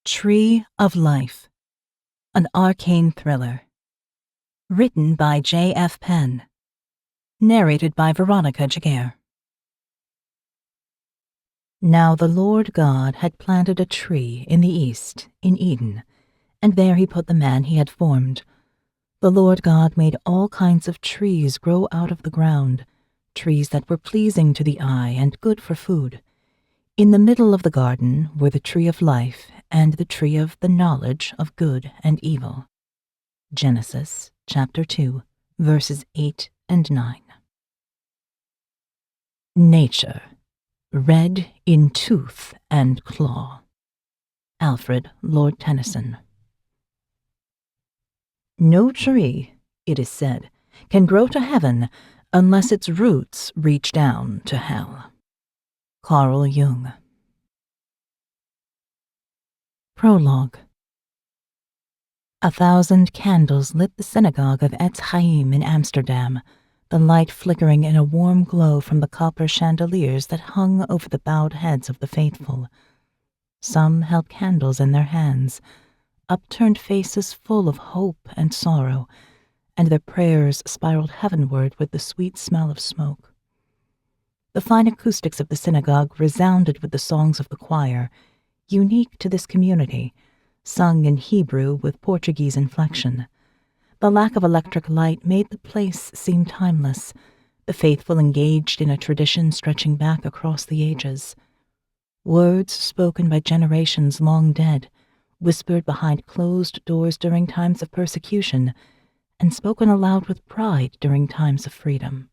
Tree of Life, an ARKANE thriller. Written by J.F. Penn. Narrated by Veronica Giguere. Now the Lord God had planted a tree in the east, in Eden, and there he put the man he had formed. The Lord God made all kinds of trees grow out of the ground, trees that were pleasing to the eye and good for food. In the middle of the garden were the tree of life and the tree of the knowledge of good and evil. Genesis chapter 2, verses 8 and 9. Nature, red in tooth and claw. Alfred Lord Tennyson. No tree, it is said, can grow to heaven unless its roots reach down to hell. Carl Jung. Prologue. 1,000 candles lit the synagogue of Etz Chaim in Amsterdam, the light flickering in a warm glow from the copper chandeliers that hung over the bowed heads of the faithful. Some held candles in their hands, upturned faces full of hope and sorrow, and their prayers spiraled heavenward with the sweet smell of smoke. The fine acoustics of the synagogue resounded with the songs of the choir, unique to this community, sung in Hebrew with Portuguese inflection. The lack of electric light made the place seem timeless, the faithful engaged in a tradition stretching back across the ages. Words spoken by generations long dead, whispered behind closed doors during times of persecution, and spoken aloud with pride during times of freedom.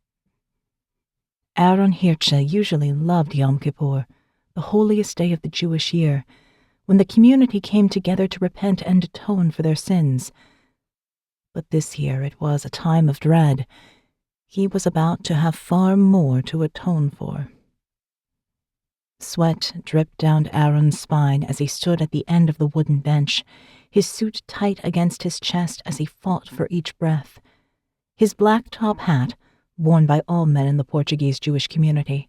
Aaron Hirche usually loved Yom Kippur, the holiest day of the Jewish year, when the community came together to repent and atone for their sins. But this year it was a time of dread. He was about to have far more to atone for. Sweat dripped down Aaron's spine as he stood at the end of the wooden bench, his suit tight against his chest as he fought for each breath. His black top hat, worn by all men in the Portuguese Jewish community,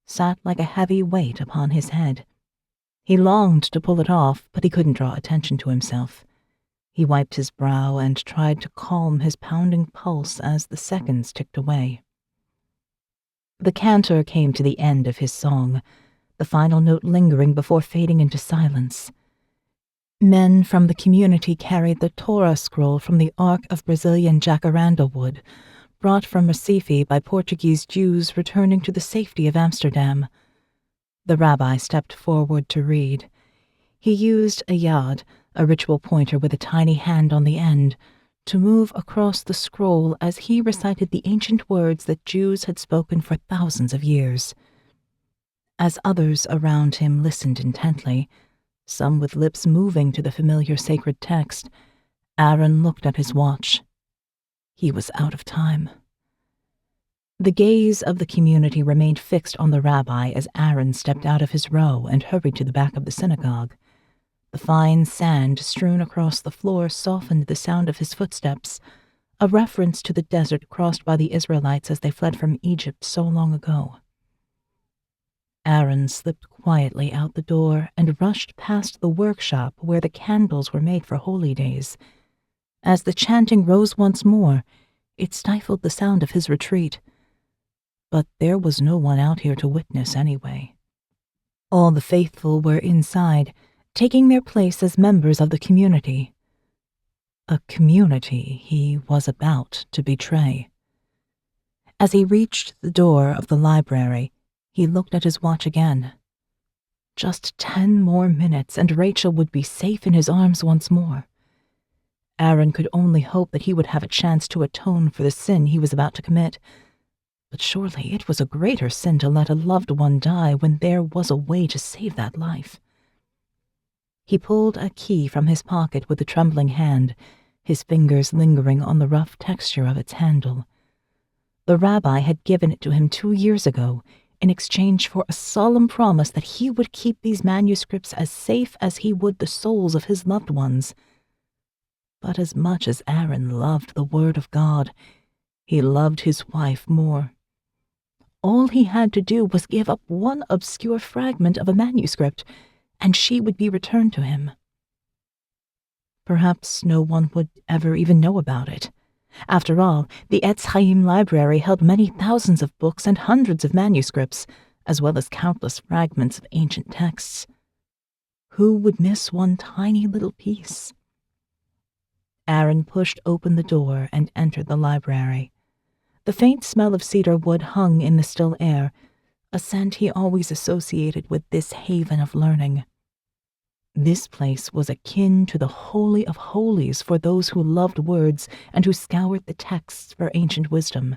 sat like a heavy weight upon his head. He longed to pull it off, but he couldn't draw attention to himself. He wiped his brow and tried to calm his pounding pulse as the seconds ticked away. The cantor came to the end of his song, the final note lingering before fading into silence. Men from the community carried the Torah scroll from the Ark of Brazilian jacaranda wood, brought from Recife by Portuguese Jews returning to the safety of Amsterdam. The rabbi stepped forward to read. He used a yad, a ritual pointer with a tiny hand on the end, to move across the scroll as he recited the ancient words that Jews had spoken for thousands of years. As others around him listened intently, some with lips moving to the familiar sacred text, Aaron looked at his watch. He was out of time. The gaze of the community remained fixed on the rabbi as Aaron stepped out of his row and hurried to the back of the synagogue. The fine sand strewn across the floor softened the sound of his footsteps, a reference to the desert crossed by the Israelites as they fled from Egypt so long ago. Aaron slipped quietly out the door and rushed past the workshop where the candles were made for holy days. As the chanting rose once more, it stifled the sound of his retreat. But there was no one out here to witness anyway. All the faithful were inside, taking their place as members of the community. A community he was about to betray. As he reached the door of the library, he looked at his watch again. Just 10 more minutes and Rachel would be safe in his arms once more. Aaron could only hope that he would have a chance to atone for the sin he was about to commit. But surely it was a greater sin to let a loved one die when there was a way to save that life. He pulled a key from his pocket with a trembling hand, his fingers lingering on the rough texture of its handle. The rabbi had given it to him 2 years ago, in exchange for a solemn promise that he would keep these manuscripts as safe as he would the souls of his loved ones. But as much as Aaron loved the word of God, he loved his wife more. All he had to do was give up one obscure fragment of a manuscript, and she would be returned to him. Perhaps no one would ever even know about it. After all, the Etz Chaim library held many thousands of books and hundreds of manuscripts, as well as countless fragments of ancient texts. Who would miss one tiny little piece? Aaron pushed open the door and entered the library. The faint smell of cedar wood hung in the still air, a scent he always associated with this haven of learning. This place was akin to the Holy of Holies for those who loved words and who scoured the texts for ancient wisdom.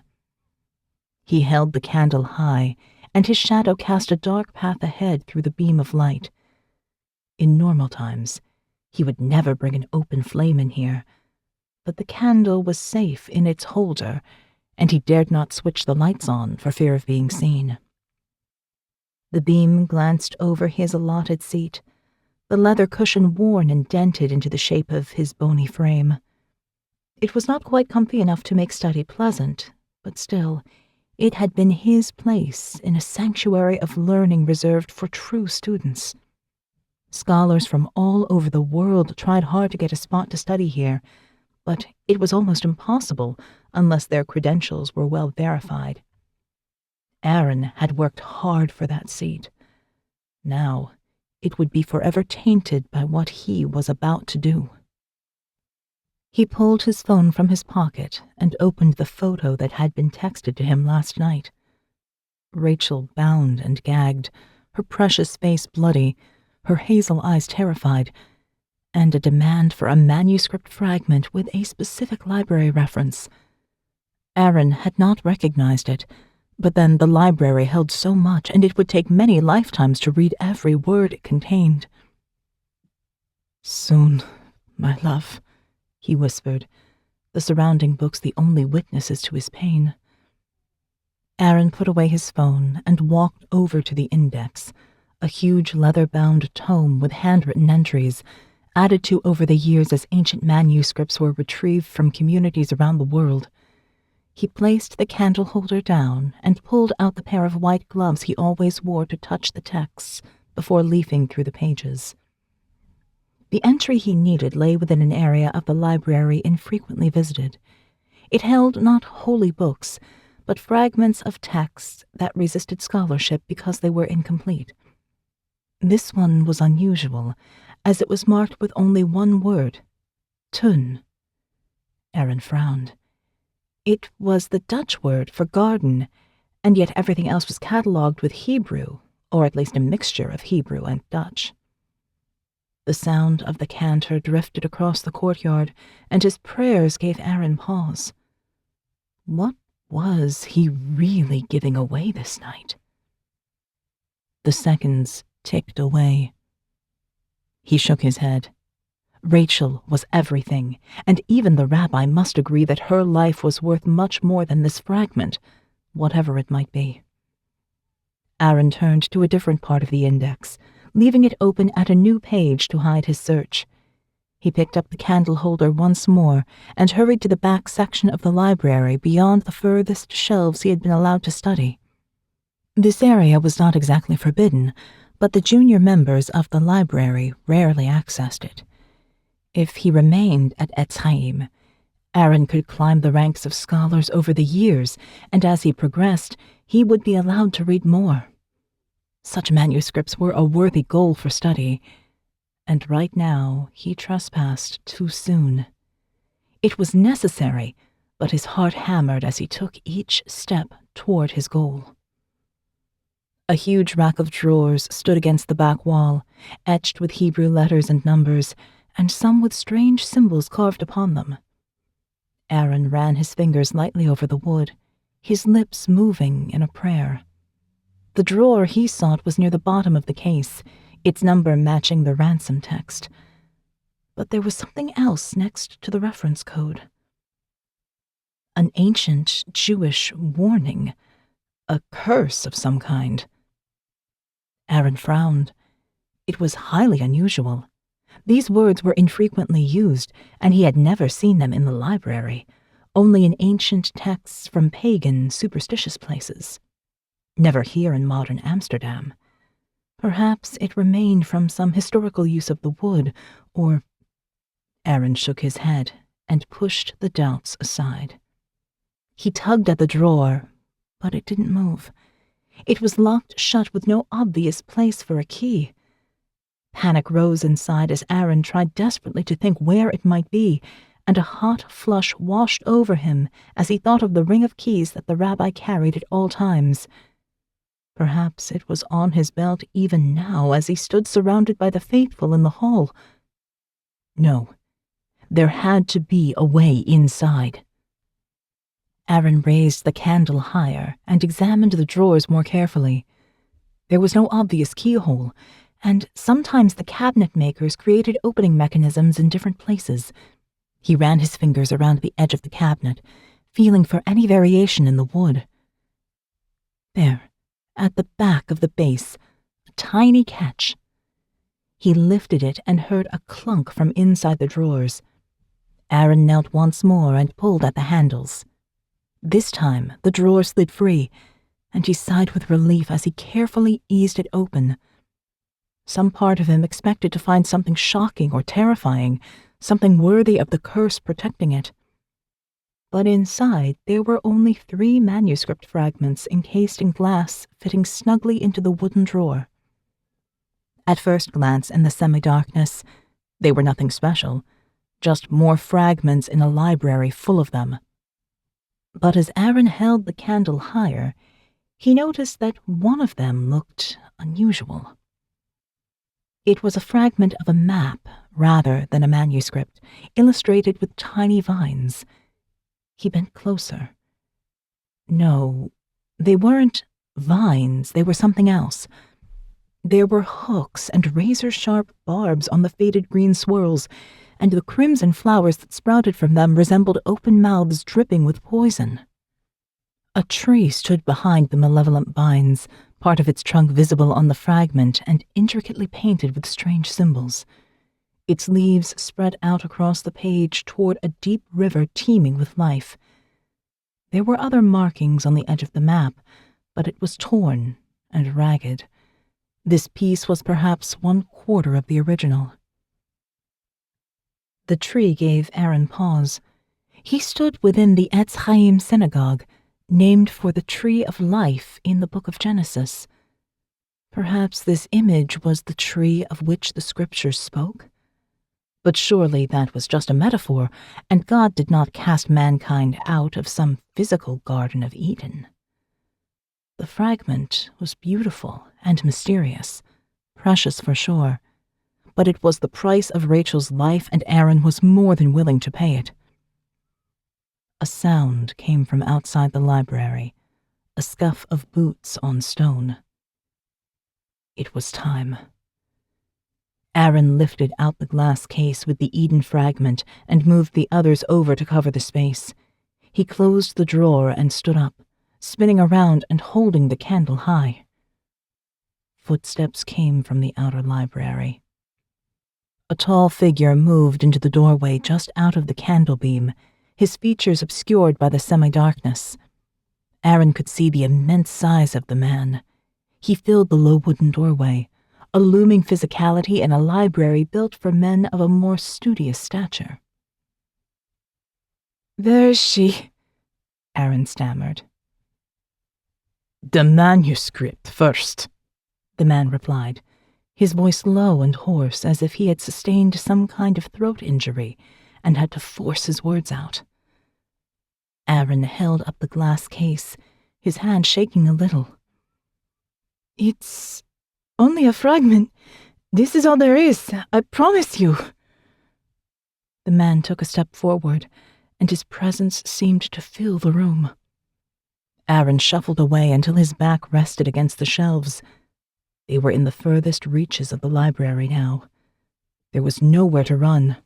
He held the candle high, and his shadow cast a dark path ahead through the beam of light. In normal times, he would never bring an open flame in here, but the candle was safe in its holder, and he dared not switch the lights on for fear of being seen. The beam glanced over his allotted seat, the leather cushion worn and dented into the shape of his bony frame. It was not quite comfy enough to make study pleasant, but still, it had been his place in a sanctuary of learning reserved for true students. Scholars from all over the world tried hard to get a spot to study here, but it was almost impossible unless their credentials were well verified. Aaron had worked hard for that seat. Now, it would be forever tainted by what he was about to do. He pulled his phone from his pocket and opened the photo that had been texted to him last night. Rachel bound and gagged, her precious face bloody, her hazel eyes terrified, and a demand for a manuscript fragment with a specific library reference. Aaron had not recognized it, but then the library held so much, and it would take many lifetimes to read every word it contained. "Soon, my love," he whispered, the surrounding books the only witnesses to his pain. Aaron put away his phone and walked over to the index, a huge leather-bound tome with handwritten entries, added to over the years as ancient manuscripts were retrieved from communities around the world. He placed the candle holder down and pulled out the pair of white gloves he always wore to touch the texts before leafing through the pages. The entry he needed lay within an area of the library infrequently visited. It held not holy books, but fragments of texts that resisted scholarship because they were incomplete. This one was unusual, as it was marked with only one word, tun. Aaron frowned. It was the Dutch word for garden, and yet everything else was catalogued with Hebrew, or at least a mixture of Hebrew and Dutch. The sound of the cantor drifted across the courtyard, and his prayers gave Aaron pause. What was he really giving away this night? The seconds ticked away. He shook his head. Rachel was everything, and even the rabbi must agree that her life was worth much more than this fragment, whatever it might be. Aaron turned to a different part of the index, leaving it open at a new page to hide his search. He picked up the candle holder once more and hurried to the back section of the library beyond the furthest shelves he had been allowed to study. This area was not exactly forbidden, but the junior members of the library rarely accessed it. If he remained at Etz Chaim, Aaron could climb the ranks of scholars over the years, and as he progressed, he would be allowed to read more. Such manuscripts were a worthy goal for study, and right now he trespassed too soon. It was necessary, but his heart hammered as he took each step toward his goal. A huge rack of drawers stood against the back wall, etched with Hebrew letters and numbers, and some with strange symbols carved upon them. Aaron ran his fingers lightly over the wood, his lips moving in a prayer. The drawer he sought was near the bottom of the case, its number matching the ransom text. But there was something else next to the reference code. An ancient Jewish warning, a curse of some kind. Aaron frowned. It was highly unusual. These words were infrequently used, and he had never seen them in the library, only in ancient texts from pagan, superstitious places. Never here in modern Amsterdam. Perhaps it remained from some historical use of the wood, or... Aaron shook his head and pushed the doubts aside. He tugged at the drawer, but it didn't move. It was locked shut with no obvious place for a key. Panic rose inside as Aaron tried desperately to think where it might be, and a hot flush washed over him as he thought of the ring of keys that the rabbi carried at all times. Perhaps it was on his belt even now as he stood surrounded by the faithful in the hall. No, there had to be a way inside. Aaron raised the candle higher and examined the drawers more carefully. There was no obvious keyhole, and sometimes the cabinet makers created opening mechanisms in different places. He ran his fingers around the edge of the cabinet, feeling for any variation in the wood. There, at the back of the base, a tiny catch. He lifted it and heard a clunk from inside the drawers. Aaron knelt once more and pulled at the handles. This time, the drawer slid free, and he sighed with relief as he carefully eased it open. Some part of him expected to find something shocking or terrifying, something worthy of the curse protecting it. But inside there were only 3 manuscript fragments encased in glass fitting snugly into the wooden drawer. At first glance in the semi-darkness, they were nothing special, just more fragments in a library full of them. But as Aaron held the candle higher, he noticed that one of them looked unusual. It was a fragment of a map rather than a manuscript, illustrated with tiny vines. He bent closer. No, they weren't vines, they were something else. There were hooks and razor-sharp barbs on the faded green swirls, and the crimson flowers that sprouted from them resembled open mouths dripping with poison. A tree stood behind the malevolent vines, part of its trunk visible on the fragment and intricately painted with strange symbols. Its leaves spread out across the page toward a deep river teeming with life. There were other markings on the edge of the map, but it was torn and ragged. This piece was perhaps 1/4 of the original. The tree gave Aaron pause. He stood within the Etz Chaim synagogue, named for the tree of life in the book of Genesis. Perhaps this image was the tree of which the scriptures spoke? But surely that was just a metaphor, and God did not cast mankind out of some physical Garden of Eden. The fragment was beautiful and mysterious, precious for sure, but it was the price of Rachel's life, and Aaron was more than willing to pay it. A sound came from outside the library, a scuff of boots on stone. It was time. Aaron lifted out the glass case with the Eden fragment and moved the others over to cover the space. He closed the drawer and stood up, spinning around and holding the candle high. Footsteps came from the outer library. A tall figure moved into the doorway just out of the candle beam, his features obscured by the semi-darkness. Aaron could see the immense size of the man. He filled the low wooden doorway, a looming physicality in a library built for men of a more studious stature. "Where is she?" Aaron stammered. "The manuscript first," the man replied, his voice low and hoarse as if he had sustained some kind of throat injury and had to force his words out. Aaron held up the glass case, his hand shaking a little. "It's only a fragment. This is all there is, I promise you." The man took a step forward, and his presence seemed to fill the room. Aaron shuffled away until his back rested against the shelves. They were in the furthest reaches of the library now. There was nowhere to run.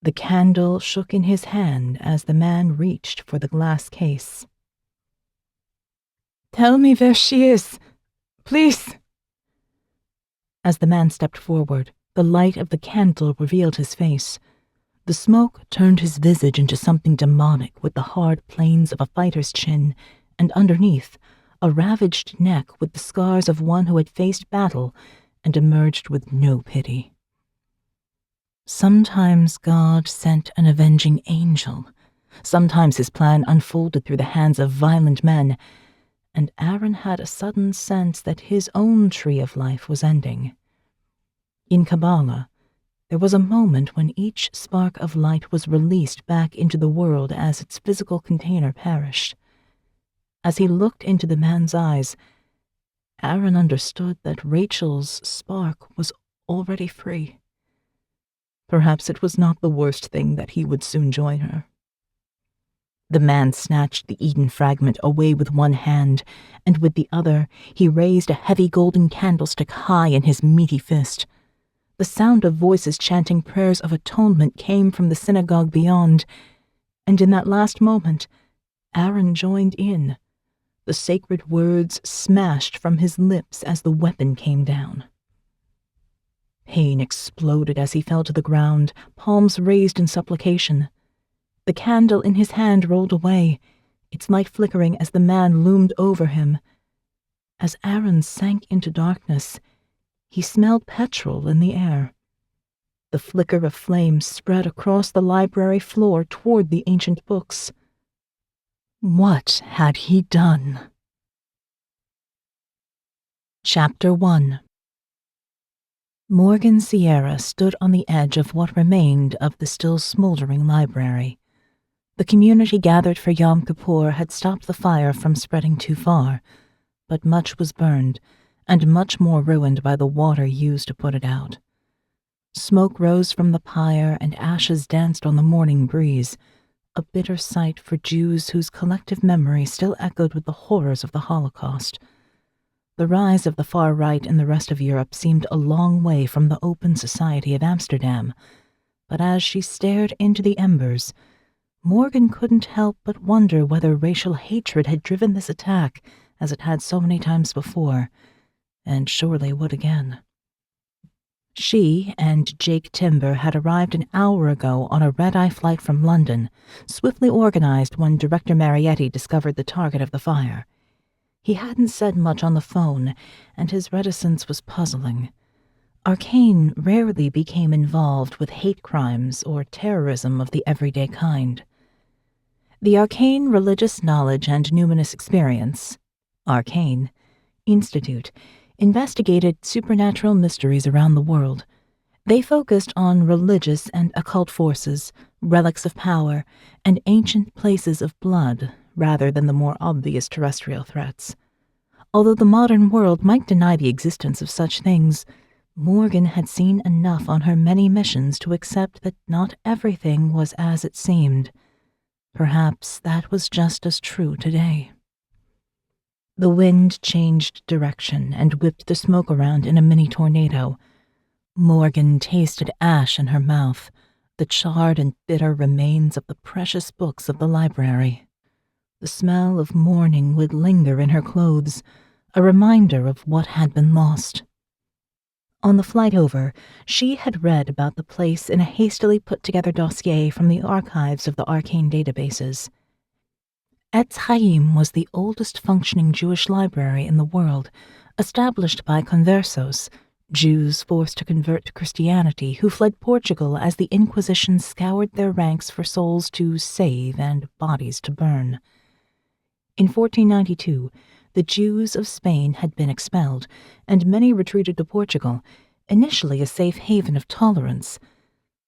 The candle shook in his hand as the man reached for the glass case. "Tell me where she is, please." As the man stepped forward, the light of the candle revealed his face. The smoke turned his visage into something demonic with the hard planes of a fighter's chin, and underneath, a ravaged neck with the scars of one who had faced battle and emerged with no pity. Sometimes God sent an avenging angel. Sometimes his plan unfolded through the hands of violent men, and Aaron had a sudden sense that his own tree of life was ending. In Kabbalah, there was a moment when each spark of light was released back into the world as its physical container perished. As he looked into the man's eyes, Aaron understood that Rachel's spark was already free. Perhaps it was not the worst thing that he would soon join her. The man snatched the Eden fragment away with one hand, and with the other he raised a heavy golden candlestick high in his meaty fist. The sound of voices chanting prayers of atonement came from the synagogue beyond, and in that last moment, Aaron joined in. The sacred words smashed from his lips as the weapon came down. Pain exploded as he fell to the ground, palms raised in supplication. The candle in his hand rolled away, its light flickering as the man loomed over him. As Aaron sank into darkness, he smelled petrol in the air. The flicker of flame spread across the library floor toward the ancient books. What had he done? Chapter 1. Morgan Sierra stood on the edge of what remained of the still smoldering library. The community gathered for Yom Kippur had stopped the fire from spreading too far, but much was burned, and much more ruined by the water used to put it out. Smoke rose from the pyre and ashes danced on the morning breeze, a bitter sight for Jews whose collective memory still echoed with the horrors of the Holocaust. The rise of the far right in the rest of Europe seemed a long way from the open society of Amsterdam, but as she stared into the embers, Morgan couldn't help but wonder whether racial hatred had driven this attack as it had so many times before, and surely would again. She and Jake Timber had arrived an hour ago on a red-eye flight from London, swiftly organized when Director Marietti discovered the target of the fire. He hadn't said much on the phone, and his reticence was puzzling. ARKANE rarely became involved with hate crimes or terrorism of the everyday kind. The ARKANE Religious Knowledge and Numinous Experience, ARKANE, Institute, investigated supernatural mysteries around the world. They focused on religious and occult forces, relics of power, and ancient places of blood, rather than the more obvious terrestrial threats. Although the modern world might deny the existence of such things, Morgan had seen enough on her many missions to accept that not everything was as it seemed. Perhaps that was just as true today. The wind changed direction and whipped the smoke around in a mini tornado. Morgan tasted ash in her mouth, the charred and bitter remains of the precious books of the library. The smell of mourning would linger in her clothes, a reminder of what had been lost. On the flight over, she had read about the place in a hastily put-together dossier from the archives of the ARKANE databases. Etz Chaim was the oldest functioning Jewish library in the world, established by conversos, Jews forced to convert to Christianity who fled Portugal as the Inquisition scoured their ranks for souls to save and bodies to burn. In 1492, the Jews of Spain had been expelled, and many retreated to Portugal, initially a safe haven of tolerance.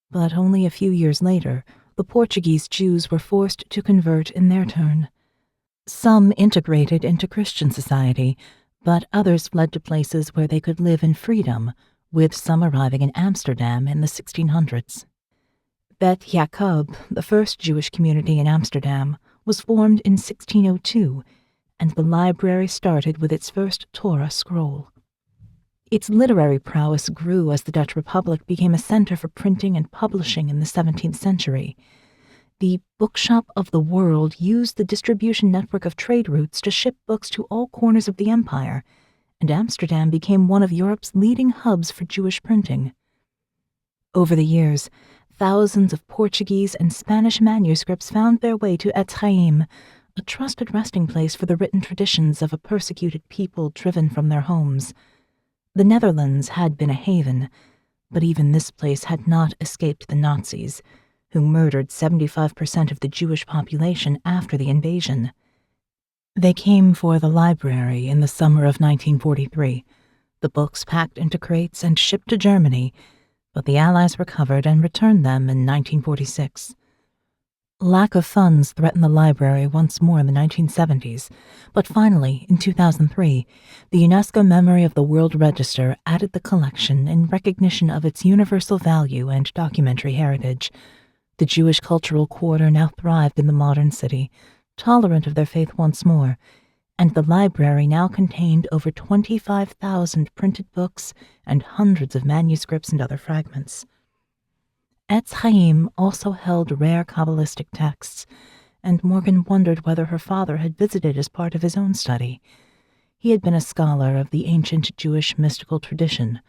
But only a few years later, the Portuguese Jews were forced to convert in their turn. Some integrated into Christian society, but others fled to places where they could live in freedom, with some arriving in Amsterdam in the 1600s. Bet Jacob, the first Jewish community in Amsterdam, was formed in 1602, and the library started with its first Torah scroll. Its literary prowess grew as the Dutch Republic became a center for printing and publishing in the 17th century. The Bookshop of the World used the distribution network of trade routes to ship books to all corners of the empire, and Amsterdam became one of Europe's leading hubs for Jewish printing. Over the years, thousands of Portuguese and Spanish manuscripts found their way to Etz Chaim, a trusted resting place for the written traditions of a persecuted people driven from their homes. The Netherlands had been a haven, But even this place had not escaped the Nazis, who murdered 75% of the Jewish population after the invasion. They came for the library in the summer of 1943, the books packed into crates and shipped to Germany, but the Allies recovered and returned them in 1946. Lack of funds threatened the library once more in the 1970s, but finally, in 2003, the UNESCO Memory of the World Register added the collection in recognition of its universal value and documentary heritage. The Jewish cultural quarter now thrived in the modern city, tolerant of their faith once more, and the library now contained over 25,000 printed books and hundreds of manuscripts and other fragments. Etz Chaim also held rare Kabbalistic texts, and Morgan wondered whether her father had visited as part of his own study. He had been a scholar of the ancient Jewish mystical tradition,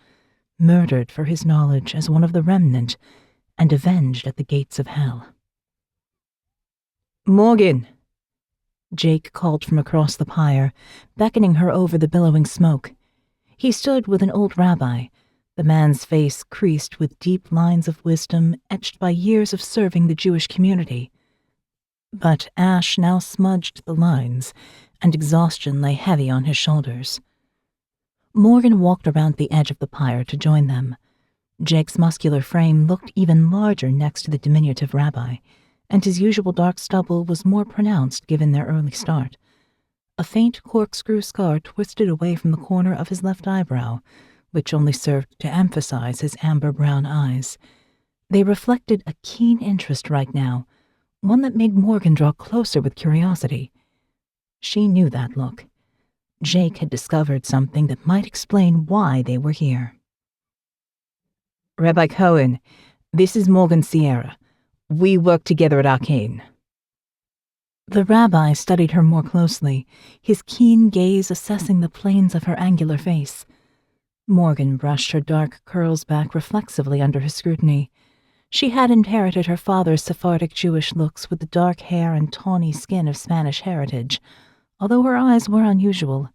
murdered for his knowledge as one of the remnant, and avenged at the gates of hell. "Morgan!" Jake called from across the pyre, beckoning her over the billowing smoke. He stood with an old rabbi, the man's face creased with deep lines of wisdom etched by years of serving the Jewish community. But ash now smudged the lines, and exhaustion lay heavy on his shoulders. Morgan walked around the edge of the pyre to join them. Jake's muscular frame looked even larger next to the diminutive rabbi, and his usual dark stubble was more pronounced given their early start. A faint corkscrew scar twisted away from the corner of his left eyebrow, which only served to emphasize his amber-brown eyes. They reflected a keen interest right now, one that made Morgan draw closer with curiosity. She knew that look. Jake had discovered something that might explain why they were here. "Rabbi Cohen, this is Morgan Sierra. We work together at ARKANE." The rabbi studied her more closely, his keen gaze assessing the planes of her angular face. Morgan brushed her dark curls back reflexively under his scrutiny. She had inherited her father's Sephardic Jewish looks with the dark hair and tawny skin of Spanish heritage, although her eyes were unusual,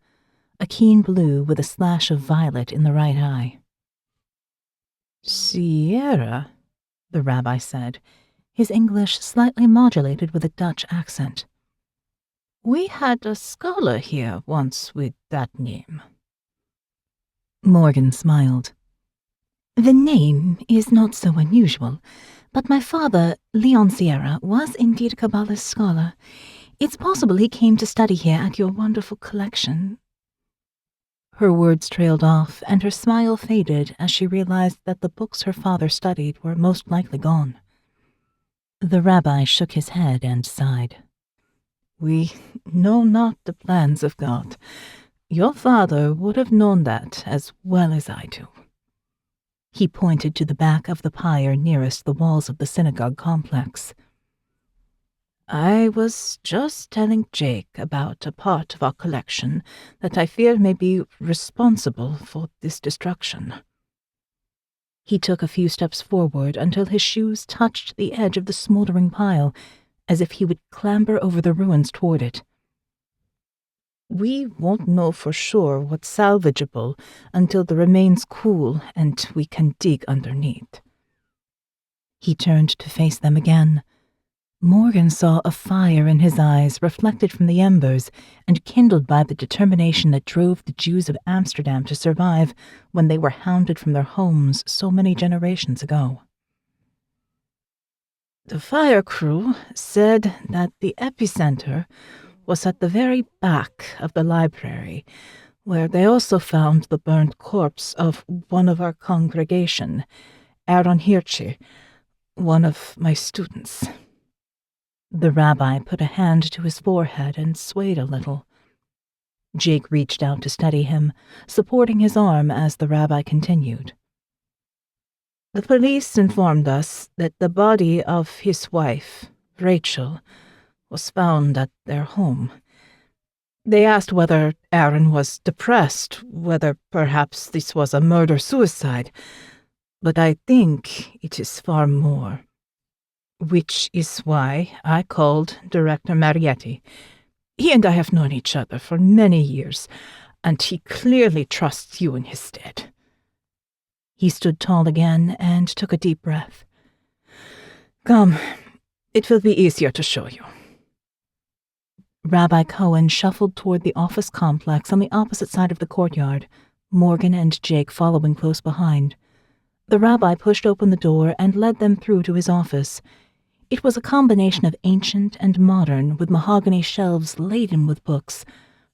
a keen blue with a slash of violet in the right eye. "Sierra," the rabbi said, his English slightly modulated with a Dutch accent. "We had a scholar here once with that name." Morgan smiled. "The name is not so unusual, but my father, Leon Sierra, was indeed a Kabbalist scholar. It's possible he came to study here at your wonderful collection." Her words trailed off, and her smile faded as she realized that the books her father studied were most likely gone. The rabbi shook his head and sighed. "We know not the plans of God. Your father would have known that as well as I do." He pointed to the back of the pyre nearest the walls of the synagogue complex. "I was just telling Jake about a part of our collection that I fear may be responsible for this destruction." He took a few steps forward until his shoes touched the edge of the smoldering pile, as if he would clamber over the ruins toward it. "We won't know for sure what's salvageable until the remains cool and we can dig underneath." He turned to face them again. Morgan saw a fire in his eyes reflected from the embers and kindled by the determination that drove the Jews of Amsterdam to survive when they were hounded from their homes so many generations ago. "The fire crew said that the epicenter was at the very back of the library, where they also found the burned corpse of one of our congregation, Aaron Hirche, one of my students." The rabbi put a hand to his forehead and swayed a little. Jake reached out to steady him, supporting his arm as the rabbi continued. "The police informed us that the body of his wife, Rachel, was found at their home. They asked whether Aaron was depressed, whether perhaps this was a murder-suicide, but I think it is far more. Which is why I called Director Marietti. He and I have known each other for many years, and he clearly trusts you in his stead." He stood tall again and took a deep breath. "Come, it will be easier to show you." Rabbi Cohen shuffled toward the office complex on the opposite side of the courtyard, Morgan and Jake following close behind. The rabbi pushed open the door and led them through to his office. It was a combination of ancient and modern, with mahogany shelves laden with books,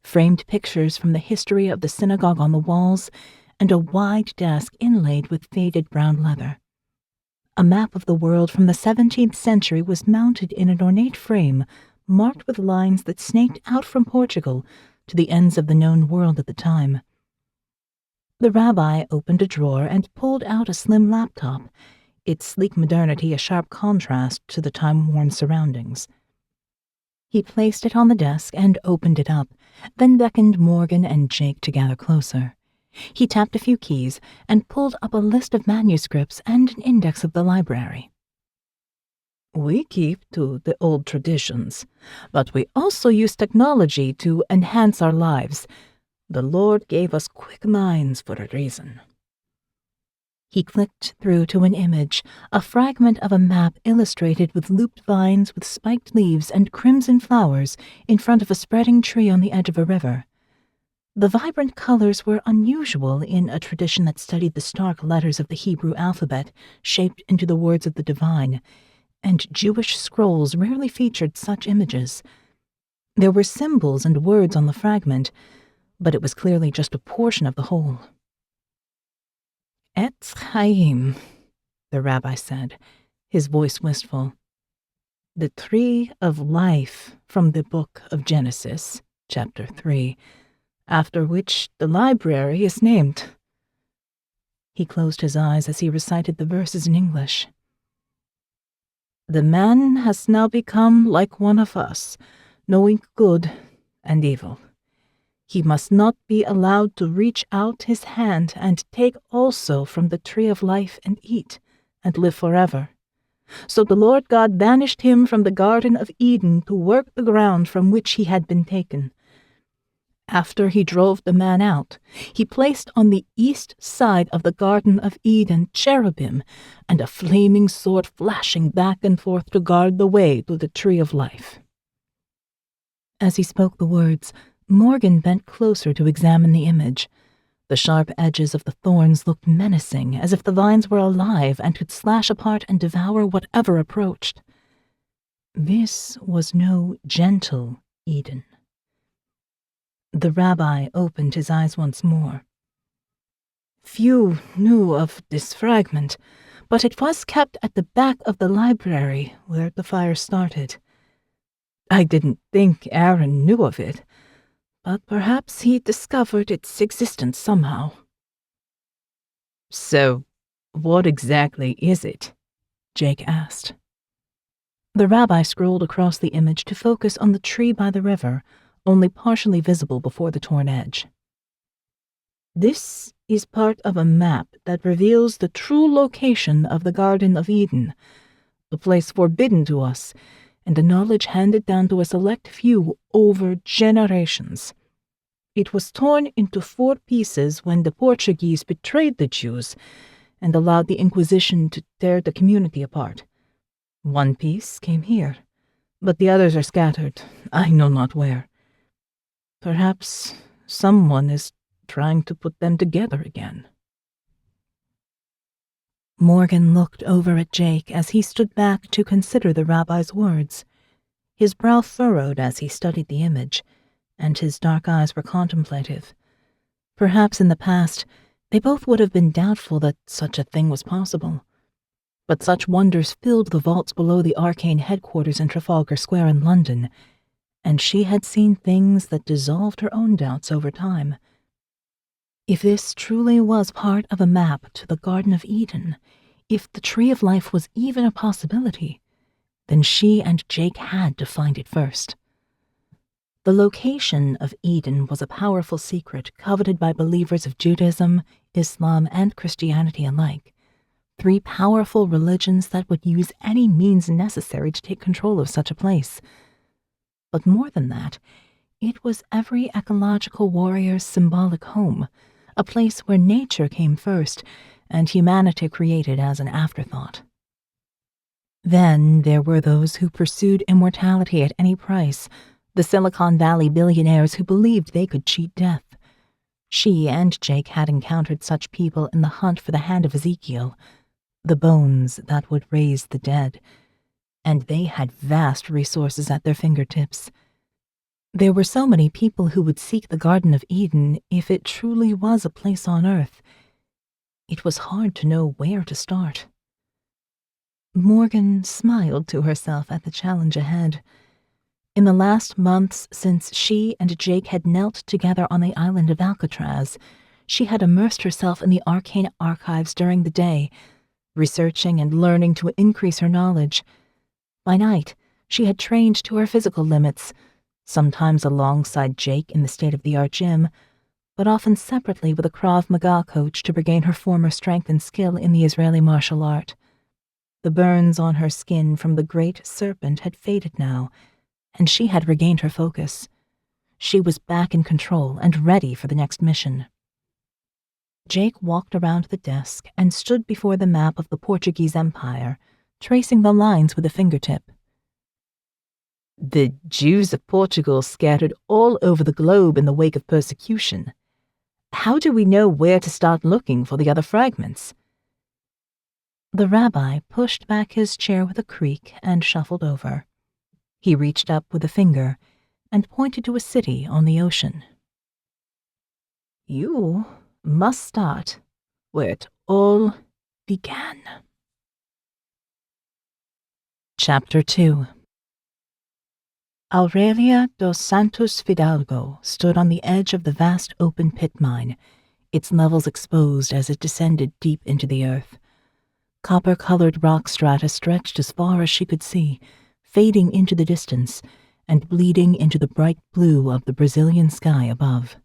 framed pictures from the history of the synagogue on the walls, and a wide desk inlaid with faded brown leather. A map of the world from the 17th century was mounted in an ornate frame, marked with lines that snaked out from Portugal to the ends of the known world at the time. The rabbi opened a drawer and pulled out a slim laptop, its sleek modernity a sharp contrast to the time-worn surroundings. He placed it on the desk and opened it up, then beckoned Morgan and Jake to gather closer. He tapped a few keys and pulled up a list of manuscripts and an index of the library. "We keep to the old traditions, but we also use technology to enhance our lives. The Lord gave us quick minds for a reason." He clicked through to an image, a fragment of a map illustrated with looped vines with spiked leaves and crimson flowers in front of a spreading tree on the edge of a river. The vibrant colors were unusual in a tradition that studied the stark letters of the Hebrew alphabet shaped into the words of the divine, and Jewish scrolls rarely featured such images. There were symbols and words on the fragment, but it was clearly just a portion of the whole. "Et Chaim," the rabbi said, his voice wistful. "The tree of life from the book of Genesis, chapter 3, after which the library is named." He closed his eyes as he recited the verses in English. "The man has now become like one of us, knowing good and evil. He must not be allowed to reach out his hand and take also from the tree of life and eat, and live forever. So the Lord God banished him from the Garden of Eden to work the ground from which he had been taken. After he drove the man out, he placed on the east side of the Garden of Eden cherubim and a flaming sword flashing back and forth to guard the way to the tree of life." As he spoke the words, Morgan bent closer to examine the image. The sharp edges of the thorns looked menacing, as if the vines were alive and could slash apart and devour whatever approached. This was no gentle Eden. The rabbi opened his eyes once more. "Few knew of this fragment, but it was kept at the back of the library where the fire started. I didn't think Aaron knew of it, but perhaps he discovered its existence somehow." "So, what exactly is it?" Jake asked. The rabbi scrolled across the image to focus on the tree by the river, only partially visible before the torn edge. "This is part of a map that reveals the true location of the Garden of Eden, a place forbidden to us, and a knowledge handed down to a select few over generations. It was torn into 4 pieces when the Portuguese betrayed the Jews and allowed the Inquisition to tear the community apart. One piece came here, but the others are scattered, I know not where. Perhaps someone is trying to put them together again." Morgan looked over at Jake as he stood back to consider the rabbi's words. His brow furrowed as he studied the image, and his dark eyes were contemplative. Perhaps in the past, they both would have been doubtful that such a thing was possible. But such wonders filled the vaults below the ARKANE headquarters in Trafalgar Square in London, and she had seen things that dissolved her own doubts over time. If this truly was part of a map to the Garden of Eden, if the Tree of Life was even a possibility, then she and Jake had to find it first. The location of Eden was a powerful secret coveted by believers of Judaism, Islam, and Christianity alike. 3 powerful religions that would use any means necessary to take control of such a place. But more than that, it was every ecological warrior's symbolic home, a place where nature came first, and humanity created as an afterthought. Then there were those who pursued immortality at any price, the Silicon Valley billionaires who believed they could cheat death. She and Jake had encountered such people in the hunt for the hand of Ezekiel, the bones that would raise the dead, and they had vast resources at their fingertips. There were so many people who would seek the Garden of Eden if it truly was a place on earth. It was hard to know where to start. Morgan smiled to herself at the challenge ahead. In the last months since she and Jake had knelt together on the island of Alcatraz, she had immersed herself in the ARKANE archives during the day, researching and learning to increase her knowledge. By night, she had trained to her physical limits, sometimes alongside Jake in the state-of-the-art gym, but often separately with a Krav Maga coach to regain her former strength and skill in the Israeli martial art. The burns on her skin from the great serpent had faded now, and she had regained her focus. She was back in control and ready for the next mission. Jake walked around the desk and stood before the map of the Portuguese Empire, tracing the lines with a fingertip. The Jews of Portugal scattered all over the globe in the wake of persecution. How do we know where to start looking for the other fragments? The rabbi pushed back his chair with a creak and shuffled over. He reached up with a finger and pointed to a city on the ocean. You must start where it all began. Chapter 2. Aurelia dos Santos Fidalgo stood on the edge of the vast open pit mine, its levels exposed as it descended deep into the earth. Copper-colored rock strata stretched as far as she could see, fading into the distance and bleeding into the bright blue of the Brazilian sky above.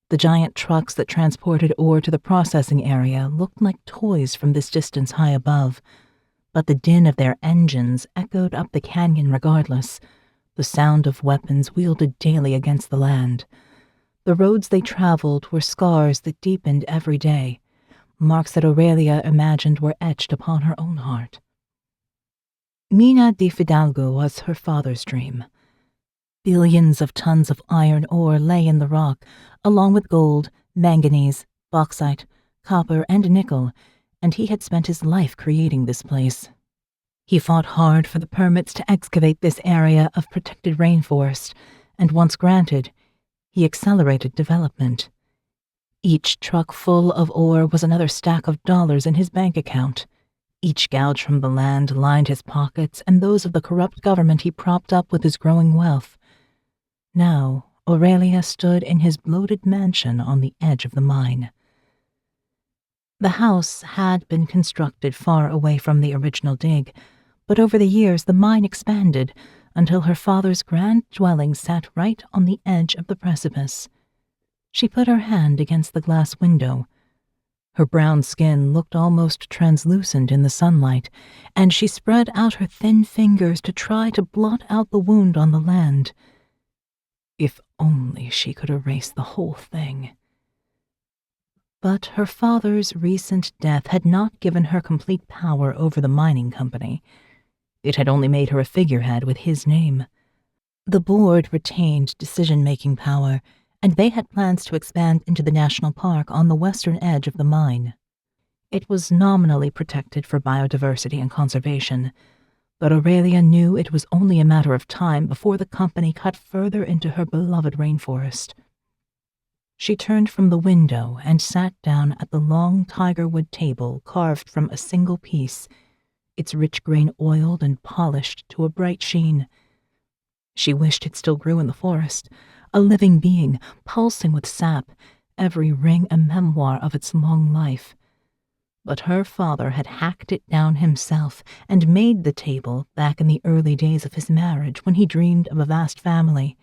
The giant trucks that transported ore to the processing area looked like toys from this distance high above, but the din of their engines echoed up the canyon regardless, the sound of weapons wielded daily against the land. The roads they traveled were scars that deepened every day, marks that Aurelia imagined were etched upon her own heart. Mina de Fidalgo was her father's dream. Billions of tons of iron ore lay in the rock, along with gold, manganese, bauxite, copper, and nickel, and he had spent his life creating this place. He fought hard for the permits to excavate this area of protected rainforest, and once granted, he accelerated development. Each truck full of ore was another stack of dollars in his bank account. Each gouge from the land lined his pockets and those of the corrupt government he propped up with his growing wealth. Now, Aurelia stood in his bloated mansion on the edge of the mine. The house had been constructed far away from the original dig, but over the years the mine expanded until her father's grand dwelling sat right on the edge of the precipice. She put her hand against the glass window. Her brown skin looked almost translucent in the sunlight, and she spread out her thin fingers to try to blot out the wound on the land. If only she could erase the whole thing. But her father's recent death had not given her complete power over the mining company. It had only made her a figurehead with his name. The board retained decision-making power, and they had plans to expand into the national park on the western edge of the mine. It was nominally protected for biodiversity and conservation, but Aurelia knew it was only a matter of time before the company cut further into her beloved rainforest. She turned from the window and sat down at the long tigerwood table carved from a single piece, its rich grain oiled and polished to a bright sheen. She wished it still grew in the forest, a living being, pulsing with sap, every ring a memoir of its long life. But her father had hacked it down himself and made the table back in the early days of his marriage when he dreamed of a vast family.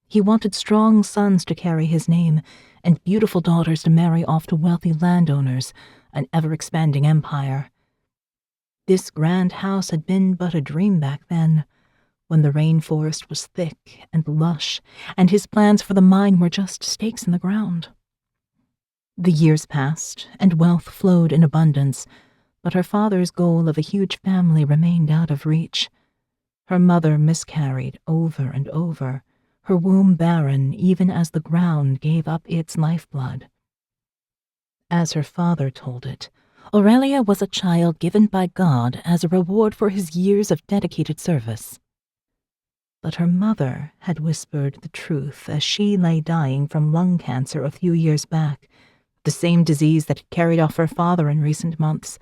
He wanted strong sons to carry his name and beautiful daughters to marry off to wealthy landowners, an ever-expanding empire. This grand house had been but a dream back then, when the rainforest was thick and lush, and his plans for the mine were just stakes in the ground. The years passed, and wealth flowed in abundance, but her father's goal of a huge family remained out of reach. Her mother miscarried over and over, her womb barren even as the ground gave up its lifeblood. As her father told it, Aurelia was a child given by God as a reward for his years of dedicated service. But her mother had whispered the truth as she lay dying from lung cancer a few years back, the same disease that had carried off her father in recent months,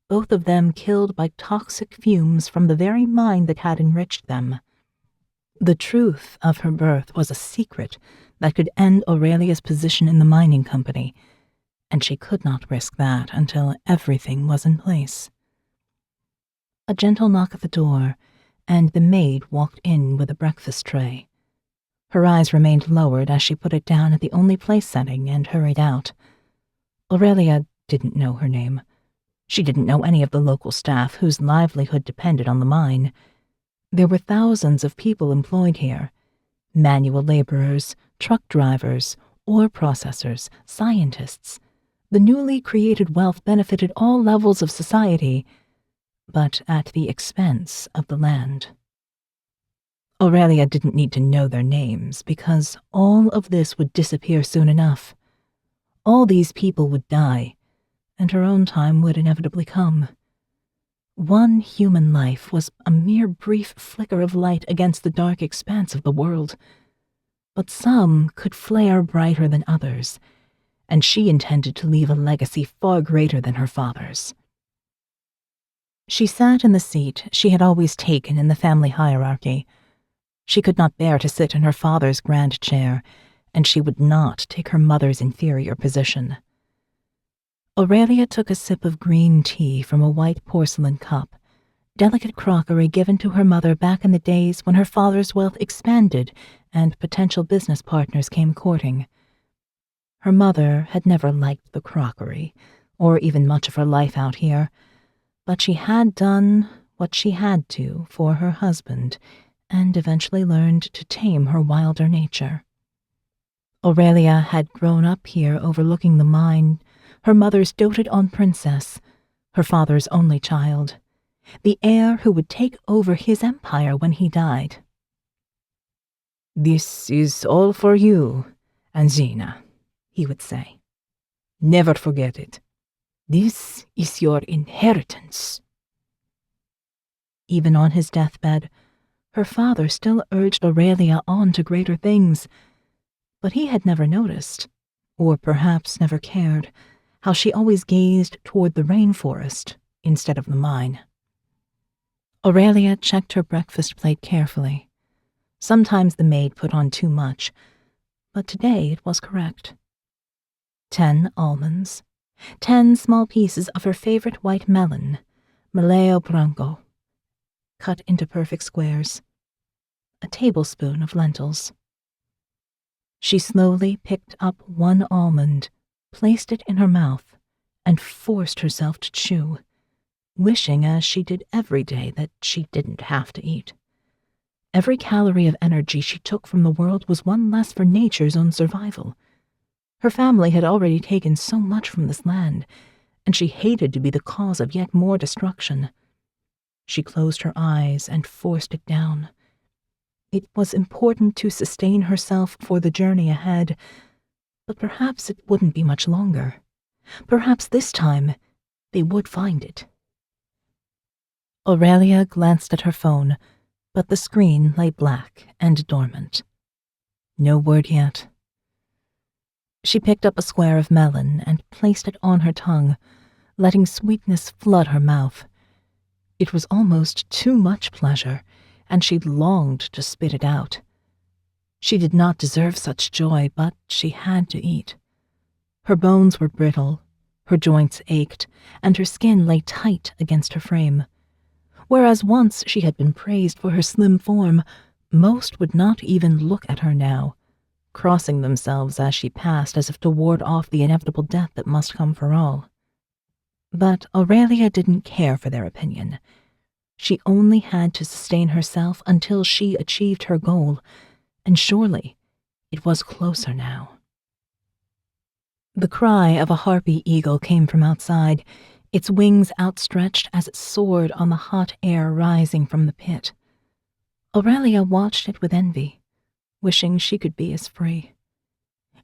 both of them killed by toxic fumes from the very mine that had enriched them. The truth of her birth was a secret that could end Aurelia's position in the mining company, and she could not risk that until everything was in place. A gentle knock at the door, and the maid walked in with a breakfast tray. Her eyes remained lowered as she put it down at the only place setting and hurried out. Aurelia didn't know her name. She didn't know any of the local staff whose livelihood depended on the mine. There were thousands of people employed here: manual laborers, truck drivers, ore processors, scientists. The newly created wealth benefited all levels of society, but at the expense of the land. Aurelia didn't need to know their names, because all of this would disappear soon enough. All these people would die, and her own time would inevitably come. One human life was a mere brief flicker of light against the dark expanse of the world, but some could flare brighter than others, and she intended to leave a legacy far greater than her father's. She sat in the seat she had always taken in the family hierarchy. She could not bear to sit in her father's grand chair, and she would not take her mother's inferior position. Aurelia took a sip of green tea from a white porcelain cup, delicate crockery given to her mother back in the days when her father's wealth expanded and potential business partners came courting. Her mother had never liked the crockery, or even much of her life out here, but she had done what she had to for her husband and eventually learned to tame her wilder nature. Aurelia had grown up here overlooking the mine, her mother's doted-on princess, her father's only child, the heir who would take over his empire when he died. "This is all for you, Anzina," he would say. "Never forget it. This is your inheritance." Even on his deathbed, her father still urged Aurelia on to greater things, but he had never noticed, or perhaps never cared, how she always gazed toward the rainforest instead of the mine. Aurelia checked her breakfast plate carefully. Sometimes the maid put on too much, but today it was correct. 10 almonds, 10 small pieces of her favorite white melon, Maleo Branco, cut into perfect squares, a tablespoon of lentils. She slowly picked up one almond, placed it in her mouth, and forced herself to chew, wishing as she did every day that she didn't have to eat. Every calorie of energy she took from the world was one less for nature's own survival. Her family had already taken so much from this land, and she hated to be the cause of yet more destruction. She closed her eyes and forced it down. It was important to sustain herself for the journey ahead, but perhaps it wouldn't be much longer. Perhaps this time they would find it. Aurelia glanced at her phone, but the screen lay black and dormant. No word yet. She picked up a square of melon and placed it on her tongue, letting sweetness flood her mouth. It was almost too much pleasure, and she longed to spit it out. She did not deserve such joy, but she had to eat. Her bones were brittle, her joints ached, and her skin lay tight against her frame. Whereas once she had been praised for her slim form, most would not even look at her now, crossing themselves as she passed as if to ward off the inevitable death that must come for all. But Aurelia didn't care for their opinion. She only had to sustain herself until she achieved her goal, and surely it was closer now. The cry of a harpy eagle came from outside, its wings outstretched as it soared on the hot air rising from the pit. Aurelia watched it with envy, wishing she could be as free.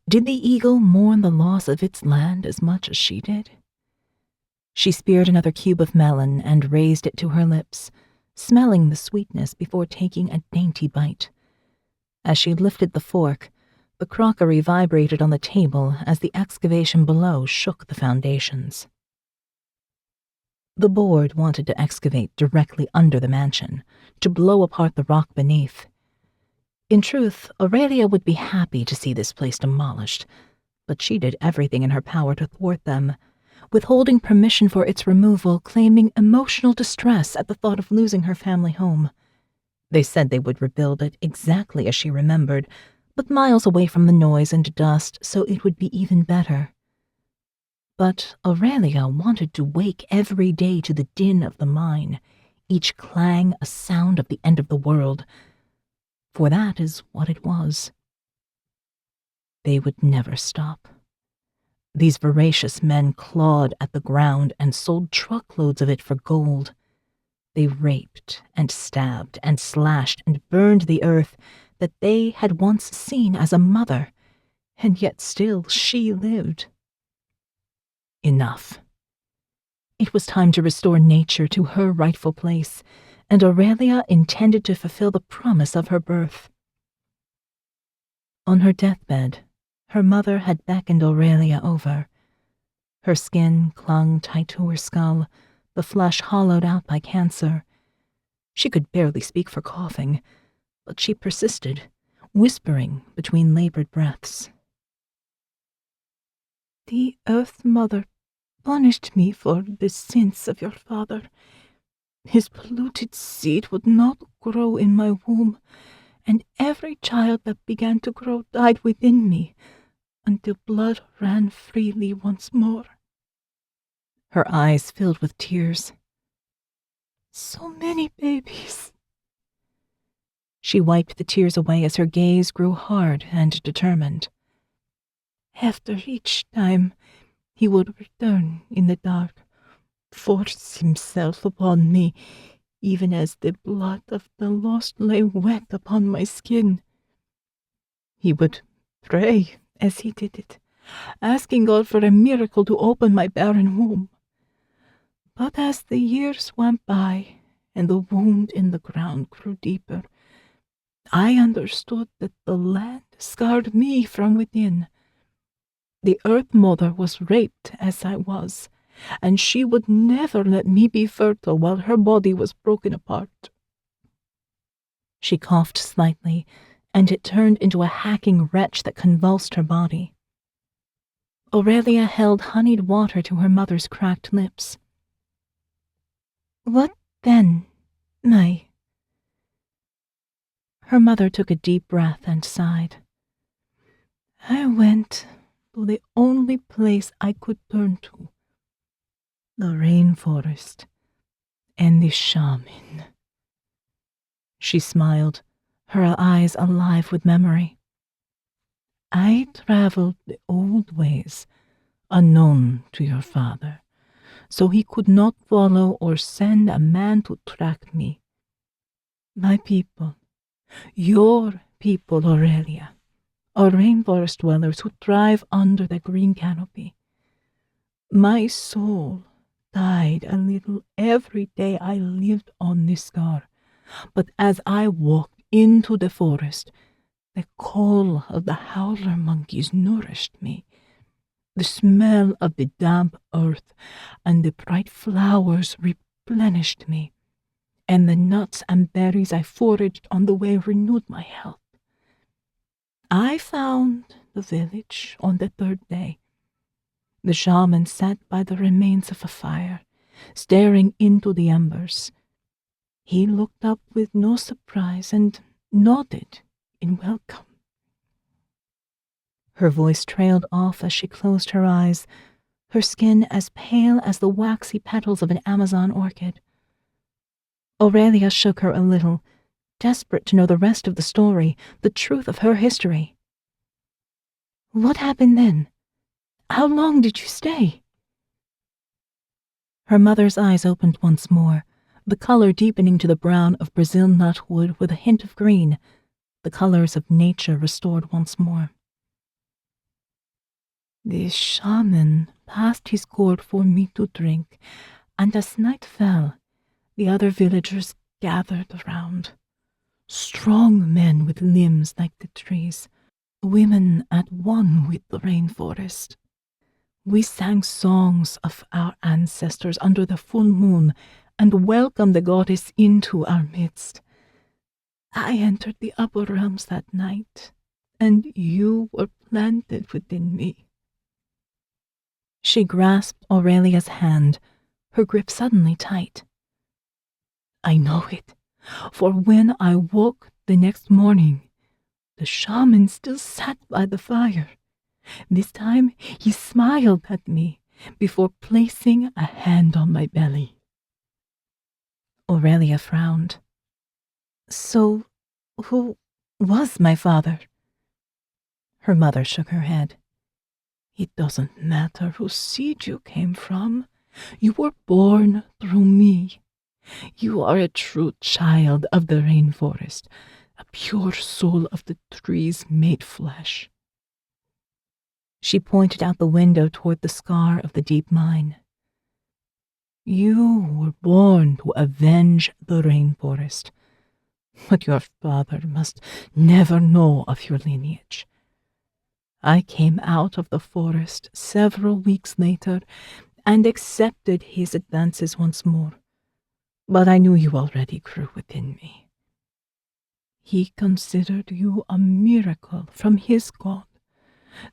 Did the eagle mourn the loss of its land as much as she did? She speared another cube of melon and raised it to her lips, smelling the sweetness before taking a dainty bite. As she lifted the fork, the crockery vibrated on the table as the excavation below shook the foundations. The board wanted to excavate directly under the mansion, to blow apart the rock beneath. In truth, Aurelia would be happy to see this place demolished, but she did everything in her power to thwart them, withholding permission for its removal, claiming emotional distress at the thought of losing her family home. They said they would rebuild it exactly as she remembered, but miles away from the noise and dust, so it would be even better. But Aurelia wanted to wake every day to the din of the mine, each clang a sound of the end of the world, for that is what it was. They would never stop. These voracious men clawed at the ground and sold truckloads of it for gold. They raped and stabbed and slashed and burned the earth that they had once seen as a mother, and yet still she lived. Enough. It was time to restore nature to her rightful place, and Aurelia intended to fulfill the promise of her birth. On her deathbed, her mother had beckoned Aurelia over. Her skin clung tight to her skull, the flesh hollowed out by cancer. She could barely speak for coughing, but she persisted, whispering between labored breaths. The Earth Mother punished me for the sins of your father. His polluted seed would not grow in my womb, and every child that began to grow died within me, until blood ran freely once more. Her eyes filled with tears. So many babies. She wiped the tears away as her gaze grew hard and determined. After each time, he would return in the dark, force himself upon me, even as the blood of the lost lay wet upon my skin. He would pray as he did it, asking God for a miracle to open my barren womb. But as the years went by and the wound in the ground grew deeper, I understood that the land scarred me from within. The Earth Mother was raped as I was, and she would never let me be fertile while her body was broken apart. She coughed slightly, and it turned into a hacking retch that convulsed her body. Aurelia held honeyed water to her mother's cracked lips. What then, my? Her mother took a deep breath and sighed. I went to the only place I could turn to, the rainforest and the shaman. She smiled, her eyes alive with memory. I traveled the old ways, unknown to your father, so he could not follow or send a man to track me. My people, your people, Aurelia, are rainforest dwellers who thrive under the green canopy. My soul died a little every day I lived on this scar, but as I walked into the forest, the call of the howler monkeys nourished me. The smell of the damp earth and the bright flowers replenished me, and the nuts and berries I foraged on the way renewed my health. I found the village on the third day. The shaman sat by the remains of a fire, staring into the embers. He looked up with no surprise and nodded in welcome. Her voice trailed off as she closed her eyes, her skin as pale as the waxy petals of an Amazon orchid. Aurelia shook her a little, desperate to know the rest of the story, the truth of her history. What happened then? How long did you stay?" Her mother's eyes opened once more, the color deepening to the brown of Brazil nut wood with a hint of green, the colors of nature restored once more. "The shaman passed his gourd for me to drink, and as night fell, the other villagers gathered around. Strong men with limbs like the trees, women at one with the rainforest. We sang songs of our ancestors under the full moon and welcomed the goddess into our midst. I entered the upper realms that night, and you were planted within me." She grasped Aurelia's hand, her grip suddenly tight. "I know it, for when I woke the next morning, the shaman still sat by the fire. This time he smiled at me before placing a hand on my belly." Aurelia frowned. "So, who was my father?" Her mother shook her head. "It doesn't matter whose seed you came from. You were born through me. You are a true child of the rainforest, a pure soul of the trees made flesh." She pointed out the window toward the scar of the deep mine. "You were born to avenge the rainforest, but your father must never know of your lineage. I came out of the forest several weeks later and accepted his advances once more, but I knew you already grew within me. He considered you a miracle from his God,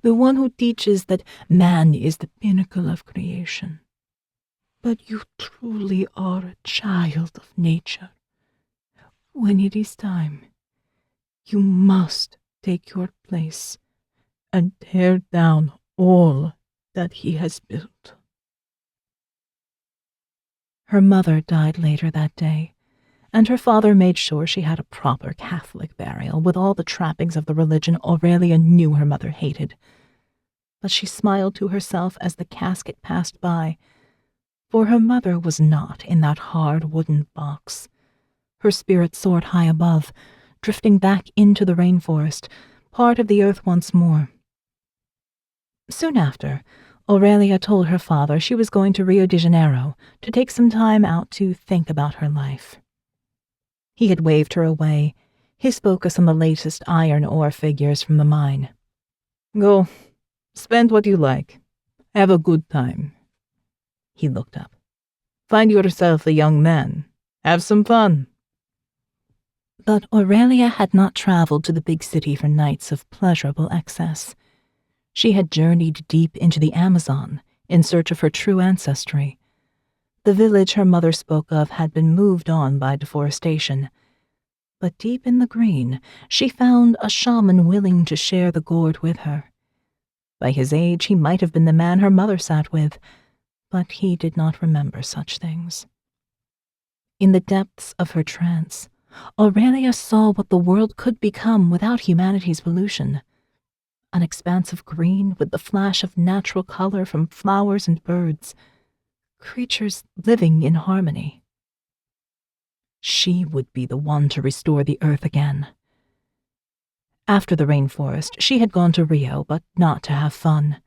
the one who teaches that man is the pinnacle of creation. But you truly are a child of nature. When it is time, you must take your place and tear down all that he has built." Her mother died later that day, and her father made sure she had a proper Catholic burial with all the trappings of the religion Aurelia knew her mother hated. But she smiled to herself as the casket passed by, for her mother was not in that hard wooden box. Her spirit soared high above, drifting back into the rainforest, part of the earth once more. Soon after, Aurelia told her father she was going to Rio de Janeiro to take some time out to think about her life. He had waved her away, his focus on the latest iron ore figures from the mine. "Go, spend what you like. Have a good time." He looked up. "Find yourself a young man. Have some fun." But Aurelia had not traveled to the big city for nights of pleasurable excess. She had journeyed deep into the Amazon in search of her true ancestry. The village her mother spoke of had been moved on by deforestation. But deep in the green, she found a shaman willing to share the gourd with her. By his age, he might have been the man her mother sat with, but he did not remember such things. In the depths of her trance, Aurelia saw what the world could become without humanity's pollution. An expanse of green with the flash of natural color from flowers and birds, creatures living in harmony. She would be the one to restore the earth again. After the rainforest, she had gone to Rio, but not to have fun.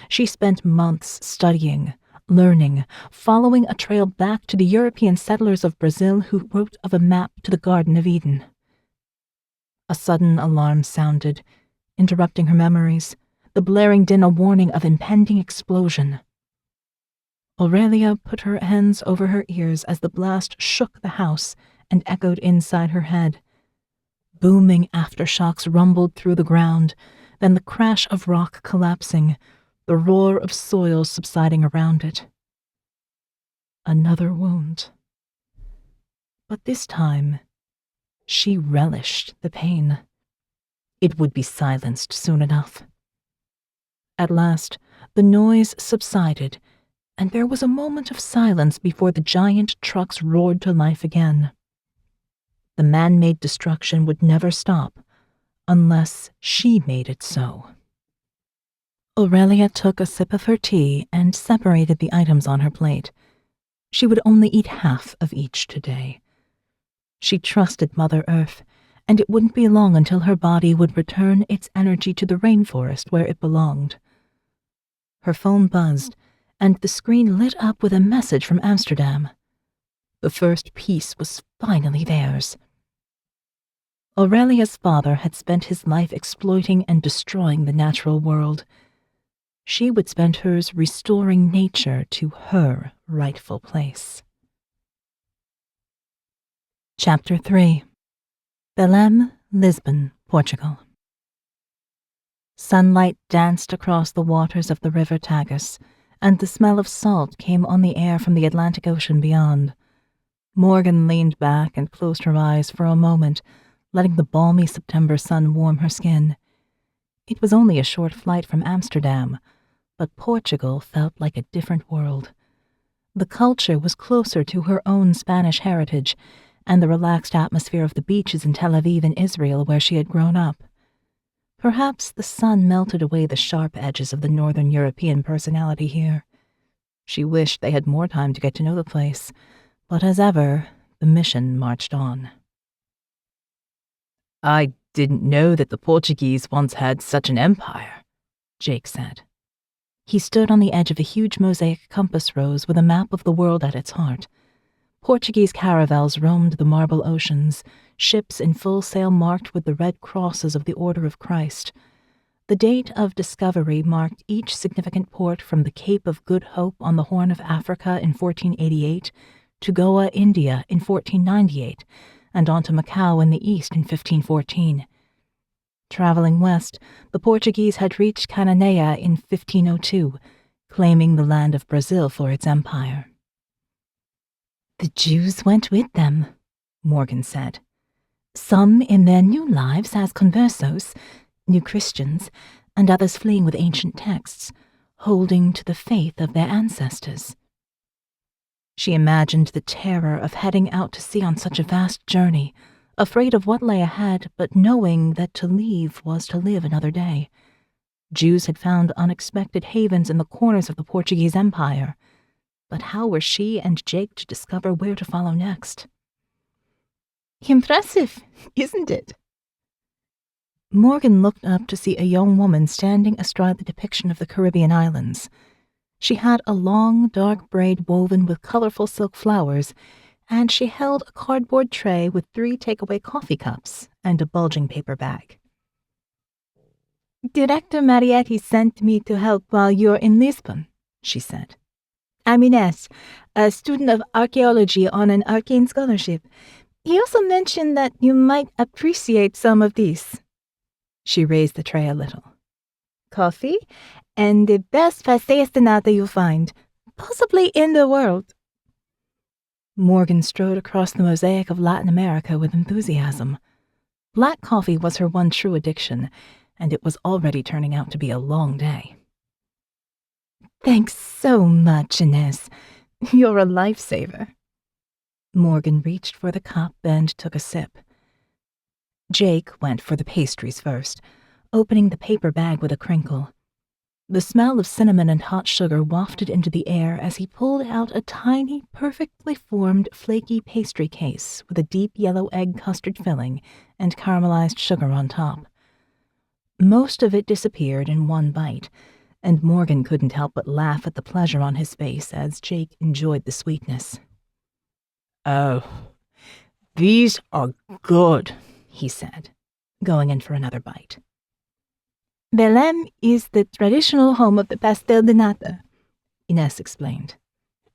She spent months studying, learning, following a trail back to the European settlers of Brazil who wrote of a map to the Garden of Eden. A sudden alarm sounded, interrupting her memories, the blaring din a warning of impending explosion. Aurelia put her hands over her ears as the blast shook the house and echoed inside her head. Booming aftershocks rumbled through the ground, then the crash of rock collapsing, the roar of soil subsiding around it. Another wound. But this time, she relished the pain. It would be silenced soon enough. At last, the noise subsided, and there was a moment of silence before the giant trucks roared to life again. The man-made destruction would never stop, unless she made it so. Aurelia took a sip of her tea and separated the items on her plate. She would only eat half of each today. She trusted Mother Earth, and it wouldn't be long until her body would return its energy to the rainforest where it belonged. Her phone buzzed, and the screen lit up with a message from Amsterdam. The first piece was finally theirs. Aurelia's father had spent his life exploiting and destroying the natural world. She would spend hers restoring nature to her rightful place. Chapter 3. Belém, Lisbon, Portugal. Sunlight danced across the waters of the river Tagus, and the smell of salt came on the air from the Atlantic Ocean beyond. Morgan leaned back and closed her eyes for a moment, letting the balmy September sun warm her skin. It was only a short flight from Amsterdam, but Portugal felt like a different world. The culture was closer to her own Spanish heritage, and the relaxed atmosphere of the beaches in Tel Aviv and Israel where she had grown up. Perhaps the sun melted away the sharp edges of the Northern European personality here. She wished they had more time to get to know the place, but as ever, the mission marched on. "I didn't know that the Portuguese once had such an empire," Jake said. He stood on the edge of a huge mosaic compass rose with a map of the world at its heart. Portuguese caravels roamed the marble oceans, ships in full sail marked with the red crosses of the Order of Christ. The date of discovery marked each significant port from the Cape of Good Hope on the Horn of Africa in 1488 to Goa, India in 1498, and on to Macau in the east in 1514. Traveling west, the Portuguese had reached Cananea in 1502, claiming the land of Brazil for its empire. "The Jews went with them," Morgan said. "Some in their new lives as conversos, new Christians, and others fleeing with ancient texts, holding to the faith of their ancestors." She imagined the terror of heading out to sea on such a vast journey, afraid of what lay ahead, but knowing that to leave was to live another day. Jews had found unexpected havens in the corners of the Portuguese Empire, but how were she and Jake to discover where to follow next? "Impressive, isn't it?" Morgan looked up to see a young woman standing astride the depiction of the Caribbean islands. She had a long, dark braid woven with colorful silk flowers, and she held a cardboard tray with 3 takeaway coffee cups and a bulging paper bag. "Director Marietti sent me to help while you're in Lisbon," she said. "I'm Ines, a student of archaeology on an ARKANE scholarship. He also mentioned that you might appreciate some of these." She raised the tray a little. "Coffee, and the best pastéis de nata you'll find, possibly in the world." Morgan strode across the mosaic of Latin America with enthusiasm. Black coffee was her one true addiction, and it was already turning out to be a long day. "Thanks so much, Ines. You're a lifesaver." Morgan reached for the cup and took a sip. Jake went for the pastries first, opening the paper bag with a crinkle. The smell of cinnamon and hot sugar wafted into the air as he pulled out a tiny, perfectly formed, flaky pastry case with a deep yellow egg custard filling and caramelized sugar on top. Most of it disappeared in one bite, and Morgan couldn't help but laugh at the pleasure on his face as Jake enjoyed the sweetness. "Oh, these are good," he said, going in for another bite. "Belém is the traditional home of the pastel de nata," Ines explained.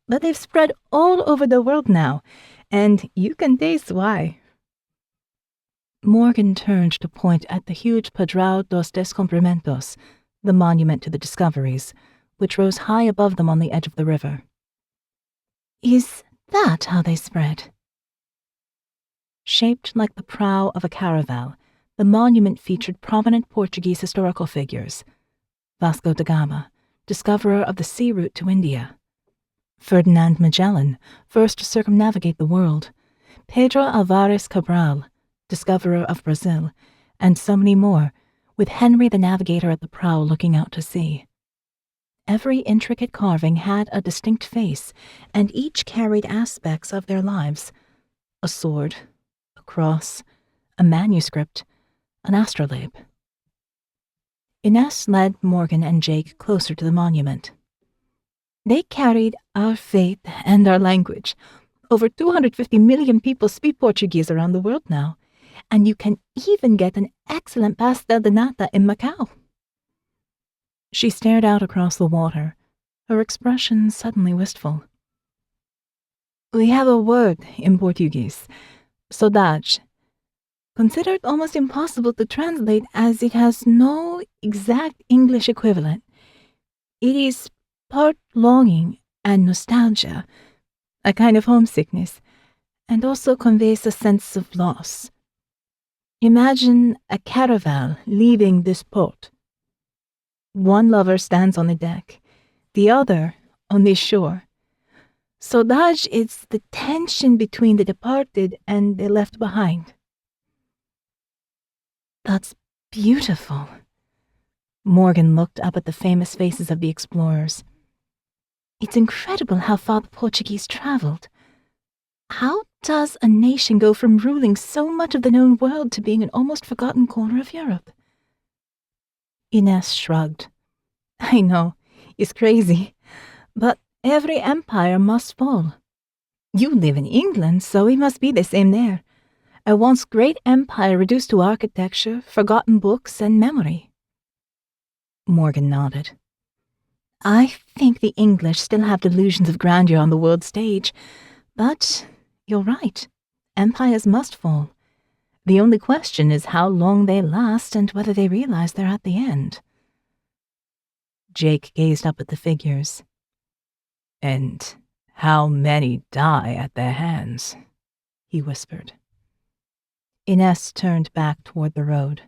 "But they've spread all over the world now, and you can taste why." Morgan turned to point at the huge Padrao dos Descobrimentos, the monument to the discoveries, which rose high above them on the edge of the river. "Is that how they spread?" Shaped like the prow of a caravel, the monument featured prominent Portuguese historical figures: Vasco da Gama, discoverer of the sea route to India; Ferdinand Magellan, first to circumnavigate the world; Pedro Alvares Cabral, discoverer of Brazil; and so many more, with Henry the Navigator at the prow looking out to sea. Every intricate carving had a distinct face, and each carried aspects of their lives: a sword, a cross, a manuscript, an astrolabe. Ines led Morgan and Jake closer to the monument. They carried our faith and our language. Over 250 million people speak Portuguese around the world now, and you can even get an excellent pastel de nata in Macau. She stared out across the water, her expression suddenly wistful. We have a word in Portuguese, saudade, considered almost impossible to translate as it has no exact English equivalent. It is part longing and nostalgia, a kind of homesickness, and also conveys a sense of loss. Imagine a caravel leaving this port. One lover stands on the deck, the other on the shore. Saudade is the tension between the departed and the left behind. That's beautiful. Morgan looked up at the famous faces of the explorers. It's incredible how far the Portuguese traveled. How does a nation go from ruling so much of the known world to being an almost forgotten corner of Europe? Ines shrugged. I know, it's crazy, but every empire must fall. You live in England, so it must be the same there. A once great empire reduced to architecture, forgotten books, and memory. Morgan nodded. I think the English still have delusions of grandeur on the world stage, but you're right. Empires must fall. The only question is how long they last and whether they realize they're at the end. Jake gazed up at the figures. And how many die at their hands? He whispered. Ines turned back toward the road.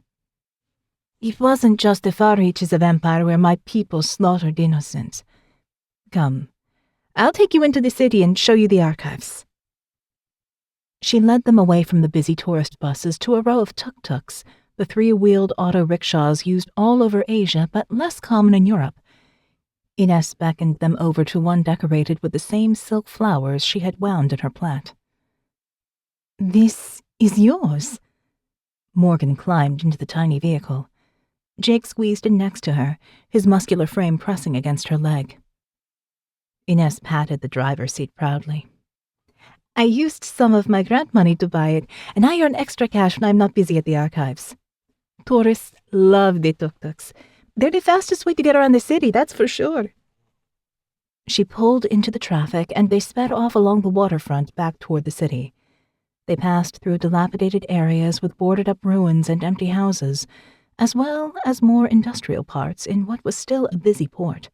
It wasn't just the far reaches of empire where my people slaughtered innocents. Come, I'll take you into the city and show you the archives. She led them away from the busy tourist buses to a row of tuk-tuks, the three-wheeled auto rickshaws used all over Asia but less common in Europe. Ines beckoned them over to one decorated with the same silk flowers she had wound in her plait. This is yours. Morgan climbed into the tiny vehicle. Jake squeezed in next to her, his muscular frame pressing against her leg. Ines patted the driver's seat proudly. I used some of my grant money to buy it, and I earn extra cash when I'm not busy at the archives. Tourists love the tuk-tuks. They're the fastest way to get around the city, that's for sure. She pulled into the traffic, and they sped off along the waterfront back toward the city. They passed through dilapidated areas with boarded-up ruins and empty houses, as well as more industrial parts in what was still a busy port.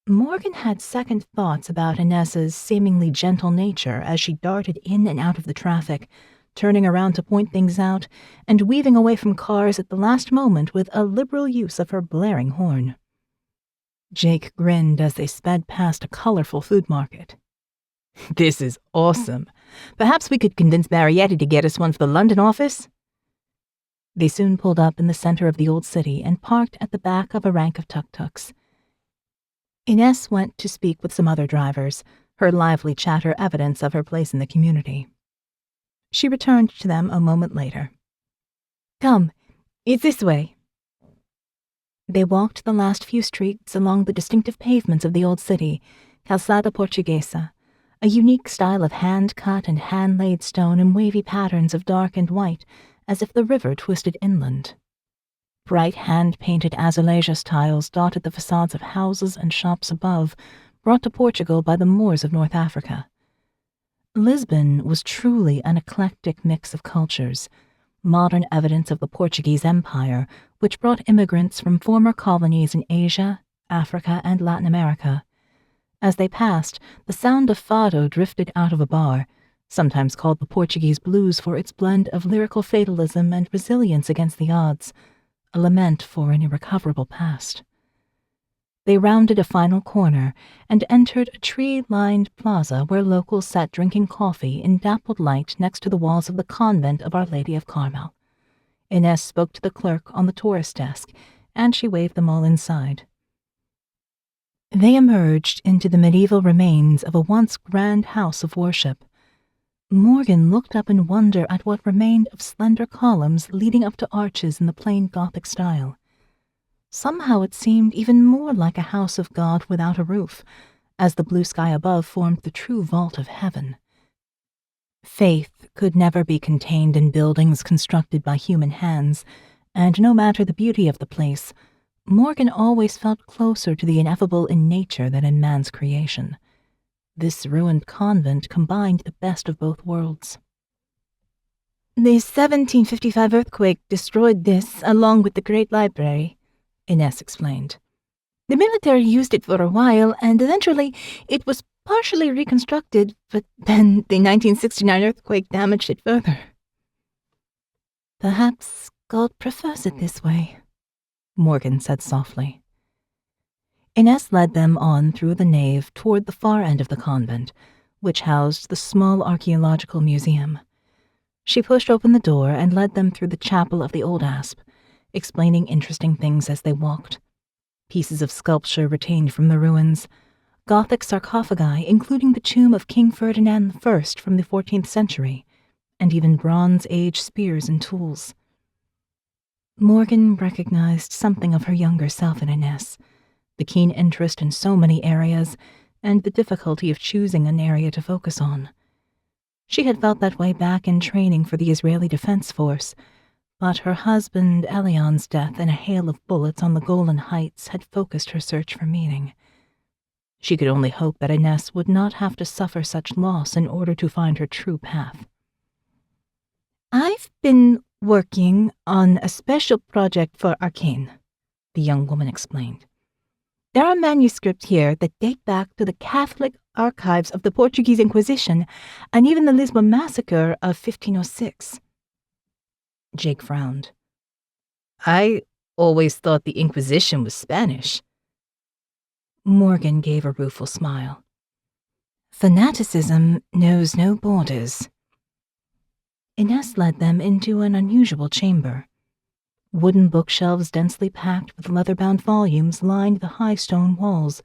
Morgan had second thoughts about Ines's seemingly gentle nature as she darted in and out of the traffic, turning around to point things out and weaving away from cars at the last moment with a liberal use of her blaring horn. Jake grinned as they sped past a colorful food market. This is awesome. Perhaps we could convince Marietti to get us one for the London office? They soon pulled up in the center of the old city and parked at the back of a rank of tuk-tuks. Ines went to speak with some other drivers, her lively chatter evidence of her place in the community. She returned to them a moment later. Come, it's this way. They walked the last few streets along the distinctive pavements of the old city, Calçada Portuguesa, a unique style of hand-cut and hand-laid stone in wavy patterns of dark and white, as if the river twisted inland. Bright hand-painted azulejos tiles dotted the facades of houses and shops above, brought to Portugal by the Moors of North Africa. Lisbon was truly an eclectic mix of cultures, modern evidence of the Portuguese Empire, which brought immigrants from former colonies in Asia, Africa, and Latin America. As they passed, the sound of fado drifted out of a bar, sometimes called the Portuguese blues for its blend of lyrical fatalism and resilience against the odds, a lament for an irrecoverable past. They rounded a final corner and entered a tree-lined plaza where locals sat drinking coffee in dappled light next to the walls of the convent of Our Lady of Carmel. Ines spoke to the clerk on the tourist desk, and she waved them all inside. They emerged into the medieval remains of a once grand house of worship. Morgan looked up in wonder at what remained of slender columns leading up to arches in the plain Gothic style. Somehow it seemed even more like a house of God without a roof, as the blue sky above formed the true vault of heaven. Faith could never be contained in buildings constructed by human hands, and no matter the beauty of the place, Morgan always felt closer to the ineffable in nature than in man's creation. This ruined convent combined the best of both worlds. The 1755 earthquake destroyed this, along with the Great Library, Ines explained. The military used it for a while, and eventually it was partially reconstructed, but then the 1969 earthquake damaged it further. Perhaps God prefers it this way, Morgan said softly. Ines led them on through the nave toward the far end of the convent, which housed the small archaeological museum. She pushed open the door and led them through the chapel of the Old Asp, explaining interesting things as they walked. Pieces of sculpture retained from the ruins, Gothic sarcophagi including the tomb of King Ferdinand I from the 14th century, and even Bronze Age spears and tools. Morgan recognized something of her younger self in Ines, the keen interest in so many areas, and the difficulty of choosing an area to focus on. She had felt that way back in training for the Israeli Defense Force, but her husband Elion's death in a hail of bullets on the Golan Heights had focused her search for meaning. She could only hope that Ines would not have to suffer such loss in order to find her true path. I've been working on a special project for ARKANE, the young woman explained. There are manuscripts here that date back to the Catholic archives of the Portuguese Inquisition and even the Lisbon massacre of 1506. Jake frowned. I always thought the Inquisition was Spanish. Morgan gave a rueful smile. Fanaticism knows no borders. Ines led them into an unusual chamber. Wooden bookshelves densely packed with leather-bound volumes lined the high stone walls.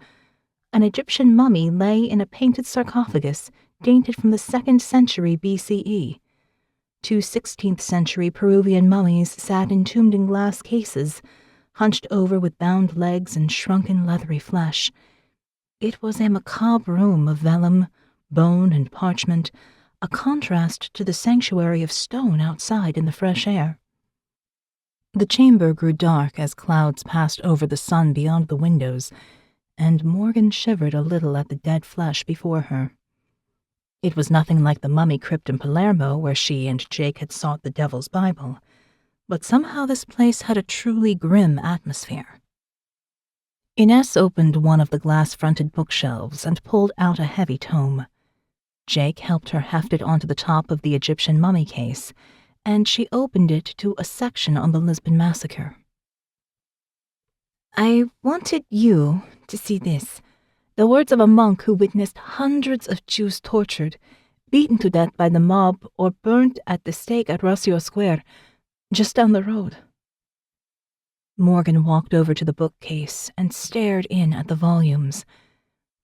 An Egyptian mummy lay in a painted sarcophagus dated from the 2nd century BCE. 2 16th century Peruvian mummies sat entombed in glass cases, hunched over with bound legs and shrunken leathery flesh. It was a macabre room of vellum, bone, and parchment, a contrast to the sanctuary of stone outside in the fresh air. The chamber grew dark as clouds passed over the sun beyond the windows, and Morgan shivered a little at the dead flesh before her. It was nothing like the mummy crypt in Palermo where she and Jake had sought the Devil's Bible, but somehow this place had a truly grim atmosphere. Ines opened one of the glass-fronted bookshelves and pulled out a heavy tome. Jake helped her heft it onto the top of the Egyptian mummy case, and she opened it to a section on the Lisbon massacre. I wanted you to see this, the words of a monk who witnessed hundreds of Jews tortured, beaten to death by the mob, or burnt at the stake at Rossio Square, just down the road. Morgan walked over to the bookcase and stared in at the volumes.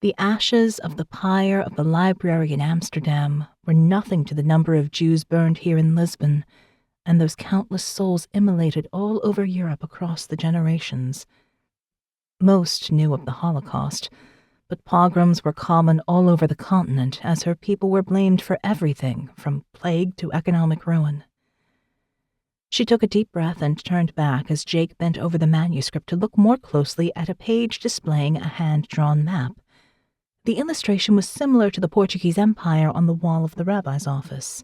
The ashes of the pyre of the library in Amsterdam were nothing to the number of Jews burned here in Lisbon, and those countless souls immolated all over Europe across the generations. Most knew of the Holocaust, but pogroms were common all over the continent as her people were blamed for everything from plague to economic ruin. She took a deep breath and turned back as Jake bent over the manuscript to look more closely at a page displaying a hand-drawn map. The illustration was similar to the Portuguese Empire on the wall of the rabbi's office.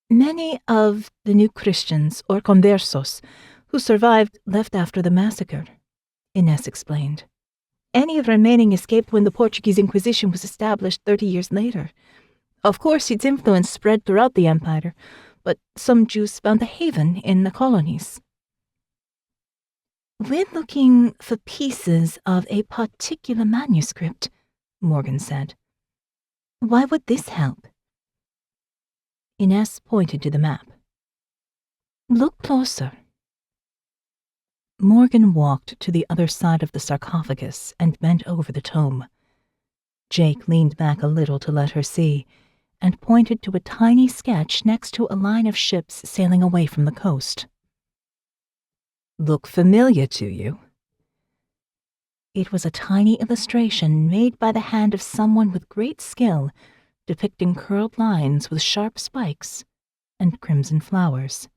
Many of the new Christians, or conversos, who survived left after the massacre, Ines explained. Any remaining escaped when the Portuguese Inquisition was established 30 years later. Of course, its influence spread throughout the empire, but some Jews found a haven in the colonies. We're looking for pieces of a particular manuscript, Morgan said. Why would this help? Ines pointed to the map. Look closer. Morgan walked to the other side of the sarcophagus and bent over the tome. Jake leaned back a little to let her see, and pointed to a tiny sketch next to a line of ships sailing away from the coast. Look familiar to you? It was a tiny illustration made by the hand of someone with great skill, depicting curled lines with sharp spikes and crimson flowers.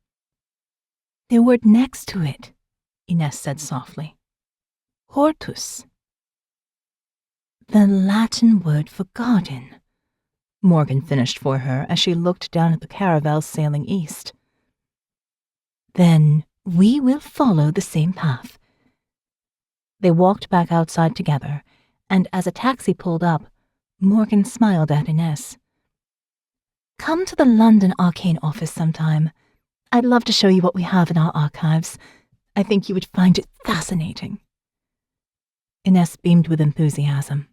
The word next to it, Ines said softly. hortus. The Latin word for garden, Morgan finished for her as she looked down at the caravel sailing east. Then we will follow the same path. They walked back outside together, and as a taxi pulled up, Morgan smiled at Ines. Come to the London ARKANE office sometime. I'd love to show you what we have in our archives. I think you would find it fascinating. Ines beamed with enthusiasm.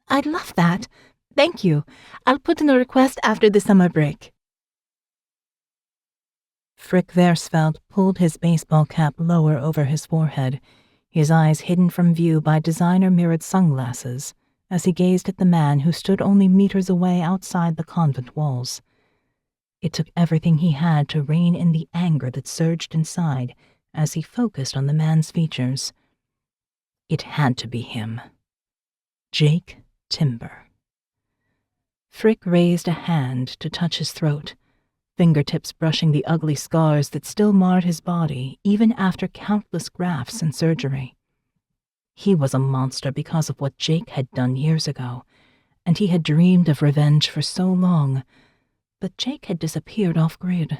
I'd love that. Thank you. I'll put in a request after the summer break. Frick Versfeld pulled his baseball cap lower over his forehead, his eyes hidden from view by designer-mirrored sunglasses, as he gazed at the man who stood only meters away outside the convent walls. It took everything he had to rein in the anger that surged inside as he focused on the man's features. It had to be him. Jake Timber. Frick raised a hand to touch his throat, fingertips brushing the ugly scars that still marred his body even after countless grafts and surgery. He was a monster because of what Jake had done years ago, and he had dreamed of revenge for so long, but Jake had disappeared off-grid.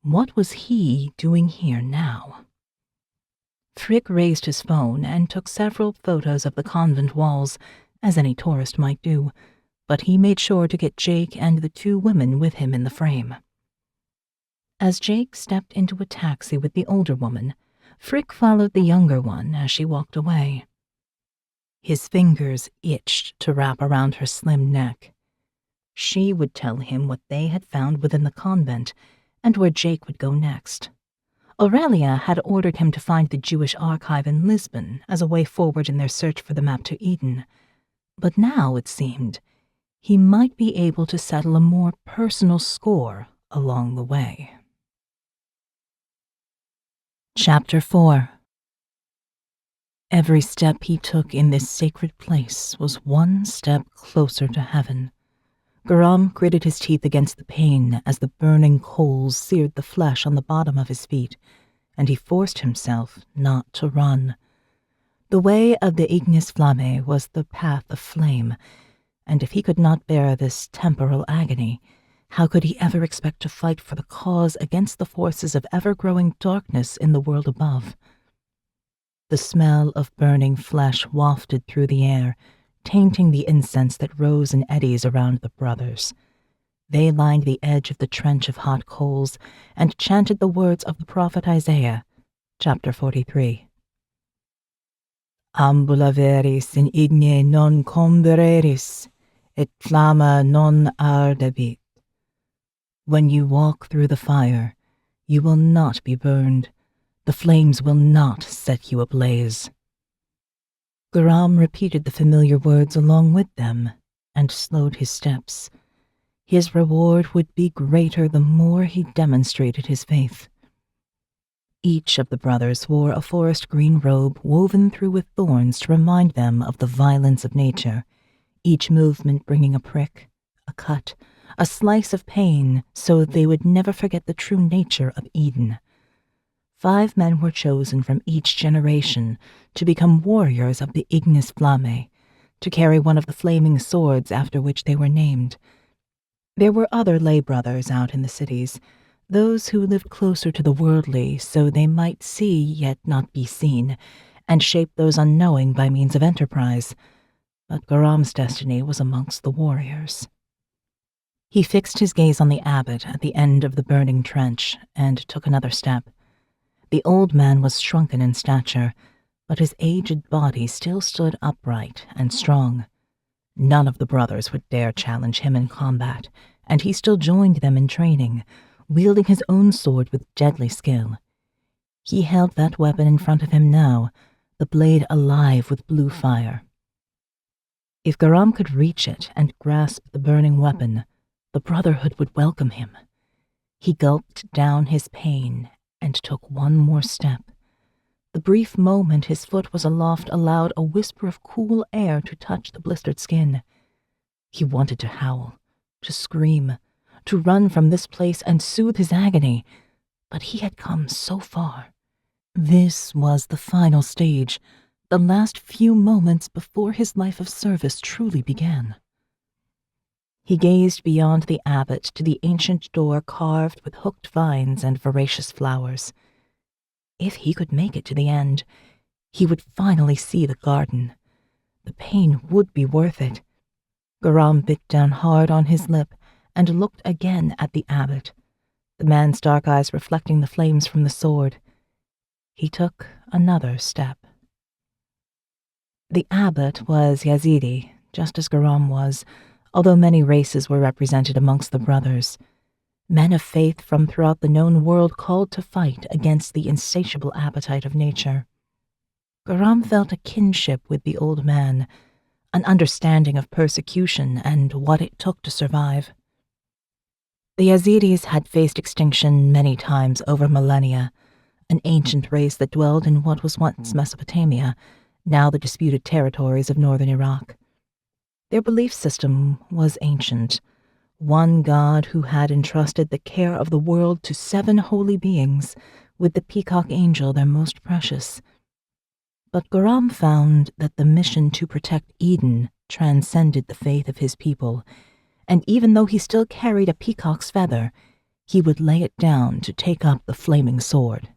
What was he doing here now? Frick raised his phone and took several photos of the convent walls, as any tourist might do, but he made sure to get Jake and the two women with him in the frame. As Jake stepped into a taxi with the older woman, Frick followed the younger one as she walked away. His fingers itched to wrap around her slim neck. She would tell him what they had found within the convent and where Jake would go next. Aurelia had ordered him to find the Jewish archive in Lisbon as a way forward in their search for the map to Eden, but now, it seemed, he might be able to settle a more personal score along the way. Chapter 4. Every step he took in this sacred place was one step closer to heaven. Garam gritted his teeth against the pain as the burning coals seared the flesh on the bottom of his feet, and he forced himself not to run. The way of the ignis flammae was the path of flame, and if he could not bear this temporal agony, how could he ever expect to fight for the cause against the forces of ever-growing darkness in the world above? The smell of burning flesh wafted through the air, tainting the incense that rose in eddies around the brothers. They lined the edge of the trench of hot coals and chanted the words of the prophet Isaiah, chapter 43. Ambula veris in igne non combereris, et flamma non ardebit. When you walk through the fire, you will not be burned. The flames will not set you ablaze. Garam repeated the familiar words along with them and slowed his steps. His reward would be greater the more he demonstrated his faith. Each of the brothers wore a forest green robe woven through with thorns to remind them of the violence of nature, each movement bringing a prick, a cut, a slice of pain, so they would never forget the true nature of Eden. 5 men were chosen from each generation to become warriors of the ignis flammae, to carry one of the flaming swords after which they were named. There were other lay brothers out in the cities, those who lived closer to the worldly so they might see yet not be seen, and shape those unknowing by means of enterprise. But Garam's destiny was amongst the warriors. He fixed his gaze on the abbot at the end of the burning trench and took another step. The old man was shrunken in stature, but his aged body still stood upright and strong. None of the brothers would dare challenge him in combat, and he still joined them in training, wielding his own sword with deadly skill. He held that weapon in front of him now, the blade alive with blue fire. If Garam could reach it and grasp the burning weapon, the Brotherhood would welcome him. He gulped down his pain and took one more step. The brief moment his foot was aloft allowed a whisper of cool air to touch the blistered skin. He wanted to howl, to scream, to run from this place and soothe his agony, but he had come so far. This was the final stage, the last few moments before his life of service truly began. He gazed beyond the abbot to the ancient door carved with hooked vines and voracious flowers. If he could make it to the end, he would finally see the garden. The pain would be worth it. Garam bit down hard on his lip and looked again at the abbot, the man's dark eyes reflecting the flames from the sword. He took another step. The abbot was Yazidi, just as Garam was, although many races were represented amongst the brothers. Men of faith from throughout the known world called to fight against the insatiable appetite of nature. Garam felt a kinship with the old man, an understanding of persecution and what it took to survive. The Yazidis had faced extinction many times over millennia, an ancient race that dwelled in what was once Mesopotamia, now the disputed territories of northern Iraq. Their belief system was ancient, one God who had entrusted the care of the world to 7 holy beings, with the peacock angel their most precious. But Garam found that the mission to protect Eden transcended the faith of his people, and even though he still carried a peacock's feather, he would lay it down to take up the flaming sword.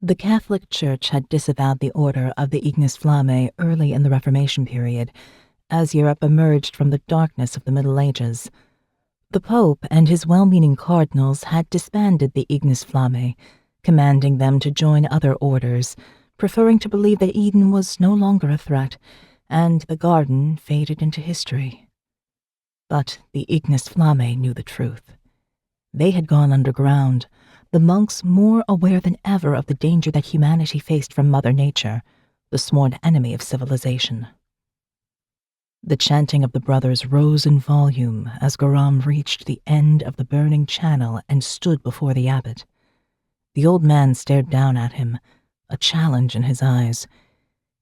The Catholic Church had disavowed the order of the Ignis Flammae early in the Reformation period, as Europe emerged from the darkness of the Middle Ages. The Pope and his well-meaning cardinals had disbanded the Ignis Flammae, commanding them to join other orders, preferring to believe that Eden was no longer a threat, and the garden faded into history. But the Ignis Flammae knew the truth. They had gone underground, the monks more aware than ever of the danger that humanity faced from Mother Nature, the sworn enemy of civilization. The chanting of the brothers rose in volume as Garam reached the end of the burning channel and stood before the abbot. The old man stared down at him, a challenge in his eyes.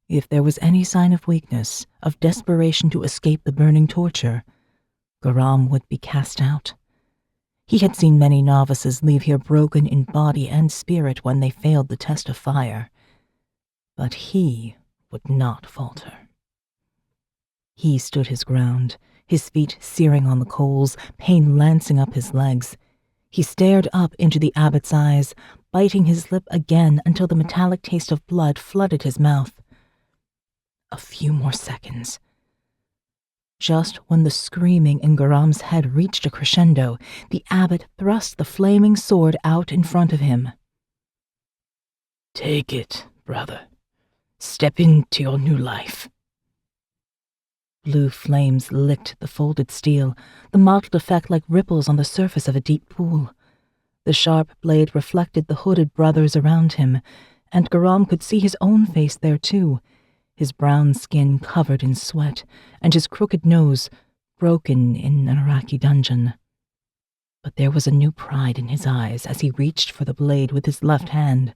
If there was any sign of weakness, of desperation to escape the burning torture, Garam would be cast out. He had seen many novices leave here broken in body and spirit when they failed the test of fire. But he would not falter. He stood his ground, his feet searing on the coals, pain lancing up his legs. He stared up into the abbot's eyes, biting his lip again until the metallic taste of blood flooded his mouth. A few more seconds. Just when the screaming in Garam's head reached a crescendo, the abbot thrust the flaming sword out in front of him. "Take it, brother. Step into your new life." Blue flames licked the folded steel, the mottled effect like ripples on the surface of a deep pool. The sharp blade reflected the hooded brothers around him, and Garam could see his own face there too, his brown skin covered in sweat, and his crooked nose broken in an Iraqi dungeon. But there was a new pride in his eyes as he reached for the blade with his left hand.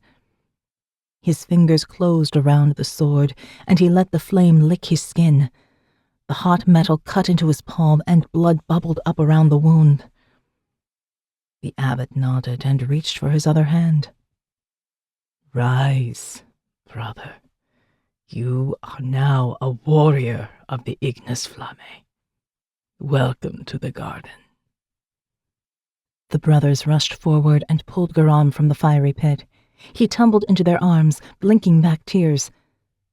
His fingers closed around the sword, and he let the flame lick his skin. The hot metal cut into his palm, and blood bubbled up around the wound. The abbot nodded and reached for his other hand. "Rise, brother. You are now a warrior of the Ignis Flammae. Welcome to the garden." The brothers rushed forward and pulled Garam from the fiery pit. He tumbled into their arms, blinking back tears,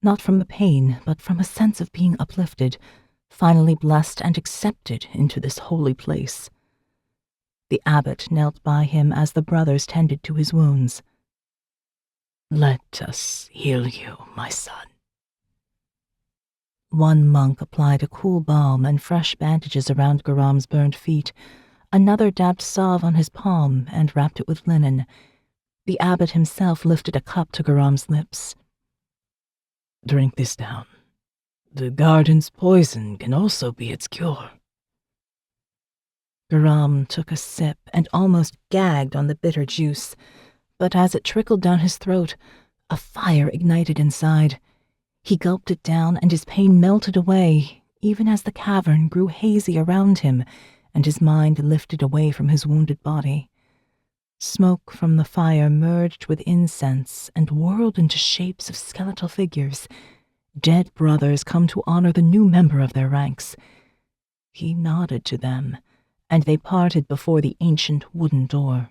not from the pain, but from a sense of being uplifted, finally blessed and accepted into this holy place. The abbot knelt by him as the brothers tended to his wounds. "Let us heal you, my son." One monk applied a cool balm and fresh bandages around Garam's burned feet. Another dabbed salve on his palm and wrapped it with linen. The abbot himself lifted a cup to Garam's lips. Drink this down. The garden's poison can also be its cure. Garam took a sip and almost gagged on the bitter juice, but as it trickled down his throat, a fire ignited inside. He gulped it down and his pain melted away, even as the cavern grew hazy around him and his mind lifted away from his wounded body. Smoke from the fire merged with incense and whirled into shapes of skeletal figures, dead brothers come to honor the new member of their ranks. He nodded to them, and they parted before the ancient wooden door.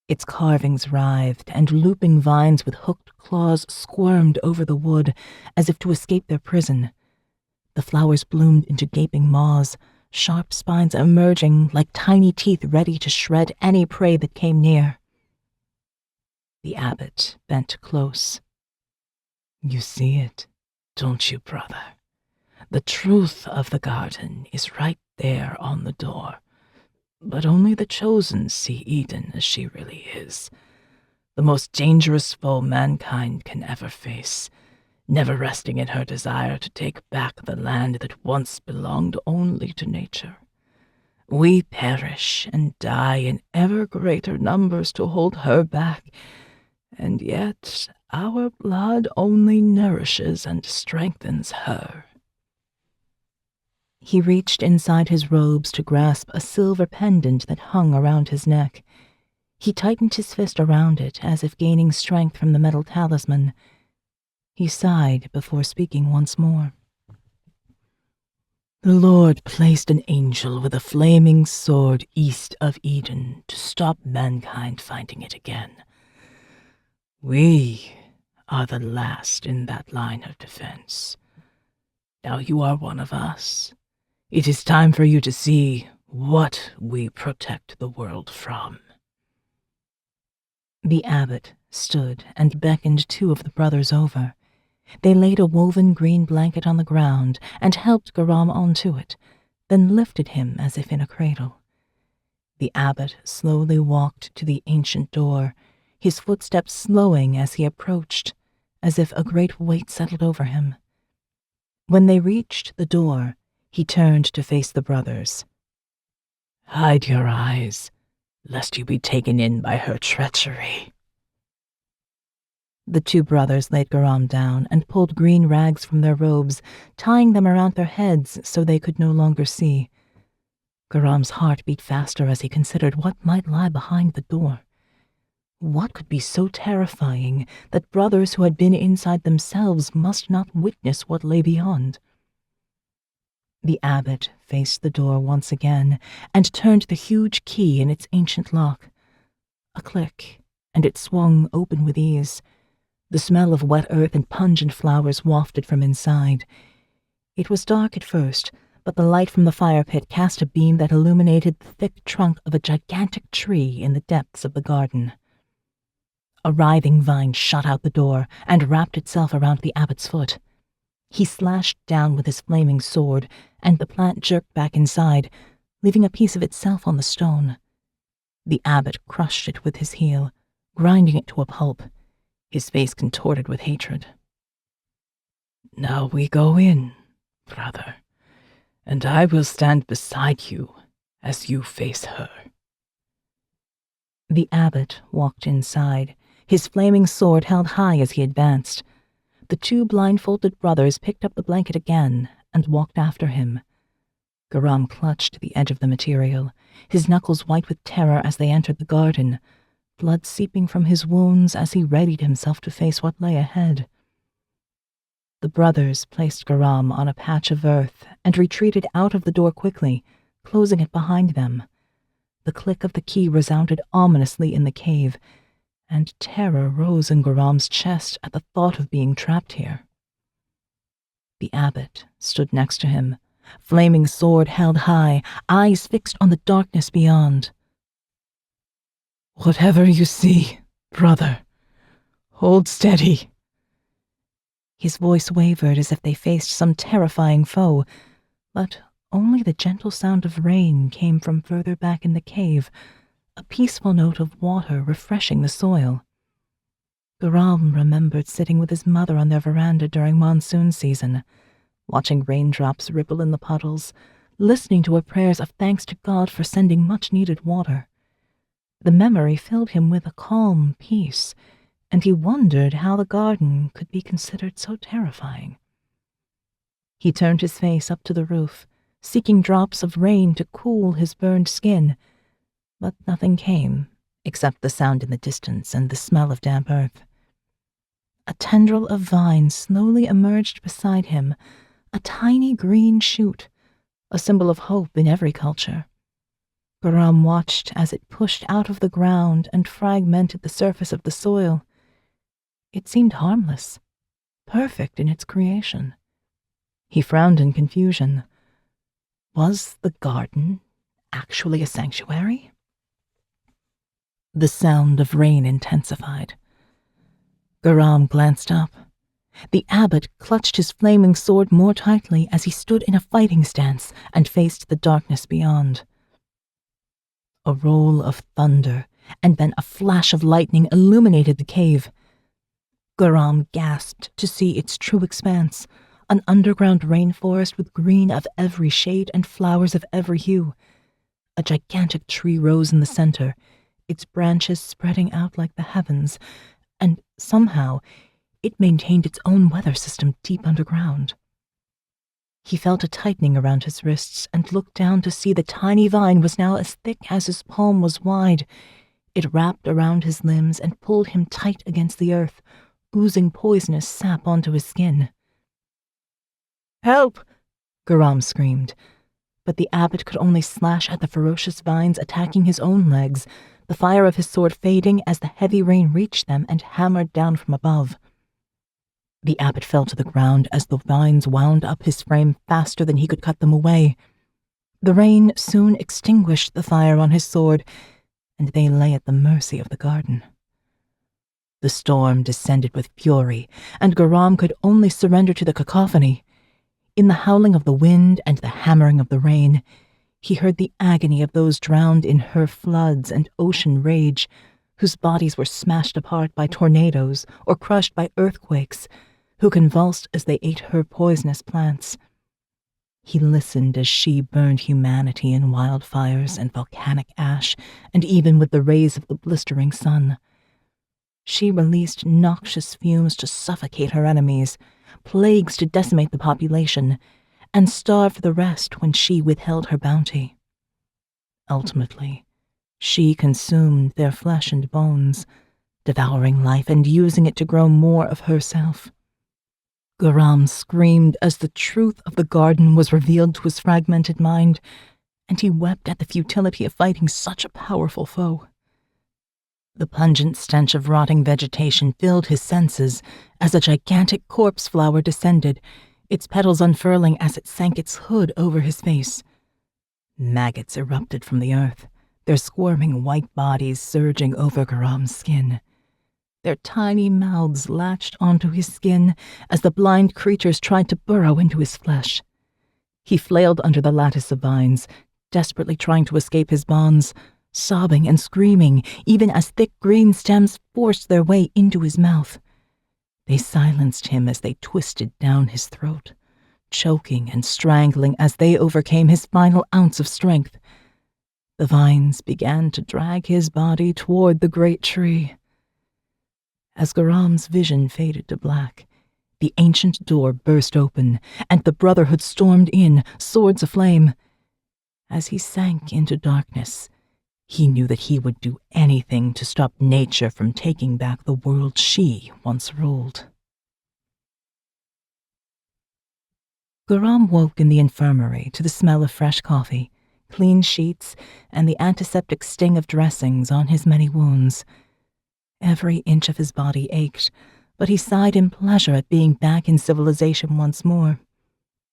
Its carvings writhed, and looping vines with hooked claws squirmed over the wood as if to escape their prison. The flowers bloomed into gaping maws, sharp spines emerging like tiny teeth ready to shred any prey that came near. The abbot bent close. You see it, don't you, brother? The truth of the garden is right there on the door. But only the chosen see Eden as she really is. The most dangerous foe mankind can ever face, never resting in her desire to take back the land that once belonged only to nature. We perish and die in ever greater numbers to hold her back, and yet our blood only nourishes and strengthens her. He reached inside his robes to grasp a silver pendant that hung around his neck. He tightened his fist around it as if gaining strength from the metal talisman. He sighed before speaking once more. The Lord placed an angel with a flaming sword east of Eden to stop mankind finding it again. We are the last in that line of defense. Now you are one of us. It is time for you to see what we protect the world from. The abbot stood and beckoned two of the brothers over. They laid a woven green blanket on the ground and helped Garam onto it, then lifted him as if in a cradle. The abbot slowly walked to the ancient door, his footsteps slowing as he approached, as if a great weight settled over him. When they reached the door, he turned to face the brothers. Hide your eyes, lest you be taken in by her treachery. The two brothers laid Garam down and pulled green rags from their robes, tying them around their heads so they could no longer see. Garam's heart beat faster as he considered what might lie behind the door. What could be so terrifying that brothers who had been inside themselves must not witness what lay beyond? The abbot faced the door once again and turned the huge key in its ancient lock. A click, and it swung open with ease. The smell of wet earth and pungent flowers wafted from inside. It was dark at first, but the light from the fire pit cast a beam that illuminated the thick trunk of a gigantic tree in the depths of the garden. A writhing vine shot out the door and wrapped itself around the abbot's foot. He slashed down with his flaming sword, and the plant jerked back inside, leaving a piece of itself on the stone. The abbot crushed it with his heel, grinding it to a pulp, his face contorted with hatred. Now we go in, brother, and I will stand beside you as you face her. The abbot walked inside, his flaming sword held high as he advanced. The two blindfolded brothers picked up the blanket again and walked after him. Garam clutched the edge of the material, his knuckles white with terror as they entered the garden, blood seeping from his wounds as he readied himself to face what lay ahead. The brothers placed Garam on a patch of earth and retreated out of the door quickly, closing it behind them. The click of the key resounded ominously in the cave, and terror rose in Garam's chest at the thought of being trapped here. The abbot stood next to him, flaming sword held high, eyes fixed on the darkness beyond. Whatever you see, brother, hold steady. His voice wavered as if they faced some terrifying foe, but only the gentle sound of rain came from further back in the cave, a peaceful note of water refreshing the soil. Garam remembered sitting with his mother on their veranda during monsoon season, watching raindrops ripple in the puddles, listening to her prayers of thanks to God for sending much-needed water. The memory filled him with a calm peace, and he wondered how the garden could be considered so terrifying. He turned his face up to the roof, seeking drops of rain to cool his burned skin, but nothing came, except the sound in the distance and the smell of damp earth. A tendril of vine slowly emerged beside him, a tiny green shoot, a symbol of hope in every culture. Garam watched as it pushed out of the ground and fragmented the surface of the soil. It seemed harmless, perfect in its creation. He frowned in confusion. Was the garden actually a sanctuary? The sound of rain intensified. Garam glanced up. The abbot clutched his flaming sword more tightly as he stood in a fighting stance and faced the darkness beyond. A roll of thunder and then a flash of lightning illuminated the cave. Garam gasped to see its true expanse, an underground rainforest with green of every shade and flowers of every hue. A gigantic tree rose in the center, its branches spreading out like the heavens, and somehow it maintained its own weather system deep underground. He felt a tightening around his wrists and looked down to see the tiny vine was now as thick as his palm was wide. It wrapped around his limbs and pulled him tight against the earth, oozing poisonous sap onto his skin. "Help!" Garam screamed, but the abbot could only slash at the ferocious vines attacking his own legs, the fire of his sword fading as the heavy rain reached them and hammered down from above. The abbot fell to the ground as the vines wound up his frame faster than he could cut them away. The rain soon extinguished the fire on his sword, and they lay at the mercy of the garden. The storm descended with fury, and Garam could only surrender to the cacophony. In the howling of the wind and the hammering of the rain, he heard the agony of those drowned in her floods and ocean rage, whose bodies were smashed apart by tornadoes or crushed by earthquakes, who convulsed as they ate her poisonous plants. He listened as she burned humanity in wildfires and volcanic ash, and even with the rays of the blistering sun. She released noxious fumes to suffocate her enemies, plagues to decimate the population, and starved the rest when she withheld her bounty. Ultimately, she consumed their flesh and bones, devouring life and using it to grow more of herself. Garam screamed as the truth of the garden was revealed to his fragmented mind, and he wept at the futility of fighting such a powerful foe. The pungent stench of rotting vegetation filled his senses as a gigantic corpse flower descended, its petals unfurling as it sank its hood over his face. Maggots erupted from the earth, their squirming white bodies surging over Garam's skin. Their tiny mouths latched onto his skin as the blind creatures tried to burrow into his flesh. He flailed under the lattice of vines, desperately trying to escape his bonds, sobbing and screaming, even as thick green stems forced their way into his mouth. They silenced him as they twisted down his throat, choking and strangling as they overcame his final ounce of strength. The vines began to drag his body toward the great tree. As Garam's vision faded to black, the ancient door burst open, and the Brotherhood stormed in, swords aflame. As he sank into darkness, he knew that he would do anything to stop nature from taking back the world she once ruled. Garam woke in the infirmary to the smell of fresh coffee, clean sheets, and the antiseptic sting of dressings on his many wounds. Every inch of his body ached, but he sighed in pleasure at being back in civilization once more.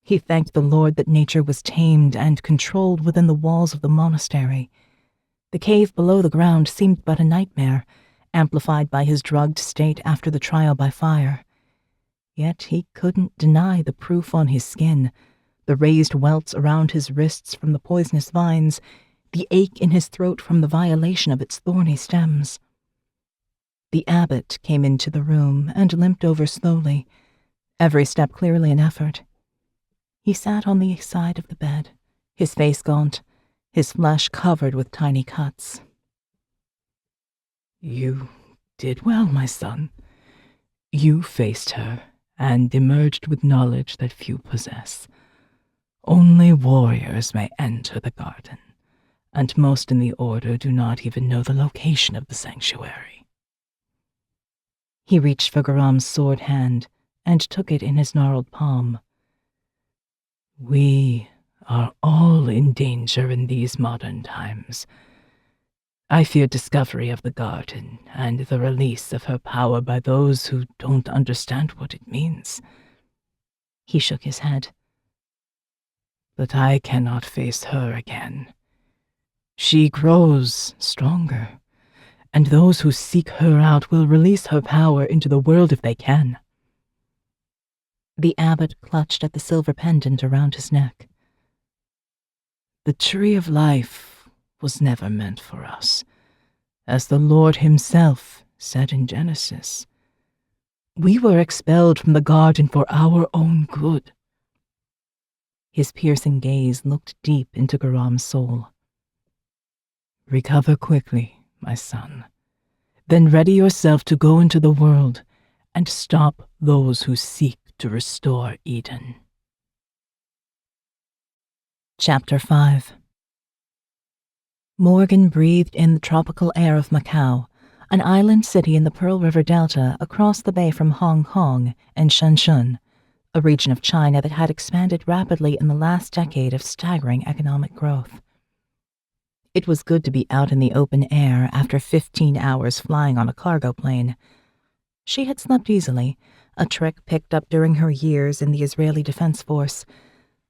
He thanked the Lord that nature was tamed and controlled within the walls of the monastery. The cave below the ground seemed but a nightmare, amplified by his drugged state after the trial by fire. Yet he couldn't deny the proof on his skin, the raised welts around his wrists from the poisonous vines, the ache in his throat from the violation of its thorny stems. The abbot came into the room and limped over slowly, every step clearly an effort. He sat on the side of the bed, his face gaunt, his flesh covered with tiny cuts. You did well, my son. You faced her and emerged with knowledge that few possess. Only warriors may enter the garden, and most in the Order do not even know the location of the sanctuary. He reached for Garam's sword hand and took it in his gnarled palm. We are all in danger in these modern times. I fear discovery of the garden and the release of her power by those who don't understand what it means. He shook his head. But I cannot face her again. She grows stronger, and those who seek her out will release her power into the world if they can. The abbot clutched at the silver pendant around his neck. The tree of life was never meant for us, as the Lord himself said in Genesis. We were expelled from the garden for our own good. His piercing gaze looked deep into Garam's soul. Recover quickly, my son. Then ready yourself to go into the world and stop those who seek to restore Eden. Chapter 5. Morgan breathed in the tropical air of Macau, an island city in the Pearl River Delta across the bay from Hong Kong and Shenzhen, a region of China that had expanded rapidly in the last decade of staggering economic growth. It was good to be out in the open air after 15 hours flying on a cargo plane. She had slept easily, a trick picked up during her years in the Israeli Defense Force,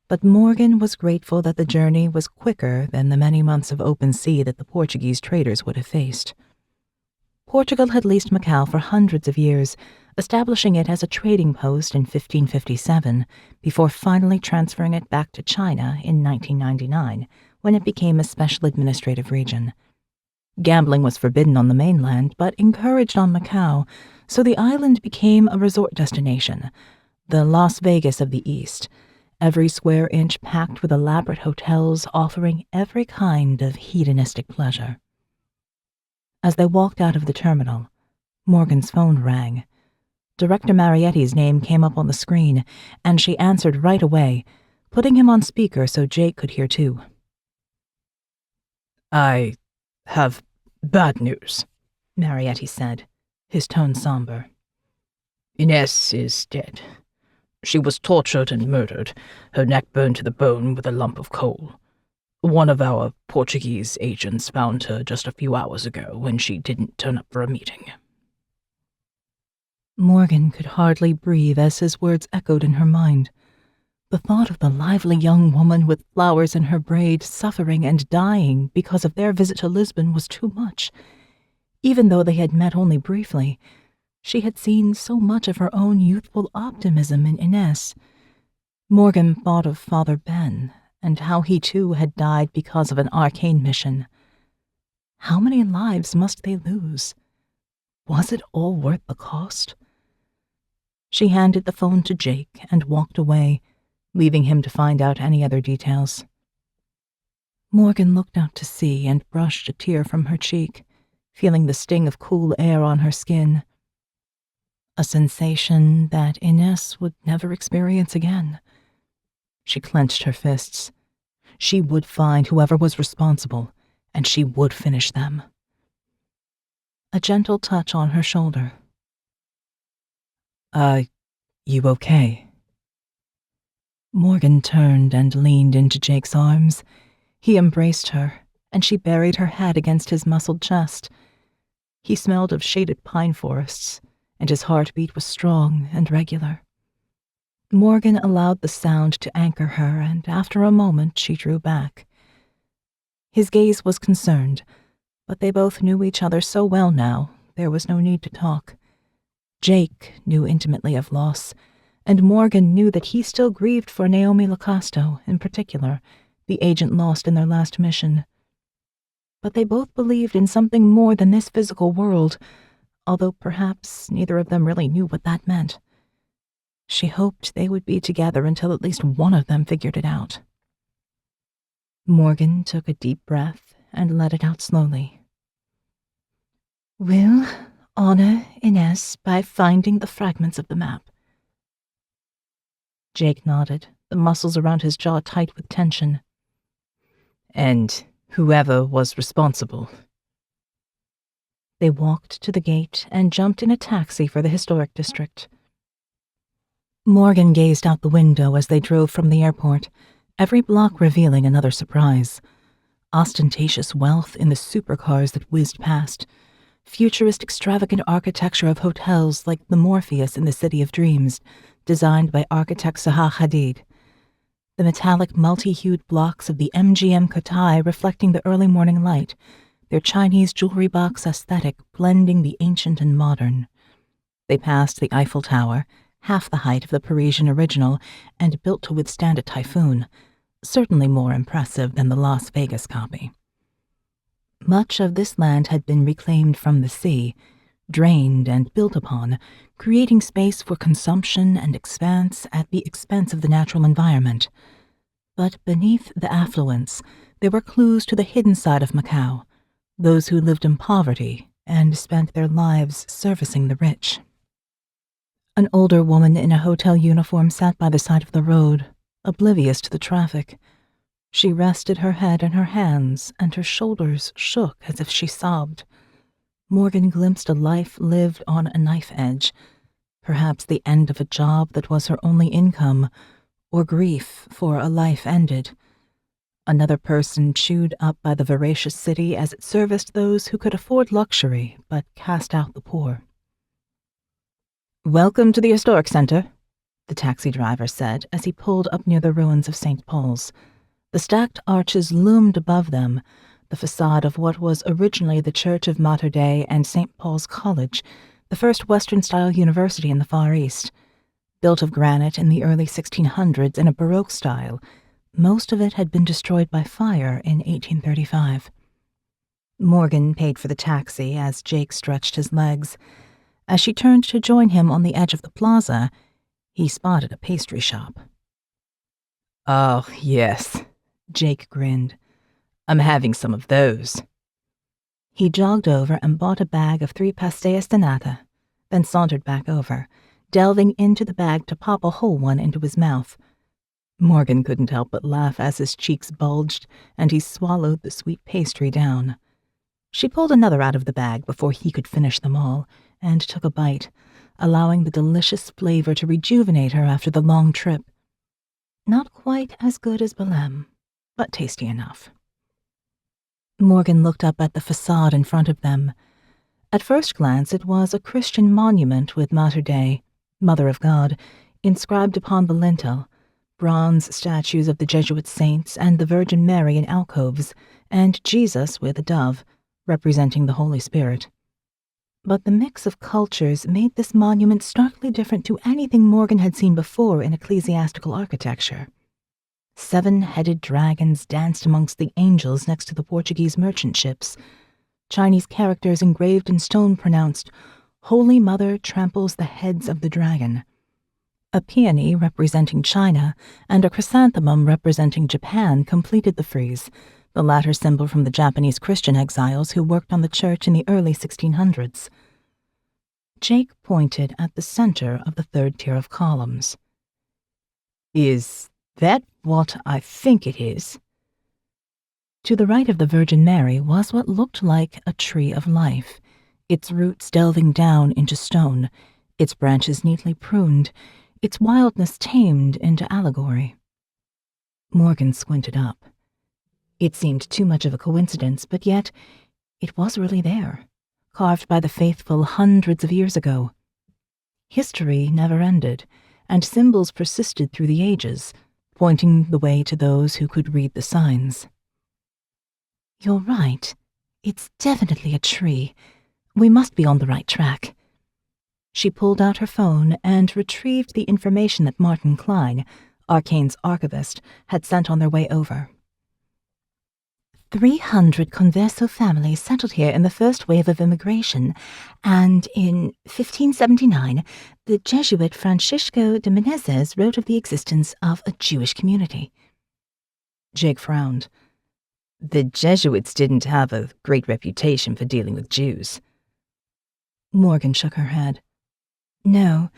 but Morgan was grateful that the journey was quicker than the many months of open sea that the Portuguese traders would have faced. Portugal had leased Macau for hundreds of years, establishing it as a trading post in 1557, before finally transferring it back to China in 1999, when it became a special administrative region. Gambling was forbidden on the mainland, but encouraged on Macau, so the island became a resort destination, the Las Vegas of the East, every square inch packed with elaborate hotels offering every kind of hedonistic pleasure. As they walked out of the terminal, Morgan's phone rang. Director Marietti's name came up on the screen, and she answered right away, putting him on speaker so Jake could hear too. I have bad news, Marietti said, his tone somber. Ines is dead. She was tortured and murdered, her neck burned to the bone with a lump of coal. One of our Portuguese agents found her just a few hours ago when she didn't turn up for a meeting. Morgan could hardly breathe as his words echoed in her mind. The thought of the lively young woman with flowers in her braid suffering and dying because of their visit to Lisbon was too much. Even though they had met only briefly, she had seen so much of her own youthful optimism in Ines. Morgan thought of Father Ben and how he too had died because of an ARKANE mission. How many lives must they lose? Was it all worth the cost? She handed the phone to Jake and walked away, leaving him to find out any other details. Morgan looked out to sea and brushed a tear from her cheek, feeling the sting of cool air on her skin. A sensation that Ines would never experience again. She clenched her fists. She would find whoever was responsible, and she would finish them. A gentle touch on her shoulder. You okay? Morgan turned and leaned into Jake's arms. He embraced her, and she buried her head against his muscled chest. He smelled of shaded pine forests, and his heartbeat was strong and regular. Morgan allowed the sound to anchor her, and after a moment she drew back. His gaze was concerned, but they both knew each other so well now, there was no need to talk. Jake knew intimately of loss, and Morgan knew that he still grieved for Naomi Lacasto, in particular, the agent lost in their last mission. but they both believed in something more than this physical world, although perhaps neither of them really knew what that meant. She hoped they would be together until at least one of them figured it out. Morgan took a deep breath and let it out slowly. "We'll honor Ines by finding the fragments of the map." Jake nodded, the muscles around his jaw tight with tension. "And whoever was responsible." They walked to the gate and jumped in a taxi for the historic district. Morgan gazed out the window as they drove from the airport, every block revealing another surprise. Ostentatious wealth in the supercars that whizzed past, futurist extravagant architecture of hotels like the Morpheus in the City of Dreams, designed by architect Zaha Hadid. The metallic multi-hued blocks of the MGM Cotai reflecting the early morning light, their Chinese jewelry box aesthetic blending the ancient and modern. They passed the Eiffel Tower, half the height of the Parisian original and built to withstand a typhoon, certainly more impressive than the Las Vegas copy. Much of this land had been reclaimed from the sea, drained and built upon, creating space for consumption and expanse at the expense of the natural environment. But beneath the affluence, there were clues to the hidden side of Macau, those who lived in poverty and spent their lives servicing the rich. An older woman in a hotel uniform sat by the side of the road, oblivious to the traffic. She rested her head in her hands, and her shoulders shook as if she sobbed. Morgan glimpsed a life lived on a knife edge, perhaps the end of a job that was her only income, or grief for a life ended. Another person chewed up by the voracious city as it serviced those who could afford luxury but cast out the poor. "Welcome to the Historic Center," the taxi driver said as he pulled up near the ruins of St. Paul's. The stacked arches loomed above them, the facade of what was originally the Church of Mater Dei and St. Paul's College, the first Western-style university in the Far East. Built of granite in the early 1600s in a Baroque style, most of it had been destroyed by fire in 1835. Morgan paid for the taxi as Jake stretched his legs. As she turned to join him on the edge of the plaza, he spotted a pastry shop. "Oh, yes," Jake grinned. "I'm having some of those." He jogged over and bought a bag of 3 pastillas de nata, then sauntered back over, delving into the bag to pop a whole one into his mouth. Morgan couldn't help but laugh as his cheeks bulged and he swallowed the sweet pastry down. She pulled another out of the bag before he could finish them all, and took a bite, allowing the delicious flavor to rejuvenate her after the long trip. Not quite as good as Belém, but tasty enough. Morgan looked up at the facade in front of them. At first glance, it was a Christian monument with Mater Dei, Mother of God, inscribed upon the lintel, bronze statues of the Jesuit saints and the Virgin Mary in alcoves, and Jesus with a dove, representing the Holy Spirit. But the mix of cultures made this monument starkly different to anything Morgan had seen before in ecclesiastical architecture. 7-headed dragons danced amongst the angels next to the Portuguese merchant ships. Chinese characters engraved in stone pronounced, "Holy Mother tramples the heads of the dragon." A peony representing China and a chrysanthemum representing Japan completed the frieze, the latter symbol from the Japanese Christian exiles who worked on the church in the early 1600s. Jake pointed at the center of the third tier of columns. "Is that what I think it is?" To the right of the Virgin Mary was what looked like a tree of life, its roots delving down into stone, its branches neatly pruned, its wildness tamed into allegory. Morgan squinted up. It seemed too much of a coincidence, but yet it was really there, carved by the faithful hundreds of years ago. History never ended, and symbols persisted through the ages, pointing the way to those who could read the signs. "You're right. It's definitely a tree. We must be on the right track." She pulled out her phone and retrieved the information that Martin Klein, ARKANE's archivist, had sent on their way over. 300 Converso families settled here in the first wave of immigration, and in 1579, the Jesuit Francisco de Menezes wrote of the existence of a Jewish community. Jake frowned. The Jesuits didn't have a great reputation for dealing with Jews. Morgan shook her head. No,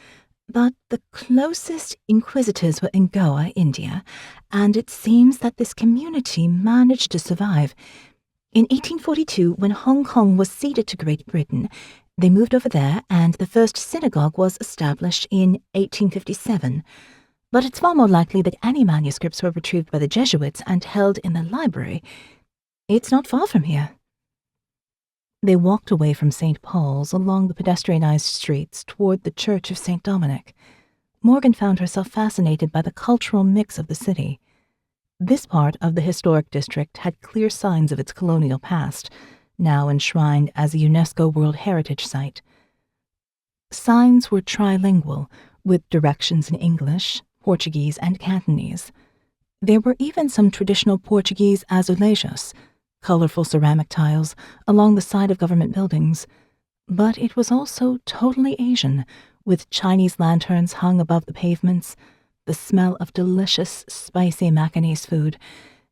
but the closest inquisitors were in Goa, India, and it seems that this community managed to survive. In 1842, when Hong Kong was ceded to Great Britain, they moved over there, and the first synagogue was established in 1857. But it's far more likely that any manuscripts were retrieved by the Jesuits and held in the library. It's not far from here. They walked away from St. Paul's along the pedestrianized streets toward the Church of St. Dominic. Morgan found herself fascinated by the cultural mix of the city. This part of the historic district had clear signs of its colonial past, now enshrined as a UNESCO World Heritage Site. Signs were trilingual, with directions in English, Portuguese, and Cantonese. There were even some traditional Portuguese azulejos, colorful ceramic tiles, along the side of government buildings. But it was also totally Asian, with Chinese lanterns hung above the pavements, the smell of delicious, spicy Macanese food,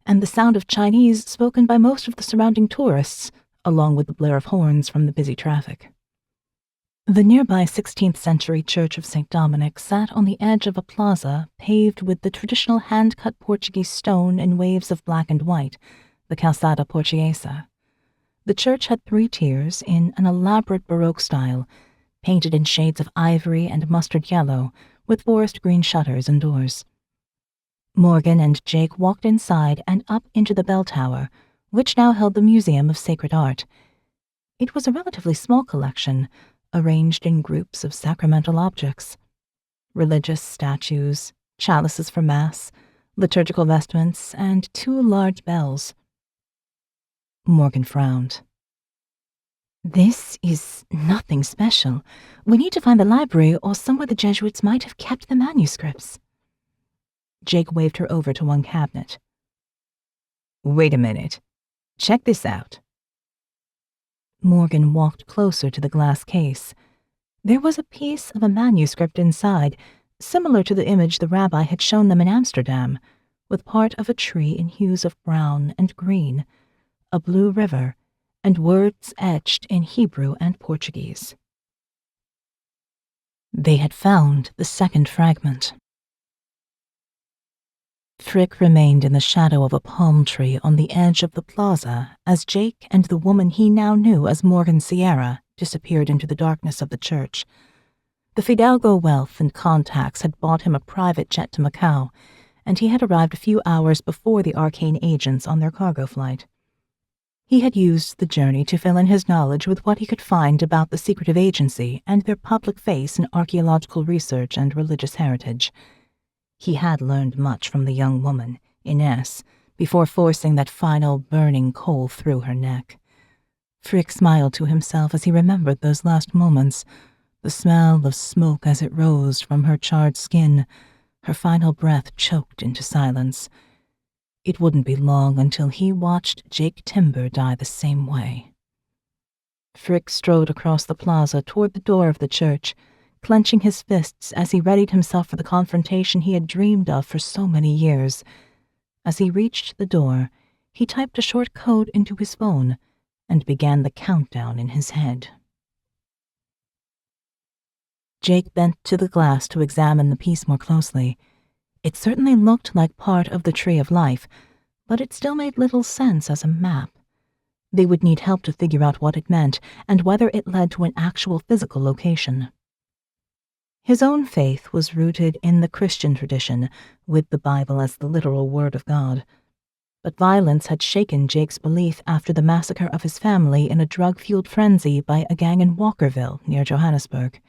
and the sound of Chinese spoken by most of the surrounding tourists, along with the blare of horns from the busy traffic. The nearby 16th century Church of St. Dominic sat on the edge of a plaza paved with the traditional hand-cut Portuguese stone in waves of black and white, the Calçada Portuguesa. The church had 3 tiers in an elaborate Baroque style, painted in shades of ivory and mustard yellow, with forest green shutters and doors. Morgan and Jake walked inside and up into the bell tower, which now held the Museum of Sacred Art. It was a relatively small collection, arranged in groups of sacramental objects. Religious statues, chalices for mass, liturgical vestments, and 2 large bells. Morgan frowned. This is nothing special. We need to find the library or somewhere the Jesuits might have kept the manuscripts. Jake waved her over to one cabinet. Wait a minute. Check this out. Morgan walked closer to the glass case. There was a piece of a manuscript inside, similar to the image the rabbi had shown them in Amsterdam, with part of a tree in hues of brown and green, a blue river, and words etched in Hebrew and Portuguese. They had found the second fragment. Frick remained in the shadow of a palm tree on the edge of the plaza as Jake and the woman he now knew as Morgan Sierra disappeared into the darkness of the church. The Fidalgo wealth and contacts had bought him a private jet to Macau, and he had arrived a few hours before the ARKANE agents on their cargo flight. He had used the journey to fill in his knowledge with what he could find about the secretive agency and their public face in archaeological research and religious heritage. He had learned much from the young woman, Inez, before forcing that final burning coal through her neck. Frick smiled to himself as he remembered those last moments, the smell of smoke as it rose from her charred skin, her final breath choked into silence. It wouldn't be long until he watched Jake Timber die the same way. Frick strode across the plaza toward the door of the church, clenching his fists as he readied himself for the confrontation he had dreamed of for so many years. As he reached the door, he typed a short code into his phone and began the countdown in his head. Jake bent to the glass to examine the piece more closely. It certainly looked like part of the Tree of Life, but it still made little sense as a map. They would need help to figure out what it meant and whether it led to an actual physical location. His own faith was rooted in the Christian tradition, with the Bible as the literal word of God. But violence had shaken Jake's belief after the massacre of his family in a drug-fueled frenzy by a gang in Walkerville, near Johannesburg.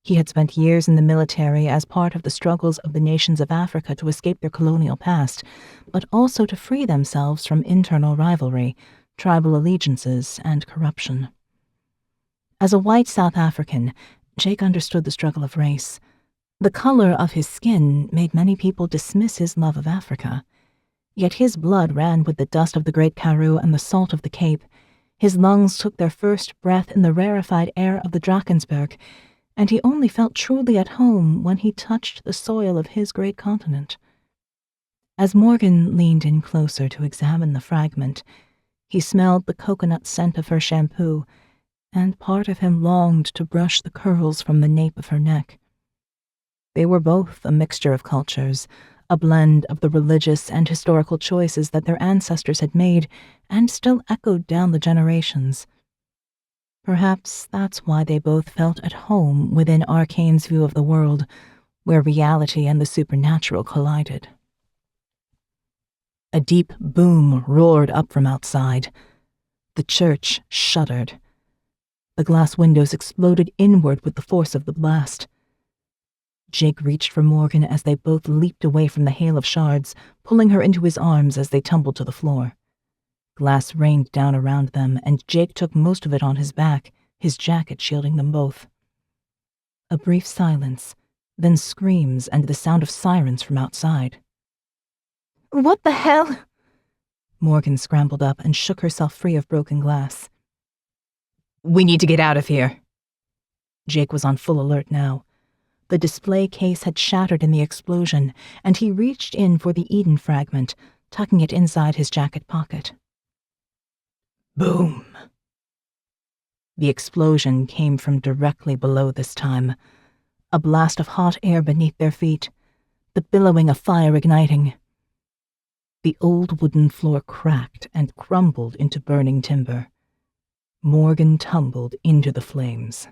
He had spent years in the military as part of the struggles of the nations of Africa to escape their colonial past, but also to free themselves from internal rivalry, tribal allegiances, and corruption. As a white South African, Jake understood the struggle of race. The color of his skin made many people dismiss his love of Africa. Yet his blood ran with the dust of the Great Karoo and the salt of the Cape. His lungs took their first breath in the rarefied air of the Drakensberg, and he only felt truly at home when he touched the soil of his great continent. As Morgan leaned in closer to examine the fragment, he smelled the coconut scent of her shampoo, and part of him longed to brush the curls from the nape of her neck. They were both a mixture of cultures, a blend of the religious and historical choices that their ancestors had made and still echoed down the generations. Perhaps that's why they both felt at home within ARKANE's view of the world, where reality and the supernatural collided. A deep boom roared up from outside. The church shuddered. The glass windows exploded inward with the force of the blast. Jake reached for Morgan as they both leaped away from the hail of shards, pulling her into his arms as they tumbled to the floor. Glass rained down around them, and Jake took most of it on his back, his jacket shielding them both. A brief silence, then screams and the sound of sirens from outside. What the hell? Morgan scrambled up and shook herself free of broken glass. We need to get out of here. Jake was on full alert now. The display case had shattered in the explosion, and he reached in for the Eden fragment, tucking it inside his jacket pocket. Boom! The explosion came from directly below this time. A blast of hot air beneath their feet, the billowing of fire igniting. The old wooden floor cracked and crumbled into burning timber. Morgan tumbled into the flames.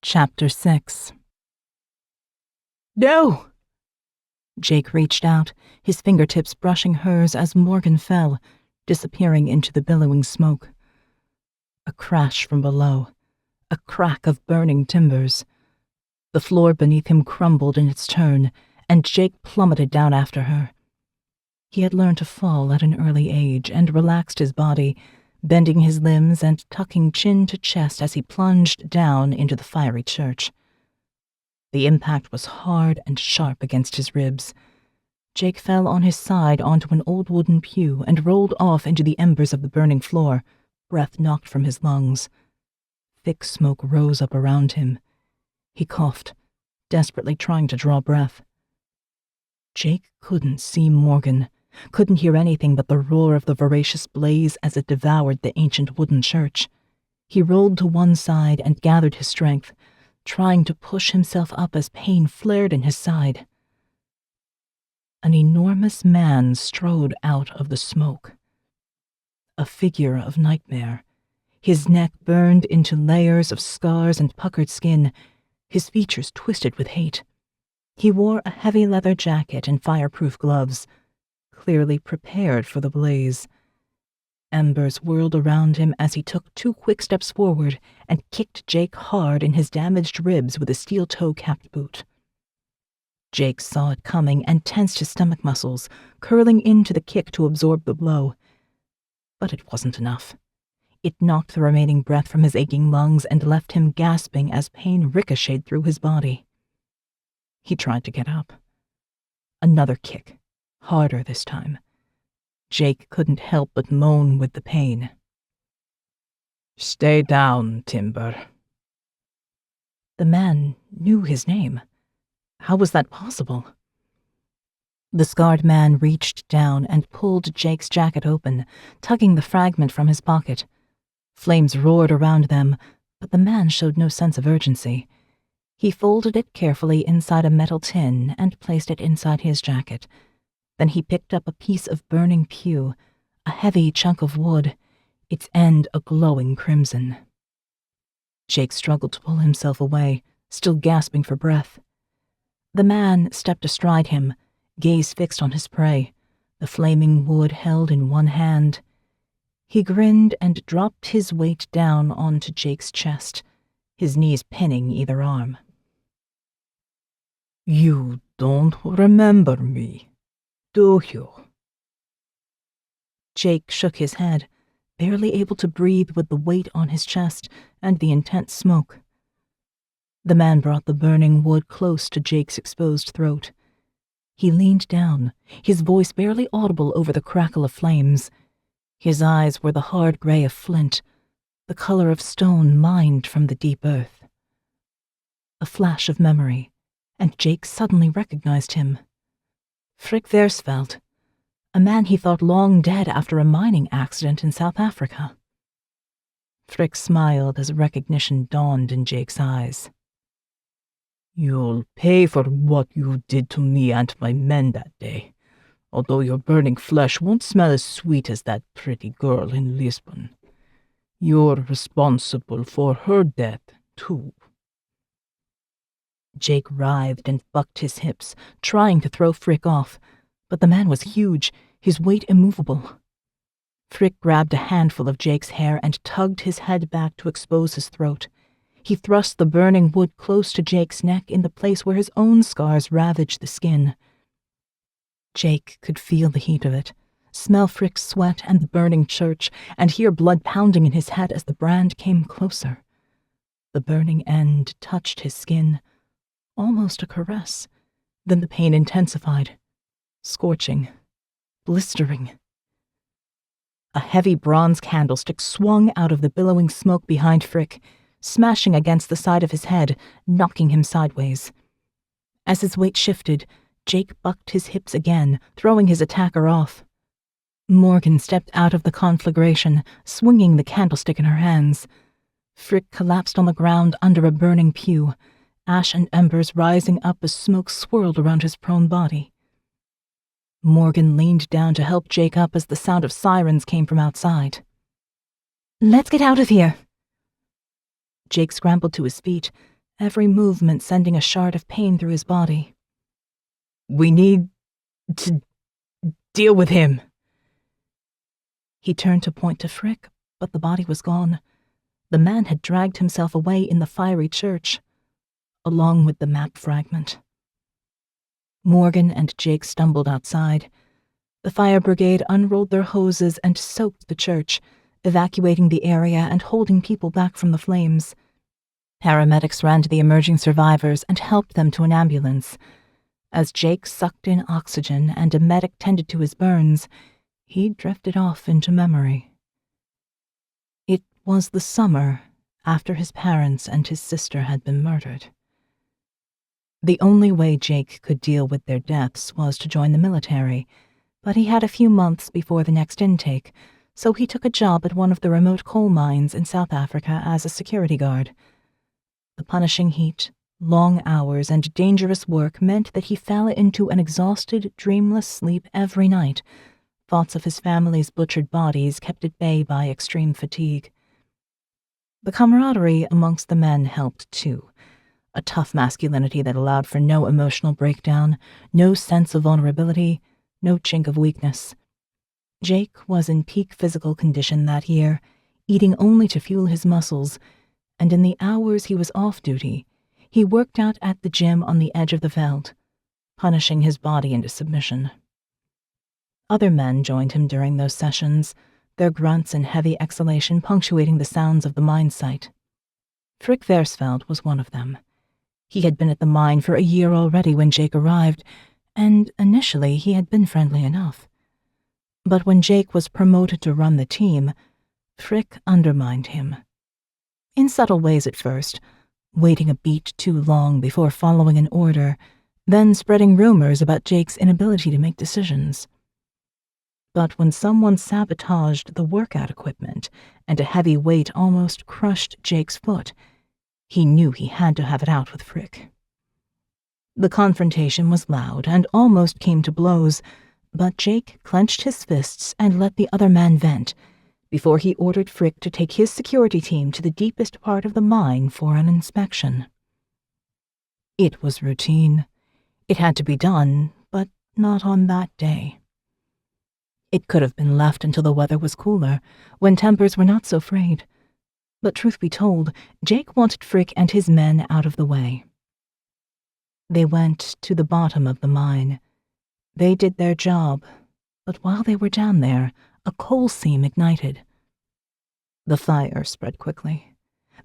Chapter 6. No! Jake reached out, his fingertips brushing hers as Morgan fell, disappearing into the billowing smoke. A crash from below, a crack of burning timbers. The floor beneath him crumbled in its turn, and Jake plummeted down after her. He had learned to fall at an early age and relaxed his body, bending his limbs and tucking chin to chest as he plunged down into the fiery church. The impact was hard and sharp against his ribs. Jake fell on his side onto an old wooden pew and rolled off into the embers of the burning floor, breath knocked from his lungs. Thick smoke rose up around him. He coughed, desperately trying to draw breath. Jake couldn't see Morgan, couldn't hear anything but the roar of the voracious blaze as it devoured the ancient wooden church. He rolled to one side and gathered his strength, trying to push himself up as pain flared in his side. An enormous man strode out of the smoke. A figure of nightmare. His neck burned into layers of scars and puckered skin, his features twisted with hate. He wore a heavy leather jacket and fireproof gloves, clearly prepared for the blaze. Embers whirled around him as he took 2 quick steps forward and kicked Jake hard in his damaged ribs with a steel toe-capped boot. Jake saw it coming and tensed his stomach muscles, curling into the kick to absorb the blow. But it wasn't enough. It knocked the remaining breath from his aching lungs and left him gasping as pain ricocheted through his body. He tried to get up. Another kick, harder this time. Jake couldn't help but moan with the pain. Stay down, Timber. The man knew his name. How was that possible? The scarred man reached down and pulled Jake's jacket open, tugging the fragment from his pocket. Flames roared around them, but the man showed no sense of urgency. He folded it carefully inside a metal tin and placed it inside his jacket. Then he picked up a piece of burning pew, a heavy chunk of wood, its end a glowing crimson. Jake struggled to pull himself away, still gasping for breath. The man stepped astride him, gaze fixed on his prey, the flaming wood held in one hand. He grinned and dropped his weight down onto Jake's chest, his knees pinning either arm. You don't remember me, do you? Jake shook his head, barely able to breathe with the weight on his chest and the intense smoke. The man brought the burning wood close to Jake's exposed throat. He leaned down, his voice barely audible over the crackle of flames. His eyes were the hard gray of flint, the color of stone mined from the deep earth. A flash of memory, and Jake suddenly recognized him. Frick Versfeld, a man he thought long dead after a mining accident in South Africa. Frick smiled as recognition dawned in Jake's eyes. "You'll pay for what you did to me and my men that day, although your burning flesh won't smell as sweet as that pretty girl in Lisbon. You're responsible for her death, too." Jake writhed and bucked his hips, trying to throw Frick off, but the man was huge, his weight immovable. Frick grabbed a handful of Jake's hair and tugged his head back to expose his throat. He thrust the burning wood close to Jake's neck in the place where his own scars ravaged the skin. Jake could feel the heat of it, smell Frick's sweat and the burning church, and hear blood pounding in his head as the brand came closer. The burning end touched his skin, almost a caress. Then the pain intensified, scorching, blistering. A heavy bronze candlestick swung out of the billowing smoke behind Frick, smashing against the side of his head, knocking him sideways. As his weight shifted, Jake bucked his hips again, throwing his attacker off. Morgan stepped out of the conflagration, swinging the candlestick in her hands. Frick collapsed on the ground under a burning pew, ash and embers rising up as smoke swirled around his prone body. Morgan leaned down to help Jake up as the sound of sirens came from outside. "Let's get out of here." Jake scrambled to his feet, every movement sending a shard of pain through his body. "We need to deal with him." He turned to point to Frick, but the body was gone. The man had dragged himself away in the fiery church, along with the map fragment. Morgan and Jake stumbled outside. The fire brigade unrolled their hoses and soaked the church, evacuating the area and holding people back from the flames. Paramedics ran to the emerging survivors and helped them to an ambulance. As Jake sucked in oxygen and a medic tended to his burns, he drifted off into memory. It was the summer after his parents and his sister had been murdered. The only way Jake could deal with their deaths was to join the military, but he had a few months before the next intake, so he took a job at one of the remote coal mines in South Africa as a security guard. The punishing heat, long hours, and dangerous work meant that he fell into an exhausted, dreamless sleep every night. Thoughts of his family's butchered bodies kept at bay by extreme fatigue. The camaraderie amongst the men helped too. A tough masculinity that allowed for no emotional breakdown, no sense of vulnerability, no chink of weakness. Jake was in peak physical condition that year, eating only to fuel his muscles, and in the hours he was off duty, he worked out at the gym on the edge of the veld, punishing his body into submission. Other men joined him during those sessions, their grunts and heavy exhalation punctuating the sounds of the mine site. Frick Versfeld was one of them. He had been at the mine for a year already when Jake arrived, and initially he had been friendly enough. But when Jake was promoted to run the team, Frick undermined him. In subtle ways at first, waiting a beat too long before following an order, then spreading rumors about Jake's inability to make decisions. But when someone sabotaged the workout equipment and a heavy weight almost crushed Jake's foot, he knew he had to have it out with Frick. The confrontation was loud and almost came to blows, but Jake clenched his fists and let the other man vent, before he ordered Frick to take his security team to the deepest part of the mine for an inspection. It was routine. It had to be done, but not on that day. It could have been left until the weather was cooler, when tempers were not so frayed. But truth be told, Jake wanted Frick and his men out of the way. They went to the bottom of the mine. They did their job, but while they were down there, a coal seam ignited. The fire spread quickly.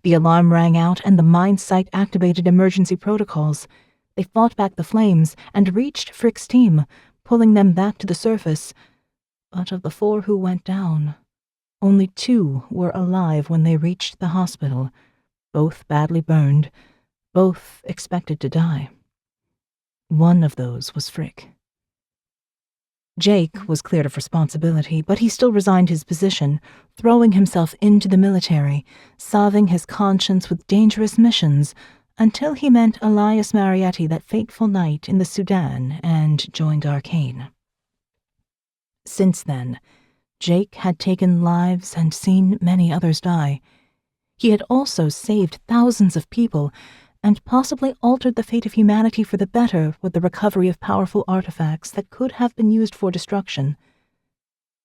The alarm rang out and the mine site activated emergency protocols. They fought back the flames and reached Frick's team, pulling them back to the surface. But of the 4 who went down, only 2 were alive when they reached the hospital, both badly burned, both expected to die. One of those was Frick. Jake was cleared of responsibility, but he still resigned his position, throwing himself into the military, salving his conscience with dangerous missions, until he met Elias Marietti that fateful night in the Sudan and joined ARKANE. Since then, Jake had taken lives and seen many others die. He had also saved thousands of people and possibly altered the fate of humanity for the better with the recovery of powerful artifacts that could have been used for destruction.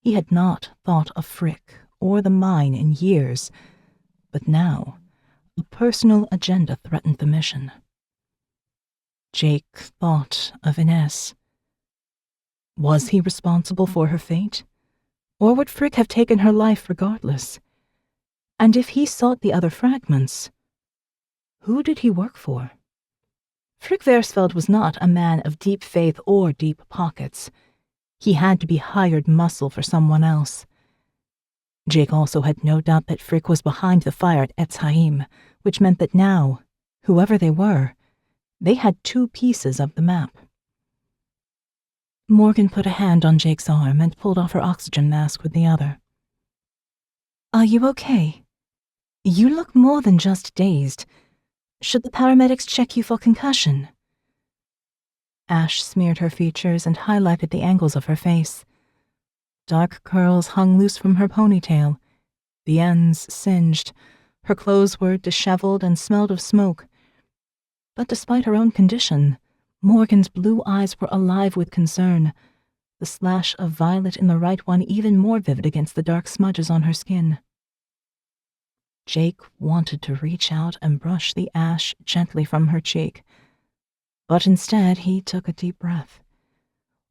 He had not thought of Frick or the mine in years, but now a personal agenda threatened the mission. Jake thought of Ines. Was he responsible for her fate? Or would Frick have taken her life regardless? And if he sought the other fragments, who did he work for? Frick Versfeld was not a man of deep faith or deep pockets. He had to be hired muscle for someone else. Jake also had no doubt that Frick was behind the fire at Etz Haim, which meant that now, whoever they were, they had 2 pieces of the map. Morgan put a hand on Jake's arm and pulled off her oxygen mask with the other. "Are you okay? You look more than just dazed. Should the paramedics check you for concussion?" Ash smeared her features and highlighted the angles of her face. Dark curls hung loose from her ponytail, the ends singed. Her clothes were disheveled and smelled of smoke. But despite her own condition, Morgan's blue eyes were alive with concern, the slash of violet in the right one even more vivid against the dark smudges on her skin. Jake wanted to reach out and brush the ash gently from her cheek, but instead he took a deep breath.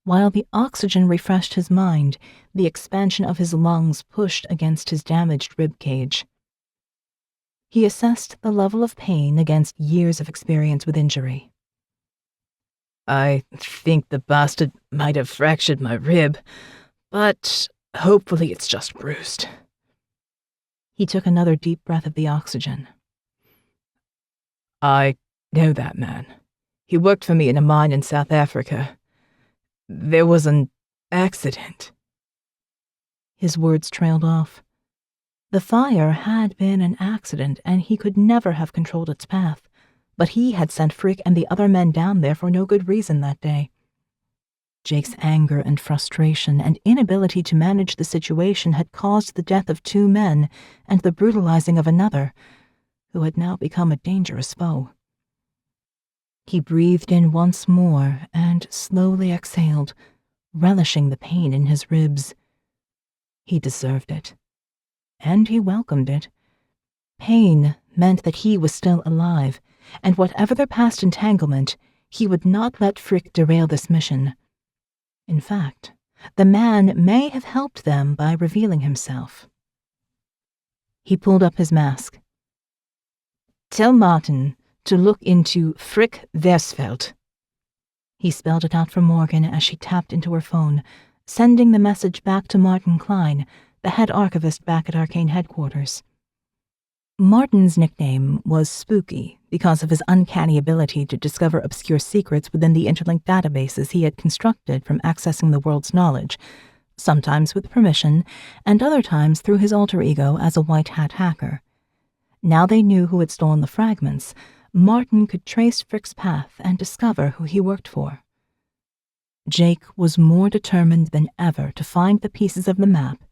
While the oxygen refreshed his mind, the expansion of his lungs pushed against his damaged rib cage. He assessed the level of pain against years of experience with injury. "I think the bastard might have fractured my rib, but hopefully it's just bruised." He took another deep breath of the oxygen. "I know that man. He worked for me in a mine in South Africa. There was an accident." His words trailed off. The fire had been an accident, and he could never have controlled its path, but he had sent Frick and the other men down there for no good reason that day. Jake's anger and frustration and inability to manage the situation had caused the death of 2 men and the brutalizing of another, who had now become a dangerous foe. He breathed in once more and slowly exhaled, relishing the pain in his ribs. He deserved it, and he welcomed it. Pain meant that he was still alive, and whatever their past entanglement, he would not let Frick derail this mission. In fact, the man may have helped them by revealing himself. He pulled up his mask. "Tell Martin to look into Frick Versfeld." He spelled it out for Morgan as she tapped into her phone, sending the message back to Martin Klein, the head archivist back at ARKANE headquarters. Martin's nickname was Spooky because of his uncanny ability to discover obscure secrets within the interlinked databases he had constructed from accessing the world's knowledge, sometimes with permission, and other times through his alter ego as a white hat hacker. Now they knew who had stolen the fragments. Martin could trace Frick's path and discover who he worked for. Jake was more determined than ever to find the pieces of the map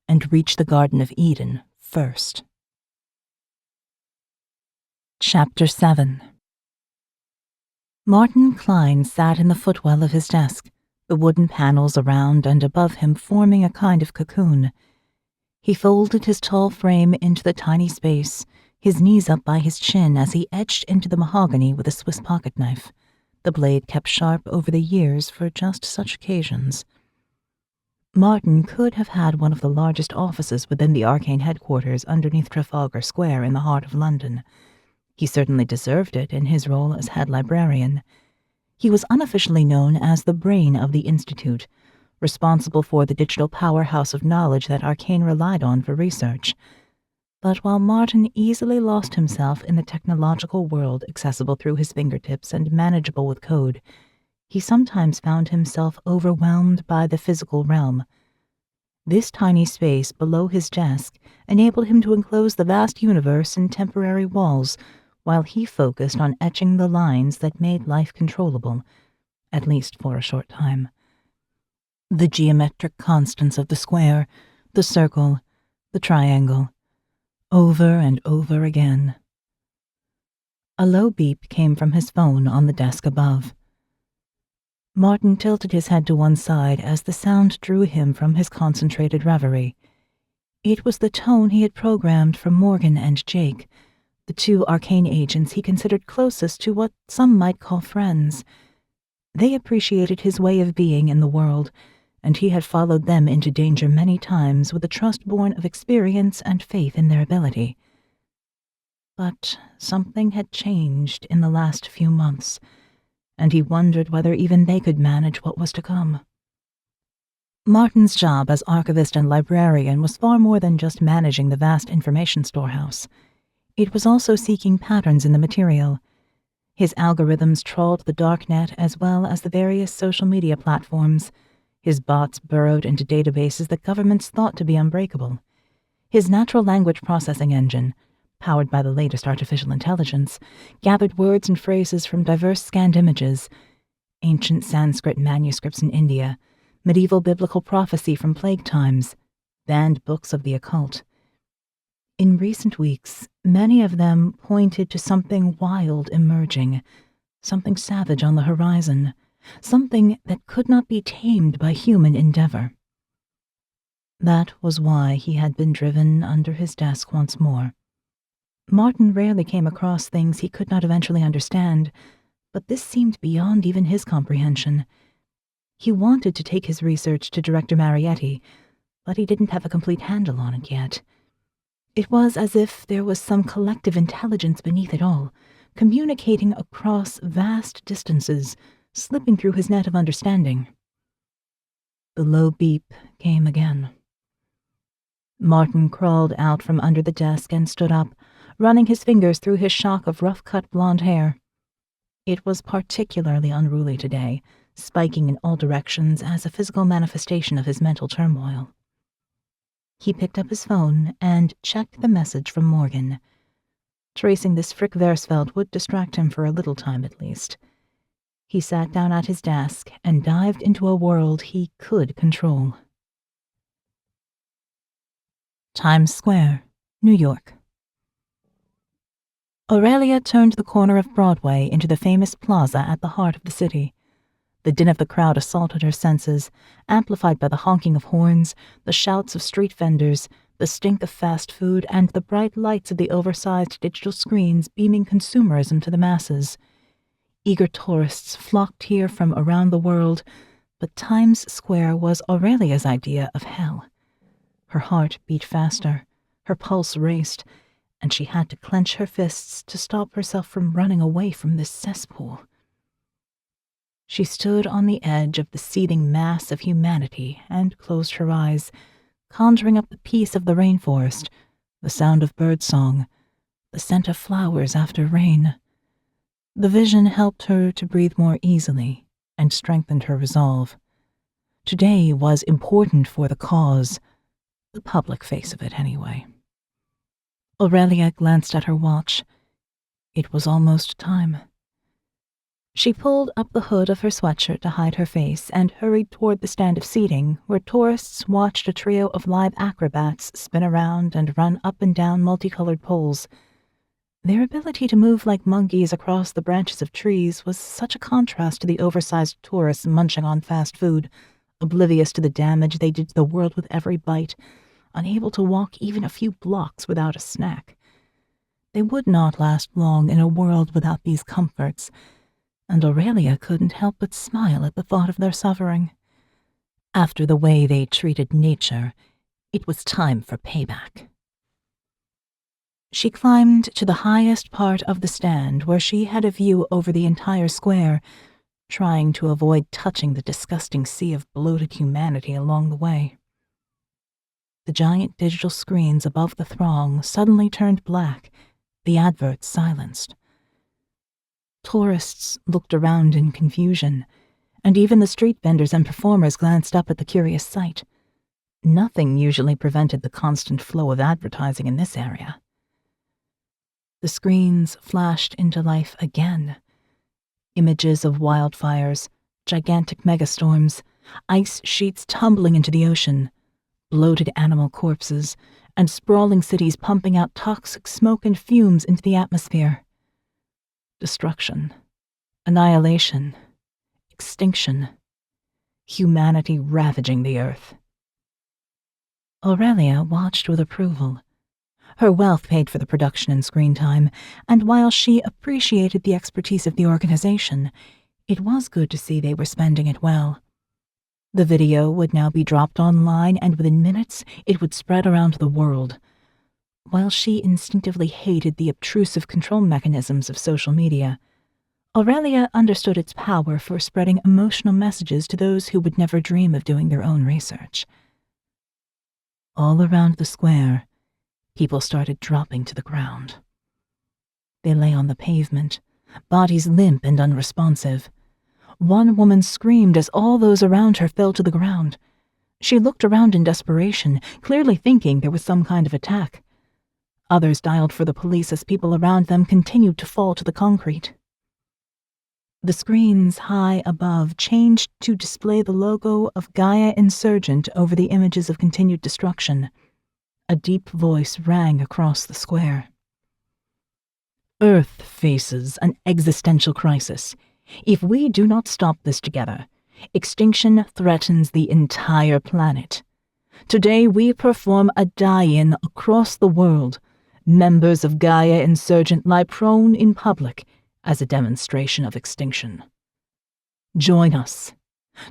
and reach the Garden of Eden first. Chapter 7. Martin Klein sat in the footwell of his desk, the wooden panels around and above him forming a kind of cocoon. He folded his tall frame into the tiny space, his knees up by his chin as he etched into the mahogany with a Swiss pocket knife, the blade kept sharp over the years for just such occasions. Martin could have had one of the largest offices within the ARKANE headquarters underneath Trafalgar Square in the heart of London. He certainly deserved it in his role as head librarian. He was unofficially known as the brain of the Institute, responsible for the digital powerhouse of knowledge that ARKANE relied on for research. But while Martin easily lost himself in the technological world accessible through his fingertips and manageable with code, he sometimes found himself overwhelmed by the physical realm. This tiny space below his desk enabled him to enclose the vast universe in temporary walls, while he focused on etching the lines that made life controllable, at least for a short time. The geometric constants of the square, the circle, the triangle, over and over again. A low beep came from his phone on the desk above. Martin tilted his head to one side as the sound drew him from his concentrated reverie. It was the tone he had programmed for Morgan and Jake, the two ARKANE agents he considered closest to what some might call friends. They appreciated his way of being in the world, and he had followed them into danger many times with a trust born of experience and faith in their ability. But something had changed in the last few months, and he wondered whether even they could manage what was to come. Martin's job as archivist and librarian was far more than just managing the vast information storehouse. It was also seeking patterns in the material. His algorithms trawled the darknet as well as the various social media platforms. His bots burrowed into databases that governments thought to be unbreakable. His natural language processing engine, powered by the latest artificial intelligence, gathered words and phrases from diverse scanned images, ancient Sanskrit manuscripts in India, medieval biblical prophecy from plague times, banned books of the occult. In recent weeks, many of them pointed to something wild emerging, something savage on the horizon, something that could not be tamed by human endeavor. That was why he had been driven under his desk once more. Martin rarely came across things he could not eventually understand, but this seemed beyond even his comprehension. He wanted to take his research to Director Marietti, but he didn't have a complete handle on it yet. It was as if there was some collective intelligence beneath it all, communicating across vast distances, slipping through his net of understanding. The low beep came again. Martin crawled out from under the desk and stood up, running his fingers through his shock of rough-cut blonde hair. It was particularly unruly today, spiking in all directions as a physical manifestation of his mental turmoil. He picked up his phone and checked the message from Morgan. Tracing this Frick Versfeld would distract him for a little time at least. He sat down at his desk and dived into a world he could control. Times Square, New York. Aurelia turned the corner of Broadway into the famous plaza at the heart of the city. The din of the crowd assaulted her senses, amplified by the honking of horns, the shouts of street vendors, the stink of fast food, and the bright lights of the oversized digital screens beaming consumerism to the masses. Eager tourists flocked here from around the world, but Times Square was Aurelia's idea of hell. Her heart beat faster, her pulse raced, and she had to clench her fists to stop herself from running away from this cesspool. She stood on the edge of the seething mass of humanity and closed her eyes, conjuring up the peace of the rainforest, the sound of birdsong, the scent of flowers after rain. The vision helped her to breathe more easily and strengthened her resolve. Today was important for the cause, the public face of it anyway. Aurelia glanced at her watch. It was almost time. She pulled up the hood of her sweatshirt to hide her face and hurried toward the stand of seating, where tourists watched a trio of live acrobats spin around and run up and down multicolored poles. Their ability to move like monkeys across the branches of trees was such a contrast to the oversized tourists munching on fast food, oblivious to the damage they did to the world with every bite, unable to walk even a few blocks without a snack. They would not last long in a world without these comforts, and Aurelia couldn't help but smile at the thought of their suffering. After the way they treated nature, it was time for payback. She climbed to the highest part of the stand where she had a view over the entire square, trying to avoid touching the disgusting sea of bloated humanity along the way. The giant digital screens above the throng suddenly turned black, the adverts silenced. Tourists looked around in confusion, and even the street vendors and performers glanced up at the curious sight. Nothing usually prevented the constant flow of advertising in this area. The screens flashed into life again. Images of wildfires, gigantic megastorms, ice sheets tumbling into the ocean, bloated animal corpses, and sprawling cities pumping out toxic smoke and fumes into the atmosphere. Destruction, annihilation, extinction, humanity ravaging the earth. Aurelia watched with approval. Her wealth paid for the production and screen time, and while she appreciated the expertise of the organization, it was good to see they were spending it well. The video would now be dropped online, and within minutes it would spread around the world. While she instinctively hated the obtrusive control mechanisms of social media, Aurelia understood its power for spreading emotional messages to those who would never dream of doing their own research. All around the square, people started dropping to the ground. They lay on the pavement, bodies limp and unresponsive. One woman screamed as all those around her fell to the ground. She looked around in desperation, clearly thinking there was some kind of attack. Others dialed for the police as people around them continued to fall to the concrete. The screens high above changed to display the logo of Gaia Insurgent over the images of continued destruction. A deep voice rang across the square. Earth faces an existential crisis. If we do not stop this together, extinction threatens the entire planet. Today we perform a die-in across the world. Members of Gaia Insurgent lie prone in public as a demonstration of extinction. Join us.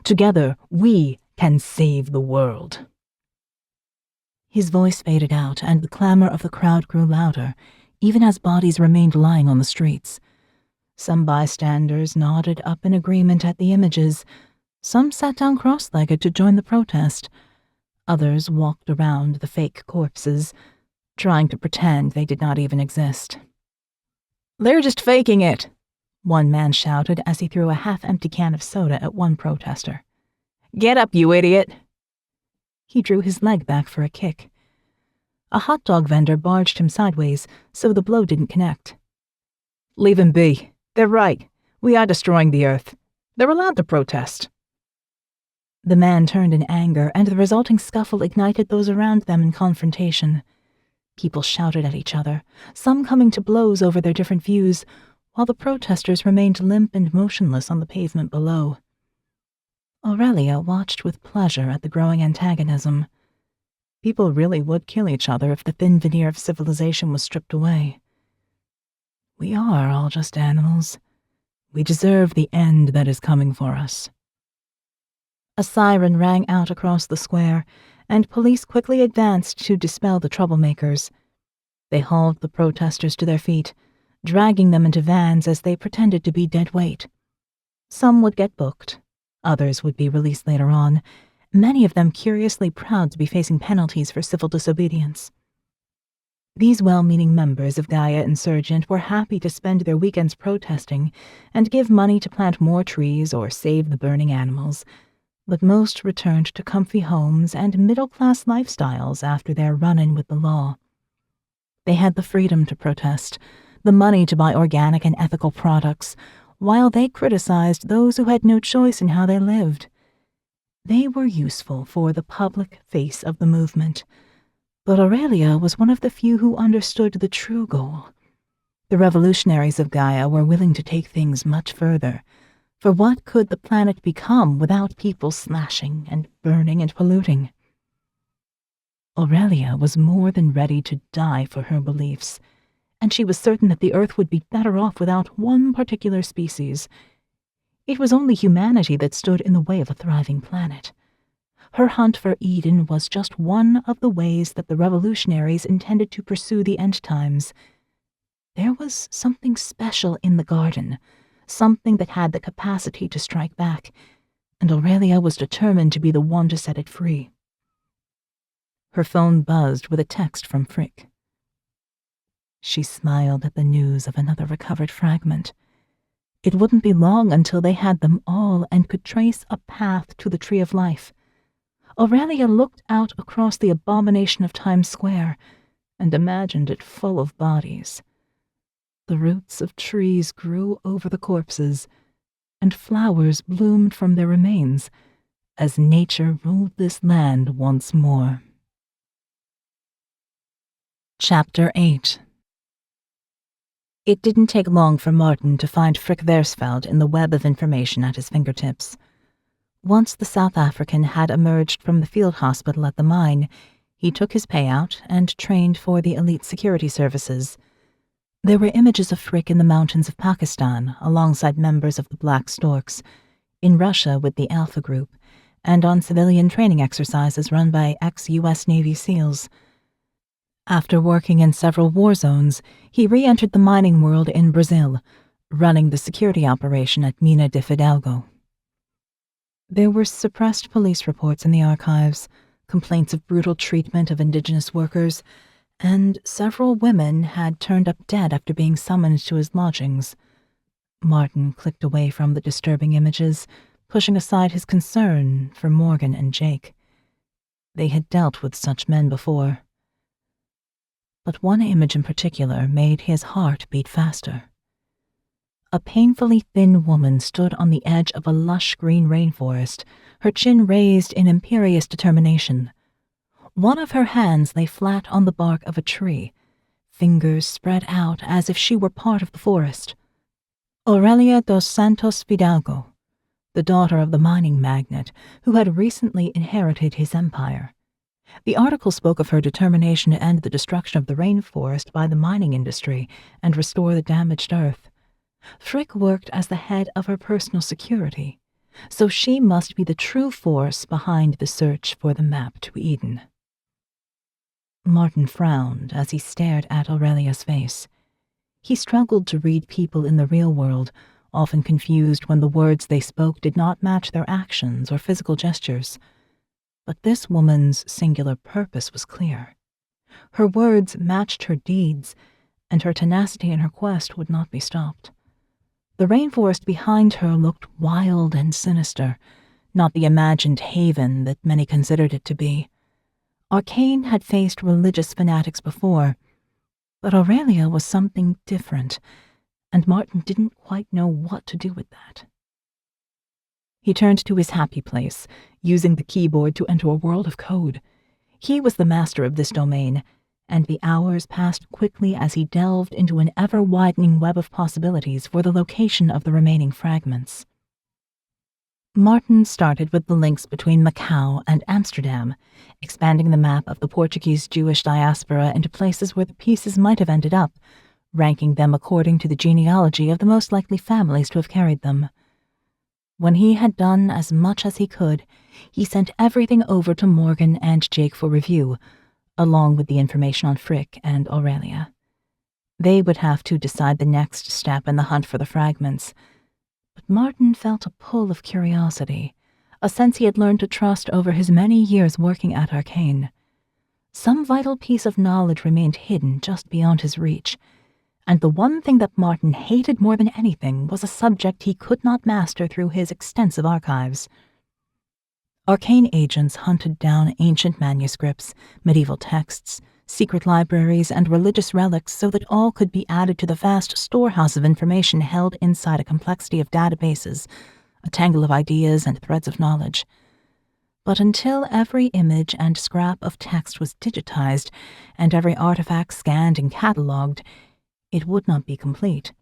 Together we can save the world. His voice faded out, and the clamor of the crowd grew louder, even as bodies remained lying on the streets. Some bystanders nodded up in agreement at the images. Some sat down cross-legged to join the protest. Others walked around the fake corpses, trying to pretend they did not even exist. "They're just faking it," one man shouted as he threw a half-empty can of soda at one protester. "Get up, you idiot!" He drew his leg back for a kick. A hot dog vendor barged him sideways, so the blow didn't connect. "Leave him be. They're right. We are destroying the earth. They're allowed to protest." The man turned in anger, and the resulting scuffle ignited those around them in confrontation. People shouted at each other, some coming to blows over their different views, while the protesters remained limp and motionless on the pavement below. Aurelia watched with pleasure at the growing antagonism. People really would kill each other if the thin veneer of civilization was stripped away. We are all just animals. We deserve the end that is coming for us. A siren rang out across the square, and police quickly advanced to dispel the troublemakers. They hauled the protesters to their feet, dragging them into vans as they pretended to be dead weight. Some would get booked. Others would be released later on, many of them curiously proud to be facing penalties for civil disobedience. These well-meaning members of Gaia Insurgent were happy to spend their weekends protesting and give money to plant more trees or save the burning animals, but most returned to comfy homes and middle-class lifestyles after their run-in with the law. They had the freedom to protest, the money to buy organic and ethical products, while they criticized those who had no choice in how they lived. They were useful for the public face of the movement, but Aurelia was one of the few who understood the true goal. The revolutionaries of Gaia were willing to take things much further, for what could the planet become without people slashing and burning and polluting? Aurelia was more than ready to die for her beliefs, and she was certain that the Earth would be better off without one particular species. It was only humanity that stood in the way of a thriving planet. Her hunt for Eden was just one of the ways that the revolutionaries intended to pursue the end times. There was something special in the garden, something that had the capacity to strike back, and Aurelia was determined to be the one to set it free. Her phone buzzed with a text from Frick. She smiled at the news of another recovered fragment. It wouldn't be long until they had them all and could trace a path to the Tree of Life. Aurelia looked out across the abomination of Times Square and imagined it full of bodies. The roots of trees grew over the corpses, and flowers bloomed from their remains as nature ruled this land once more. Chapter 8. It didn't take long for Martin to find Frick Versfeld in the web of information at his fingertips. Once the South African had emerged from the field hospital at the mine, he took his payout and trained for the elite security services. There were images of Frick in the mountains of Pakistan, alongside members of the Black Storks, in Russia with the Alpha Group, and on civilian training exercises run by ex-U.S. Navy SEALs. After working in several war zones, he re-entered the mining world in Brazil, running the security operation at Mina de Fidalgo. There were suppressed police reports in the archives, complaints of brutal treatment of indigenous workers, and several women had turned up dead after being summoned to his lodgings. Martin clicked away from the disturbing images, pushing aside his concern for Morgan and Jake. They had dealt with such men before. But one image in particular made his heart beat faster. A painfully thin woman stood on the edge of a lush green rainforest, her chin raised in imperious determination. One of her hands lay flat on the bark of a tree, fingers spread out as if she were part of the forest. Aurelia dos Santos Fidalgo, the daughter of the mining magnate who had recently inherited his empire. The article spoke of her determination to end the destruction of the rainforest by the mining industry and restore the damaged earth. Frick worked as the head of her personal security, so she must be the true force behind the search for the map to Eden. Martin frowned as he stared at Aurelia's face. He struggled to read people in the real world, often confused when the words they spoke did not match their actions or physical gestures. But this woman's singular purpose was clear. Her words matched her deeds, and her tenacity in her quest would not be stopped. The rainforest behind her looked wild and sinister, not the imagined haven that many considered it to be. ARKANE had faced religious fanatics before, but Aurelia was something different, and Martin didn't quite know what to do with that. He turned to his happy place, using the keyboard to enter a world of code. He was the master of this domain, and the hours passed quickly as he delved into an ever-widening web of possibilities for the location of the remaining fragments. Martin started with the links between Macau and Amsterdam, expanding the map of the Portuguese Jewish diaspora into places where the pieces might have ended up, ranking them according to the genealogy of the most likely families to have carried them. When he had done as much as he could, he sent everything over to Morgan and Jake for review, along with the information on Frick and Aurelia. They would have to decide the next step in the hunt for the fragments. But Martin felt a pull of curiosity, a sense he had learned to trust over his many years working at ARKANE. Some vital piece of knowledge remained hidden just beyond his reach, and the one thing that Martin hated more than anything was a subject he could not master through his extensive archives. ARKANE agents hunted down ancient manuscripts, medieval texts, secret libraries, and religious relics so that all could be added to the vast storehouse of information held inside a complexity of databases, a tangle of ideas and threads of knowledge. But until every image and scrap of text was digitized and every artifact scanned and catalogued, it would not be complete.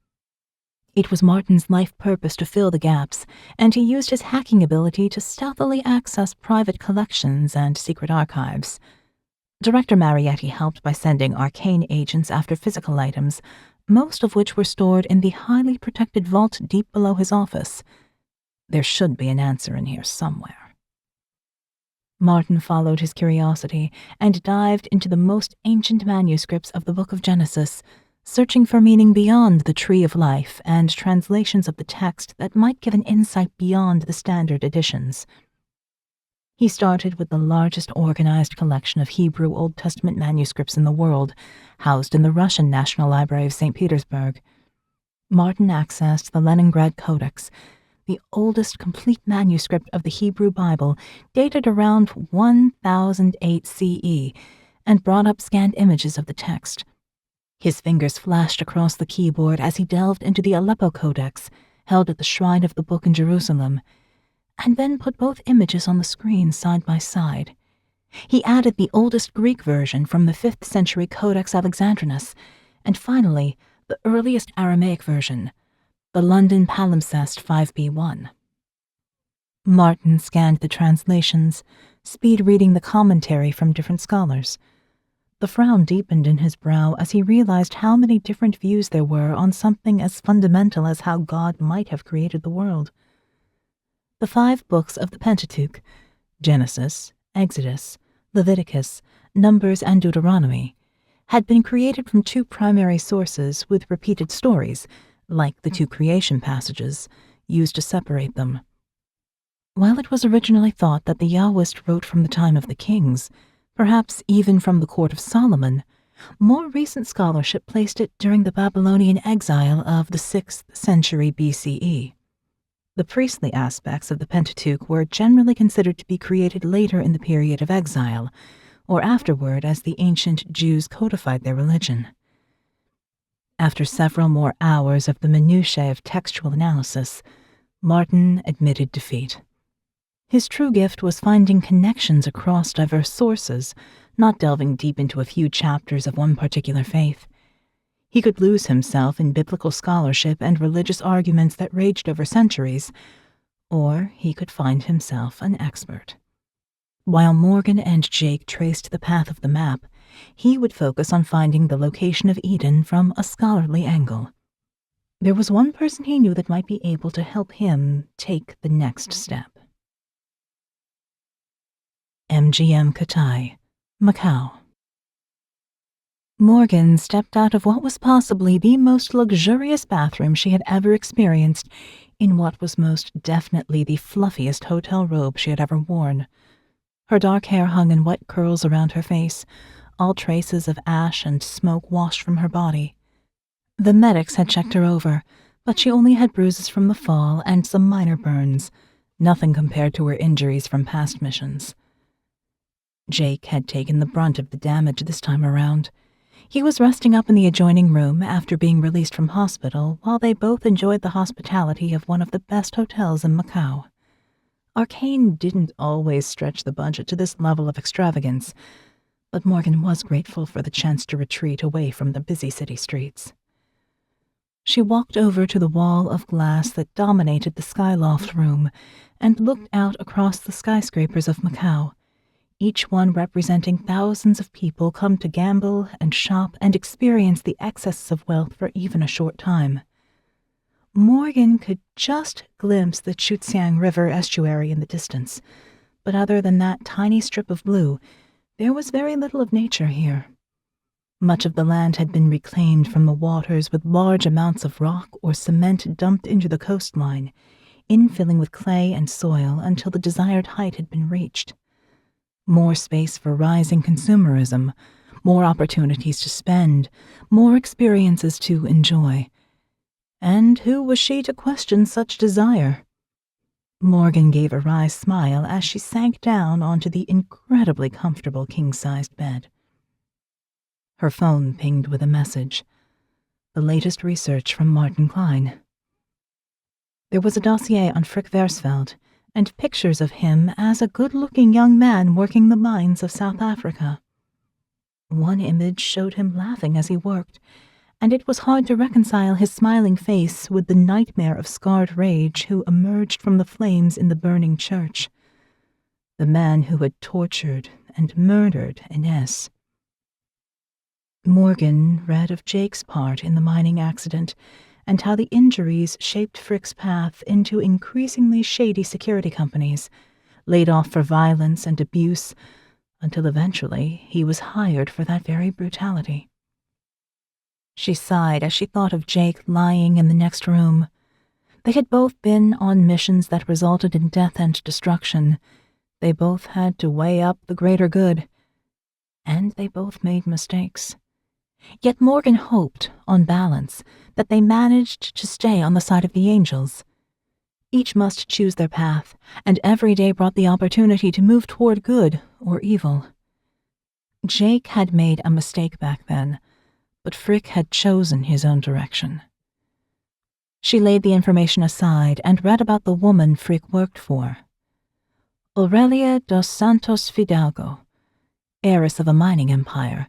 It was Martin's life purpose to fill the gaps, and he used his hacking ability to stealthily access private collections and secret archives. Director Marietti helped by sending ARKANE agents after physical items, most of which were stored in the highly protected vault deep below his office. There should be an answer in here somewhere. Martin followed his curiosity and dived into the most ancient manuscripts of the Book of Genesis, searching for meaning beyond the tree of life and translations of the text that might give an insight beyond the standard editions. He started with the largest organized collection of Hebrew Old Testament manuscripts in the world, housed in the Russian National Library of St. Petersburg. Martin accessed the Leningrad Codex, the oldest complete manuscript of the Hebrew Bible, dated around 1008 CE, and brought up scanned images of the text. His fingers flashed across the keyboard as he delved into the Aleppo Codex, held at the Shrine of the Book in Jerusalem, and then put both images on the screen side by side. He added the oldest Greek version from the 5th century Codex Alexandrinus, and finally, the earliest Aramaic version, the London Palimpsest 5b1. Martin scanned the translations, speed-reading the commentary from different scholars. The frown deepened in his brow as he realized how many different views there were on something as fundamental as how God might have created the world. The 5 books of the Pentateuch, Genesis, Exodus, Leviticus, Numbers, and Deuteronomy, had been created from 2 primary sources with repeated stories, like the 2 creation passages, used to separate them. While it was originally thought that the Yahwist wrote from the time of the kings, perhaps even from the court of Solomon, more recent scholarship placed it during the Babylonian exile of the 6th century BCE. The priestly aspects of the Pentateuch were generally considered to be created later in the period of exile, or afterward as the ancient Jews codified their religion. After several more hours of the minutiae of textual analysis, Martin admitted defeat. His true gift was finding connections across diverse sources, not delving deep into a few chapters of one particular faith. He could lose himself in biblical scholarship and religious arguments that raged over centuries, or he could find himself an expert. While Morgan and Jake traced the path of the map, he would focus on finding the location of Eden from a scholarly angle. There was one person he knew that might be able to help him take the next step. MGM Katai, Macau. Morgan stepped out of what was possibly the most luxurious bathroom she had ever experienced in what was most definitely the fluffiest hotel robe she had ever worn. Her dark hair hung in wet curls around her face, all traces of ash and smoke washed from her body. The medics had checked her over, but she only had bruises from the fall and some minor burns, nothing compared to her injuries from past missions. Jake had taken the brunt of the damage this time around. He was resting up in the adjoining room after being released from hospital while they both enjoyed the hospitality of one of the best hotels in Macau. ARKANE didn't always stretch the budget to this level of extravagance, but Morgan was grateful for the chance to retreat away from the busy city streets. She walked over to the wall of glass that dominated the skyloft room and looked out across the skyscrapers of Macau, each one representing thousands of people come to gamble and shop and experience the excesses of wealth for even a short time. Morgan could just glimpse the Chutsiang River estuary in the distance, but other than that tiny strip of blue, there was very little of nature here. Much of the land had been reclaimed from the waters with large amounts of rock or cement dumped into the coastline, infilling with clay and soil until the desired height had been reached. More space for rising consumerism, more opportunities to spend, more experiences to enjoy. And who was she to question such desire? Morgan gave a wry smile as she sank down onto the incredibly comfortable king-sized bed. Her phone pinged with a message. The latest research from Martin Klein. There was a dossier on Frick Versfeld, and pictures of him as a good-looking young man working the mines of South Africa. One image showed him laughing as he worked, and it was hard to reconcile his smiling face with the nightmare of scarred rage who emerged from the flames in the burning church. The man who had tortured and murdered Ines. Morgan read of Jake's part in the mining accident and how the injuries shaped Frick's path into increasingly shady security companies, laid off for violence and abuse, until eventually he was hired for that very brutality. She sighed as she thought of Jake lying in the next room. They had both been on missions that resulted in death and destruction. They both had to weigh up the greater good. And they both made mistakes. Yet Morgan hoped, on balance, that they managed to stay on the side of the angels. Each must choose their path, and every day brought the opportunity to move toward good or evil. Jake had made a mistake back then, but Frick had chosen his own direction. She laid the information aside and read about the woman Frick worked for. Aurelia dos Santos Fidalgo, heiress of a mining empire,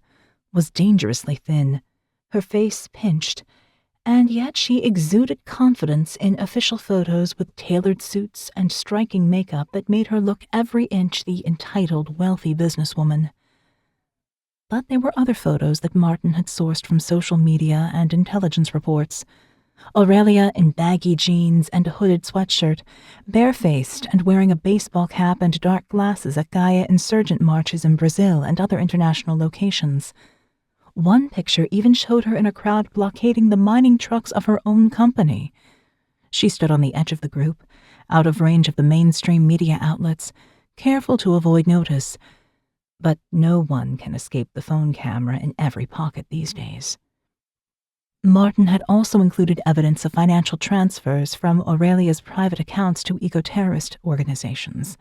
was dangerously thin, her face pinched, and yet she exuded confidence in official photos with tailored suits and striking makeup that made her look every inch the entitled, wealthy businesswoman. But there were other photos that Martin had sourced from social media and intelligence reports. Aurelia in baggy jeans and a hooded sweatshirt, barefaced and wearing a baseball cap and dark glasses at Gaia insurgent marches in Brazil and other international locations. One picture even showed her in a crowd blockading the mining trucks of her own company. She stood on the edge of the group, out of range of the mainstream media outlets, careful to avoid notice. But no one can escape the phone camera in every pocket these days. Martin had also included evidence of financial transfers from Aurelia's private accounts to eco-terrorist organizations.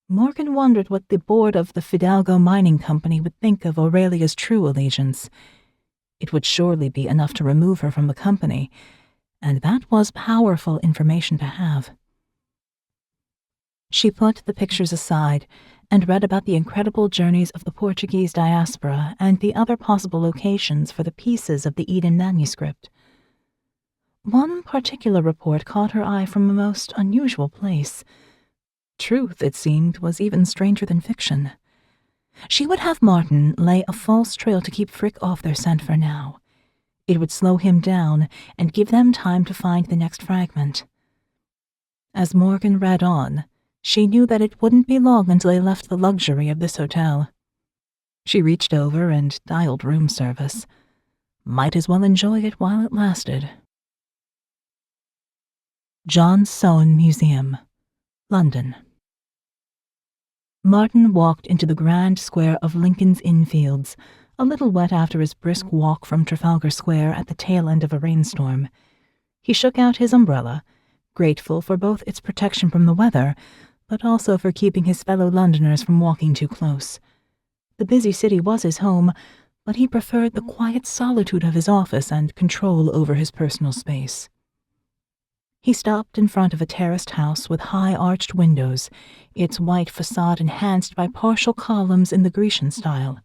Morgan wondered what the board of the Fidalgo Mining Company would think of Aurelia's true allegiance. It would surely be enough to remove her from the company, and that was powerful information to have. She put the pictures aside and read about the incredible journeys of the Portuguese diaspora and the other possible locations for the pieces of the Eden manuscript. One particular report caught her eye from a most unusual place. Truth, it seemed, was even stranger than fiction. She would have Martin lay a false trail to keep Frick off their scent for now. It would slow him down and give them time to find the next fragment. As Morgan read on, she knew that it wouldn't be long until they left the luxury of this hotel. She reached over and dialed room service. Might as well enjoy it while it lasted. John Soane Museum, London. Martin walked into the grand square of Lincoln's Inn Fields, a little wet after his brisk walk from Trafalgar Square at the tail end of a rainstorm. He shook out his umbrella, grateful for both its protection from the weather, but also for keeping his fellow Londoners from walking too close. The busy city was his home, but he preferred the quiet solitude of his office and control over his personal space. He stopped in front of a terraced house with high arched windows, its white facade enhanced by partial columns in the Grecian style.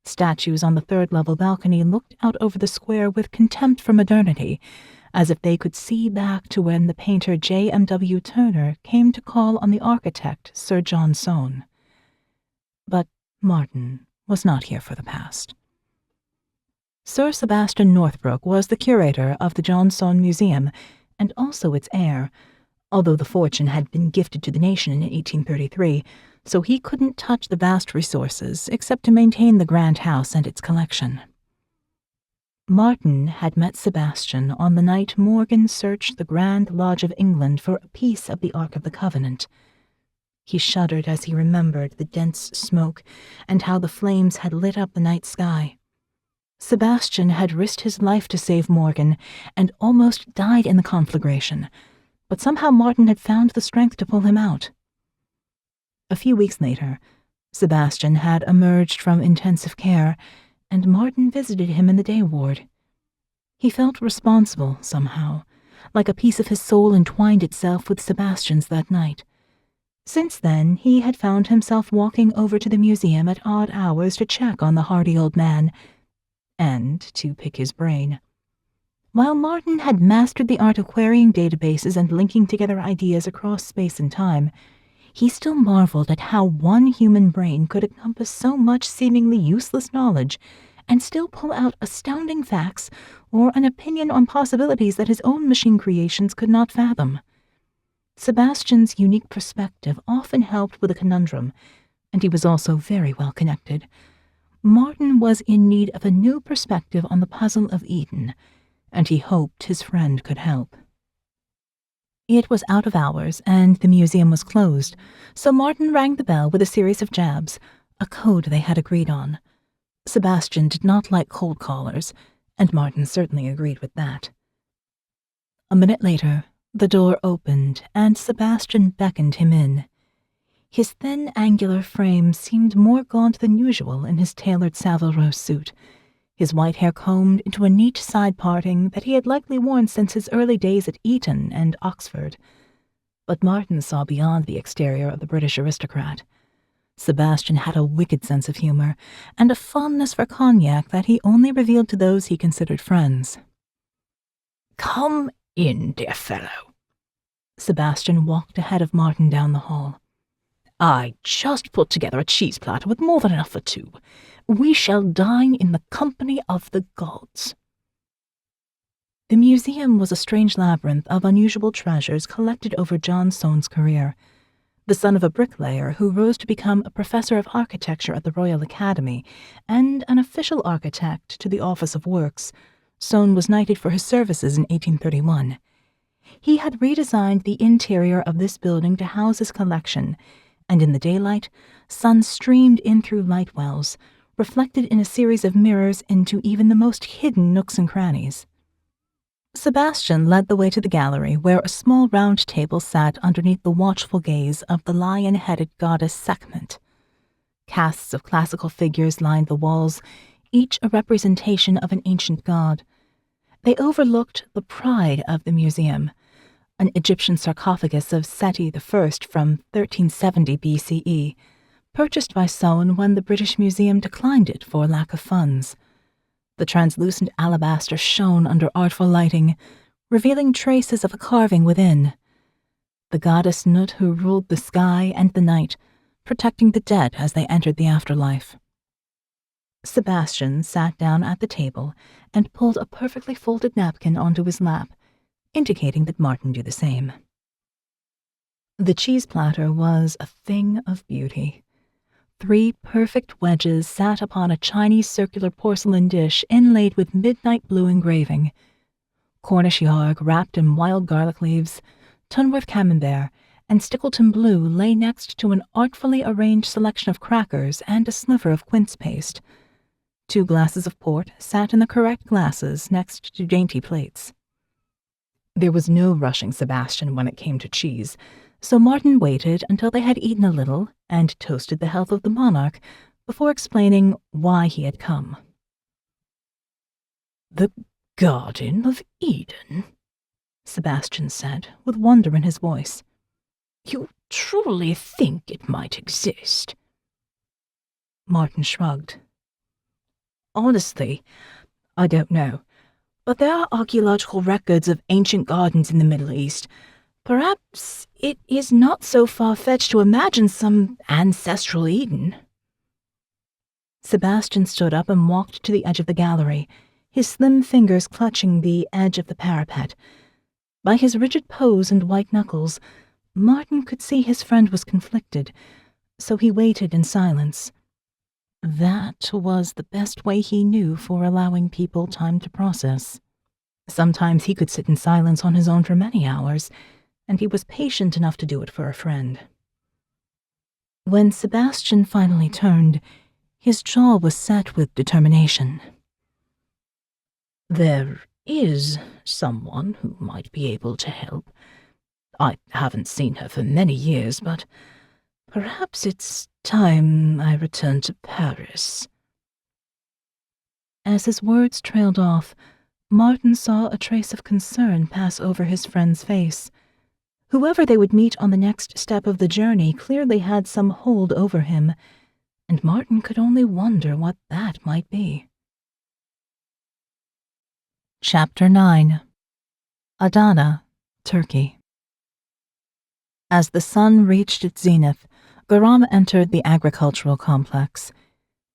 Statues on the third-level balcony looked out over the square with contempt for modernity, as if they could see back to when the painter J.M.W. Turner came to call on the architect Sir John Soane. But Martin was not here for the past. Sir Sebastian Northbrook was the curator of the John Soane Museum, and also its heir, although the fortune had been gifted to the nation in 1833, so he couldn't touch the vast resources except to maintain the grand house and its collection. Martin had met Sebastian on the night Morgan searched the Grand Lodge of England for a piece of the Ark of the Covenant. He shuddered as he remembered the dense smoke and how the flames had lit up the night sky. Sebastian had risked his life to save Morgan and almost died in the conflagration, but somehow Martin had found the strength to pull him out. A few weeks later, Sebastian had emerged from intensive care, and Martin visited him in the day ward. He felt responsible, somehow, like a piece of his soul entwined itself with Sebastian's that night. Since then, he had found himself walking over to the museum at odd hours to check on the hardy old man, and to pick his brain. While Martin had mastered the art of querying databases and linking together ideas across space and time, he still marveled at how one human brain could encompass so much seemingly useless knowledge and still pull out astounding facts or an opinion on possibilities that his own machine creations could not fathom. Sebastian's unique perspective often helped with a conundrum, and he was also very well connected. Martin was in need of a new perspective on the puzzle of Eden, and he hoped his friend could help. It was out of hours, and the museum was closed, so Martin rang the bell with a series of jabs, a code they had agreed on. Sebastian did not like cold callers, and Martin certainly agreed with that. A minute later, the door opened, and Sebastian beckoned him in. His thin, angular frame seemed more gaunt than usual in his tailored Savile Row suit, his white hair combed into a neat side parting that he had likely worn since his early days at Eton and Oxford. But Martin saw beyond the exterior of the British aristocrat. Sebastian had a wicked sense of humor and a fondness for cognac that he only revealed to those he considered friends. "Come in, dear fellow." Sebastian walked ahead of Martin down the hall. "I just put together a cheese platter with more than enough for two. We shall dine in the company of the gods." The museum was a strange labyrinth of unusual treasures collected over John Soane's career. The son of a bricklayer who rose to become a professor of architecture at the Royal Academy and an official architect to the Office of Works, Soane was knighted for his services in 1831. He had redesigned the interior of this building to house his collection, and in the daylight, sun streamed in through light wells, reflected in a series of mirrors into even the most hidden nooks and crannies. Sebastian led the way to the gallery, where a small round table sat underneath the watchful gaze of the lion-headed goddess Sekhmet. Casts of classical figures lined the walls, each a representation of an ancient god. They overlooked the pride of the museum, an Egyptian sarcophagus of Seti I from 1370 BCE, purchased by Soane when the British Museum declined it for lack of funds. The translucent alabaster shone under artful lighting, revealing traces of a carving within. The goddess Nut who ruled the sky and the night, protecting the dead as they entered the afterlife. Sebastian sat down at the table and pulled a perfectly folded napkin onto his lap, indicating that Martin do the same. The cheese platter was a thing of beauty. 3 perfect wedges sat upon a Chinese circular porcelain dish inlaid with midnight blue engraving. Cornish yarg wrapped in wild garlic leaves, Tunworth camembert, and Stickleton blue lay next to an artfully arranged selection of crackers and a sliver of quince paste. 2 glasses of port sat in the correct glasses next to dainty plates. There was no rushing Sebastian when it came to cheese, so Martin waited until they had eaten a little and toasted the health of the monarch before explaining why he had come. "The Garden of Eden," Sebastian said, with wonder in his voice. "You truly think it might exist?" Martin shrugged. "Honestly, I don't know, but there are archaeological records of ancient gardens in the Middle East. Perhaps it is not so far-fetched to imagine some ancestral Eden." Sebastian stood up and walked to the edge of the gallery, his slim fingers clutching the edge of the parapet. By his rigid pose and white knuckles, Martin could see his friend was conflicted, so he waited in silence. That was the best way he knew for allowing people time to process. Sometimes he could sit in silence on his own for many hours, and he was patient enough to do it for a friend. When Sebastian finally turned, his jaw was set with determination. "There is someone who might be able to help. I haven't seen her for many years, but perhaps it's time I return to Paris." As his words trailed off, Martin saw a trace of concern pass over his friend's face. Whoever they would meet on the next step of the journey clearly had some hold over him, and Martin could only wonder what that might be. Chapter 9. Adana, Turkey. As the sun reached its zenith, Garam entered the agricultural complex.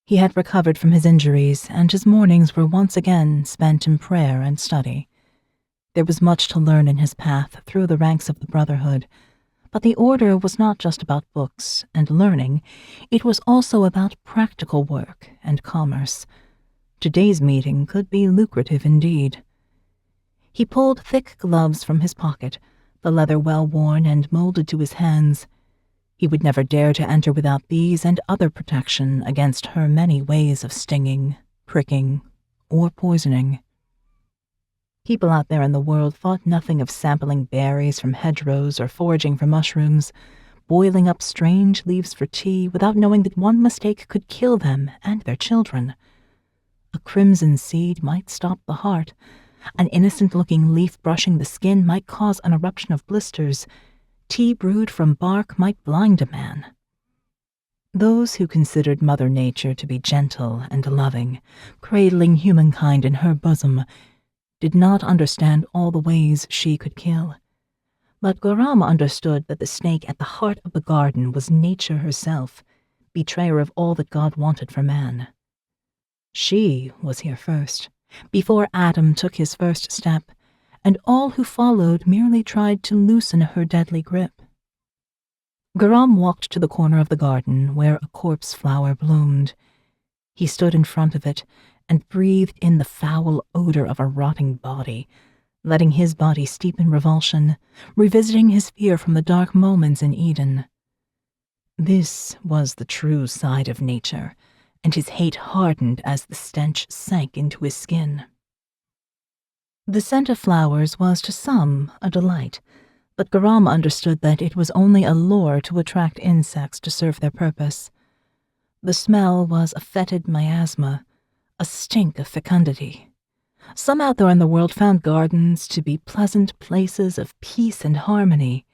He had recovered from his injuries, and his mornings were once again spent in prayer and study. There was much to learn in his path through the ranks of the Brotherhood, But the order was not just about books and learning, it was also about practical work and commerce. Today's meeting could be lucrative indeed. He pulled thick gloves from his pocket, the leather well-worn and molded to his hands. He would never dare to enter without these and other protection against her many ways of stinging, pricking, or poisoning. People out there in the world thought nothing of sampling berries from hedgerows or foraging for mushrooms, boiling up strange leaves for tea without knowing that one mistake could kill them and their children. A crimson seed might stop the heart. An innocent-looking leaf brushing the skin might cause an eruption of blisters. Tea brewed from bark might blind a man. Those who considered Mother Nature to be gentle and loving, cradling humankind in her bosom, did not understand all the ways she could kill. But Garam understood that the snake at the heart of the garden was nature herself, betrayer of all that God wanted for man. She was here first, before Adam took his first step, and all who followed merely tried to loosen her deadly grip. Garam walked to the corner of the garden where a corpse flower bloomed. He stood in front of it and breathed in the foul odor of a rotting body, letting his body steep in revulsion, revisiting his fear from the dark moments in Eden. This was the true side of nature, and his hate hardened as the stench sank into his skin. The scent of flowers was to some a delight, but Garam understood that it was only a lure to attract insects to serve their purpose. The smell was a fetid miasma, a stink of fecundity. Some out there in the world found gardens to be pleasant places of peace and harmony,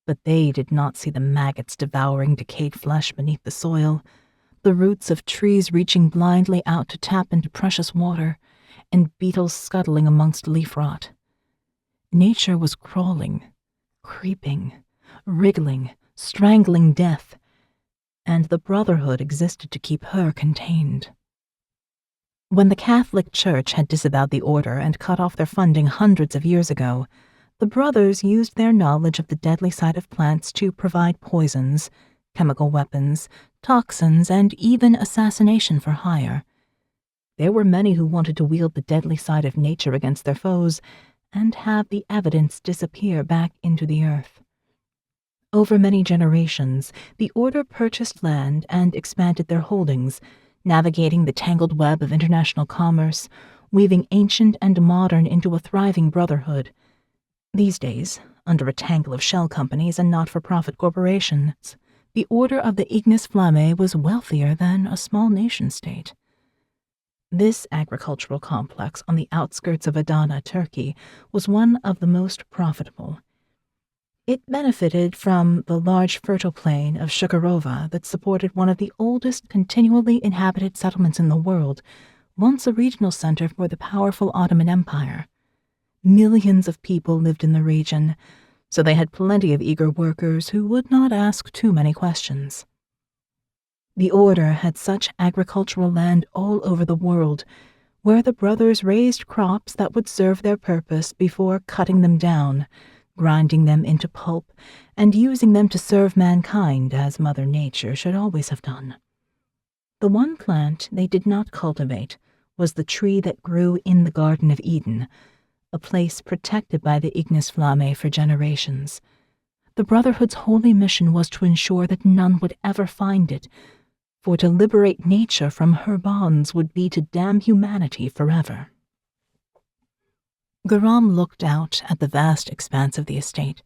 but they did not see the maggots devouring decayed flesh beneath the soil, the roots of trees reaching blindly out to tap into precious water, and beetles scuttling amongst leaf rot. Nature was crawling, creeping, wriggling, strangling death, and the Brotherhood existed to keep her contained. When the Catholic Church had disavowed the order and cut off their funding hundreds of years ago, the brothers used their knowledge of the deadly side of plants to provide poisons, chemical weapons, toxins, and even assassination for hire. There were many who wanted to wield the deadly side of nature against their foes and have the evidence disappear back into the earth. Over many generations, the order purchased land and expanded their holdings, navigating the tangled web of international commerce, weaving ancient and modern into a thriving brotherhood. These days, under a tangle of shell companies and not-for-profit corporations, the Order of the Ignis Flammei was wealthier than a small nation-state. This agricultural complex on the outskirts of Adana, Turkey, was one of the most profitable. It benefited from the large fertile plain of Shukurova that supported one of the oldest continually inhabited settlements in the world, once a regional center for the powerful Ottoman Empire. Millions of people lived in the region, so they had plenty of eager workers who would not ask too many questions. The Order had such agricultural land all over the world, where the brothers raised crops that would serve their purpose before cutting them down, grinding them into pulp, and using them to serve mankind as Mother Nature should always have done. The one plant they did not cultivate was the tree that grew in the Garden of Eden, a place protected by the Ignis Flammei for generations. The Brotherhood's holy mission was to ensure that none would ever find it, for to liberate nature from her bonds would be to damn humanity forever. Garam looked out at the vast expanse of the estate,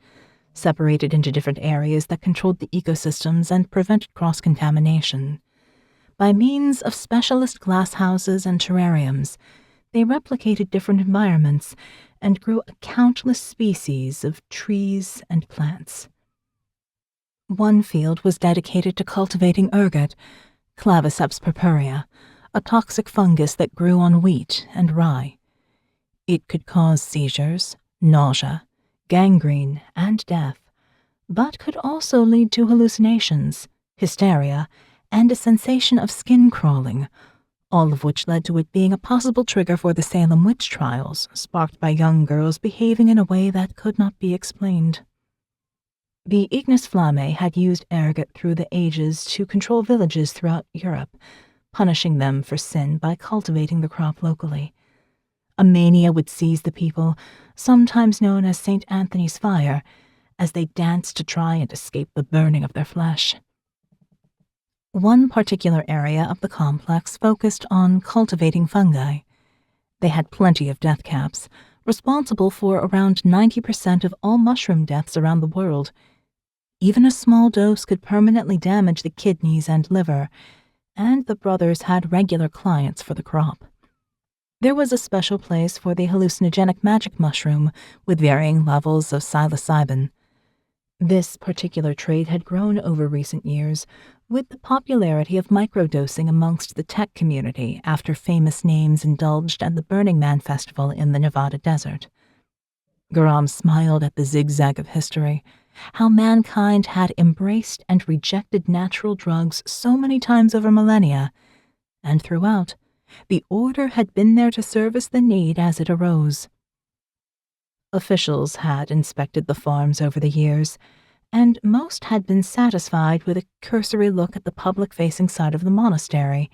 separated into different areas that controlled the ecosystems and prevented cross-contamination. By means of specialist glasshouses and terrariums, they replicated different environments and grew a countless species of trees and plants. One field was dedicated to cultivating ergot, Claviceps purpurea, a toxic fungus that grew on wheat and rye. It could cause seizures, nausea, gangrene, and death, but could also lead to hallucinations, hysteria, and a sensation of skin crawling, all of which led to it being a possible trigger for the Salem witch trials, sparked by young girls behaving in a way that could not be explained. The Ignis Flamme had used ergot through the ages to control villages throughout Europe, punishing them for sin by cultivating the crop locally. A mania would seize the people, sometimes known as St. Anthony's Fire, as they danced to try and escape the burning of their flesh. One particular area of the complex focused on cultivating fungi. They had plenty of death caps, responsible for around 90% of all mushroom deaths around the world. Even a small dose could permanently damage the kidneys and liver, and the brothers had regular clients for the crop. There was a special place for the hallucinogenic magic mushroom with varying levels of psilocybin. This particular trait had grown over recent years, with the popularity of microdosing amongst the tech community after famous names indulged at the Burning Man festival in the Nevada desert. Garam smiled at the zigzag of history, how mankind had embraced and rejected natural drugs so many times over millennia, and throughout, the Order had been there to service the need as it arose. Officials had inspected the farms over the years, and most had been satisfied with a cursory look at the public-facing side of the monastery,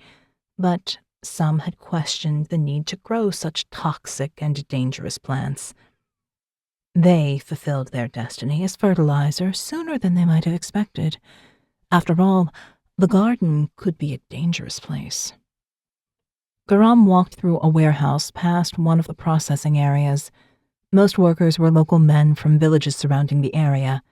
but some had questioned the need to grow such toxic and dangerous plants. They fulfilled their destiny as fertilizer sooner than they might have expected. After all, the garden could be a dangerous place. Garam walked through a warehouse past one of the processing areas. Most workers were local men from villages surrounding the area.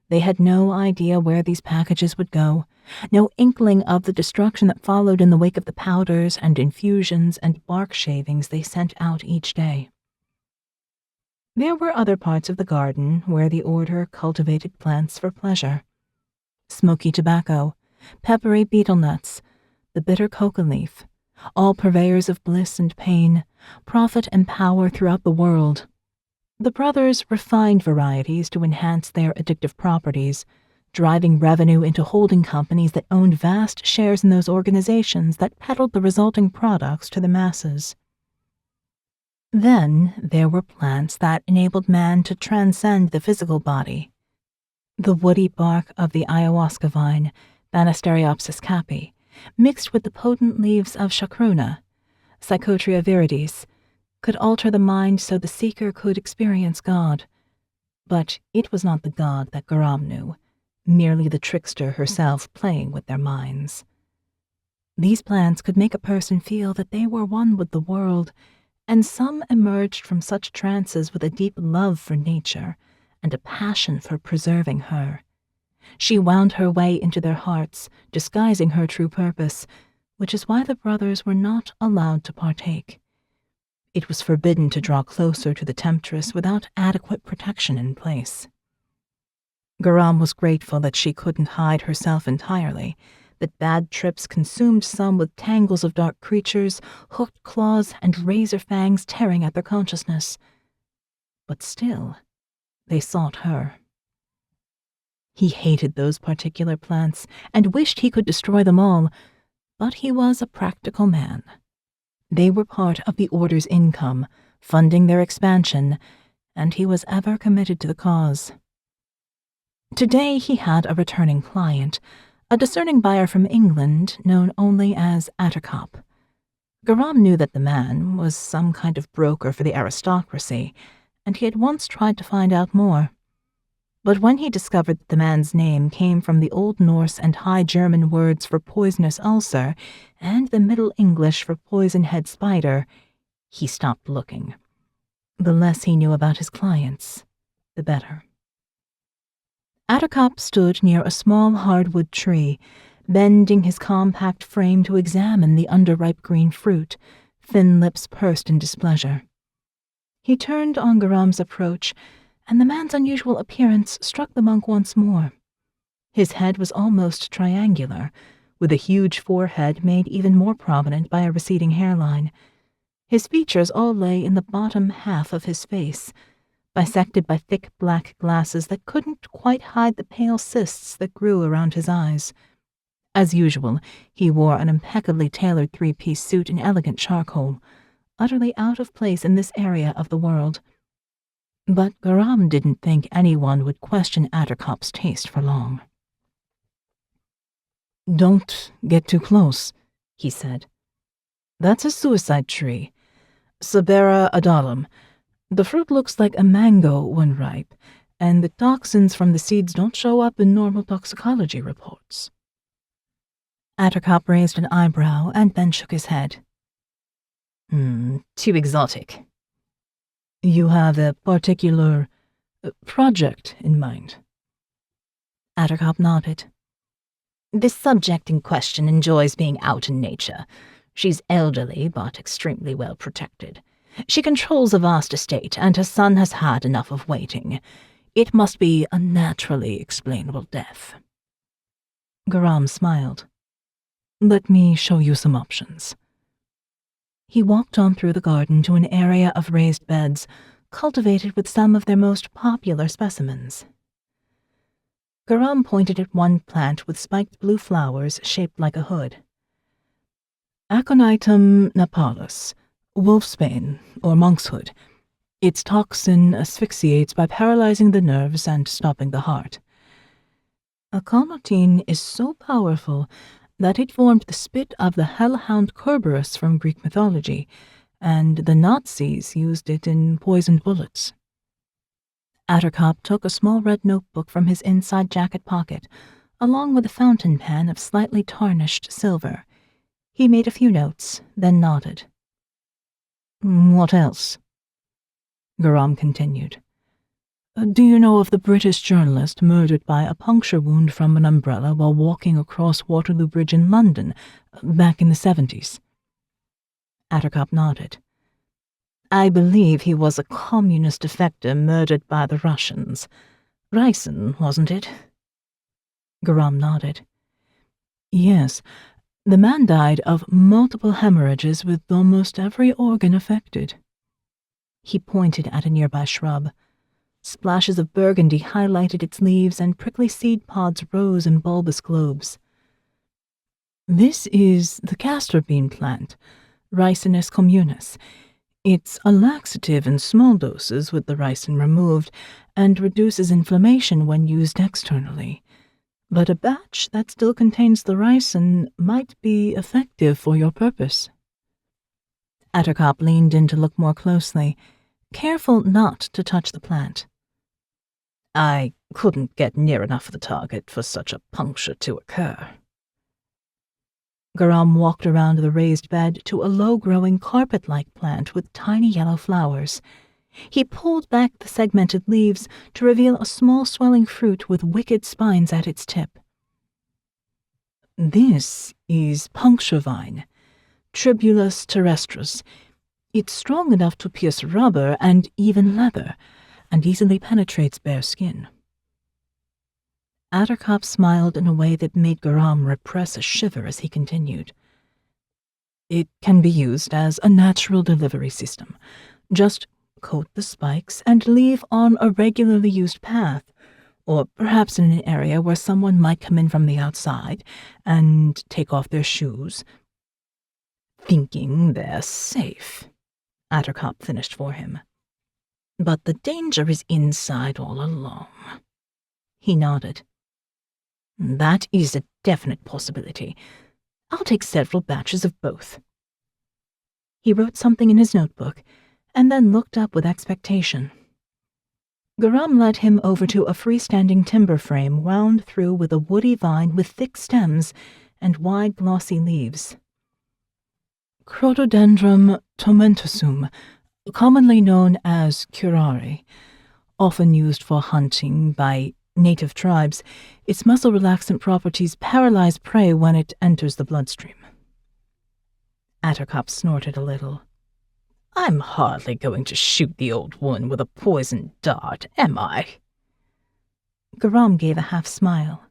They had no idea where these packages would go, no inkling of the destruction that followed in the wake of the powders and infusions and bark shavings they sent out each day. There were other parts of the garden where the Order cultivated plants for pleasure. Smoky tobacco, peppery betel nuts, the bitter coca leaf, all purveyors of bliss and pain, profit and power throughout the world. The brothers refined varieties to enhance their addictive properties, driving revenue into holding companies that owned vast shares in those organizations that peddled the resulting products to the masses. Then there were plants that enabled man to transcend the physical body. The woody bark of the ayahuasca vine, Banisteriopsis capi, mixed with the potent leaves of chacruna, Psychotria viridis, could alter the mind so the seeker could experience God. But it was not the God that Garam knew, merely the trickster herself playing with their minds. These plants could make a person feel that they were one with the world, and some emerged from such trances with a deep love for nature and a passion for preserving her. She wound her way into their hearts, disguising her true purpose, which is why the brothers were not allowed to partake. It was forbidden to draw closer to the temptress without adequate protection in place. Garam was grateful that she couldn't hide herself entirely, that bad trips consumed some with tangles of dark creatures, hooked claws, and razor fangs tearing at their consciousness. But still, they sought her. He hated those particular plants and wished he could destroy them all, but he was a practical man. They were part of the Order's income, funding their expansion, and he was ever committed to the cause. Today he had a returning client, a discerning buyer from England known only as Attercop. Garam knew that the man was some kind of broker for the aristocracy, and he had once tried to find out more. But when he discovered that the man's name came from the Old Norse and High German words for poisonous ulcer and the Middle English for poison-head spider, he stopped looking. The less he knew about his clients, the better. Attercop stood near a small hardwood tree, bending his compact frame to examine the underripe green fruit, thin lips pursed in displeasure. He turned on Garam's approach, and the man's unusual appearance struck the monk once more. His head was almost triangular, with a huge forehead made even more prominent by a receding hairline. His features all lay in the bottom half of his face, bisected by thick black glasses that couldn't quite hide the pale cysts that grew around his eyes. As usual, he wore an impeccably tailored three-piece suit in elegant charcoal, utterly out of place in this area of the world. But Garam didn't think anyone would question Attercop's taste for long. "Don't get too close," he said. "That's a suicide tree, Sabera adalum. The fruit looks like a mango when ripe, and the toxins from the seeds don't show up in normal toxicology reports." Attercop raised an eyebrow and then shook his head. Too exotic. You have a particular project in mind? Attercop nodded. The subject in question enjoys being out in nature. She's elderly, but extremely well protected. She controls a vast estate, and her son has had enough of waiting. It must be a naturally explainable death. Garam smiled. "Let me show you some options." He walked on through the garden to an area of raised beds, cultivated with some of their most popular specimens. Garam pointed at one plant with spiked blue flowers shaped like a hood. Aconitum napalus, wolfsbane, or monkshood. Its toxin asphyxiates by paralyzing the nerves and stopping the heart. Aconitine is so powerful that it formed the spit of the hellhound Kerberos from Greek mythology, and the Nazis used it in poisoned bullets. Attercop took a small red notebook from his inside jacket pocket, along with a fountain pen of slightly tarnished silver. He made a few notes, then nodded. "What else?" Garam continued. "Do you know of the British journalist murdered by a puncture wound from an umbrella while walking across Waterloo Bridge in London, back in the 70s? Attercop nodded. "I believe he was a communist defector murdered by the Russians. Ryson, wasn't it?" Garam nodded. "Yes, the man died of multiple hemorrhages with almost every organ affected." He pointed at a nearby shrub. Splashes of burgundy highlighted its leaves, and prickly seed pods rose in bulbous globes. "This is the castor bean plant, Ricinus communis. It's a laxative in small doses with the ricin removed, and reduces inflammation when used externally. But a batch that still contains the ricin might be effective for your purpose." Attercop leaned in to look more closely, careful not to touch the plant. "I couldn't get near enough of the target for such a puncture to occur." Garam walked around the raised bed to a low-growing carpet-like plant with tiny yellow flowers. He pulled back the segmented leaves to reveal a small swelling fruit with wicked spines at its tip. "This is puncture vine, Tribulus terrestris. It's strong enough to pierce rubber and even leather, and easily penetrates bare skin." Attercop smiled in a way that made Garam repress a shiver as he continued. "It can be used as a natural delivery system. Just coat the spikes and leave on a regularly used path, or perhaps in an area where someone might come in from the outside and take off their shoes, thinking they're safe," Attercop finished for him. "But the danger is inside all along." He nodded. "That is a definite possibility. I'll take several batches of both." He wrote something in his notebook, and then looked up with expectation. Garam led him over to a freestanding timber frame wound through with a woody vine with thick stems and wide glossy leaves. "Crotodendrum tomentosum, commonly known as curare, often used for hunting by native tribes. Its muscle relaxant properties paralyze prey when it enters the bloodstream." Attercop snorted a little. "I'm hardly going to shoot the old one with a poisoned dart, am I?" Garam gave a half-smile.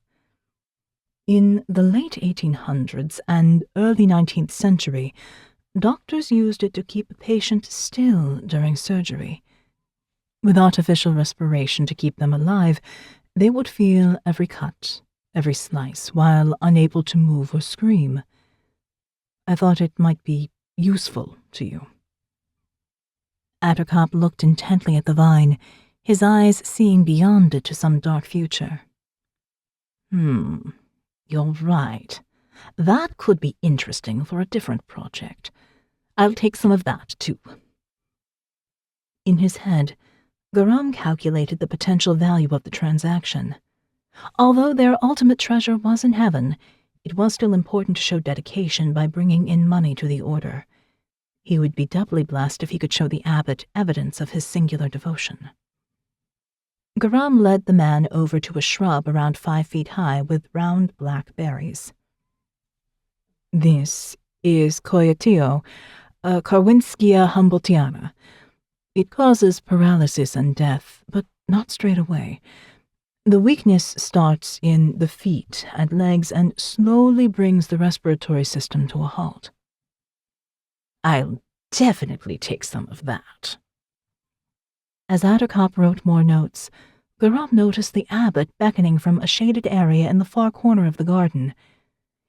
"In the late 1800s and early 19th century, doctors used it to keep a patient still during surgery. With artificial respiration to keep them alive, they would feel every cut, every slice, while unable to move or scream. I thought it might be useful to you." Attercop looked intently at the vine. his eyes seeing beyond it to some dark future. You're right. That could be interesting for a different project. I'll take some of that, too. In his head, Garam calculated the potential value of the transaction. Although their ultimate treasure was in heaven, it was still important to show dedication by bringing in money to the order. He would be doubly blessed if he could show the abbot evidence of his singular devotion. Garam led the man over to a shrub around 5 feet high with round black berries. This is Coyoteo, Karwinskia humboldtiana. It causes paralysis and death, but not straight away. The weakness starts in the feet and legs and slowly brings the respiratory system to a halt. I'll definitely take some of that. As Attercop wrote more notes, Garam noticed the abbot beckoning from a shaded area in the far corner of the garden.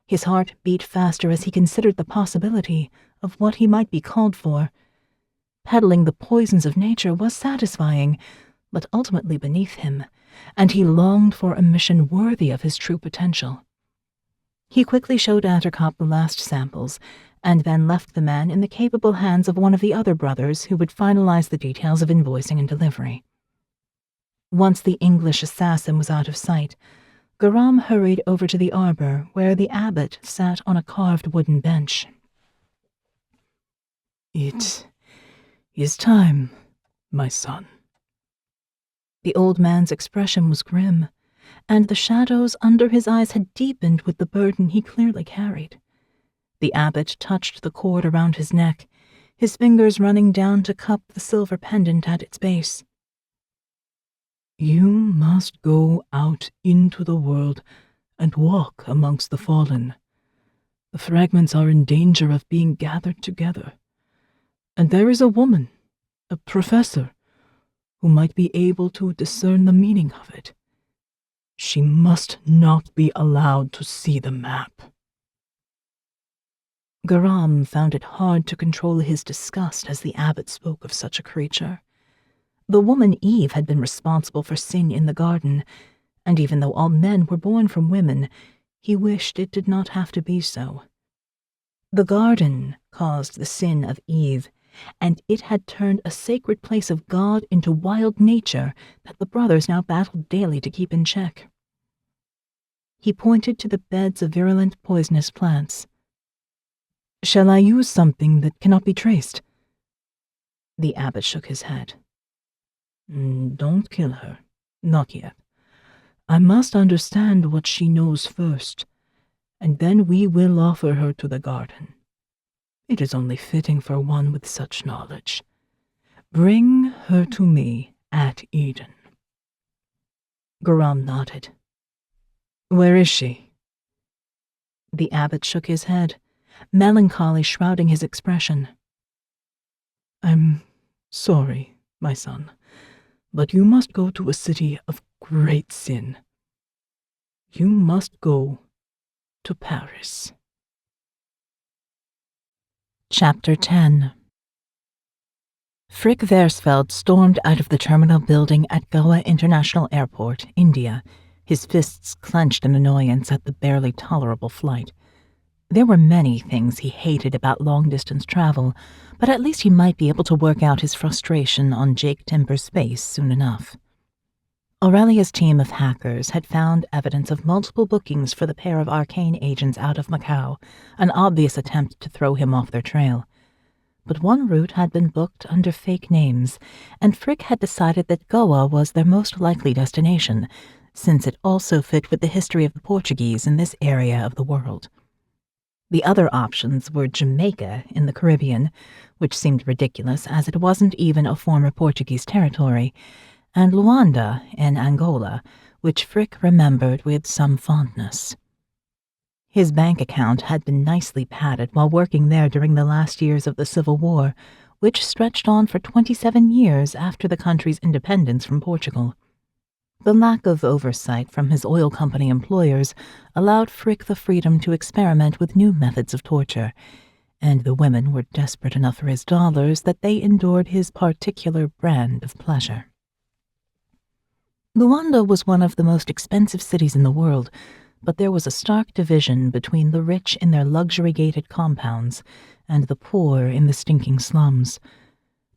His heart beat faster as he considered the possibility of what he might be called for. Peddling the poisons of nature was satisfying, but ultimately beneath him, and he longed for a mission worthy of his true potential. He quickly showed Attercop the last samples, and then left the man in the capable hands of one of the other brothers who would finalize the details of invoicing and delivery. Once the English assassin was out of sight, Garam hurried over to the arbor where the abbot sat on a carved wooden bench. It is time, my son. The old man's expression was grim, and the shadows under his eyes had deepened with the burden he clearly carried. The abbot touched the cord around his neck, his fingers running down to cup the silver pendant at its base. You must go out into the world and walk amongst the fallen. The fragments are in danger of being gathered together. And there is a woman, a professor, who might be able to discern the meaning of it. She must not be allowed to see the map. Garam found it hard to control his disgust as the abbot spoke of such a creature. The woman Eve had been responsible for sin in the garden, and even though all men were born from women, he wished it did not have to be so. The garden caused the sin of Eve, and it had turned a sacred place of God into wild nature that the brothers now battled daily to keep in check. He pointed to the beds of virulent poisonous plants. Shall I use something that cannot be traced? The abbot shook his head. Don't kill her. Not yet. I must understand what she knows first, and then we will offer her to the garden. It is only fitting for one with such knowledge. Bring her to me at Eden. Garam nodded. Where is she? The abbot shook his head, melancholy shrouding his expression. I'm sorry, my son, but you must go to a city of great sin. You must go to Paris. Chapter 10. Frick Versfeld stormed out of the terminal building at Goa International Airport, India, his fists clenched in annoyance at the barely tolerable flight. There were many things he hated about long-distance travel, but at least he might be able to work out his frustration on Jake Timber's face soon enough. Aurelia's team of hackers had found evidence of multiple bookings for the pair of ARKANE agents out of Macau, an obvious attempt to throw him off their trail. But one route had been booked under fake names, and Frick had decided that Goa was their most likely destination, since it also fit with the history of the Portuguese in this area of the world. The other options were Jamaica in the Caribbean, which seemed ridiculous as it wasn't even a former Portuguese territory, and Luanda in Angola, which Frick remembered with some fondness. His bank account had been nicely padded while working there during the last years of the Civil War, which stretched on for 27 years after the country's independence from Portugal. The lack of oversight from his oil company employers allowed Frick the freedom to experiment with new methods of torture, and the women were desperate enough for his dollars that they endured his particular brand of pleasure. Luanda was one of the most expensive cities in the world, but there was a stark division between the rich in their luxury-gated compounds and the poor in the stinking slums.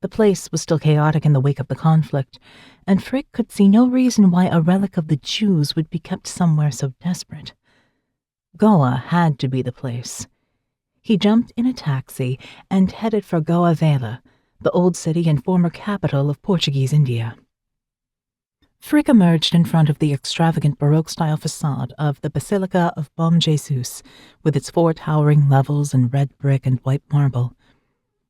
The place was still chaotic in the wake of the conflict, and Frick could see no reason why a relic of the Jews would be kept somewhere so desperate. Goa had to be the place. He jumped in a taxi and headed for Goa Vela, the old city and former capital of Portuguese India. Frick emerged in front of the extravagant Baroque-style facade of the Basilica of Bom Jesus, with its 4 towering levels in red brick and white marble.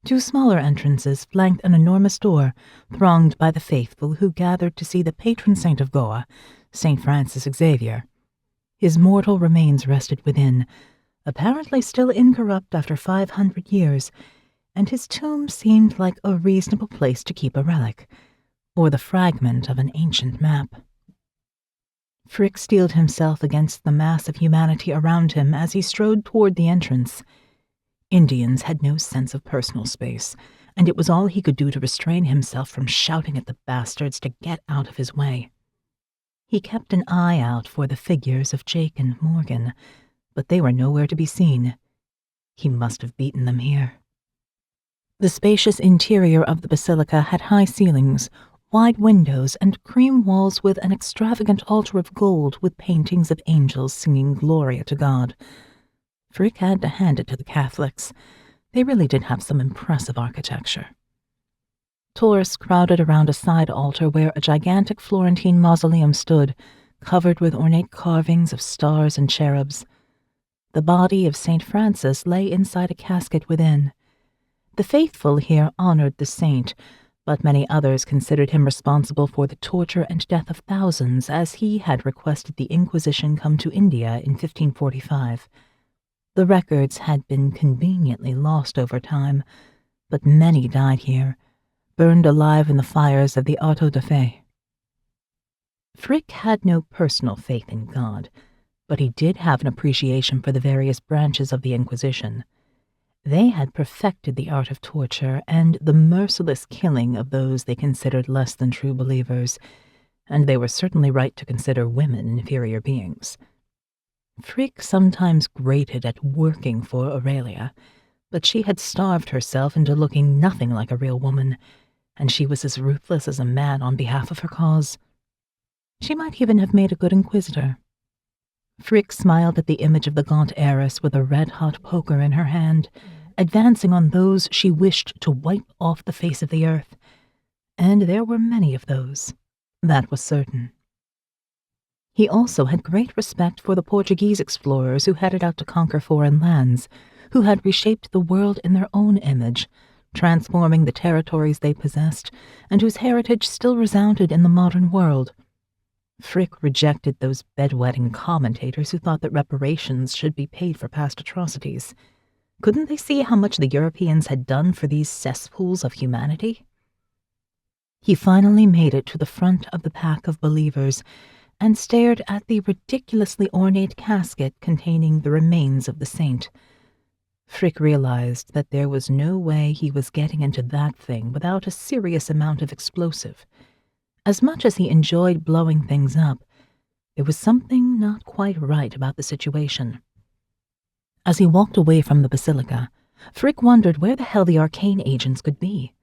2 smaller entrances flanked an enormous door, thronged by the faithful who gathered to see the patron saint of Goa, St. Francis Xavier. His mortal remains rested within, apparently still incorrupt after 500 years, and his tomb seemed like a reasonable place to keep a relic, or the fragment of an ancient map. Frick steeled himself against the mass of humanity around him as he strode toward the entrance. Indians had no sense of personal space, and it was all he could do to restrain himself from shouting at the bastards to get out of his way. He kept an eye out for the figures of Jake and Morgan, but they were nowhere to be seen. He must have beaten them here. The spacious interior of the basilica had high ceilings, wide windows, and cream walls with an extravagant altar of gold with paintings of angels singing Gloria to God. Frick had to hand it to the Catholics. They really did have some impressive architecture. Tourists crowded around a side altar where a gigantic Florentine mausoleum stood, covered with ornate carvings of stars and cherubs. The body of St. Francis lay inside a casket within. The faithful here honored the saint, but many others considered him responsible for the torture and death of thousands, as he had requested the Inquisition come to India in 1545. The records had been conveniently lost over time, but many died here, burned alive in the fires of the auto da fe. Frick had no personal faith in God, but he did have an appreciation for the various branches of the Inquisition. They had perfected the art of torture and the merciless killing of those they considered less than true believers, and they were certainly right to consider women inferior beings. Frick sometimes grated at working for Aurelia, but she had starved herself into looking nothing like a real woman, and she was as ruthless as a man on behalf of her cause. She might even have made a good inquisitor. Frick smiled at the image of the gaunt heiress with a red-hot poker in her hand, advancing on those she wished to wipe off the face of the earth, and there were many of those, that was certain. He also had great respect for the Portuguese explorers who headed out to conquer foreign lands, who had reshaped the world in their own image, transforming the territories they possessed, and whose heritage still resounded in the modern world. Frick rejected those bedwetting commentators who thought that reparations should be paid for past atrocities. Couldn't they see how much the Europeans had done for these cesspools of humanity? He finally made it to the front of the pack of believers and stared at the ridiculously ornate casket containing the remains of the saint. Frick realized that there was no way he was getting into that thing without a serious amount of explosive. As much as he enjoyed blowing things up, there was something not quite right about the situation. As he walked away from the basilica, Frick wondered where the hell the ARKANE agents could be.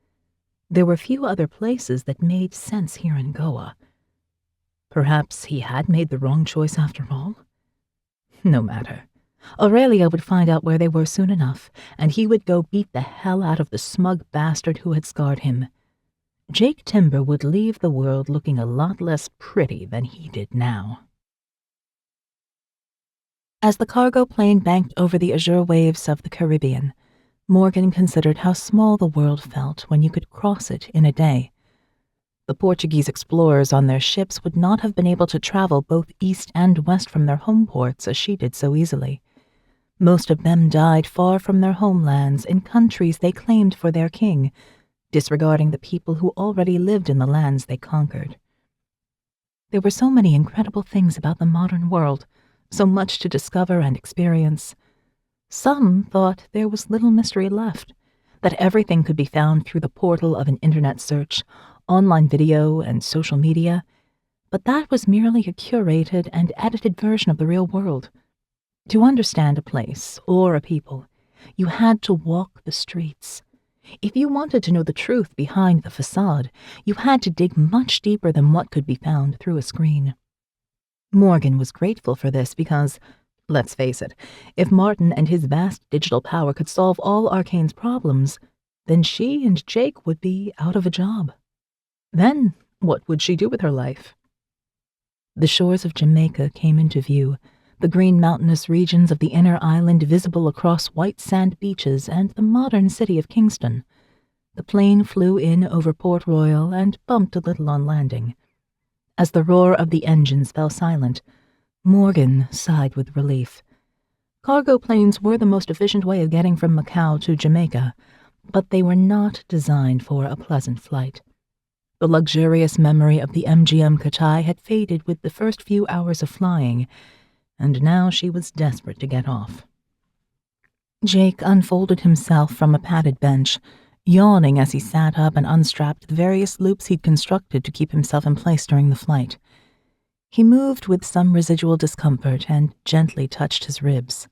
There were few other places that made sense here in Goa. Perhaps he had made the wrong choice after all? No matter. Aurelia would find out where they were soon enough, and he would go beat the hell out of the smug bastard who had scarred him. Jake Timber would leave the world looking a lot less pretty than he did now. As the cargo plane banked over the azure waves of the Caribbean, Morgan considered how small the world felt when you could cross it in a day. The Portuguese explorers on their ships would not have been able to travel both east and west from their home ports as she did so easily. Most of them died far from their homelands in countries they claimed for their king, disregarding the people who already lived in the lands they conquered. There were so many incredible things about the modern world, so much to discover and experience. Some thought there was little mystery left, that everything could be found through the portal of an internet search, online video, and social media, but that was merely a curated and edited version of the real world. To understand a place or a people, you had to walk the streets. If you wanted to know the truth behind the facade, you had to dig much deeper than what could be found through a screen. Morgan was grateful for this because, let's face it, if Martin and his vast digital power could solve all ARKANE's problems, then she and Jake would be out of a job. Then, what would she do with her life? The shores of Jamaica came into view, the green mountainous regions of the inner island visible across white sand beaches and the modern city of Kingston. The plane flew in over Port Royal and bumped a little on landing. As the roar of the engines fell silent, Morgan sighed with relief. Cargo planes were the most efficient way of getting from Macau to Jamaica, but they were not designed for a pleasant flight. The luxurious memory of the MGM Katai had faded with the first few hours of flying, and now she was desperate to get off. Jake unfolded himself from a padded bench, yawning as he sat up and unstrapped the various loops he'd constructed to keep himself in place during the flight. He moved with some residual discomfort and gently touched his ribs.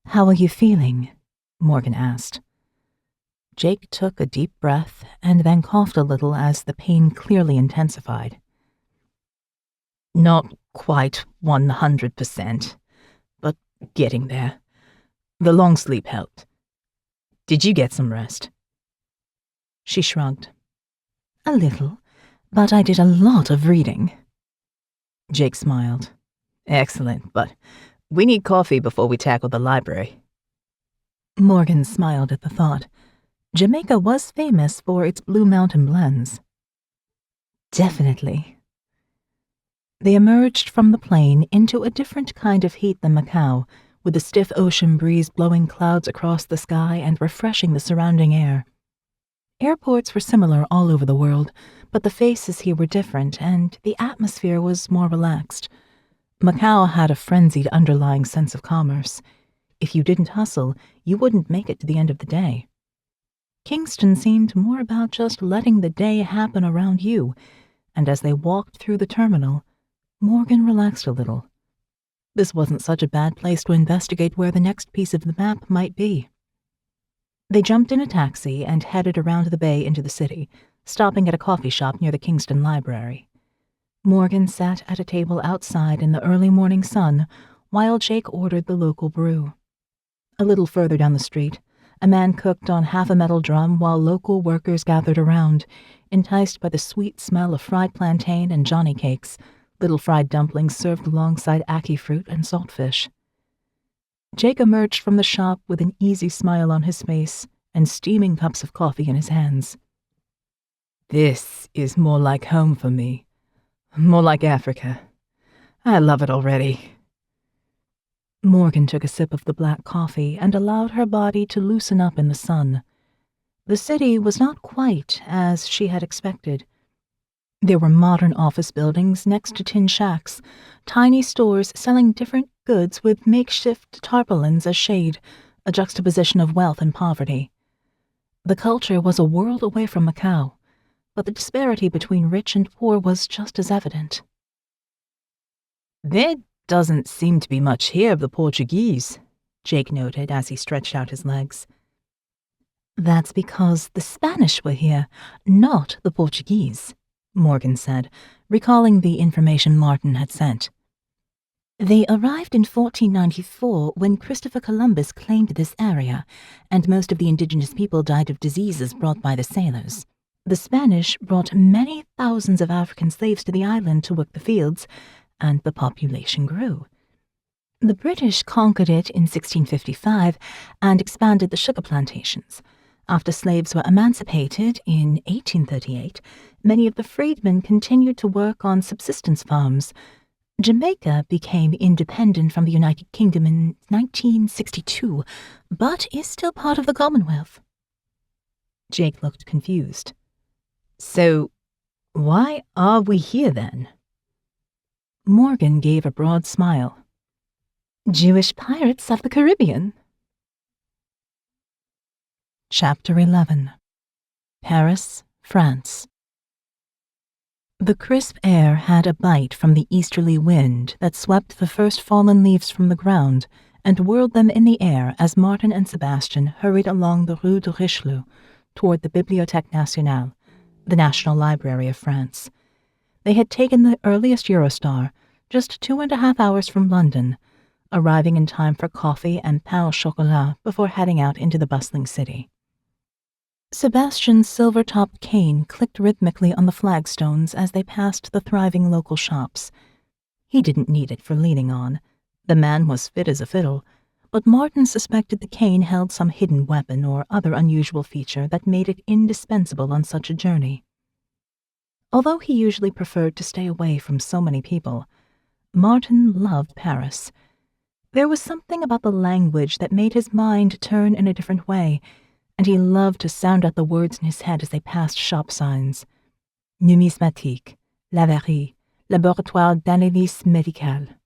"How are you feeling?" Morgan asked. Jake took a deep breath and then coughed a little as the pain clearly intensified. "Not quite 100%, but getting there. The long sleep helped. Did you get some rest?" She shrugged. "A little, but I did a lot of reading." Jake smiled. "Excellent, but we need coffee before we tackle the library." Morgan smiled at the thought. Jamaica was famous for its Blue Mountain blends. "Definitely." They emerged from the plane into a different kind of heat than Macau, with the stiff ocean breeze blowing clouds across the sky and refreshing the surrounding air. Airports were similar all over the world, but the faces here were different, and the atmosphere was more relaxed. Macau had a frenzied underlying sense of commerce. If you didn't hustle, you wouldn't make it to the end of the day. Kingston seemed more about just letting the day happen around you, and as they walked through the terminal, Morgan relaxed a little. This wasn't such a bad place to investigate where the next piece of the map might be. They jumped in a taxi and headed around the bay into the city, stopping at a coffee shop near the Kingston Library. Morgan sat at a table outside in the early morning sun while Jake ordered the local brew. A little further down the street, a man cooked on half a metal drum while local workers gathered around, enticed by the sweet smell of fried plantain and johnny cakes, little fried dumplings served alongside ackee fruit and saltfish. Jake emerged from the shop with an easy smile on his face and steaming cups of coffee in his hands. "This is more like home for me. More like Africa. I love it already." Morgan took a sip of the black coffee and allowed her body to loosen up in the sun. The city was not quite as she had expected. There were modern office buildings next to tin shacks, tiny stores selling different goods with makeshift tarpaulins as shade, a juxtaposition of wealth and poverty. The culture was a world away from Macau, but the disparity between rich and poor was just as evident. "There doesn't seem to be much here of the Portuguese," Jake noted as he stretched out his legs. "That's because the Spanish were here, not the Portuguese," Morgan said, recalling the information Martin had sent. "They arrived in 1494 when Christopher Columbus claimed this area, and most of the indigenous people died of diseases brought by the sailors. The Spanish brought many thousands of African slaves to the island to work the fields, and the population grew. The British conquered it in 1655 and expanded the sugar plantations. After slaves were emancipated in 1838, many of the freedmen continued to work on subsistence farms. Jamaica became independent from the United Kingdom in 1962, but is still part of the Commonwealth." Jake looked confused. "So, why are we here then?" Morgan gave a broad smile. "Jewish pirates of the Caribbean." Chapter 11. Paris, France. The crisp air had a bite from the easterly wind that swept the first fallen leaves from the ground and whirled them in the air as Martin and Sebastian hurried along the Rue de Richelieu toward the Bibliothèque Nationale, the National Library of France. They had taken the earliest Eurostar, just 2.5 hours from London, arriving in time for coffee and pain au chocolat before heading out into the bustling city. Sebastian's silver-topped cane clicked rhythmically on the flagstones as they passed the thriving local shops. He didn't need it for leaning on. The man was fit as a fiddle, but Martin suspected the cane held some hidden weapon or other unusual feature that made it indispensable on such a journey. Although he usually preferred to stay away from so many people, Martin loved Paris. There was something about the language that made his mind turn in a different way, and he loved to sound out the words in his head as they passed shop signs. Numismatique, laverie, laboratoire d'analyse médicale.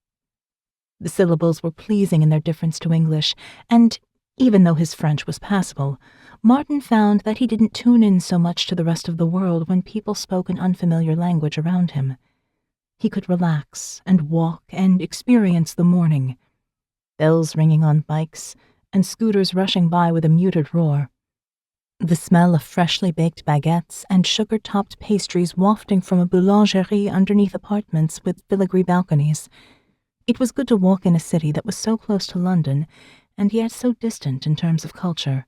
The syllables were pleasing in their difference to English, and even though his French was passable, Martin found that he didn't tune in so much to the rest of the world when people spoke an unfamiliar language around him. He could relax and walk and experience the morning. Bells ringing on bikes, and scooters rushing by with a muted roar. The smell of freshly baked baguettes and sugar-topped pastries wafting from a boulangerie underneath apartments with filigree balconies. It was good to walk in a city that was so close to London, and yet so distant in terms of culture.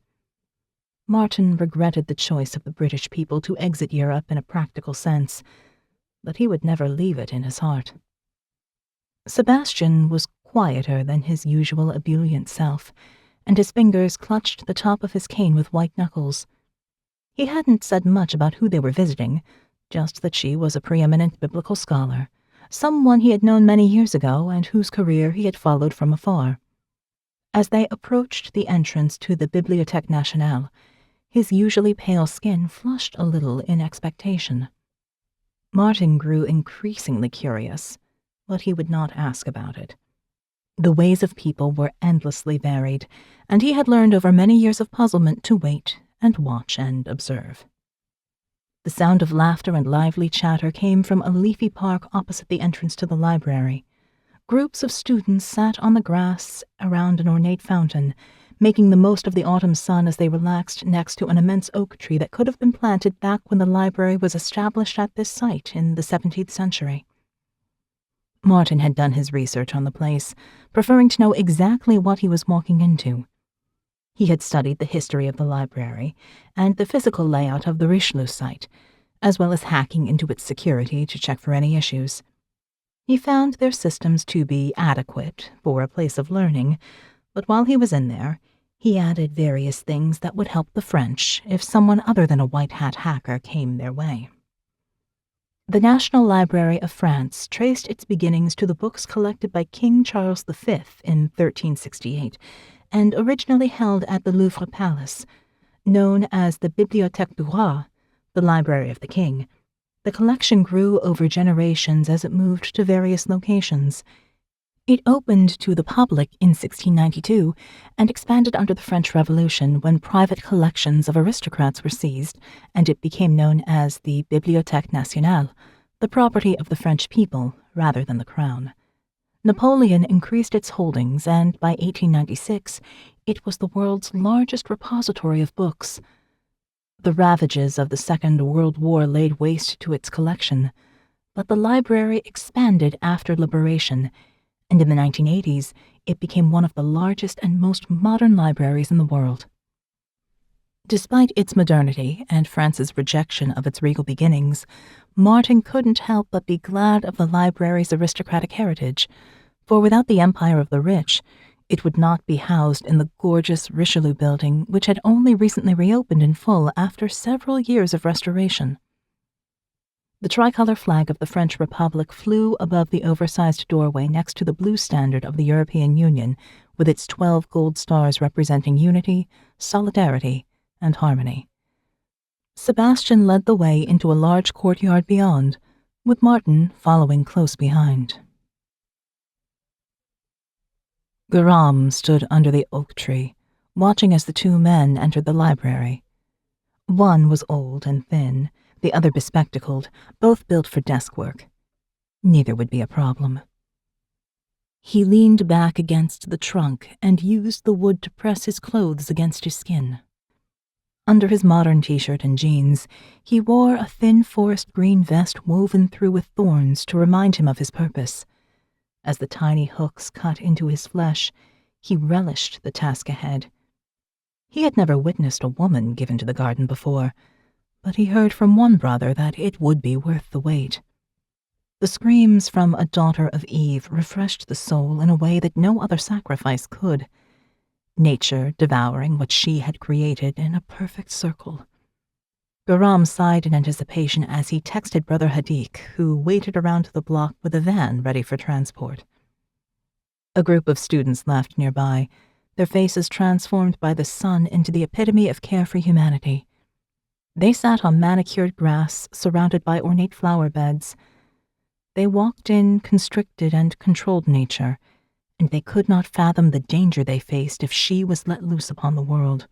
Martin regretted the choice of the British people to exit Europe in a practical sense, but he would never leave it in his heart. Sebastian was quieter than his usual ebullient self, and his fingers clutched the top of his cane with white knuckles. He hadn't said much about who they were visiting, just that she was a preeminent biblical scholar, someone he had known many years ago and whose career he had followed from afar. As they approached the entrance to the Bibliothèque Nationale, his usually pale skin flushed a little in expectation. Martin grew increasingly curious, but he would not ask about it. The ways of people were endlessly varied, and he had learned over many years of puzzlement to wait and watch and observe. The sound of laughter and lively chatter came from a leafy park opposite the entrance to the library. Groups of students sat on the grass around an ornate fountain, making the most of the autumn sun as they relaxed next to an immense oak tree that could have been planted back when the library was established at this site in the 17th century. Martin had done his research on the place, preferring to know exactly what he was walking into. He had studied the history of the library and the physical layout of the Richelieu site, as well as hacking into its security to check for any issues. He found their systems to be adequate for a place of learning, but while he was in there, he added various things that would help the French if someone other than a white-hat hacker came their way. The National Library of France traced its beginnings to the books collected by King Charles V in 1368 and originally held at the Louvre Palace. Known as the Bibliothèque du Roi, the Library of the King, the collection grew over generations as it moved to various locations. It opened to the public in 1692 and expanded under the French Revolution when private collections of aristocrats were seized, and it became known as the Bibliothèque Nationale, the property of the French people rather than the crown. Napoleon increased its holdings, and by 1896 it was the world's largest repository of books. The ravages of the Second World War laid waste to its collection, but the library expanded after liberation, and in the 1980s, it became one of the largest and most modern libraries in the world. Despite its modernity and France's rejection of its regal beginnings, Martin couldn't help but be glad of the library's aristocratic heritage, for without the empire of the rich, it would not be housed in the gorgeous Richelieu building, which had only recently reopened in full after several years of restoration. The tricolor flag of the French Republic flew above the oversized doorway next to the blue standard of the European Union, with its 12 gold stars representing unity, solidarity, and harmony. Sebastian led the way into a large courtyard beyond, with Martin following close behind. Guillaume stood under the oak tree, watching as the two men entered the library. One was old and thin, the other bespectacled, both built for desk work. Neither would be a problem. He leaned back against the trunk and used the wood to press his clothes against his skin. Under his modern t-shirt and jeans, he wore a thin forest green vest woven through with thorns to remind him of his purpose. As the tiny hooks cut into his flesh, he relished the task ahead. He had never witnessed a woman given to the garden before, but he heard from one brother that it would be worth the wait. The screams from a daughter of Eve refreshed the soul in a way that no other sacrifice could. Nature devouring what she had created in a perfect circle. Garam sighed in anticipation as he texted Brother Hadik, who waited around the block with a van ready for transport. A group of students laughed nearby, their faces transformed by the sun into the epitome of carefree humanity. They sat on manicured grass surrounded by ornate flower beds. They walked in constricted and controlled nature, and they could not fathom the danger they faced if she was let loose upon the world.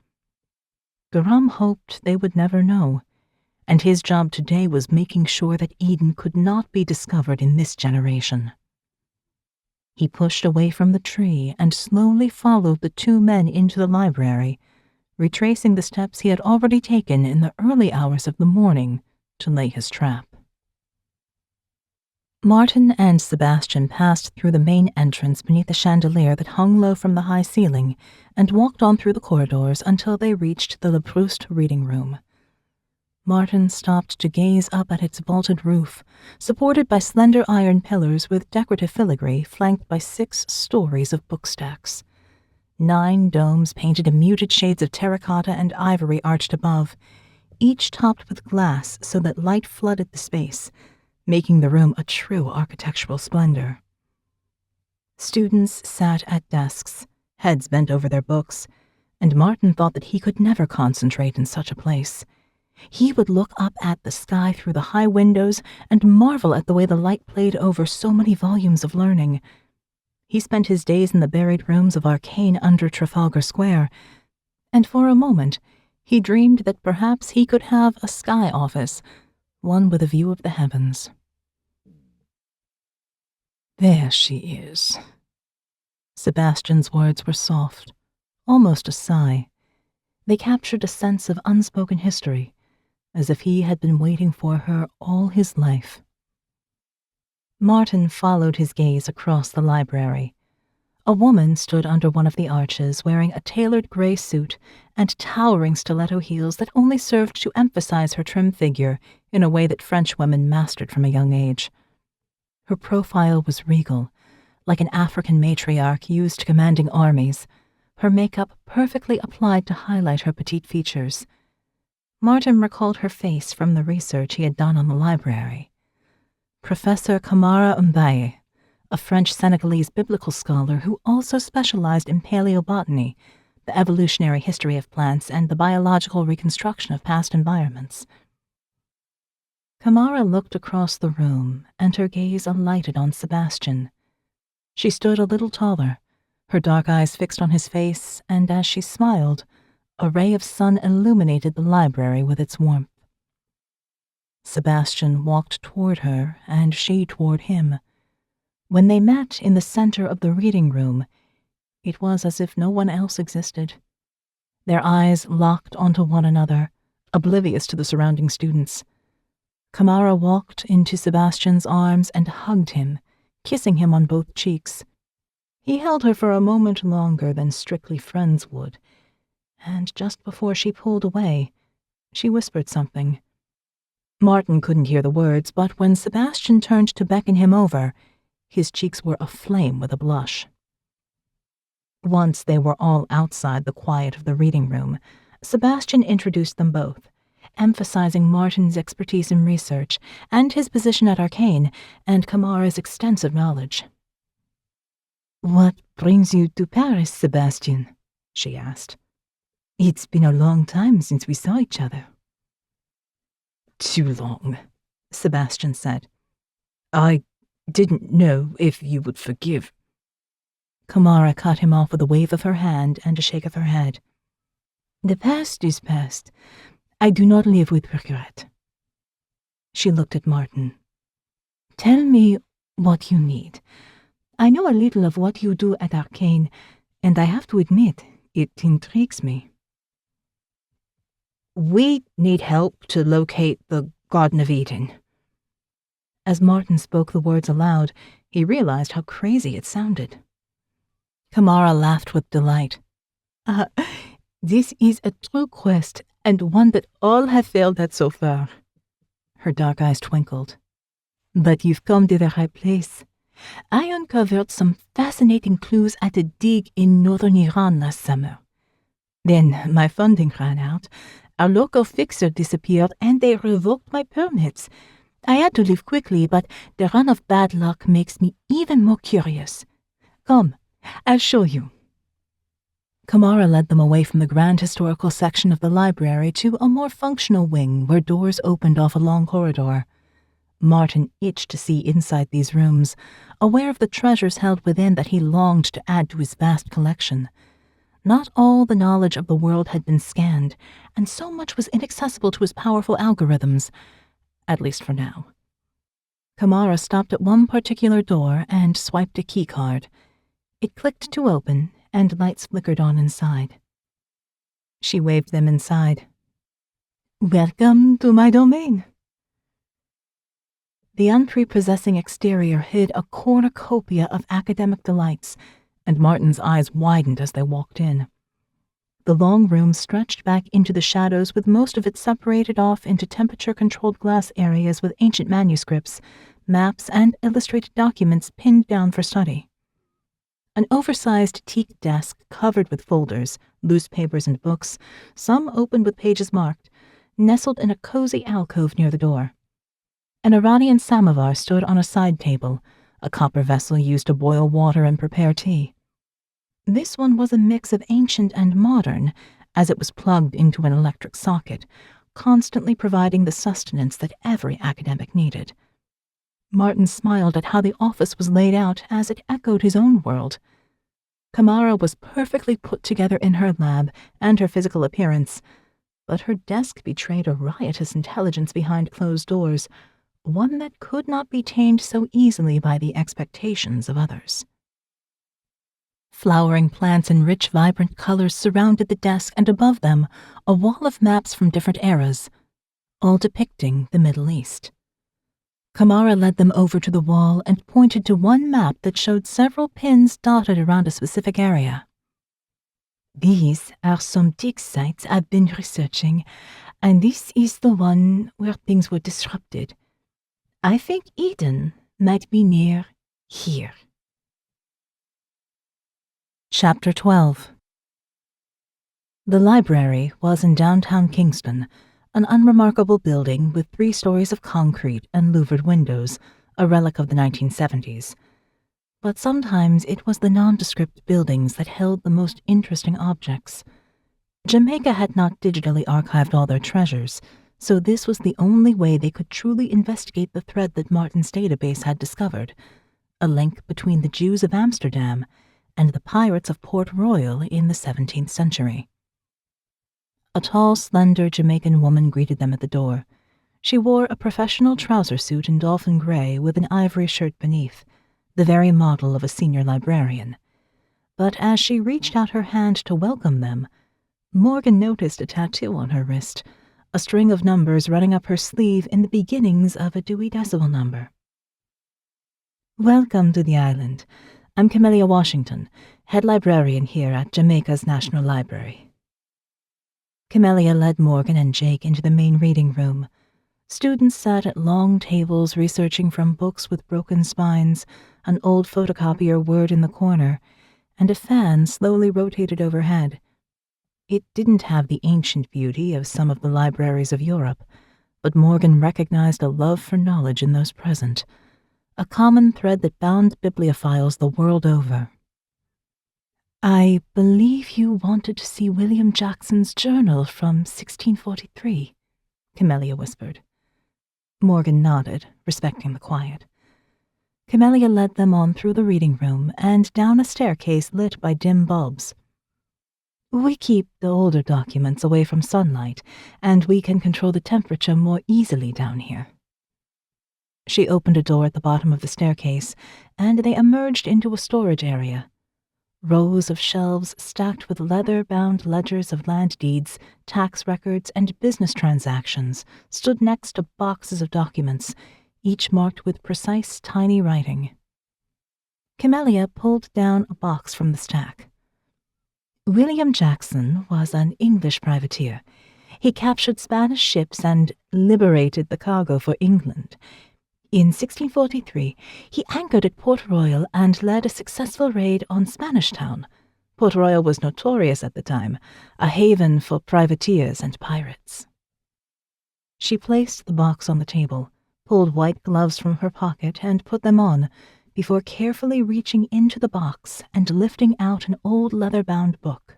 Garam hoped they would never know, and his job today was making sure that Eden could not be discovered in this generation. He pushed away from the tree and slowly followed the two men into the library, retracing the steps he had already taken in the early hours of the morning to lay his trap. Martin and Sebastian passed through the main entrance beneath the chandelier that hung low from the high ceiling and walked on through the corridors until they reached the Le Proust reading room. Martin stopped to gaze up at its vaulted roof, supported by slender iron pillars with decorative filigree flanked by 6 stories of bookstacks. 9 domes painted in muted shades of terracotta and ivory arched above, each topped with glass so that light flooded the space, making the room a true architectural splendor. Students sat at desks, heads bent over their books, and Martin thought that he could never concentrate in such a place. He would look up at the sky through the high windows and marvel at the way the light played over so many volumes of learning. He spent his days in the buried rooms of ARKANE under Trafalgar Square, and for a moment he dreamed that perhaps he could have a sky office, one with a view of the heavens. There she is. Sebastian's words were soft, almost a sigh. They captured a sense of unspoken history, as if he had been waiting for her all his life. Martin followed his gaze across the library. A woman stood under one of the arches wearing a tailored gray suit and towering stiletto heels that only served to emphasize her trim figure in a way that French women mastered from a young age. Her profile was regal, like an African matriarch used to commanding armies, her makeup perfectly applied to highlight her petite features. Martin recalled her face from the research he had done on the library. Professor Kamara Mbaye, a French-Senegalese biblical scholar who also specialized in paleobotany, the evolutionary history of plants, and the biological reconstruction of past environments. Kamara looked across the room, and her gaze alighted on Sebastian. She stood a little taller, her dark eyes fixed on his face, and as she smiled, a ray of sun illuminated the library with its warmth. Sebastian walked toward her, and she toward him. When they met in the center of the reading room, it was as if no one else existed. Their eyes locked onto one another, oblivious to the surrounding students. Kamara walked into Sebastian's arms and hugged him, kissing him on both cheeks. He held her for a moment longer than strictly friends would, and just before she pulled away, she whispered something. Martin couldn't hear the words, but when Sebastian turned to beckon him over, his cheeks were aflame with a blush. Once they were all outside the quiet of the reading room, Sebastian introduced them both, emphasizing Martin's expertise in research and his position at ARKANE and Kamara's extensive knowledge. "What brings you to Paris, Sebastian?" she asked. "It's been a long time since we saw each other." Too long, Sebastian said. I didn't know if you would forgive. Kamara cut him off with a wave of her hand and a shake of her head. "The past is past. I do not live with regret." She looked at Martin. "Tell me what you need. I know a little of what you do at ARKANE, and I have to admit, it intrigues me." "We need help to locate the Garden of Eden." As Martin spoke the words aloud, he realized how crazy it sounded. Kamara laughed with delight. This is a true quest, and one that all have failed at so far." Her dark eyes twinkled. "But you've come to the right place. I uncovered some fascinating clues at a dig in northern Iran last summer. Then my funding ran out, our local fixer disappeared, and they revoked my permits. I had to leave quickly, but the run of bad luck makes me even more curious. Come, I'll show you." Kamara led them away from the grand historical section of the library to a more functional wing where doors opened off a long corridor. Martin itched to see inside these rooms, aware of the treasures held within that he longed to add to his vast collection. Not all the knowledge of the world had been scanned, and so much was inaccessible to his powerful algorithms, at least for now. Kamara stopped at one particular door and swiped a keycard. It clicked to open, and lights flickered on inside. She waved them inside. "Welcome to my domain." The unprepossessing exterior hid a cornucopia of academic delights, and Martin's eyes widened as they walked in. The long room stretched back into the shadows, with most of it separated off into temperature-controlled glass areas with ancient manuscripts, maps, and illustrated documents pinned down for study. An oversized teak desk covered with folders, loose papers, and books, some open with pages marked, nestled in a cozy alcove near the door. An Iranian samovar stood on a side table, a copper vessel used to boil water and prepare tea. This one was a mix of ancient and modern, as it was plugged into an electric socket, constantly providing the sustenance that every academic needed. Martin smiled at how the office was laid out as it echoed his own world. Kamara was perfectly put together in her lab and her physical appearance, but her desk betrayed a riotous intelligence behind closed doors, one that could not be tamed so easily by the expectations of others. Flowering plants in rich, vibrant colors surrounded the desk, and above them, a wall of maps from different eras, all depicting the Middle East. Kamara led them over to the wall and pointed to one map that showed several pins dotted around a specific area. "These are some dig sites I've been researching, and this is the one where things were disrupted. I think Eden might be near here." Chapter 12. The library was in downtown Kingston, an unremarkable building with 3 stories of concrete and louvered windows, a relic of the 1970s. But sometimes it was the nondescript buildings that held the most interesting objects. Jamaica had not digitally archived all their treasures, so this was the only way they could truly investigate the thread that Martin's database had discovered, a link between the Jews of Amsterdam and the pirates of Port Royal in the 17th century. A tall, slender Jamaican woman greeted them at the door. She wore a professional trouser suit in dolphin gray with an ivory shirt beneath, the very model of a senior librarian. But as she reached out her hand to welcome them, Morgan noticed a tattoo on her wrist, a string of numbers running up her sleeve in the beginnings of a Dewey Decimal number. "Welcome to the island. I'm Camellia Washington, head librarian here at Jamaica's National Library." Camellia led Morgan and Jake into the main reading room. Students sat at long tables researching from books with broken spines, an old photocopier whirred in the corner, and a fan slowly rotated overhead. It didn't have the ancient beauty of some of the libraries of Europe, but Morgan recognized a love for knowledge in those present, a common thread that bound bibliophiles the world over. "I believe you wanted to see William Jackson's journal from 1643, Camellia whispered. Morgan nodded, respecting the quiet. Camellia led them on through the reading room and down a staircase lit by dim bulbs. "We keep the older documents away from sunlight, and we can control the temperature more easily down here." She opened a door at the bottom of the staircase, and they emerged into a storage area. Rows of shelves stacked with leather-bound ledgers of land deeds, tax records, and business transactions stood next to boxes of documents, each marked with precise, tiny writing. Camellia pulled down a box from the stack. William Jackson was an English privateer. He captured Spanish ships and liberated the cargo for England. In 1643, he anchored at Port Royal and led a successful raid on Spanish Town. Port Royal was notorious at the time, a haven for privateers and pirates. She placed the box on the table, pulled white gloves from her pocket and put them on, before carefully reaching into the box and lifting out an old leather-bound book.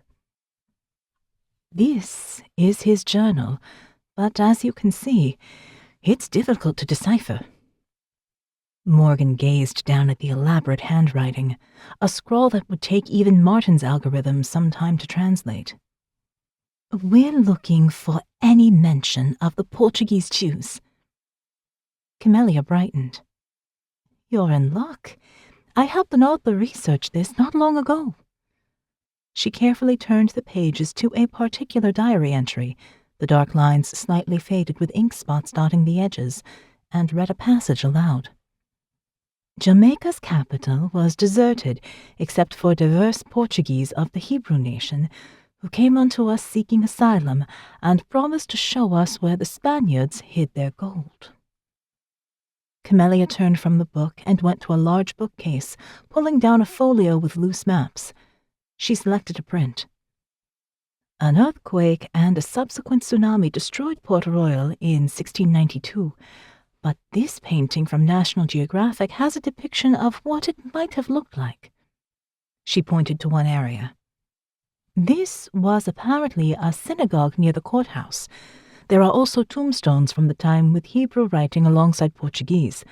This is his journal, but as you can see, it's difficult to decipher. Morgan gazed down at the elaborate handwriting, a scrawl that would take even Martin's algorithm some time to translate. "We're looking for any mention of the Portuguese Jews." Camellia brightened. "You're in luck. I helped an author research this not long ago." She carefully turned the pages to a particular diary entry, the dark lines slightly faded with ink spots dotting the edges, and read a passage aloud. "Jamaica's capital was deserted except for diverse Portuguese of the Hebrew nation, who came unto us seeking asylum and promised to show us where the Spaniards hid their gold." Camellia turned from the book and went to a large bookcase, pulling down a folio with loose maps. She selected a print. "An earthquake and a subsequent tsunami destroyed Port Royal in 1692, but this painting from National Geographic has a depiction of what it might have looked like." She pointed to one area. "This was apparently a synagogue near the courthouse. There are also tombstones from the time with Hebrew writing alongside Portuguese.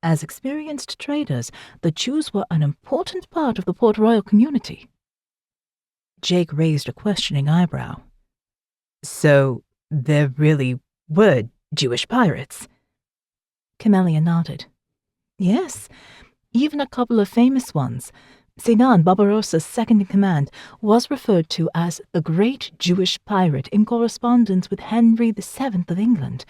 As experienced traders, the Jews were an important part of the Port Royal community." Jake raised a questioning eyebrow. "So there really were Jewish pirates?" Camellia nodded. "Yes, even a couple of famous ones. Sinan, Barbarossa's second-in-command, was referred to as the Great Jewish Pirate in correspondence with Henry VII of England.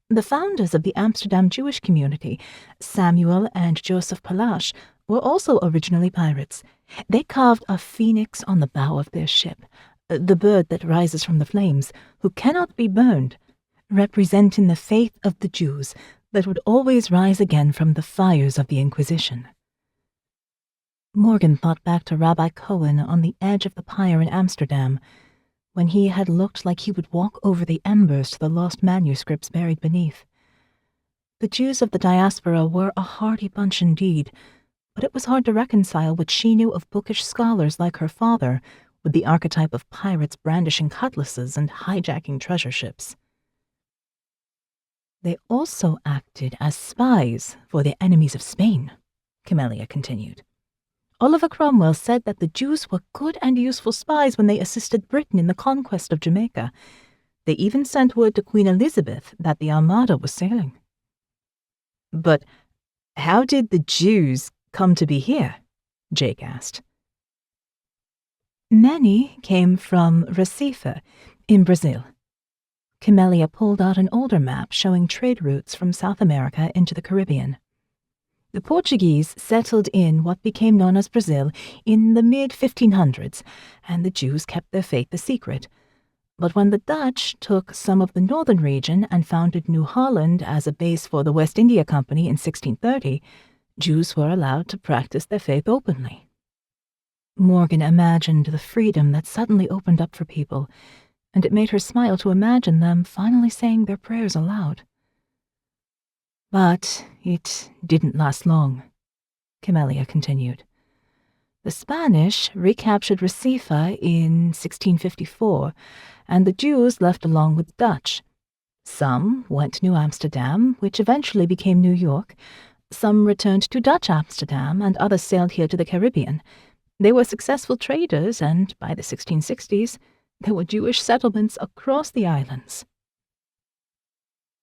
The founders of the Amsterdam Jewish community, Samuel and Joseph Palash, were also originally pirates. They carved a phoenix on the bow of their ship, the bird that rises from the flames, who cannot be burned, representing the faith of the Jews that would always rise again from the fires of the Inquisition." Morgan thought back to Rabbi Cohen on the edge of the pyre in Amsterdam, when he had looked like he would walk over the embers to the lost manuscripts buried beneath. The Jews of the diaspora were a hardy bunch indeed, but it was hard to reconcile what she knew of bookish scholars like her father with the archetype of pirates brandishing cutlasses and hijacking treasure ships. "They also acted as spies for the enemies of Spain," Camellia continued. "Oliver Cromwell said that the Jews were good and useful spies when they assisted Britain in the conquest of Jamaica. They even sent word to Queen Elizabeth that the Armada was sailing." "But how did the Jews come to be here?" Jake asked. "Many came from Recife, in Brazil." Camellia pulled out an older map showing trade routes from South America into the Caribbean. "The Portuguese settled in what became known as Brazil in the mid-1500s, and the Jews kept their faith a secret. But when the Dutch took some of the northern region and founded New Holland as a base for the West India Company in 1630, Jews were allowed to practice their faith openly." Morgan imagined the freedom that suddenly opened up for people, and it made her smile to imagine them finally saying their prayers aloud. "But it didn't last long," Camellia continued. "The Spanish recaptured Recife in 1654, and the Jews left along with the Dutch. Some went to New Amsterdam, which eventually became New York. Some returned to Dutch Amsterdam, and others sailed here to the Caribbean. They were successful traders, and by the 1660s, there were Jewish settlements across the islands."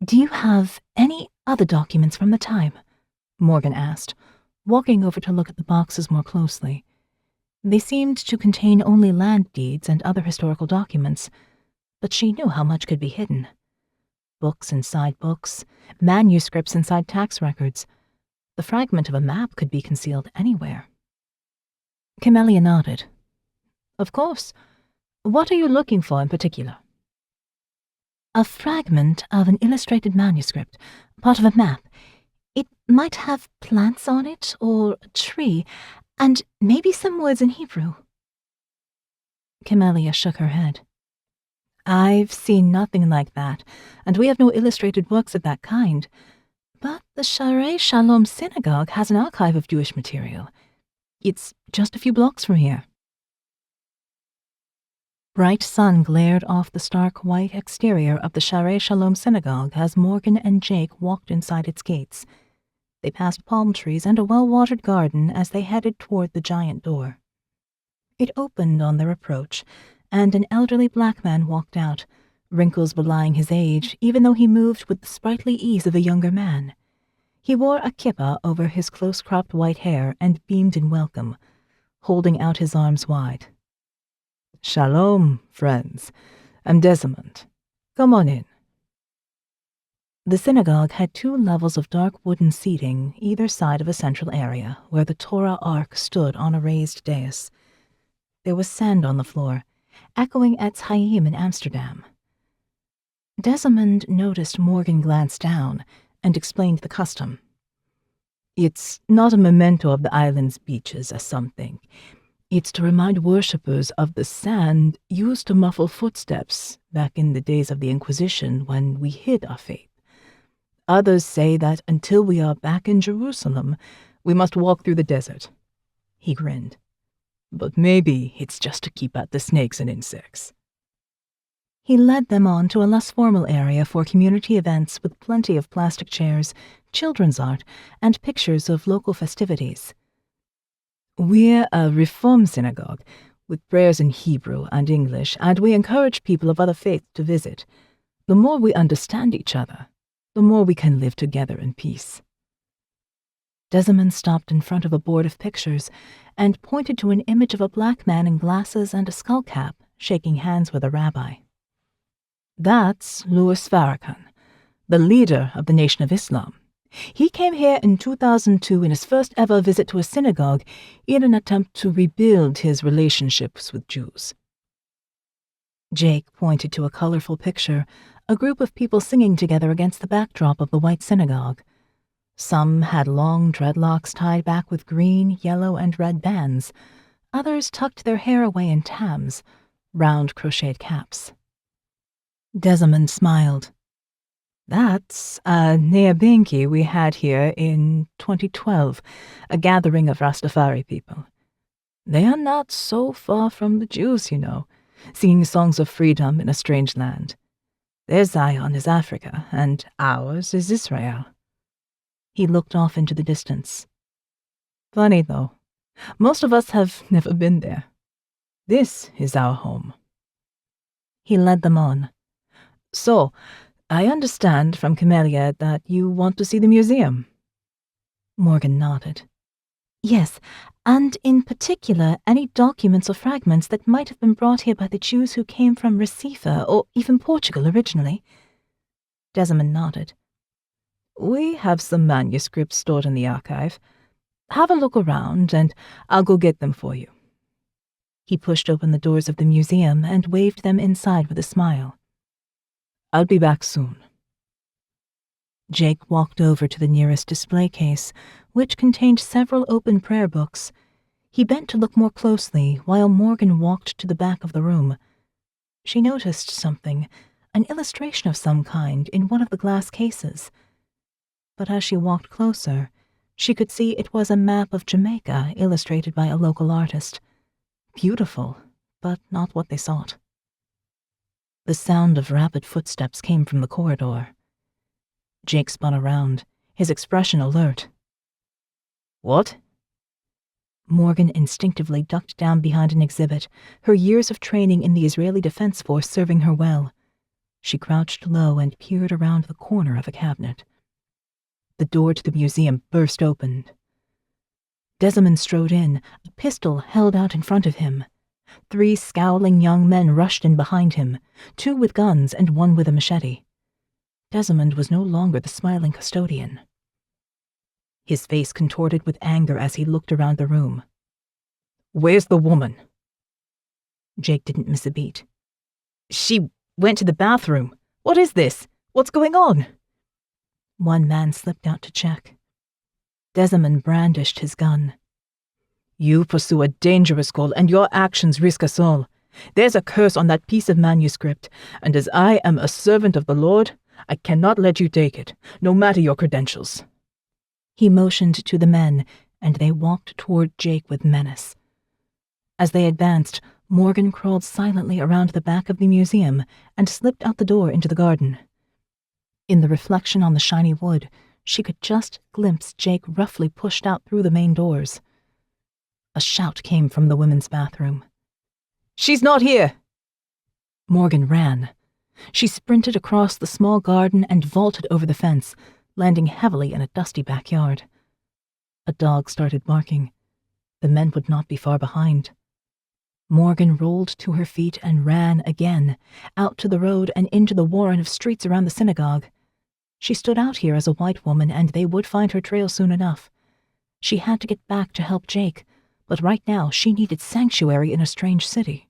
"Do you have any Other documents from the time? Morgan asked, walking over to look at the boxes more closely. They seemed to contain only land deeds and other historical documents, but she knew how much could be hidden. Books inside books, manuscripts inside tax records. The fragment of a map could be concealed anywhere. Camellia nodded. Of course. What are you looking for in particular? A fragment of an illustrated manuscript, part of a map. It might have plants on it, or a tree, and maybe some words in Hebrew. Camellia shook her head. I've seen nothing like that, and we have no illustrated works of that kind. But the Sharei Shalom Synagogue has an archive of Jewish material. It's just a few blocks from here. Bright sun glared off the stark white exterior of the Sharei Shalom Synagogue as Morgan and Jake walked inside its gates. They passed palm trees and a well-watered garden as they headed toward the giant door. It opened on their approach, and an elderly black man walked out, wrinkles belying his age, even though he moved with the sprightly ease of a younger man. He wore a kippah over his close-cropped white hair and beamed in welcome, holding out his arms wide. Shalom, friends. I'm Desmond. Come on in. The synagogue had 2 levels of dark wooden seating either side of a central area where the Torah Ark stood on a raised dais. There was sand on the floor, echoing Etz Chaim in Amsterdam. Desmond noticed Morgan glance down and explained the custom. It's not a memento of the island's beaches, as some think. It's to remind worshippers of the sand used to muffle footsteps back in the days of the Inquisition when we hid our faith. Others say that until we are back in Jerusalem, we must walk through the desert. He grinned. But maybe it's just to keep out the snakes and insects. He led them on to a less formal area for community events with plenty of plastic chairs, children's art, and pictures of local festivities. We're a Reform synagogue, with prayers in Hebrew and English, and we encourage people of other faiths to visit. The more we understand each other, the more we can live together in peace. Desmond stopped in front of a board of pictures and pointed to an image of a black man in glasses and a skull cap, shaking hands with a rabbi. That's Louis Farrakhan, the leader of the Nation of Islam. He came here in 2002 in his first ever visit to a synagogue in an attempt to rebuild his relationships with Jews. Jake pointed to a colorful picture, a group of people singing together against the backdrop of the white synagogue. Some had long dreadlocks tied back with green, yellow, and red bands. Others tucked their hair away in tams, round crocheted caps. Desmond smiled. That's a Neabinki we had here in 2012, a gathering of Rastafari people. They are not so far from the Jews, you know, singing songs of freedom in a strange land. Their Zion is Africa, and ours is Israel. He looked off into the distance. Funny, though. Most of us have never been there. This is our home. He led them on. So, I understand from Camellia that you want to see the museum. Morgan nodded. Yes, and in particular any documents or fragments that might have been brought here by the Jews who came from Recife or even Portugal originally. Desmond nodded. We have some manuscripts stored in the archive. Have a look around, and I'll go get them for you. He pushed open the doors of the museum and waved them inside with a smile. I'll be back soon. Jake walked over to the nearest display case, which contained several open prayer books. He bent to look more closely while Morgan walked to the back of the room. She noticed something, an illustration of some kind in one of the glass cases. But as she walked closer, she could see it was a map of Jamaica illustrated by a local artist. Beautiful, but not what they sought. The sound of rapid footsteps came from the corridor. Jake spun around, his expression alert. What? Morgan instinctively ducked down behind an exhibit, her years of training in the Israeli Defense Force serving her well. She crouched low and peered around the corner of a cabinet. The door to the museum burst open. Desmond strode in, a pistol held out in front of him. 3 scowling young men rushed in behind him, 2 with guns and 1 with a machete. Desmond was no longer the smiling custodian. His face contorted with anger as he looked around the room. "Where's the woman?" Jake didn't miss a beat. "She went to the bathroom. What is this? What's going on?" One man slipped out to check. Desmond brandished his gun. "You pursue a dangerous goal, and your actions risk us all. There's a curse on that piece of manuscript, and as I am a servant of the Lord, I cannot let you take it, no matter your credentials." He motioned to the men, and they walked toward Jake with menace. As they advanced, Morgan crawled silently around the back of the museum and slipped out the door into the garden. In the reflection on the shiny wood, she could just glimpse Jake roughly pushed out through the main doors. A shout came from the women's bathroom. "She's not here!" Morgan ran. She sprinted across the small garden and vaulted over the fence, landing heavily in a dusty backyard. A dog started barking. The men would not be far behind. Morgan rolled to her feet and ran again, out to the road and into the warren of streets around the synagogue. She stood out here as a white woman, and they would find her trail soon enough. She had to get back to help Jake, but right now she needed sanctuary in a strange city.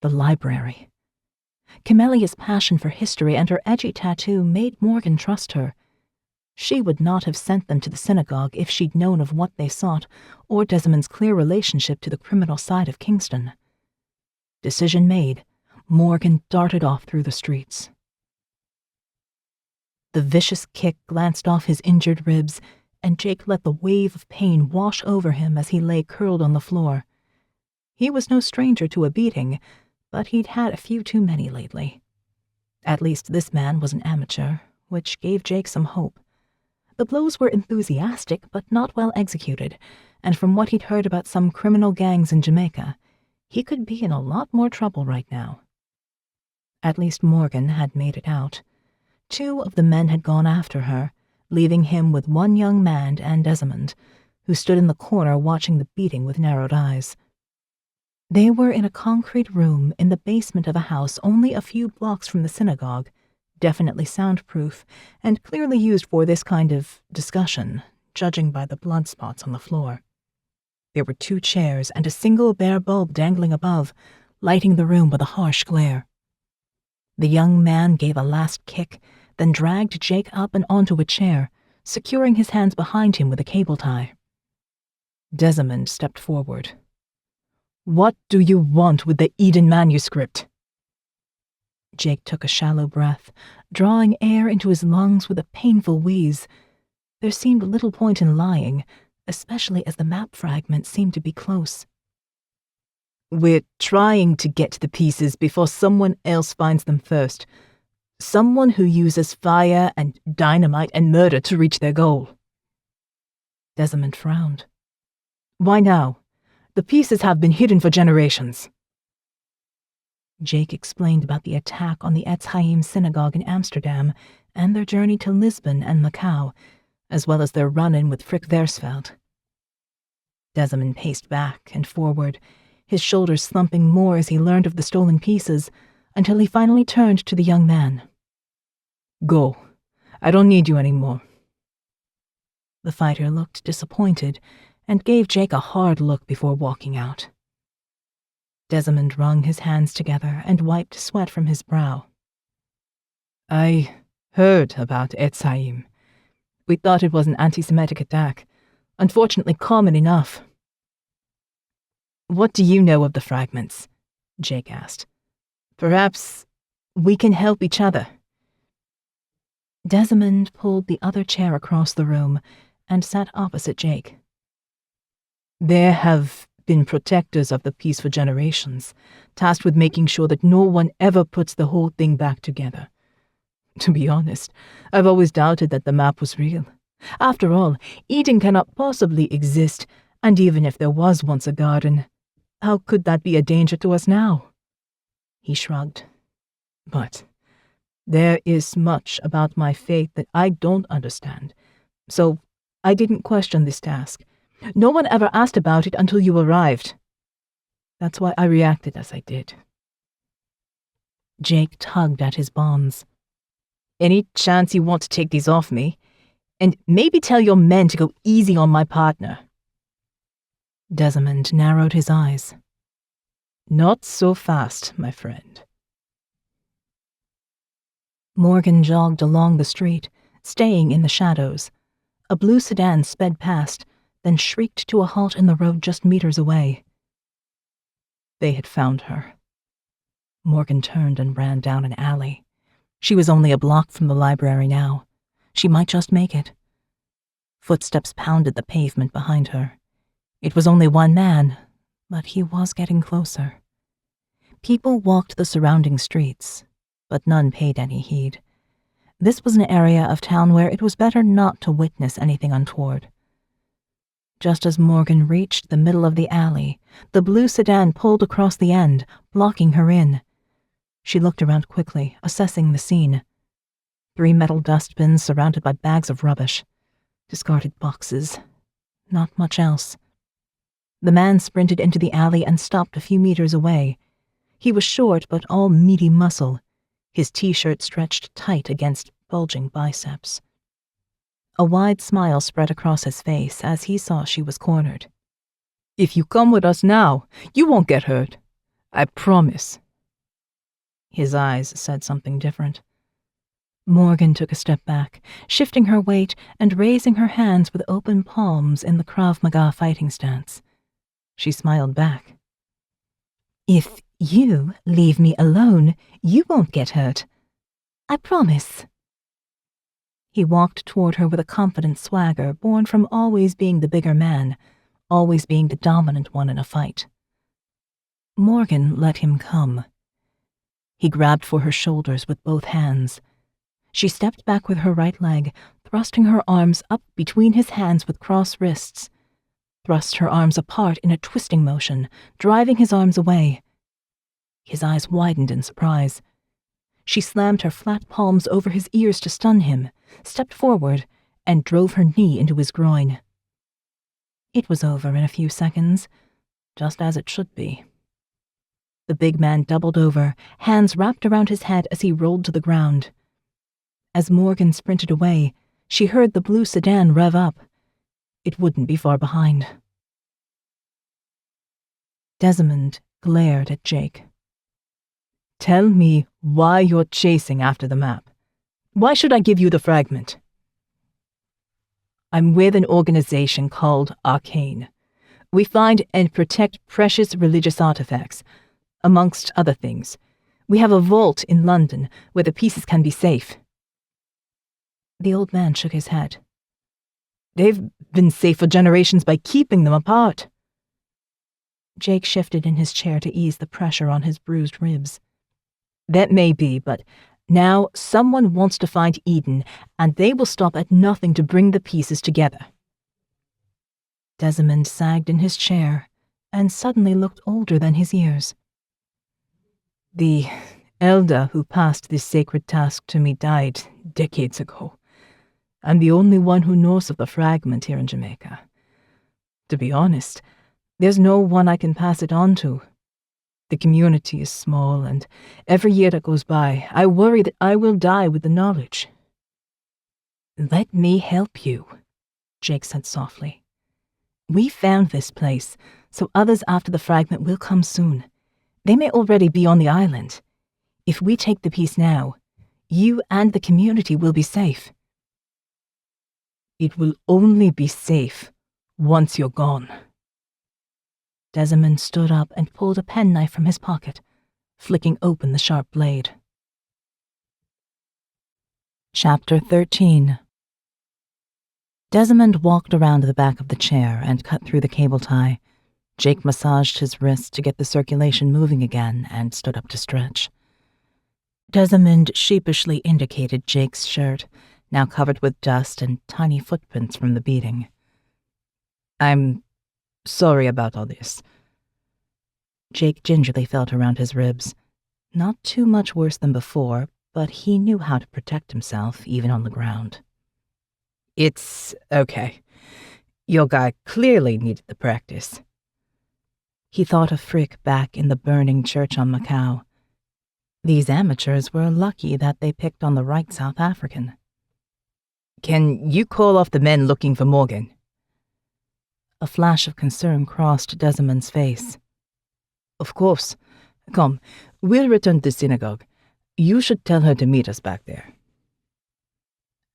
The library. Camelia's passion for history and her edgy tattoo made Morgan trust her. She would not have sent them to the synagogue if she'd known of what they sought, or Desmond's clear relationship to the criminal side of Kingston. Decision made, Morgan darted off through the streets. The vicious kick glanced off his injured ribs, and Jake let the wave of pain wash over him as he lay curled on the floor. He was no stranger to a beating, but he'd had a few too many lately. At least this man was an amateur, which gave Jake some hope. The blows were enthusiastic, but not well executed, and from what he'd heard about some criminal gangs in Jamaica, he could be in a lot more trouble right now. At least Morgan had made it out. 2 of the men had gone after her, leaving him with 1 young man and Desmond, who stood in the corner watching the beating with narrowed eyes. They were in a concrete room in the basement of a house only a few blocks from the synagogue, definitely soundproof, and clearly used for this kind of discussion, judging by the blood spots on the floor. There were 2 chairs and a single bare bulb dangling above, lighting the room with a harsh glare. The young man gave a last kick, then dragged Jake up and onto a chair, securing his hands behind him with a cable tie. Desmond stepped forward. "What do you want with the Eden manuscript?" Jake took a shallow breath, drawing air into his lungs with a painful wheeze. There seemed little point in lying, especially as the map fragment seemed to be close. "We're trying to get to the pieces before someone else finds them first. Someone who uses fire and dynamite and murder to reach their goal." Desmond frowned. "Why now? The pieces have been hidden for generations." Jake explained about the attack on the Etz Chaim synagogue in Amsterdam and their journey to Lisbon and Macau, as well as their run-in with Frick Versfeld. Desmond paced back and forward, his shoulders slumping more as he learned of the stolen pieces, until he finally turned to the young man. "Go. I don't need you anymore." The fighter looked disappointed and gave Jake a hard look before walking out. Desmond wrung his hands together and wiped sweat from his brow. "I heard about Etz Chaim. We thought it was an anti-Semitic attack. Unfortunately common enough." "What do you know of the fragments?" Jake asked. "Perhaps we can help each other." Desmond pulled the other chair across the room and sat opposite Jake. "There have been protectors of the piece for generations, tasked with making sure that no one ever puts the whole thing back together. To be honest, I've always doubted that the map was real. After all, Eden cannot possibly exist, and even if there was once a garden, how could that be a danger to us now?" He shrugged. "But There is much about my fate that I don't understand, so I didn't question this task. No one ever asked about it until you arrived. That's why I reacted as I did." Jake tugged at his bonds. "Any chance you want to take these off me? And maybe tell your men to go easy on my partner." Desmond narrowed his eyes. "Not so fast, my friend." Morgan jogged along the street, staying in the shadows. A blue sedan sped past, then shrieked to a halt in the road just meters away. They had found her. Morgan turned and ran down an alley. She was only a block from the library now. She might just make it. Footsteps pounded the pavement behind her. It was only one man, but he was getting closer. People walked the surrounding streets, but none paid any heed. This was an area of town where it was better not to witness anything untoward. Just as Morgan reached the middle of the alley, the blue sedan pulled across the end, blocking her in. She looked around quickly, assessing the scene. 3 metal dustbins surrounded by bags of rubbish. Discarded boxes. Not much else. The man sprinted into the alley and stopped a few meters away. He was short but all meaty muscle. His t-shirt stretched tight against bulging biceps. A wide smile spread across his face as he saw she was cornered. "If you come with us now, you won't get hurt. I promise." His eyes said something different. Morgan took a step back, shifting her weight and raising her hands with open palms in the Krav Maga fighting stance. She smiled back. "If you leave me alone, you won't get hurt. I promise." He walked toward her with a confident swagger born from always being the bigger man, always being the dominant one in a fight. Morgan let him come. He grabbed for her shoulders with both hands. She stepped back with her right leg, thrusting her arms up between his hands with crossed wrists, thrust her arms apart in a twisting motion, driving his arms away. His eyes widened in surprise. She slammed her flat palms over his ears to stun him, stepped forward, and drove her knee into his groin. It was over in a few seconds, just as it should be. The big man doubled over, hands wrapped around his head as he rolled to the ground. As Morgan sprinted away, she heard the blue sedan rev up. It wouldn't be far behind. Desmond glared at Jake. "Tell me why you're chasing after the map. Why should I give you the fragment?" "I'm with an organization called ARKANE. We find and protect precious religious artifacts, amongst other things. We have a vault in London where the pieces can be safe." The old man shook his head. "They've been safe for generations by keeping them apart." Jake shifted in his chair to ease the pressure on his bruised ribs. "That may be, but now someone wants to find Eden, and they will stop at nothing to bring the pieces together." Desmond sagged in his chair and suddenly looked older than his years. "The elder who passed this sacred task to me died decades ago. I'm the only one who knows of the fragment here in Jamaica. To be honest, there's no one I can pass it on to. The community is small, and every year that goes by, I worry that I will die with the knowledge." "Let me help you," Jake said softly. "We found this place, so others after the fragment will come soon. They may already be on the island. If we take the piece now, you and the community will be safe." "It will only be safe once you're gone." Desmond stood up and pulled a penknife from his pocket, flicking open the sharp blade. Chapter 13. Desmond walked around the back of the chair and cut through the cable tie. Jake massaged his wrist to get the circulation moving again and stood up to stretch. Desmond sheepishly indicated Jake's shirt, now covered with dust and tiny footprints from the beating. "I'm sorry about all this." Jake gingerly felt around his ribs. Not too much worse than before, but he knew how to protect himself even on the ground. It's okay. Your guy clearly needed the practice. He thought of Frick back in the burning church on Macau. These amateurs were lucky that they picked on the right South African. Can you call off the men looking for Morgan? A flash of concern crossed Desmond's face. Of course. Come, we'll return to the synagogue. You should tell her to meet us back there.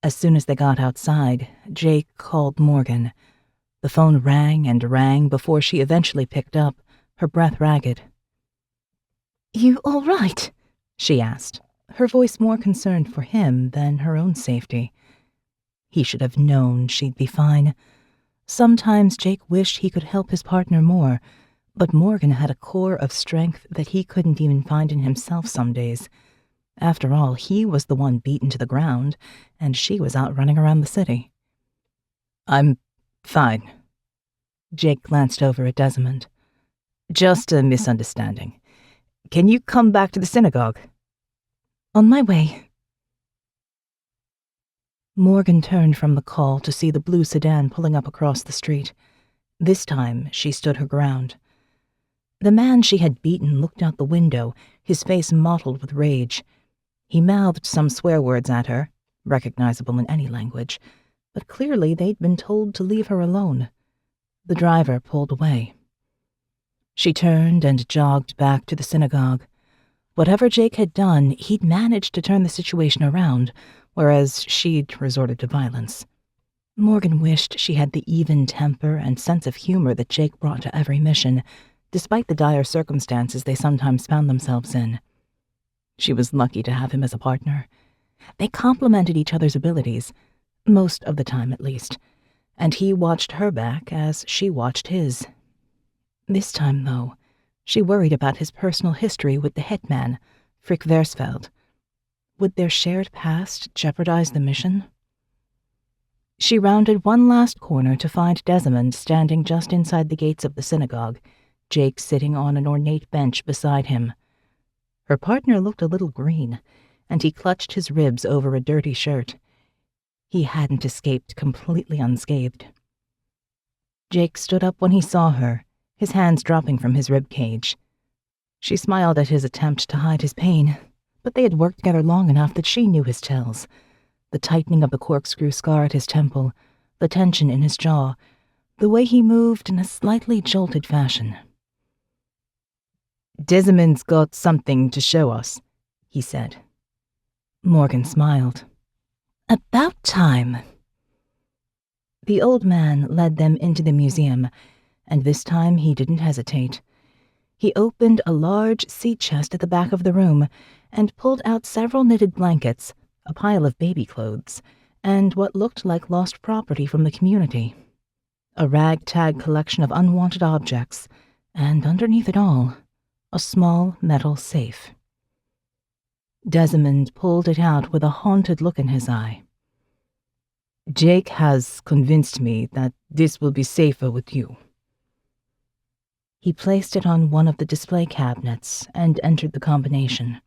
As soon as they got outside, Jake called Morgan. The phone rang and rang before she eventually picked up, her breath ragged. "You all right?" she asked, her voice more concerned for him than her own safety. He should have known she'd be fine. Sometimes Jake wished he could help his partner more, but Morgan had a core of strength that he couldn't even find in himself some days. After all, he was the one beaten to the ground, and she was out running around the city. I'm fine. Jake glanced over at Desmond. Just a misunderstanding. Can you come back to the synagogue? On my way. Morgan turned from the call to see the blue sedan pulling up across the street. This time, she stood her ground. The man she had beaten looked out the window, his face mottled with rage. He mouthed some swear words at her, recognizable in any language, but clearly they'd been told to leave her alone. The driver pulled away. She turned and jogged back to the synagogue. Whatever Jake had done, he'd managed to turn the situation around, whereas she'd resorted to violence. Morgan wished she had the even temper and sense of humor that Jake brought to every mission, despite the dire circumstances they sometimes found themselves in. She was lucky to have him as a partner. They complemented each other's abilities, most of the time at least, and he watched her back as she watched his. This time, though, she worried about his personal history with the hitman, Frick Versfeld. Would their shared past jeopardize the mission? She rounded one last corner to find Desmond standing just inside the gates of the synagogue, Jake sitting on an ornate bench beside him. Her partner looked a little green, and he clutched his ribs over a dirty shirt. He hadn't escaped completely unscathed. Jake stood up when he saw her, his hands dropping from his rib cage. She smiled at his attempt to hide his pain, but they had worked together long enough that she knew his tells. The tightening of the corkscrew scar at his temple, the tension in his jaw, the way he moved in a slightly jolted fashion. Desmond's got something to show us, he said. Morgan smiled. About time. The old man led them into the museum, and this time he didn't hesitate. He opened a large sea chest at the back of the room and pulled out several knitted blankets, a pile of baby clothes, and what looked like lost property from the community. A ragtag collection of unwanted objects, and underneath it all, a small metal safe. Desmond pulled it out with a haunted look in his eye. Jake has convinced me that this will be safer with you. He placed it on one of the display cabinets and entered the combination.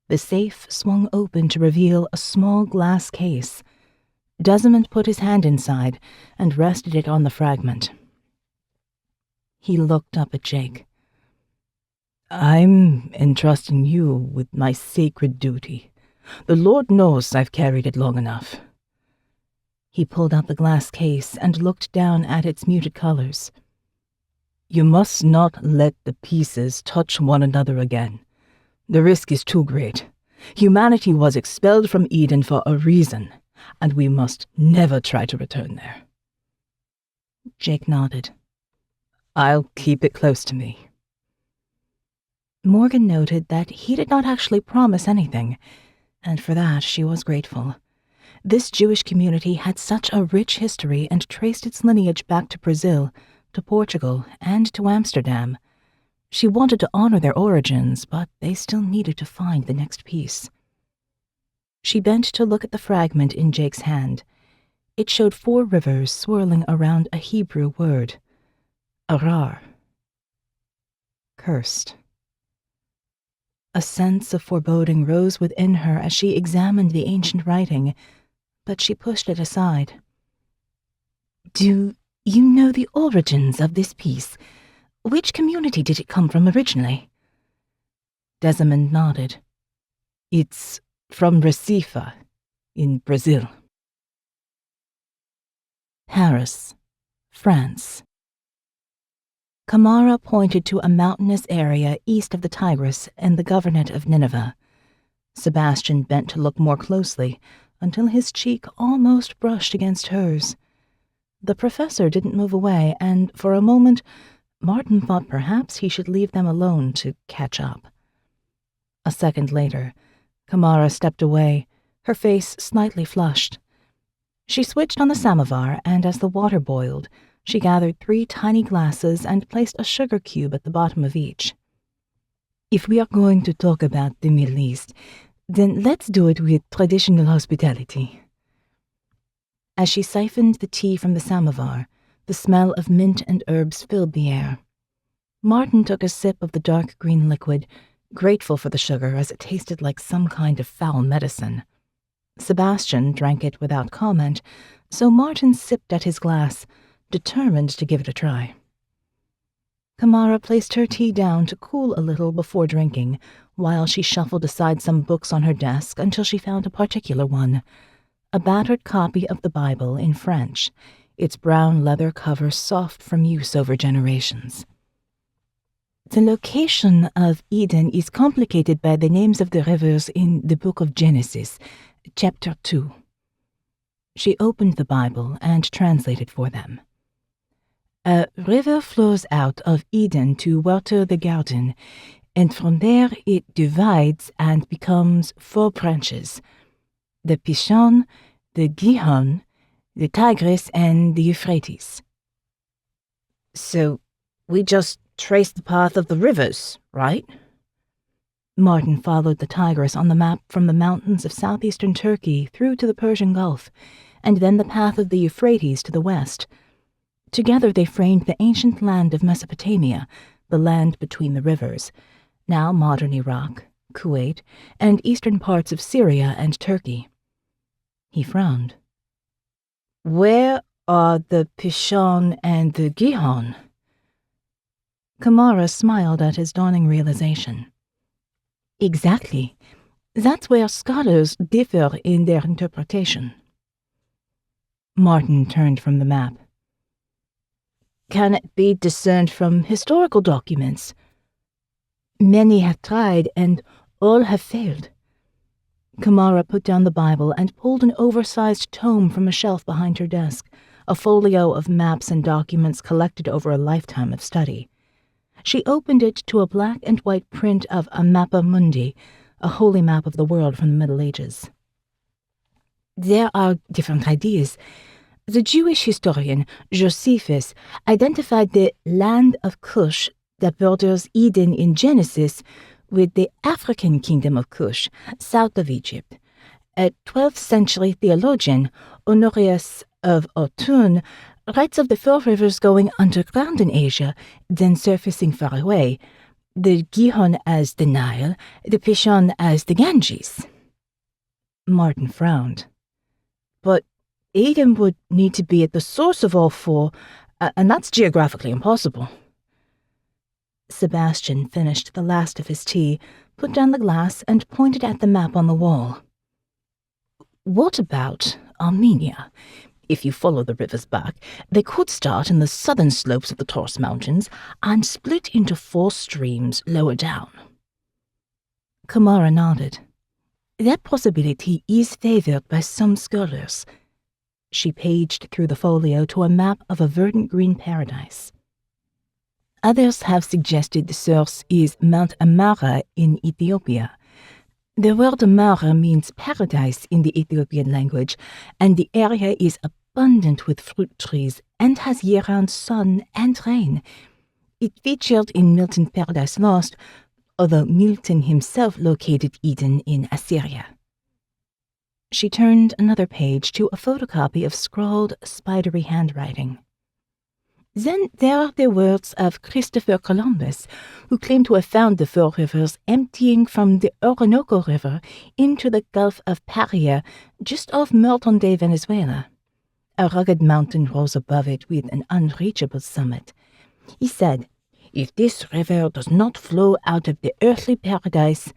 The safe swung open to reveal a small glass case. Desmond put his hand inside and rested it on the fragment. He looked up at Jake. I'm entrusting you with my sacred duty. The Lord knows I've carried it long enough. He pulled out the glass case and looked down at its muted colors. You must not let the pieces touch one another again. The risk is too great. Humanity was expelled from Eden for a reason, and we must never try to return there. Jake nodded. I'll keep it close to me. Morgan noted that he did not actually promise anything, and for that she was grateful. This Jewish community had such a rich history and traced its lineage back to Brazil, to Portugal, and to Amsterdam. She wanted to honor their origins, but they still needed to find the next piece. She bent to look at the fragment in Jake's hand. It showed 4 rivers swirling around a Hebrew word. Arar. Cursed. A sense of foreboding rose within her as she examined the ancient writing, but she pushed it aside. Do you know the origins of this piece? Which community did it come from originally? Desmond nodded. It's from Recife, in Brazil. Paris, France. Kamara pointed to a mountainous area east of the Tigris and the governorate of Nineveh. Sebastian bent to look more closely until his cheek almost brushed against hers. The professor didn't move away, and for a moment, Martin thought perhaps he should leave them alone to catch up. A second later, Kamara stepped away, her face slightly flushed. She switched on the samovar, and as the water boiled, she gathered 3 tiny glasses and placed a sugar cube at the bottom of each. If we are going to talk about the Middle East, then let's do it with traditional hospitality. As she siphoned the tea from the samovar, the smell of mint and herbs filled the air. Martin took a sip of the dark green liquid, grateful for the sugar as it tasted like some kind of foul medicine. Sebastian drank it without comment, so Martin sipped at his glass, determined to give it a try. Kamara placed her tea down to cool a little before drinking, while she shuffled aside some books on her desk until she found a particular one, a battered copy of the Bible in French, its brown leather cover soft from use over generations. The location of Eden is complicated by the names of the rivers in the book of Genesis, chapter 2. She opened the Bible and translated for them. A river flows out of Eden to water the garden, and from there it divides and becomes 4 branches: the Pishon, the Gihon, the Tigris, and the Euphrates. So we just trace the path of the rivers, right? Martin followed the Tigris on the map from the mountains of southeastern Turkey through to the Persian Gulf, and then the path of the Euphrates to the west. Together they framed the ancient land of Mesopotamia, the land between the rivers, now modern Iraq, Kuwait, and eastern parts of Syria and Turkey. He frowned. Where are the Pishon and the Gihon? Kamara smiled at his dawning realization. Exactly. That's where scholars differ in their interpretation. Martin turned from the map. Can it be discerned from historical documents? Many have tried, and all have failed. Kamara put down the Bible and pulled an oversized tome from a shelf behind her desk, a folio of maps and documents collected over a lifetime of study. She opened it to a black and white print of a Mappa Mundi, a holy map of the world from the Middle Ages. There are different ideas. The Jewish historian Josephus identified the land of Cush that borders Eden in Genesis with the African kingdom of Cush, south of Egypt. A 12th century theologian, Honorius of Autun, writes of the 4 rivers going underground in Asia, then surfacing far away, the Gihon as the Nile, the Pishon as the Ganges. Martin frowned. But Eden would need to be at the source of all 4, and that's geographically impossible. Sebastian finished the last of his tea, put down the glass, and pointed at the map on the wall. What about Armenia? If you follow the rivers back, they could start in the southern slopes of the Taurus Mountains and split into 4 streams lower down. Kamara nodded. That possibility is favored by some scholars. She paged through the folio to a map of a verdant green paradise. Others have suggested the source is Mount Amara in Ethiopia. The word Amara means paradise in the Ethiopian language, and the area is abundant with fruit trees and has year-round sun and rain. It featured in Milton's Paradise Lost, although Milton himself located Eden in Assyria. She turned another page to a photocopy of scrawled, spidery handwriting. Then there are the words of Christopher Columbus, who claimed to have found the four rivers emptying from the Orinoco River into the Gulf of Paria, just off Morton de Venezuela. A rugged mountain rose above it with an unreachable summit. He said, "If this river does not flow out of the earthly paradise,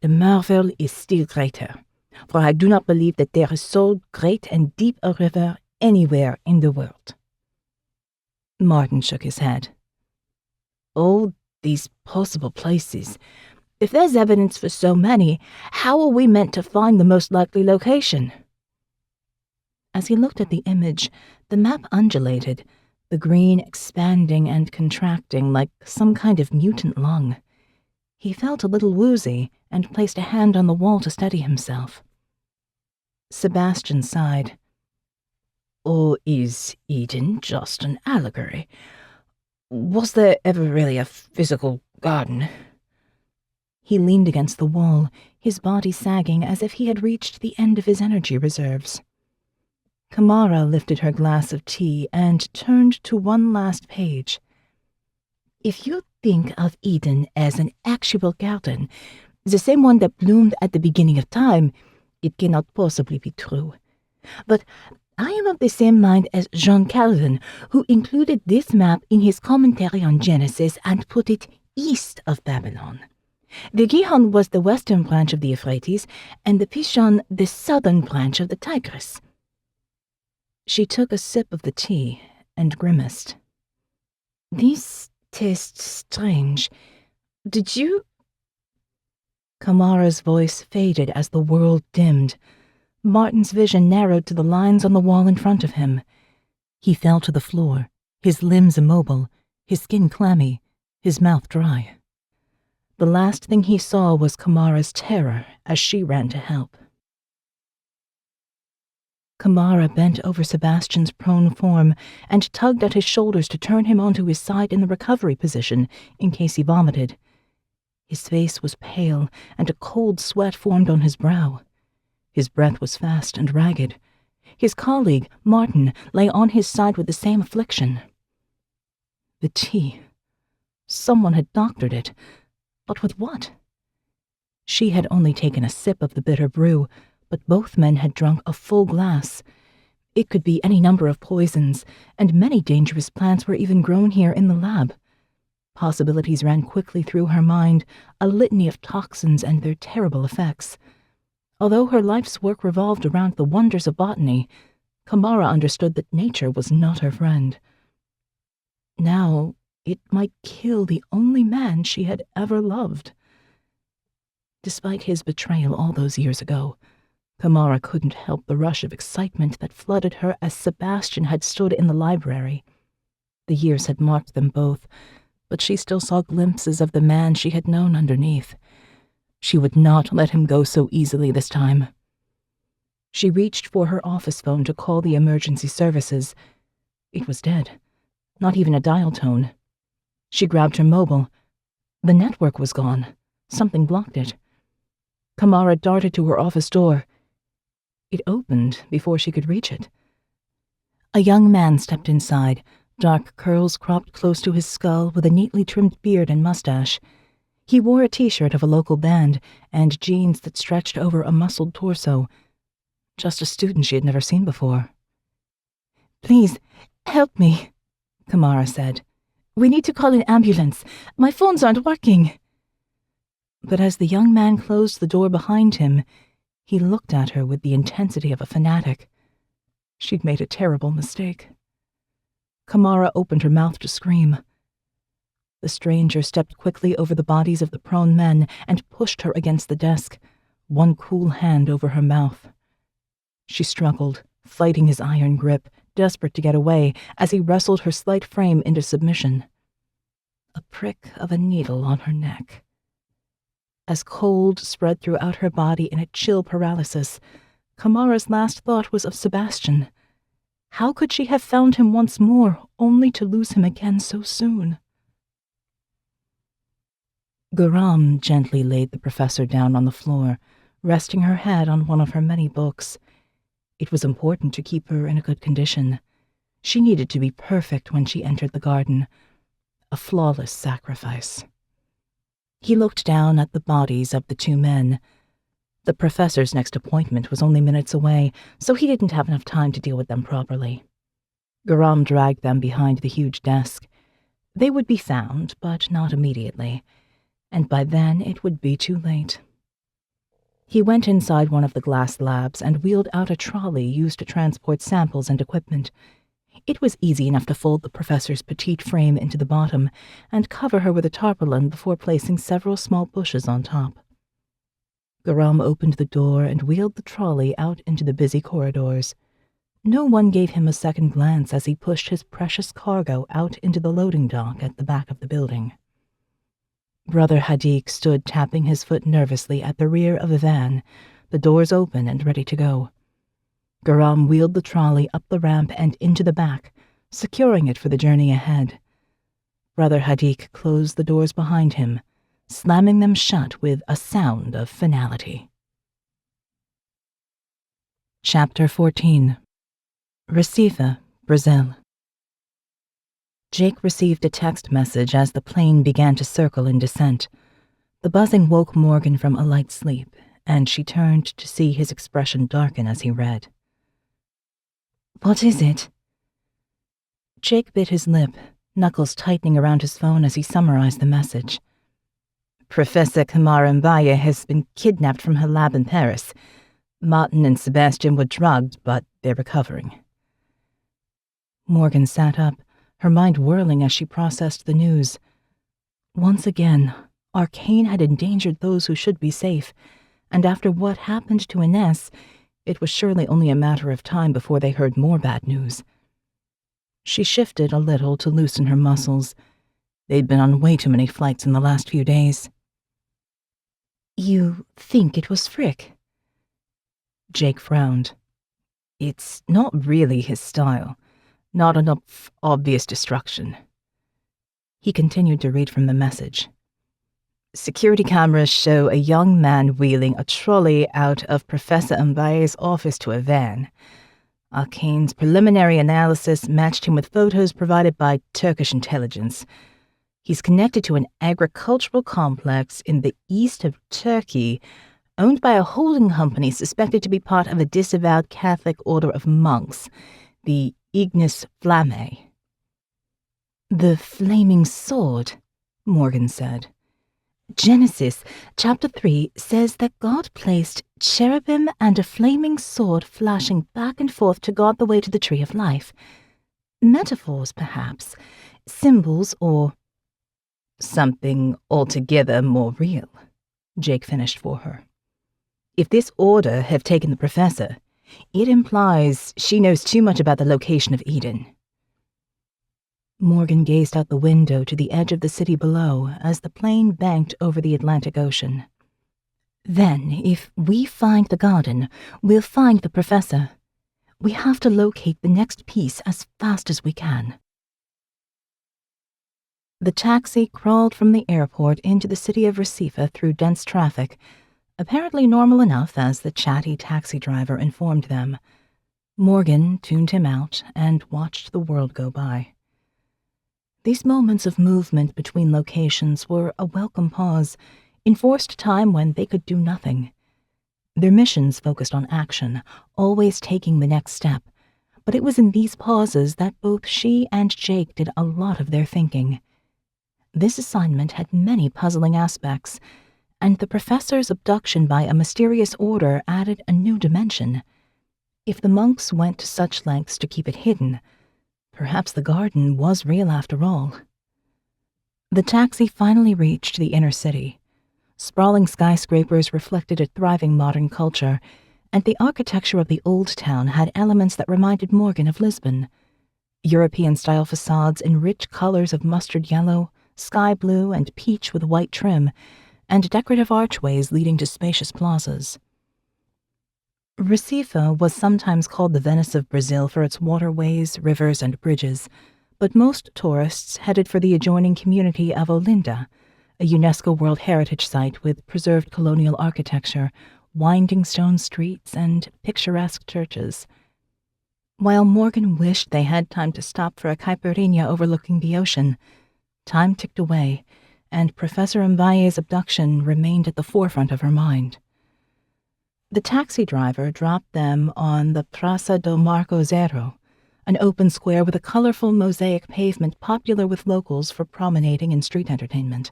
the marvel is still greater, for I do not believe that there is so great and deep a river anywhere in the world." Martin shook his head. "Oh, these possible places. If there's evidence for so many, how are we meant to find the most likely location?" As he looked at the image, the map undulated, the green expanding and contracting like some kind of mutant lung. He felt a little woozy and placed a hand on the wall to steady himself. Sebastian sighed. "Or is Eden just an allegory? Was there ever really a physical garden?" He leaned against the wall, his body sagging as if he had reached the end of his energy reserves. Kamara lifted her glass of tea and turned to one last page. "If you think of Eden as an actual garden, the same one that bloomed at the beginning of time, it cannot possibly be true. But I am of the same mind as John Calvin, who included this map in his commentary on Genesis and put it east of Babylon. The Gihon was the western branch of the Euphrates, and the Pishon the southern branch of the Tigris." She took a sip of the tea and grimaced. "This tastes strange. Did you—" Kamara's voice faded as the world dimmed. Martin's vision narrowed to the lines on the wall in front of him. He fell to the floor, his limbs immobile, his skin clammy, his mouth dry. The last thing he saw was Kamara's terror as she ran to help. Kamara bent over Sebastian's prone form and tugged at his shoulders to turn him onto his side in the recovery position in case he vomited. His face was pale, and a cold sweat formed on his brow. His breath was fast and ragged. His colleague, Martin, lay on his side with the same affliction. The tea. Someone had doctored it. But with what? She had only taken a sip of the bitter brew, but both men had drunk a full glass. It could be any number of poisons, and many dangerous plants were even grown here in the lab. Possibilities ran quickly through her mind, a litany of toxins and their terrible effects. Although her life's work revolved around the wonders of botany, Kamara understood that nature was not her friend. Now, it might kill the only man she had ever loved. Despite his betrayal all those years ago, Kamara couldn't help the rush of excitement that flooded her as Sebastian had stood in the library. The years had marked them both, but she still saw glimpses of the man she had known underneath. She would not let him go so easily this time. She reached for her office phone to call the emergency services. It was dead, not even a dial tone. She grabbed her mobile. The network was gone. Something blocked it. Kamara darted to her office door. It opened before she could reach it. A young man stepped inside, dark curls cropped close to his skull with a neatly trimmed beard and mustache. He wore a t-shirt of a local band and jeans that stretched over a muscled torso. Just a student she had never seen before. "Please, help me," Kamara said. "We need to call an ambulance. My phones aren't working." But as the young man closed the door behind him, he looked at her with the intensity of a fanatic. She'd made a terrible mistake. Kamara opened her mouth to scream. The stranger stepped quickly over the bodies of the prone men and pushed her against the desk, one cool hand over her mouth. She struggled, fighting his iron grip, desperate to get away as he wrestled her slight frame into submission. A prick of a needle on her neck. As cold spread throughout her body in a chill paralysis, Kamara's last thought was of Sebastian. How could she have found him once more, only to lose him again so soon? Guram gently laid the professor down on the floor, resting her head on one of her many books. It was important to keep her in a good condition. She needed to be perfect when she entered the garden, a flawless sacrifice. He looked down at the bodies of the two men. The professor's next appointment was only minutes away, so he didn't have enough time to deal with them properly. Garam dragged them behind the huge desk. They would be found, but not immediately, and by then it would be too late. He went inside one of the glass labs and wheeled out a trolley used to transport samples and equipment. It was easy enough to fold the professor's petite frame into the bottom and cover her with a tarpaulin before placing several small bushes on top. Garam opened the door and wheeled the trolley out into the busy corridors. No one gave him a second glance as he pushed his precious cargo out into the loading dock at the back of the building. Brother Hadik stood tapping his foot nervously at the rear of a van, the doors open and ready to go. Garam wheeled the trolley up the ramp and into the back, securing it for the journey ahead. Brother Hadik closed the doors behind him, slamming them shut with a sound of finality. Chapter 14. Recife, Brazil. Jake received a text message as the plane began to circle in descent. The buzzing woke Morgan from a light sleep, and she turned to see his expression darken as he read. What is it? Jake bit his lip, knuckles tightening around his phone as he summarized the message. Professor Kamara Mbaye has been kidnapped from her lab in Paris. Martin and Sebastian were drugged, but they're recovering. Morgan sat up, her mind whirling as she processed the news. Once again, ARKANE had endangered those who should be safe, and after what happened to Ines, it was surely only a matter of time before they heard more bad news. She shifted a little to loosen her muscles. They'd been on way too many flights in the last few days. You think it was Frick? Jake frowned. It's not really his style. Not enough obvious destruction. He continued to read from the message. Security cameras show a young man wheeling a trolley out of Professor Mbaye's office to a van. ARKANE's preliminary analysis matched him with photos provided by Turkish intelligence. He's connected to an agricultural complex in the east of Turkey, owned by a holding company suspected to be part of a disavowed Catholic order of monks, the Ignis Flammae. The Flaming Sword, Morgan said. Genesis, chapter 3, says that God placed cherubim and a flaming sword flashing back and forth to guard the way to the tree of life. Metaphors, perhaps. Symbols, or something altogether more real, Jake finished for her. If this order have taken the professor, it implies she knows too much about the location of Eden. Morgan gazed out the window to the edge of the city below as the plane banked over the Atlantic Ocean. Then, if we find the garden, we'll find the professor. We have to locate the next piece as fast as we can. The taxi crawled from the airport into the city of Recife through dense traffic, apparently normal enough as the chatty taxi driver informed them. Morgan tuned him out and watched the world go by. These moments of movement between locations were a welcome pause, enforced time when they could do nothing. Their missions focused on action, always taking the next step, but it was in these pauses that both she and Jake did a lot of their thinking. This assignment had many puzzling aspects, and the professor's abduction by a mysterious order added a new dimension. If the monks went to such lengths to keep it hidden, perhaps the garden was real after all. The taxi finally reached the inner city. Sprawling skyscrapers reflected a thriving modern culture, and the architecture of the old town had elements that reminded Morgan of Lisbon. European-style facades in rich colors of mustard yellow, sky blue, and peach with white trim, and decorative archways leading to spacious plazas. Recife was sometimes called the Venice of Brazil for its waterways, rivers, and bridges, but most tourists headed for the adjoining community of Olinda, a UNESCO World Heritage Site with preserved colonial architecture, winding stone streets, and picturesque churches. While Morgan wished they had time to stop for a caipirinha overlooking the ocean, time ticked away, and Professor Mbaye's abduction remained at the forefront of her mind. The taxi driver dropped them on the Praça do Marco Zero, an open square with a colorful mosaic pavement popular with locals for promenading and street entertainment.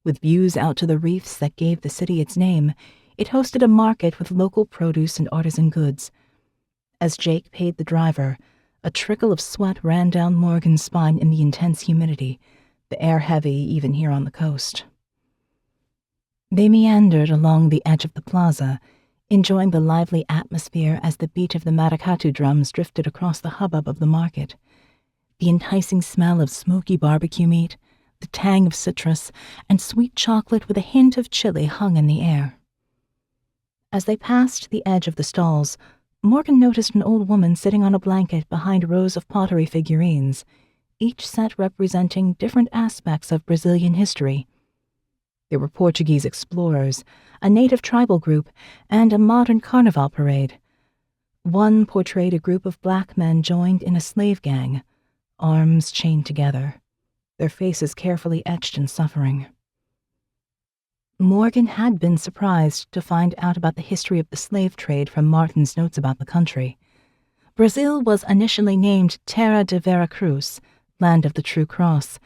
With views out to the reefs that gave the city its name, it hosted a market with local produce and artisan goods. As Jake paid the driver, a trickle of sweat ran down Morgan's spine in the intense humidity, the air heavy even here on the coast. They meandered along the edge of the plaza, enjoying the lively atmosphere as the beat of the maracatu drums drifted across the hubbub of the market. The enticing smell of smoky barbecue meat, the tang of citrus, and sweet chocolate with a hint of chili hung in the air. As they passed the edge of the stalls, Morgan noticed an old woman sitting on a blanket behind rows of pottery figurines, each set representing different aspects of Brazilian history. There were Portuguese explorers, a native tribal group, and a modern carnival parade. One portrayed a group of black men joined in a slave gang, arms chained together, their faces carefully etched in suffering. Morgan had been surprised to find out about the history of the slave trade from Martin's notes about the country. Brazil was initially named Terra de Vera Cruz, Land of the True Cross,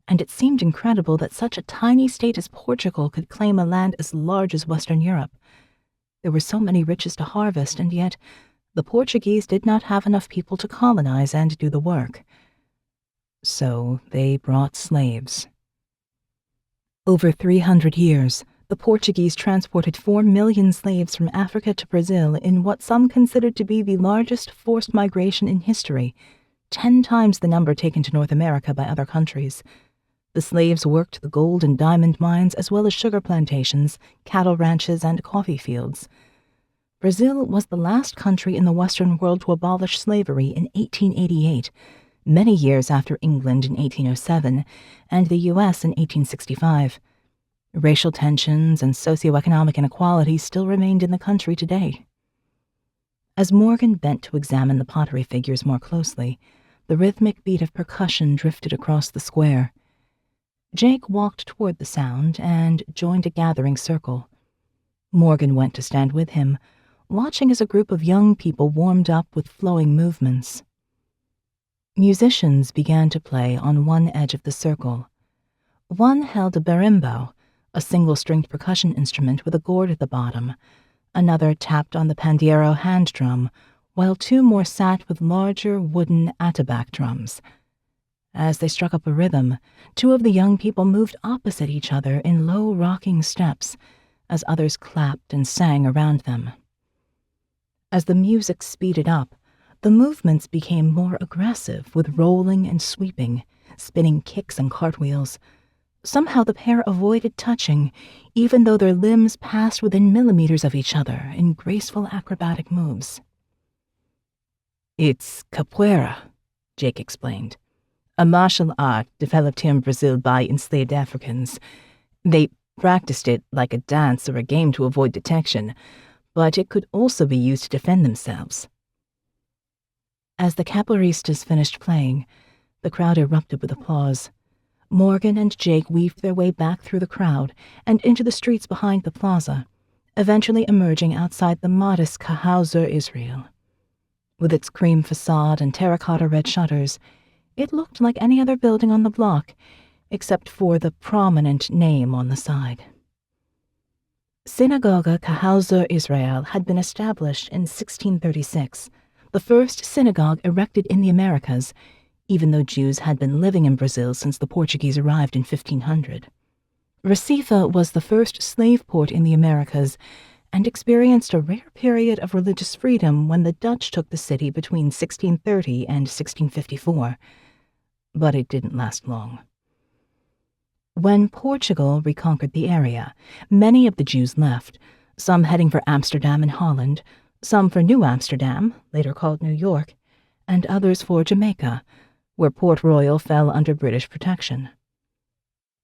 and it seemed incredible that such a tiny state as Portugal could claim a land as large as Western Europe. There were so many riches to harvest, and yet the Portuguese did not have enough people to colonize and do the work. So they brought slaves. Over 300 years, the Portuguese transported 4 million slaves from Africa to Brazil in what some considered to be the largest forced migration in history, 10 times the number taken to North America by other countries. The slaves worked the gold and diamond mines as well as sugar plantations, cattle ranches, and coffee fields. Brazil was the last country in the Western world to abolish slavery in 1888, many years after England in 1807 and the U.S. in 1865. Racial tensions and socioeconomic inequality still remained in the country today. As Morgan bent to examine the pottery figures more closely, the rhythmic beat of percussion drifted across the square. Jake walked toward the sound and joined a gathering circle. Morgan went to stand with him, watching as a group of young people warmed up with flowing movements. Musicians began to play on one edge of the circle. One held a berimbau, a single-stringed percussion instrument with a gourd at the bottom. Another tapped on the pandeiro hand drum, while 2 more sat with larger wooden atabaque drums. As they struck up a rhythm, 2 of the young people moved opposite each other in low rocking steps, as others clapped and sang around them. As the music speeded up, the movements became more aggressive, with rolling and sweeping, spinning kicks and cartwheels. Somehow the pair avoided touching, even though their limbs passed within millimeters of each other in graceful acrobatic moves. "It's capoeira," Jake explained. "A martial art developed here in Brazil by enslaved Africans. They practiced it like a dance or a game to avoid detection, but it could also be used to defend themselves." As the capoeiristas finished playing, the crowd erupted with applause. Morgan and Jake weaved their way back through the crowd and into the streets behind the plaza, eventually emerging outside the modest Cahal Zur Israel. With its cream facade and terracotta red shutters, it looked like any other building on the block, except for the prominent name on the side. Synagoga Cahal Zur Israel had been established in 1636, the first synagogue erected in the Americas, even though Jews had been living in Brazil since the Portuguese arrived in 1500. Recife was the first slave port in the Americas and experienced a rare period of religious freedom when the Dutch took the city between 1630 and 1654. But it didn't last long. When Portugal reconquered the area, many of the Jews left, some heading for Amsterdam and Holland, some for New Amsterdam, later called New York, and others for Jamaica, where Port Royal fell under British protection.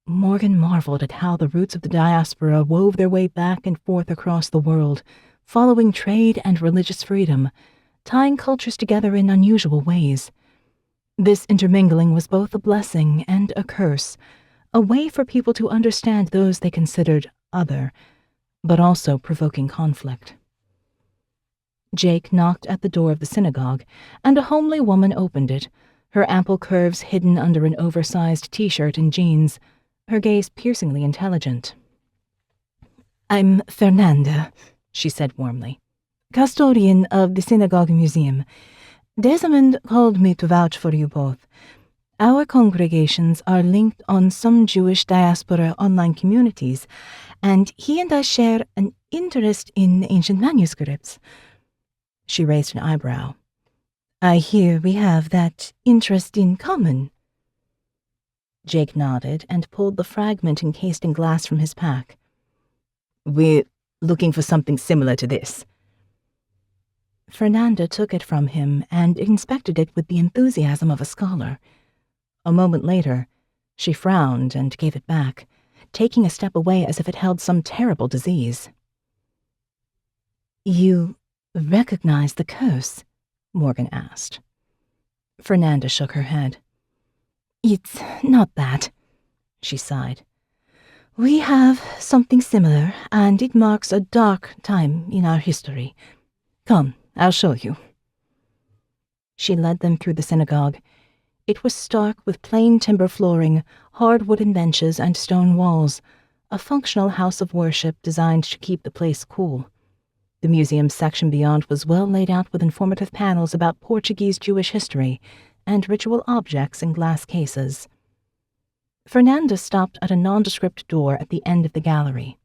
Morgan marveled at how the roots of the diaspora wove their way back and forth across the world, following trade and religious freedom, tying cultures together in unusual ways. This intermingling was both a blessing and a curse, a way for people to understand those they considered other, but also provoking conflict. Jake knocked at the door of the synagogue, and a homely woman opened it, her ample curves hidden under an oversized t-shirt and jeans, her gaze piercingly intelligent. "I'm Fernanda," she said warmly, "custodian of the Synagogue Museum. Desmond called me to vouch for you both. Our congregations are linked on some Jewish diaspora online communities, and he and I share an interest in ancient manuscripts." She raised an eyebrow. "I hear we have that interest in common." Jake nodded and pulled the fragment encased in glass from his pack. "We're looking for something similar to this." Fernanda took it from him and inspected it with the enthusiasm of a scholar. A moment later, she frowned and gave it back, taking a step away as if it held some terrible disease. "You recognize the curse?" Morgan asked. Fernanda shook her head. "It's not that," she sighed. "We have something similar, and it marks a dark time in our history. Come, I'll show you." She led them through the synagogue. It was stark with plain timber flooring, hard wooden benches, and stone walls, a functional house of worship designed to keep the place cool. The museum section beyond was well laid out with informative panels about Portuguese Jewish history and ritual objects in glass cases. Fernanda stopped at a nondescript door at the end of the gallery.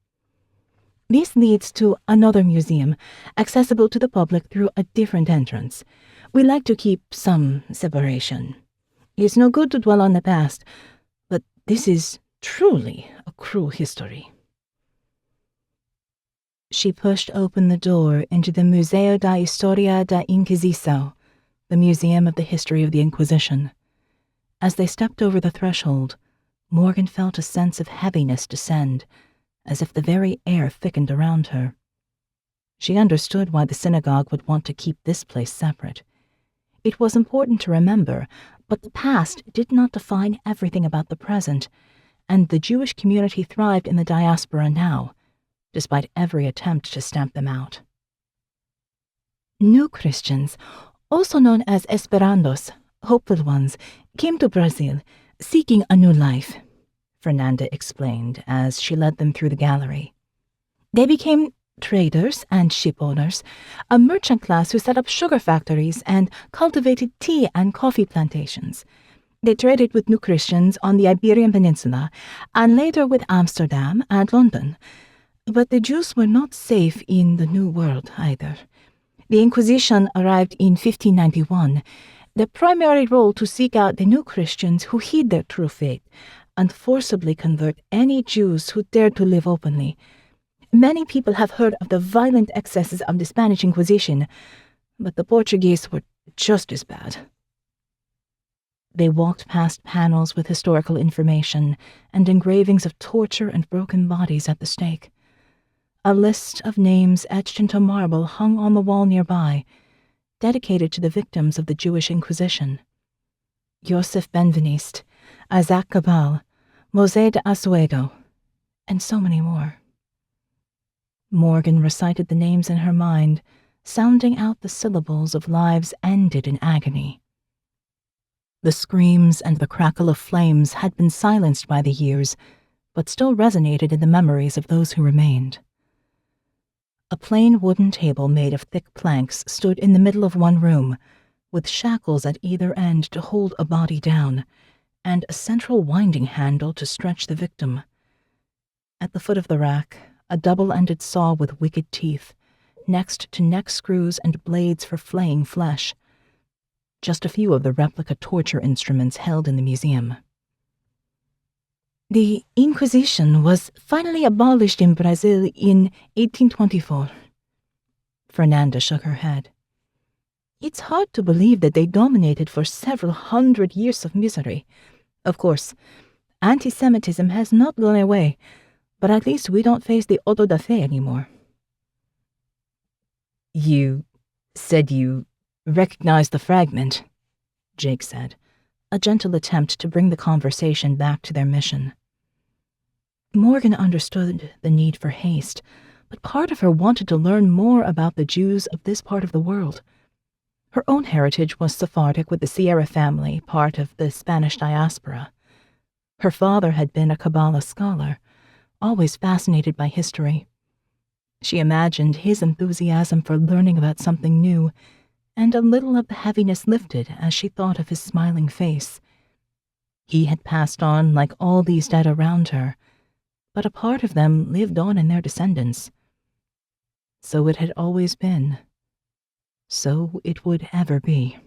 "This leads to another museum, accessible to the public through a different entrance. We like to keep some separation. It's no good to dwell on the past, but this is truly a cruel history." She pushed open the door into the Museo da Historia da Inquisição, the Museum of the History of the Inquisition. As they stepped over the threshold, Morgan felt a sense of heaviness descend, as if the very air thickened around her. She understood why the synagogue would want to keep this place separate. It was important to remember, but the past did not define everything about the present, and the Jewish community thrived in the diaspora now, despite every attempt to stamp them out. "New Christians, also known as Esperandos, hopeful ones, came to Brazil, seeking a new life," Fernanda explained as she led them through the gallery. "They became traders and ship owners, a merchant class who set up sugar factories and cultivated tea and coffee plantations. They traded with New Christians on the Iberian Peninsula, and later with Amsterdam and London. But the Jews were not safe in the New World either. The Inquisition arrived in 1591, their primary role to seek out the New Christians who hid their true faith and forcibly convert any Jews who dared to live openly. Many people have heard of the violent excesses of the Spanish Inquisition, but the Portuguese were just as bad." They walked past panels with historical information and engravings of torture and broken bodies at the stake. A list of names etched into marble hung on the wall nearby, dedicated to the victims of the Jewish Inquisition. Joseph Benveniste, Isaac Cabal, Mosé de Azuedo, and so many more. Morgan recited the names in her mind, sounding out the syllables of lives ended in agony. The screams and the crackle of flames had been silenced by the years, but still resonated in the memories of those who remained. A plain wooden table made of thick planks stood in the middle of one room, with shackles at either end to hold a body down, and a central winding handle to stretch the victim. At the foot of the rack, a double-ended saw with wicked teeth, next to neck screws and blades for flaying flesh. Just a few of the replica torture instruments held in the museum. "The Inquisition was finally abolished in Brazil in 1824. Fernanda shook her head. "It's hard to believe that they dominated for several hundred years of misery. Of course, anti-Semitism has not gone away, but at least we don't face the auto da fe anymore." "You said you Recognize the fragment, Jake said, a gentle attempt to bring the conversation back to their mission. Morgan understood the need for haste, but part of her wanted to learn more about the Jews of this part of the world. Her own heritage was Sephardic with the Sierra family, part of the Spanish diaspora. Her father had been a Kabbalah scholar, always fascinated by history. She imagined his enthusiasm for learning about something new, and a little of the heaviness lifted as she thought of his smiling face. He had passed on like all these dead around her, but a part of them lived on in their descendants. So it had always been. So it would ever be.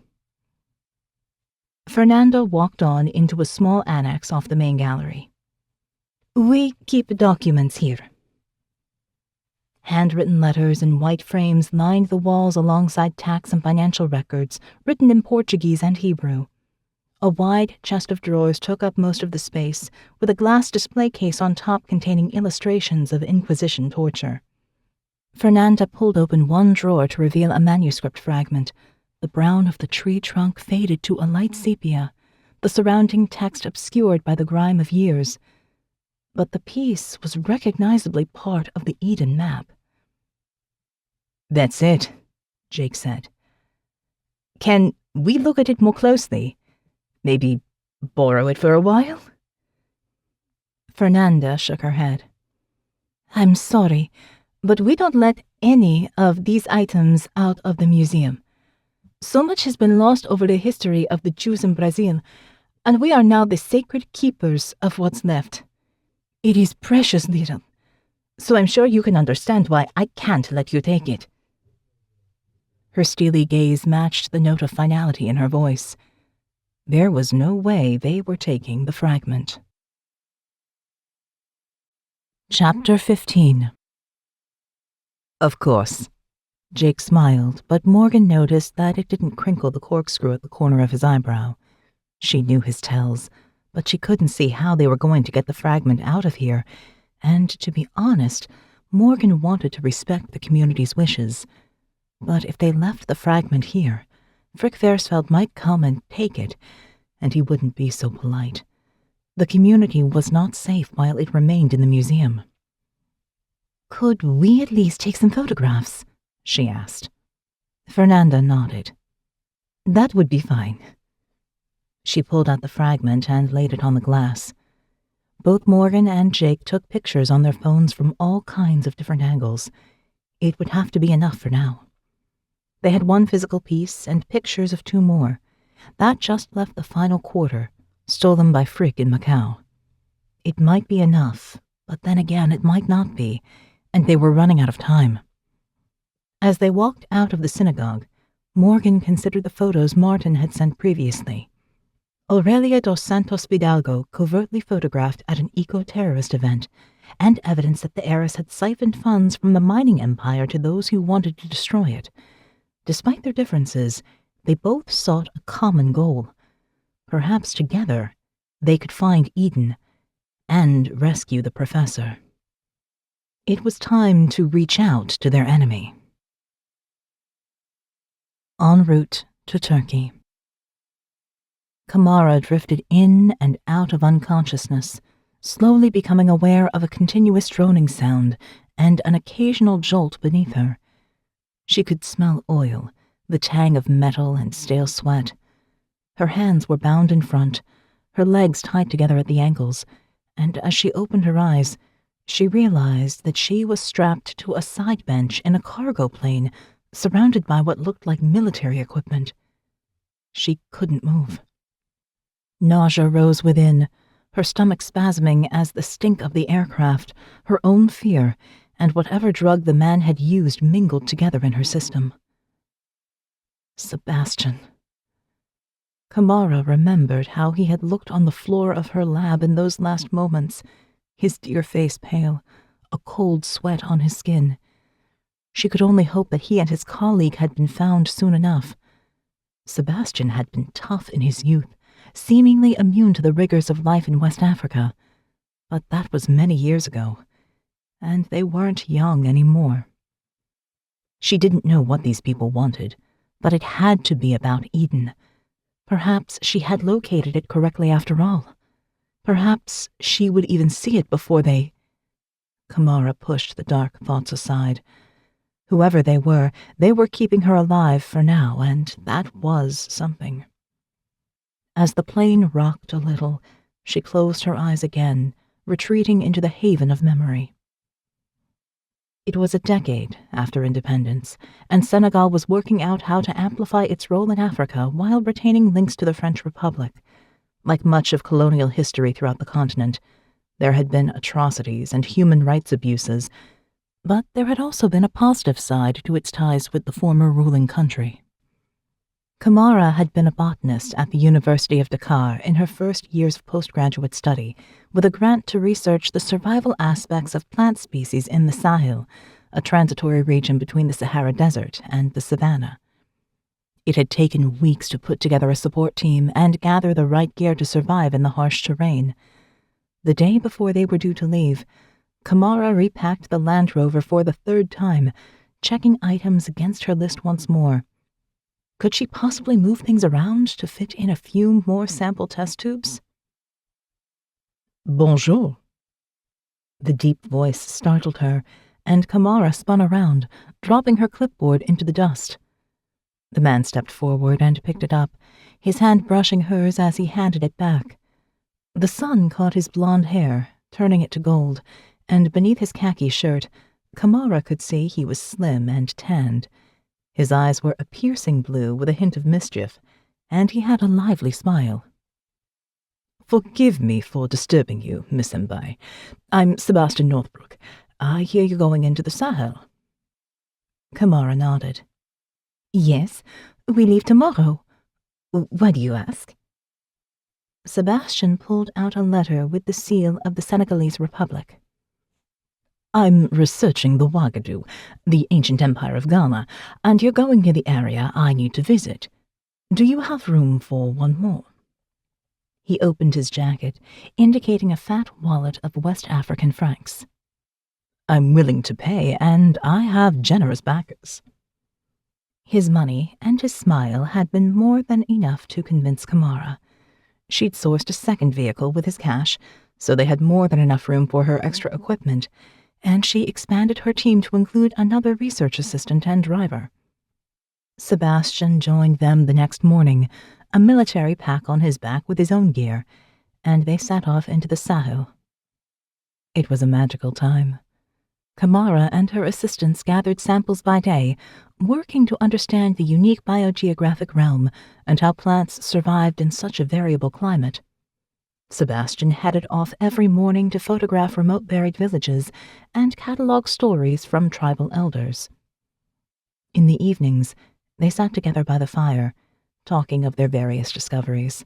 Fernanda walked on into a small annex off the main gallery. We keep documents here. Handwritten letters in white frames lined the walls alongside tax and financial records, written in Portuguese and Hebrew. A wide chest of drawers took up most of the space, with a glass display case on top containing illustrations of Inquisition torture. Fernanda pulled open one drawer to reveal a manuscript fragment. The brown of the tree trunk faded to a light sepia, the surrounding text obscured by the grime of years. But the piece was recognizably part of the Eden map. That's it, Jake said. Can we look at it more closely? Maybe borrow it for a while? Fernanda shook her head. I'm sorry, but we don't let any of these items out of the museum. So much has been lost over the history of the Jews in Brazil, and we are now the sacred keepers of what's left. It is precious little, so I'm sure you can understand why I can't let you take it. Her steely gaze matched the note of finality in her voice. There was no way they were taking the fragment. Chapter 15. Of course. Jake smiled, but Morgan noticed that it didn't crinkle the corkscrew at the corner of his eyebrow. She knew his tells, but she couldn't see how they were going to get the fragment out of here, and to be honest, Morgan wanted to respect the community's wishes. But if they left the fragment here, Frick Versfeld might come and take it, and he wouldn't be so polite. The community was not safe while it remained in the museum. Could we at least take some photographs? She asked. Fernanda nodded. That would be fine. She pulled out the fragment and laid it on the glass. Both Morgan and Jake took pictures on their phones from all kinds of different angles. It would have to be enough for now. They had one physical piece and pictures of two more. That just left the final quarter, stolen by Frick in Macau. It might be enough, but then again it might not be, and they were running out of time. As they walked out of the synagogue, Morgan considered the photos Martin had sent previously. Aurelia dos Santos Fidalgo covertly photographed at an eco-terrorist event, and evidence that the heiress had siphoned funds from the mining empire to those who wanted to destroy it. Despite their differences, they both sought a common goal. Perhaps together they could find Eden and rescue the professor. It was time to reach out to their enemy. En route to Turkey. Kamara drifted in and out of unconsciousness, slowly becoming aware of a continuous droning sound and an occasional jolt beneath her. She could smell oil, the tang of metal and stale sweat. Her hands were bound in front, her legs tied together at the ankles, and as she opened her eyes, she realized that she was strapped to a side bench in a cargo plane, surrounded by what looked like military equipment. She couldn't move. Nausea rose within, her stomach spasming as the stink of the aircraft, her own fear, and whatever drug the man had used mingled together in her system. Sebastian. Kamara remembered how he had looked on the floor of her lab in those last moments, his dear face pale, a cold sweat on his skin. She could only hope that he and his colleague had been found soon enough. Sebastian had been tough in his youth, seemingly immune to the rigors of life in West Africa, but that was many years ago, and they weren't young anymore. She didn't know what these people wanted, But it had to be about Eden. Perhaps she had located it correctly after all. Perhaps she would even see it before they... Kamara pushed the dark thoughts aside. Whoever they were keeping her alive for now, and that was something. As the plane rocked a little, she closed her eyes again, retreating into the haven of memory. It was a decade after independence, and Senegal was working out how to amplify its role in Africa while retaining links to the French Republic. Like much of colonial history throughout the continent, there had been atrocities and human rights abuses, but there had also been a positive side to its ties with the former ruling country. Kamara had been a botanist at the University of Dakar in her first years of postgraduate study, with a grant to research the survival aspects of plant species in the Sahel, a transitory region between the Sahara Desert and the Savannah. It had taken weeks to put together a support team and gather the right gear to survive in the harsh terrain. The day before they were due to leave, Kamara repacked the Land Rover for the third time, checking items against her list once more. Could she possibly move things around to fit in a few more sample test tubes? Bonjour. The deep voice startled her, and Kamara spun around, dropping her clipboard into the dust. The man stepped forward and picked it up, his hand brushing hers as he handed it back. The sun caught his blonde hair, turning it to gold, and beneath his khaki shirt, Kamara could see he was slim and tanned. His eyes were a piercing blue with a hint of mischief, and he had a lively smile. Forgive me for disturbing you, Miss Mbaye. I'm Sebastian Northbrook. I hear you're going into the Sahel. Kamara nodded. Yes, we leave tomorrow. Why do you ask? Sebastian pulled out a letter with the seal of the Senegalese Republic. I'm researching the Ouagadougou, the ancient empire of Ghana, and you're going near the area I need to visit. Do you have room for one more? He opened his jacket, indicating a fat wallet of West African francs. I'm willing to pay, and I have generous backers. His money and his smile had been more than enough to convince Kamara. She'd sourced a second vehicle with his cash, so they had more than enough room for her extra equipment, and she expanded her team to include another research assistant and driver. Sebastian joined them the next morning, a military pack on his back with his own gear, and they set off into the Sahel. It was a magical time. Kamara and her assistants gathered samples by day, working to understand the unique biogeographic realm and how plants survived in such a variable climate. Sebastian headed off every morning to photograph remote buried villages and catalog stories from tribal elders. In the evenings, they sat together by the fire, talking of their various discoveries.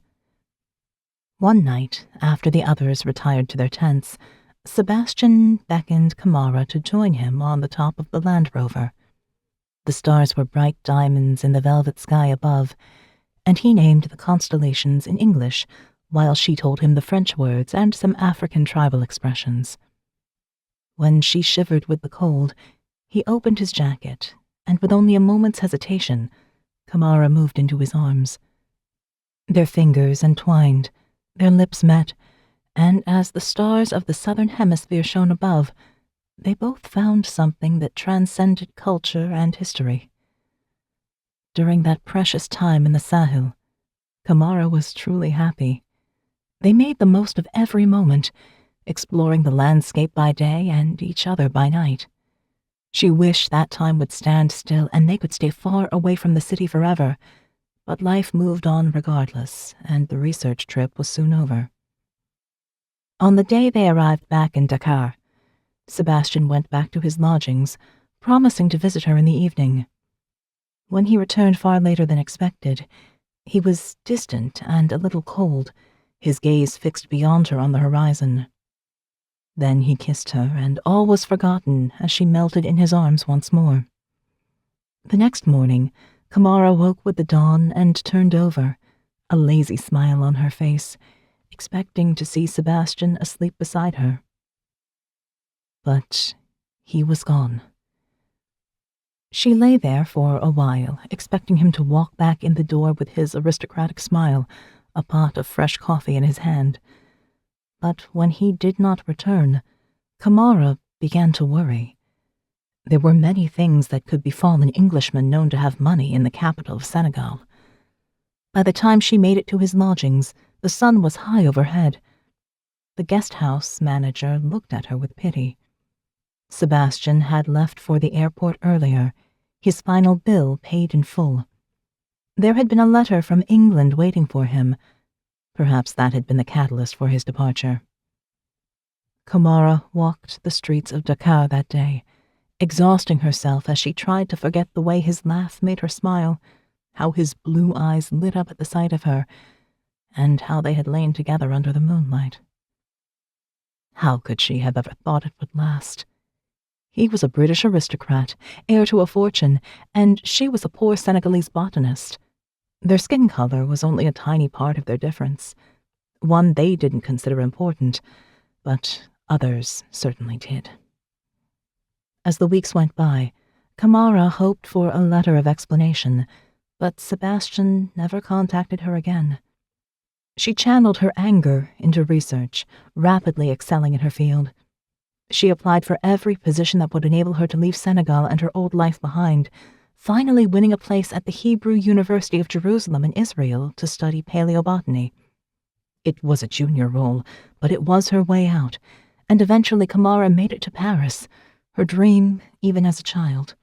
One night, after the others retired to their tents, Sebastian beckoned Kamara to join him on the top of the Land Rover. The stars were bright diamonds in the velvet sky above, and he named the constellations in English, while she told him the French words and some African tribal expressions. When she shivered with the cold, he opened his jacket, and with only a moment's hesitation, Kamara moved into his arms. Their fingers entwined, their lips met, and as the stars of the southern hemisphere shone above, they both found something that transcended culture and history. During that precious time in the Sahel, Kamara was truly happy. They made the most of every moment, exploring the landscape by day and each other by night. She wished that time would stand still and they could stay far away from the city forever, but life moved on regardless, and the research trip was soon over. On the day they arrived back in Dakar, Sebastian went back to his lodgings, promising to visit her in the evening. When he returned far later than expected, he was distant and a little cold, his gaze fixed beyond her on the horizon. Then he kissed her, and all was forgotten as she melted in his arms once more. The next morning, Kamara woke with the dawn and turned over, a lazy smile on her face, expecting to see Sebastian asleep beside her. But he was gone. She lay there for a while, expecting him to walk back in the door with his aristocratic smile, a pot of fresh coffee in his hand. But when he did not return, Kamara began to worry. There were many things that could befall an Englishman known to have money in the capital of Senegal. By the time she made it to his lodgings, the sun was high overhead. The guest house manager looked at her with pity. Sebastian had left for the airport earlier, his final bill paid in full. There had been a letter from England waiting for him. Perhaps that had been the catalyst for his departure. Kamara walked the streets of Dakar that day, exhausting herself as she tried to forget the way his laugh made her smile, how his blue eyes lit up at the sight of her, and how they had lain together under the moonlight. How could she have ever thought it would last? He was a British aristocrat, heir to a fortune, and she was a poor Senegalese botanist. Their skin color was only a tiny part of their difference, one they didn't consider important, but others certainly did. As the weeks went by, Kamara hoped for a letter of explanation, but Sebastian never contacted her again. She channeled her anger into research, rapidly excelling in her field. She applied for every position that would enable her to leave Senegal and her old life behind, finally winning a place at the Hebrew University of Jerusalem in Israel to study paleobotany. It was a junior role, but it was her way out, and eventually Kamara made it to Paris, her dream even as a child.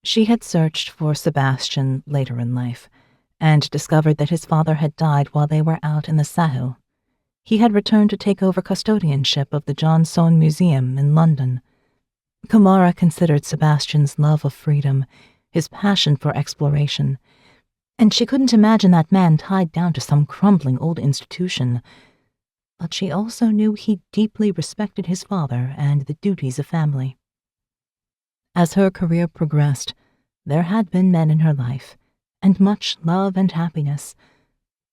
She had searched for Sebastian later in life, and discovered that his father had died while they were out in the Sahel. He had returned to take over custodianship of the Johnstone Museum in London. Kamara considered Sebastian's love of freedom, his passion for exploration, and she couldn't imagine that man tied down to some crumbling old institution. But she also knew he deeply respected his father and the duties of family. As her career progressed, there had been men in her life, and much love and happiness,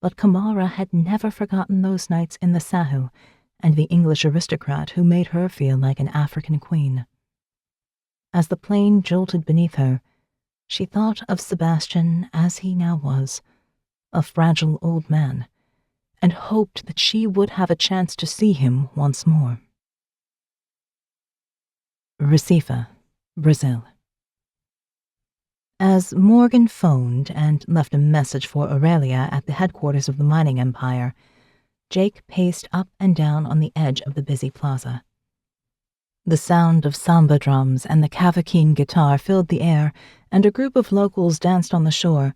but Kamara had never forgotten those nights in the Sahel and the English aristocrat who made her feel like an African queen. As the plane jolted beneath her, she thought of Sebastian as he now was, a fragile old man, and hoped that she would have a chance to see him once more. Recife, Brazil. As Morgan phoned and left a message for Aurelia at the headquarters of the mining empire, Jake paced up and down on the edge of the busy plaza. The sound of samba drums and the cavaquinho guitar filled the air, and a group of locals danced on the shore,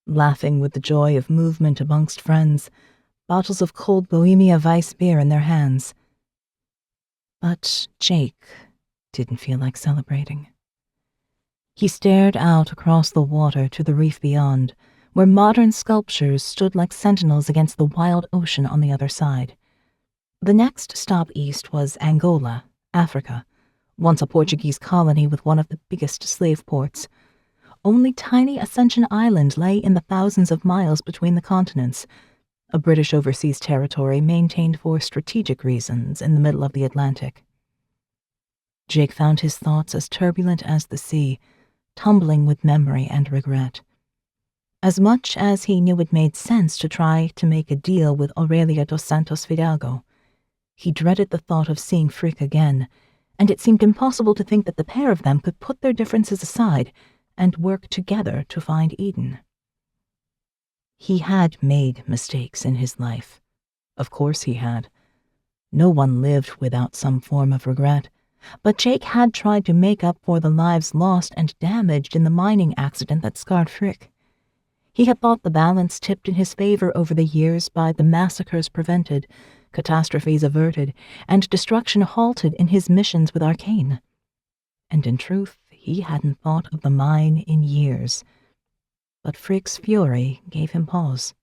laughing with the joy of movement amongst friends, bottles of cold Bohemia Weiss beer in their hands. But Jake didn't feel like celebrating. He stared out across the water to the reef beyond, where modern sculptures stood like sentinels against the wild ocean on the other side. The next stop east was Angola, Africa, once a Portuguese colony with one of the biggest slave ports. Only tiny Ascension Island lay in the thousands of miles between the continents, a British overseas territory maintained for strategic reasons in the middle of the Atlantic. Jake found his thoughts as turbulent as the sea, tumbling with memory and regret. As much as he knew it made sense to try to make a deal with Aurelia dos Santos Fidalgo, he dreaded the thought of seeing Frick again, and it seemed impossible to think that the pair of them could put their differences aside and work together to find Eden. He had made mistakes in his life. Of course he had. No one lived without some form of regret, but Jake had tried to make up for the lives lost and damaged in the mining accident that scarred Frick. He had thought the balance tipped in his favor over the years by the massacres prevented, catastrophes averted, and destruction halted in his missions with ARKANE. And in truth, he hadn't thought of the mine in years. But Frick's fury gave him pause.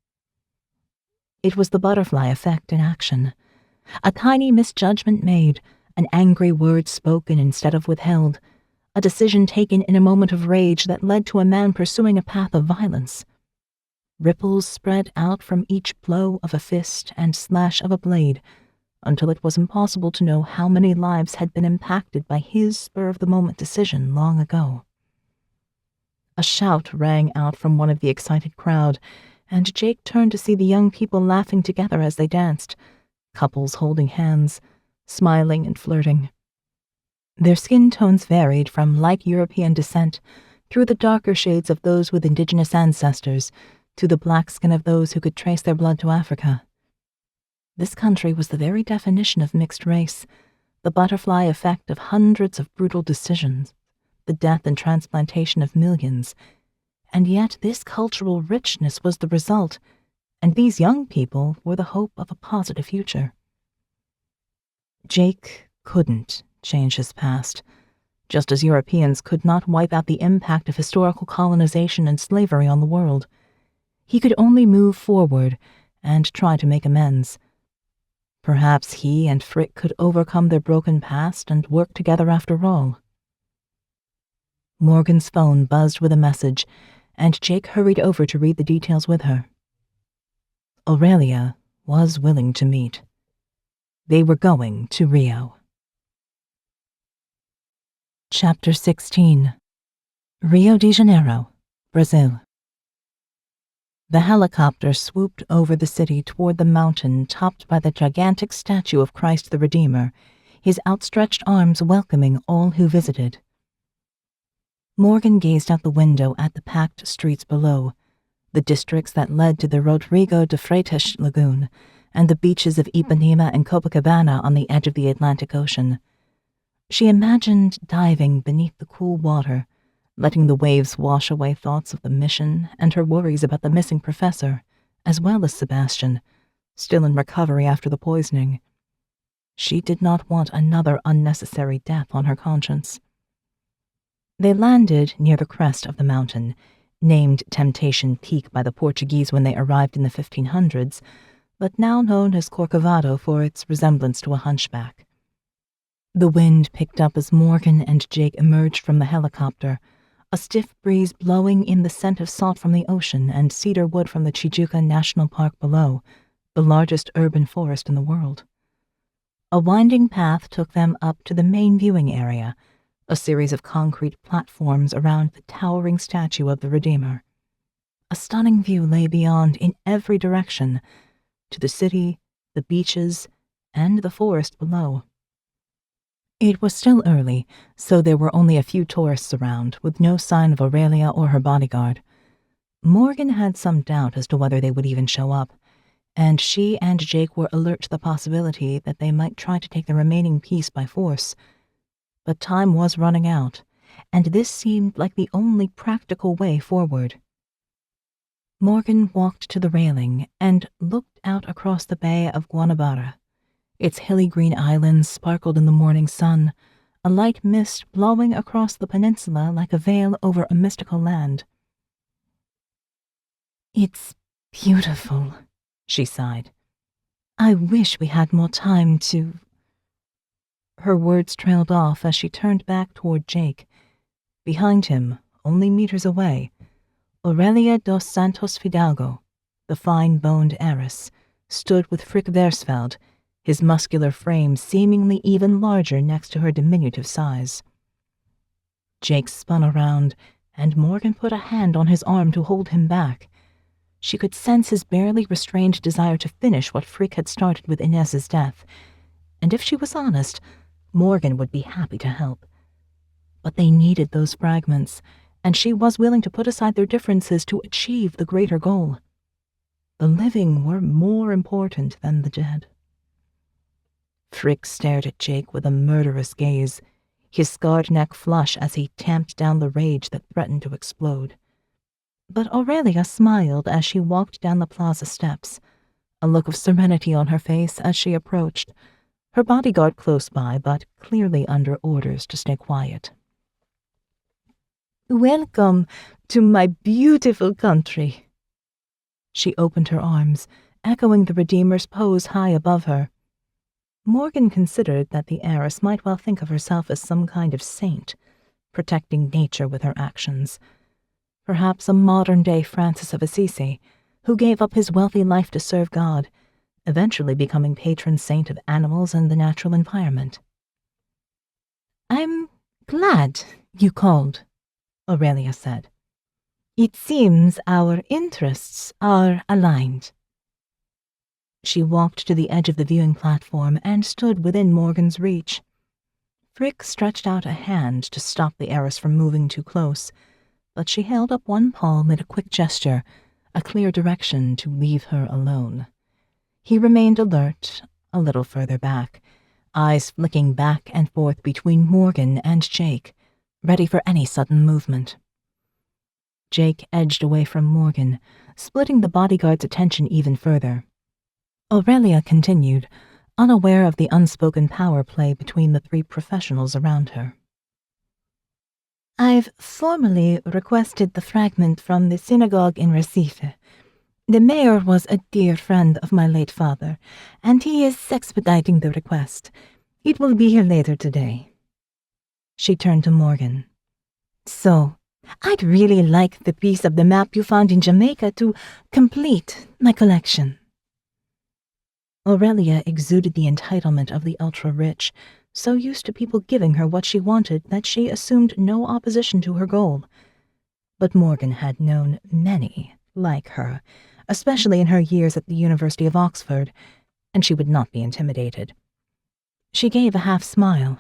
It was the butterfly effect in action. A tiny misjudgment made, an angry word spoken instead of withheld, a decision taken in a moment of rage that led to a man pursuing a path of violence. Ripples spread out from each blow of a fist and slash of a blade, until it was impossible to know how many lives had been impacted by his spur-of-the-moment decision long ago. A shout rang out from one of the excited crowd, and Jake turned to see the young people laughing together as they danced, couples holding hands, smiling and flirting. Their skin tones varied from light European descent through the darker shades of those with indigenous ancestors to the black skin of those who could trace their blood to Africa. This country was the very definition of mixed race, the butterfly effect of hundreds of brutal decisions, the death and transplantation of millions. And yet this cultural richness was the result, and these young people were the hope of a positive future. Jake couldn't change his past, just as Europeans could not wipe out the impact of historical colonization and slavery on the world. He could only move forward and try to make amends. Perhaps he and Frick could overcome their broken past and work together after all. Morgan's phone buzzed with a message, and Jake hurried over to read the details with her. Aurelia was willing to meet. They were going to Rio. Chapter 16. Rio de Janeiro, Brazil. The helicopter swooped over the city toward the mountain topped by the gigantic statue of Christ the Redeemer, his outstretched arms welcoming all who visited. Morgan gazed out the window at the packed streets below, the districts that led to the Rodrigo de Freitas lagoon, and the beaches of Ipanema and Copacabana on the edge of the Atlantic Ocean. She imagined diving beneath the cool water, letting the waves wash away thoughts of the mission and her worries about the missing professor, as well as Sebastian, still in recovery after the poisoning. She did not want another unnecessary death on her conscience. They landed near the crest of the mountain, named Temptation Peak by the Portuguese when they arrived in the 1500s, but now known as Corcovado for its resemblance to a hunchback. The wind picked up as Morgan and Jake emerged from the helicopter, a stiff breeze blowing in the scent of salt from the ocean and cedar wood from the Tijuca National Park below, the largest urban forest in the world. A winding path took them up to the main viewing area, a series of concrete platforms around the towering statue of the Redeemer. A stunning view lay beyond in every direction, to the city, the beaches, and the forest below. It was still early, so there were only a few tourists around, with no sign of Aurelia or her bodyguard. Morgan had some doubt as to whether they would even show up, and she and Jake were alert to the possibility that they might try to take the remaining piece by force. But time was running out, and this seemed like the only practical way forward. Morgan walked to the railing and looked out across the Bay of Guanabara. Its hilly green islands sparkled in the morning sun, a light mist blowing across the peninsula like a veil over a mystical land. "It's beautiful," she sighed. "I wish we had more time to—" Her words trailed off as she turned back toward Jake. Behind him, only meters away, Aurelia dos Santos Fidalgo, the fine-boned heiress, stood with Frick Versfeld, his muscular frame seemingly even larger next to her diminutive size. Jake spun around, and Morgan put a hand on his arm to hold him back. She could sense his barely restrained desire to finish what Frick had started with Inez's death, and if she was honest, Morgan would be happy to help. But they needed those fragments, and she was willing to put aside their differences to achieve the greater goal. The living were more important than the dead. Frick stared at Jake with a murderous gaze, his scarred neck flush as he tamped down the rage that threatened to explode. But Aurelia smiled as she walked down the plaza steps, a look of serenity on her face as she approached, her bodyguard close by but clearly under orders to stay quiet. "Welcome to my beautiful country." She opened her arms, echoing the Redeemer's pose high above her. Morgan considered that the heiress might well think of herself as some kind of saint, protecting nature with her actions. Perhaps a modern-day Francis of Assisi, who gave up his wealthy life to serve God, eventually becoming patron saint of animals and the natural environment. "I'm glad you called," Aurelia said. It seems our interests are aligned. She walked to the edge of the viewing platform and stood within Morgan's reach. Frick stretched out a hand to stop the heiress from moving too close, but she held up one paw with a quick gesture, a clear direction to leave her alone. He remained alert, a little further back, eyes flicking back and forth between Morgan and Jake, ready for any sudden movement. Jake edged away from Morgan, splitting the bodyguard's attention even further. Aurelia continued, unaware of the unspoken power play between the three professionals around her. I've formally requested the fragment from the synagogue in Recife. The mayor was a dear friend of my late father, and he is expediting the request. It will be here later today. She turned to Morgan. So, I'd really like the piece of the map you found in Jamaica to complete my collection. Aurelia exuded the entitlement of the ultra-rich, so used to people giving her what she wanted that she assumed no opposition to her goal. But Morgan had known many like her, especially in her years at the University of Oxford, and she would not be intimidated. She gave a half-smile.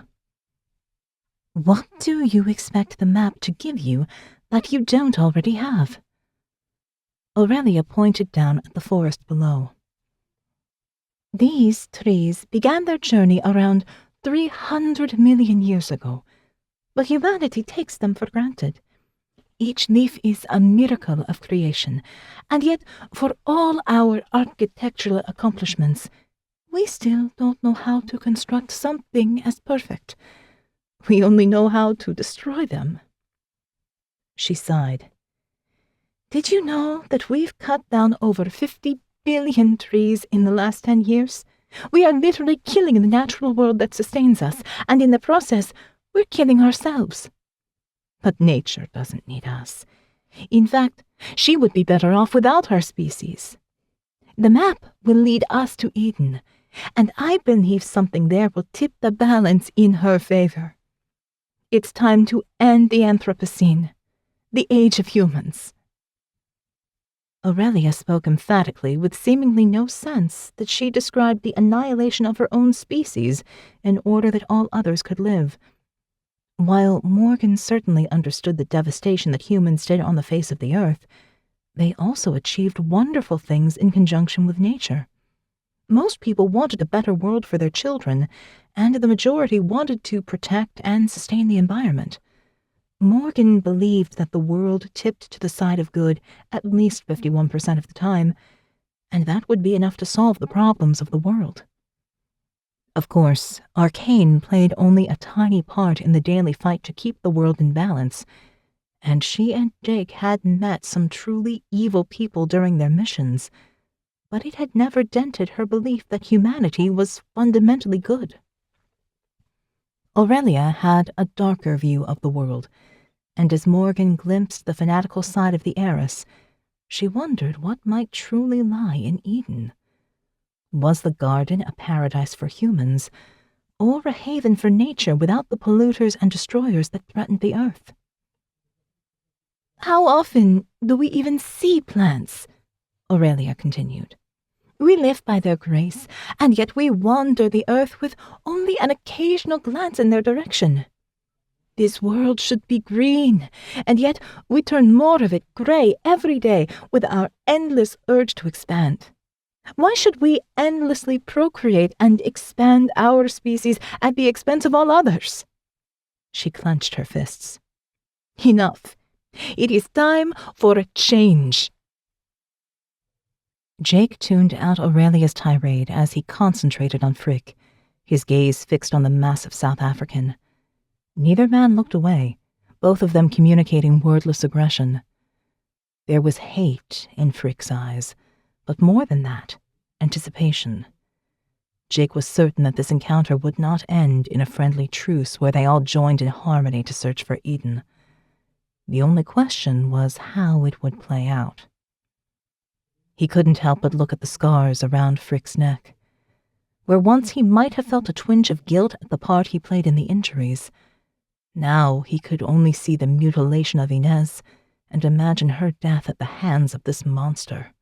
What do you expect the map to give you that you don't already have? Aurelia pointed down at the forest below. These trees began their journey around 300 million years ago, but humanity takes them for granted. Each leaf is a miracle of creation, and yet, for all our architectural accomplishments, we still don't know how to construct something as perfect. We only know how to destroy them. She sighed. Did you know that we've cut down over 50 billion trees in the last 10 years? We are literally killing the natural world that sustains us, and in the process, we're killing ourselves. But nature doesn't need us. In fact, she would be better off without our species. The map will lead us to Eden, and I believe something there will tip the balance in her favor. It's time to end the Anthropocene, the age of humans. Aurelia spoke emphatically with seemingly no sense that she described the annihilation of her own species in order that all others could live. While Morgan certainly understood the devastation that humans did on the face of the earth, they also achieved wonderful things in conjunction with nature. Most people wanted a better world for their children, and the majority wanted to protect and sustain the environment. Morgan believed that the world tipped to the side of good at least 51% of the time, and that would be enough to solve the problems of the world. Of course, ARKANE played only a tiny part in the daily fight to keep the world in balance, and she and Jake had met some truly evil people during their missions, but it had never dented her belief that humanity was fundamentally good. Aurelia had a darker view of the world, and as Morgan glimpsed the fanatical side of the heiress, she wondered what might truly lie in Eden. Was the garden a paradise for humans, or a haven for nature without the polluters and destroyers that threatened the earth? How often do we even see plants? Aurelia continued. We live by their grace, and yet we wander the earth with only an occasional glance in their direction. This world should be green, and yet we turn more of it gray every day with our endless urge to expand. Why should we endlessly procreate and expand our species at the expense of all others? She clenched her fists. Enough. It is time for a change. Jake tuned out Aurelia's tirade as he concentrated on Frick, his gaze fixed on the massive South African. Neither man looked away, both of them communicating wordless aggression. There was hate in Frick's eyes, but more than that, anticipation. Jake was certain that this encounter would not end in a friendly truce where they all joined in harmony to search for Eden. The only question was how it would play out. He couldn't help but look at the scars around Frick's neck. Where once he might have felt a twinge of guilt at the part he played in the injuries, now he could only see the mutilation of Inez and imagine her death at the hands of this monster.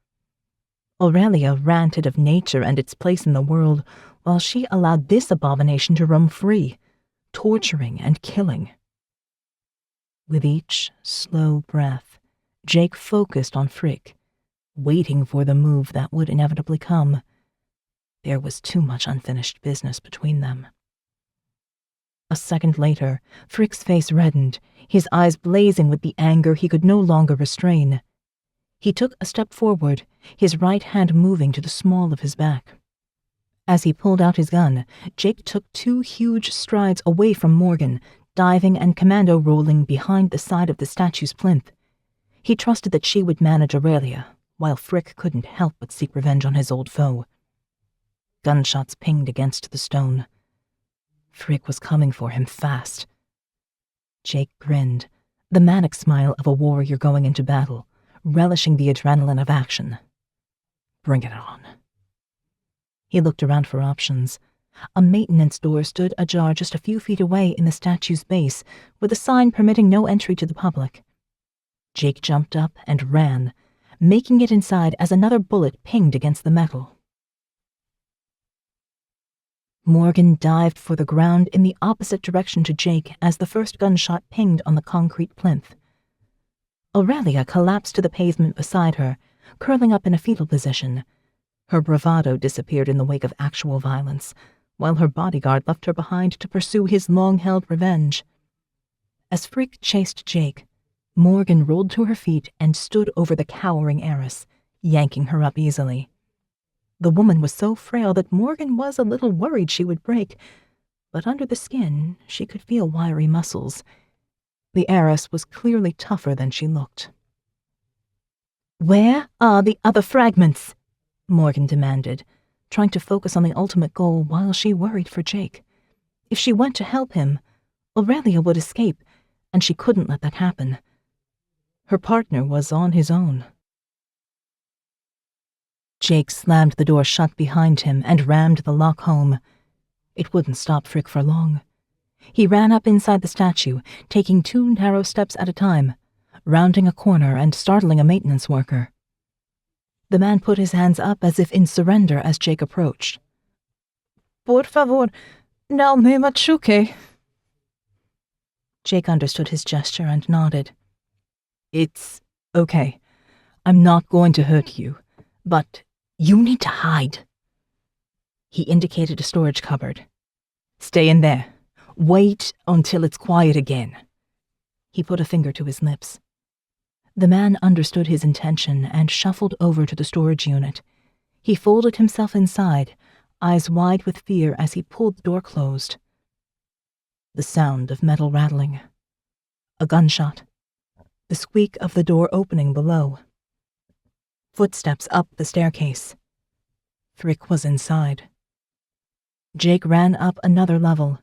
Aurelia ranted of nature and its place in the world, while she allowed this abomination to roam free, torturing and killing. With each slow breath, Jake focused on Frick, waiting for the move that would inevitably come. There was too much unfinished business between them. A second later, Frick's face reddened, his eyes blazing with the anger he could no longer restrain. He took a step forward, his right hand moving to the small of his back. As he pulled out his gun, Jake took 2 huge strides away from Morgan, diving and commando rolling behind the side of the statue's plinth. He trusted that she would manage Aurelia, while Frick couldn't help but seek revenge on his old foe. Gunshots pinged against the stone. Frick was coming for him fast. Jake grinned, the manic smile of a warrior going into battle, relishing the adrenaline of action. Bring it on. He looked around for options. A maintenance door stood ajar just a few feet away in the statue's base, with a sign permitting no entry to the public. Jake jumped up and ran, making it inside as another bullet pinged against the metal. Morgan dived for the ground in the opposite direction to Jake as the first gunshot pinged on the concrete plinth. Aurelia collapsed to the pavement beside her, curling up in a fetal position. Her bravado disappeared in the wake of actual violence, while her bodyguard left her behind to pursue his long-held revenge. As Frick chased Jake, Morgan rolled to her feet and stood over the cowering heiress, yanking her up easily. The woman was so frail that Morgan was a little worried she would break, but under the skin she could feel wiry muscles. The heiress was clearly tougher than she looked. "Where are the other fragments?" Morgan demanded, trying to focus on the ultimate goal while she worried for Jake. If she went to help him, Aurelia would escape, and she couldn't let that happen. Her partner was on his own. Jake slammed the door shut behind him and rammed the lock home. It wouldn't stop Frick for long. He ran up inside the statue, taking 2 narrow steps at a time, rounding a corner and startling a maintenance worker. The man put his hands up as if in surrender as Jake approached. "Por favor, no me machuque." Jake understood his gesture and nodded. "It's okay. I'm not going to hurt you, but you need to hide." He indicated a storage cupboard. "Stay in there. Wait until it's quiet again." He put a finger to his lips. The man understood his intention and shuffled over to the storage unit. He folded himself inside, eyes wide with fear as he pulled the door closed. The sound of metal rattling. A gunshot. The squeak of the door opening below. Footsteps up the staircase. Frick was inside. Jake ran up another level.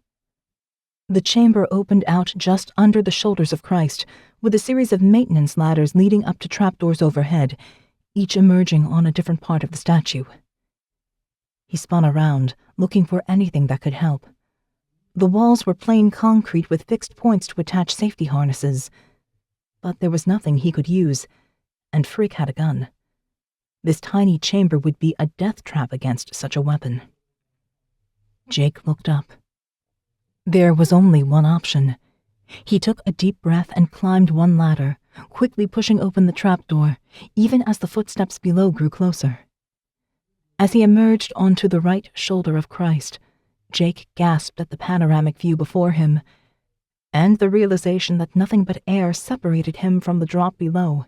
The chamber opened out just under the shoulders of Christ, with a series of maintenance ladders leading up to trapdoors overhead, each emerging on a different part of the statue. He spun around, looking for anything that could help. The walls were plain concrete with fixed points to attach safety harnesses, but there was nothing he could use, and Frick had a gun. This tiny chamber would be a death trap against such a weapon. Jake looked up. There was only one option. He took a deep breath and climbed one ladder, quickly pushing open the trapdoor, even as the footsteps below grew closer. As he emerged onto the right shoulder of Christ, Jake gasped at the panoramic view before him, and the realization that nothing but air separated him from the drop below.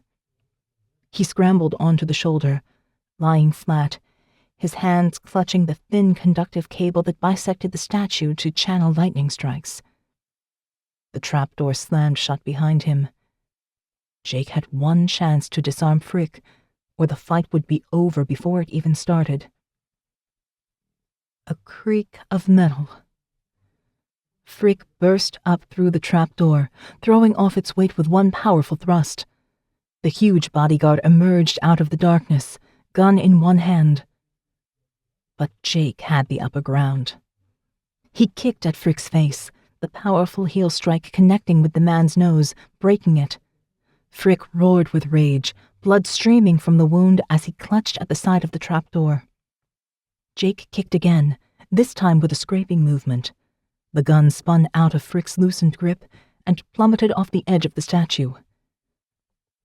He scrambled onto the shoulder, lying flat, his hands clutching the thin conductive cable that bisected the statue to channel lightning strikes. The trapdoor slammed shut behind him. Jake had one chance to disarm Frick, or the fight would be over before it even started. A creak of metal. Frick burst up through the trapdoor, throwing off its weight with one powerful thrust. The huge bodyguard emerged out of the darkness, gun in one hand. But Jake had the upper ground. He kicked at Frick's face, the powerful heel strike connecting with the man's nose, breaking it. Frick roared with rage, blood streaming from the wound as he clutched at the side of the trapdoor. Jake kicked again, this time with a scraping movement. The gun spun out of Frick's loosened grip and plummeted off the edge of the statue.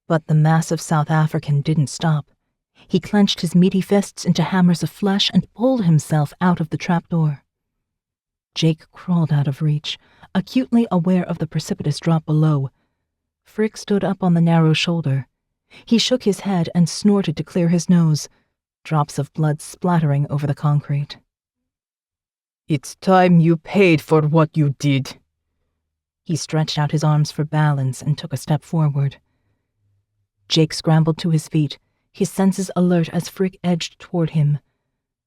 But the massive South African didn't stop. He clenched his meaty fists into hammers of flesh and pulled himself out of the trapdoor. Jake crawled out of reach, acutely aware of the precipitous drop below. Frick stood up on the narrow shoulder. He shook his head and snorted to clear his nose, drops of blood splattering over the concrete. "It's time you paid for what you did." He stretched out his arms for balance and took a step forward. Jake scrambled to his feet, his senses alert as Frick edged toward him.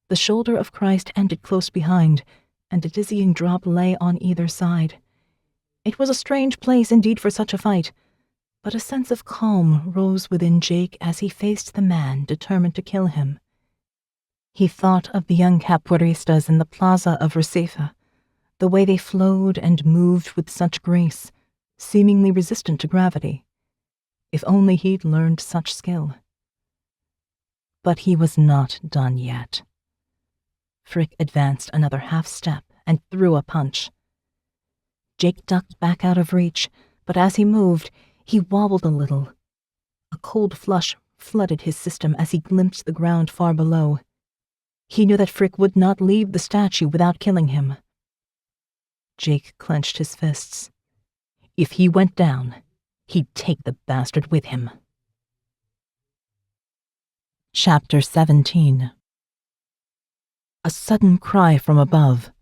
The shoulder of Christ ended close behind, and a dizzying drop lay on either side. It was a strange place indeed for such a fight, but a sense of calm rose within Jake as he faced the man determined to kill him. He thought of the young capoeiristas in the plaza of Recife, the way they flowed and moved with such grace, seemingly resistant to gravity. If only he'd learned such skill. But he was not done yet. Frick advanced another half step and threw a punch. Jake ducked back out of reach, but as he moved, he wobbled a little. A cold flush flooded his system as he glimpsed the ground far below. He knew that Frick would not leave the statue without killing him. Jake clenched his fists. If he went down, he'd take the bastard with him. Chapter 17. A sudden cry from above.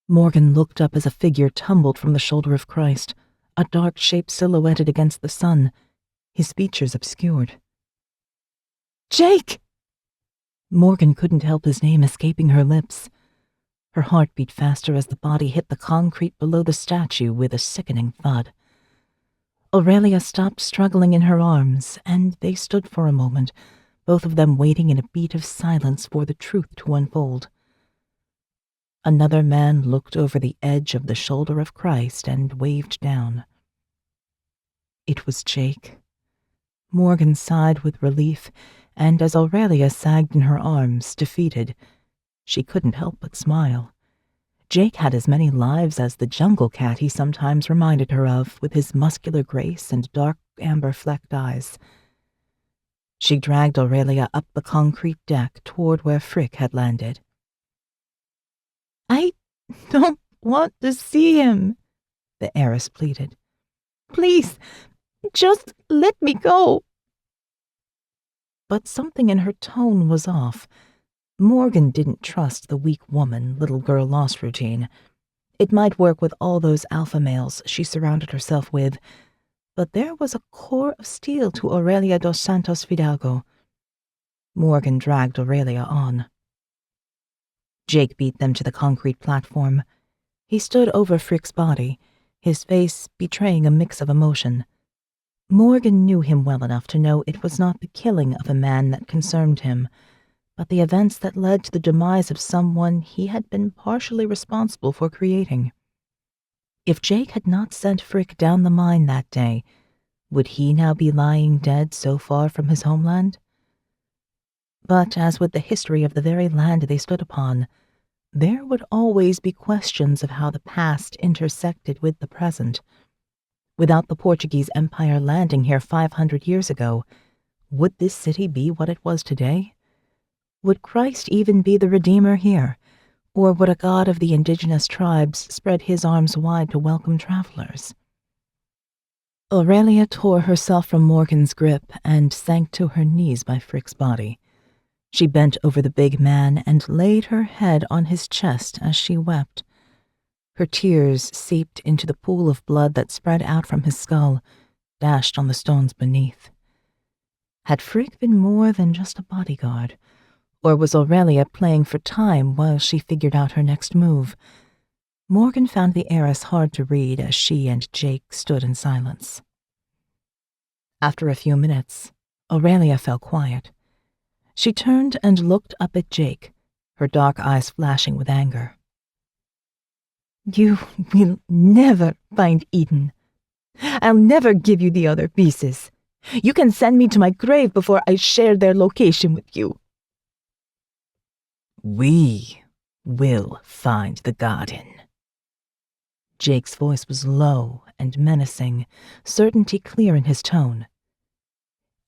Morgan looked up as a figure tumbled from the shoulder of Christ, a dark shape silhouetted against the sun, his features obscured. "Jake!" Morgan couldn't help his name escaping her lips. Her heart beat faster as the body hit the concrete below the statue with a sickening thud. Aurelia stopped struggling in her arms, and they stood for a moment, both of them waiting in a beat of silence for the truth to unfold. Another man looked over the edge of the shoulder of Christ and waved down. It was Jake. Morgan sighed with relief, and as Aurelia sagged in her arms, defeated, she couldn't help but smile. Jake had as many lives as the jungle cat he sometimes reminded her of, with his muscular grace and dark amber-flecked eyes. She dragged Aurelia up the concrete deck toward where Frick had landed. "I don't want to see him," the heiress pleaded. "Please, just let me go." But something in her tone was off. Morgan didn't trust the weak woman, little girl lost routine. It might work with all those alpha males she surrounded herself with, but there was a core of steel to Aurelia dos Santos Fidalgo. Morgan dragged Aurelia on. Jake beat them to the concrete platform. He stood over Frick's body, his face betraying a mix of emotion. Morgan knew him well enough to know it was not the killing of a man that concerned him, but the events that led to the demise of someone he had been partially responsible for creating. If Jake had not sent Frick down the mine that day, would he now be lying dead so far from his homeland? But as with the history of the very land they stood upon, there would always be questions of how the past intersected with the present. Without the Portuguese Empire landing here 500 years ago, would this city be what it was today? Would Christ even be the Redeemer here, or would a god of the indigenous tribes spread his arms wide to welcome travelers? Aurelia tore herself from Morgan's grip and sank to her knees by Frick's body. She bent over the big man and laid her head on his chest as she wept. Her tears seeped into the pool of blood that spread out from his skull, dashed on the stones beneath. Had Frick been more than just a bodyguard? Or was Aurelia playing for time while she figured out her next move? Morgan found the heiress hard to read as she and Jake stood in silence. After a few minutes, Aurelia fell quiet. She turned and looked up at Jake, her dark eyes flashing with anger. "You will never find Eden," I'll never give you the other pieces. You can send me to my grave before I share their location with you. We will find the garden. Jake's voice was low and menacing, certainty clear in his tone.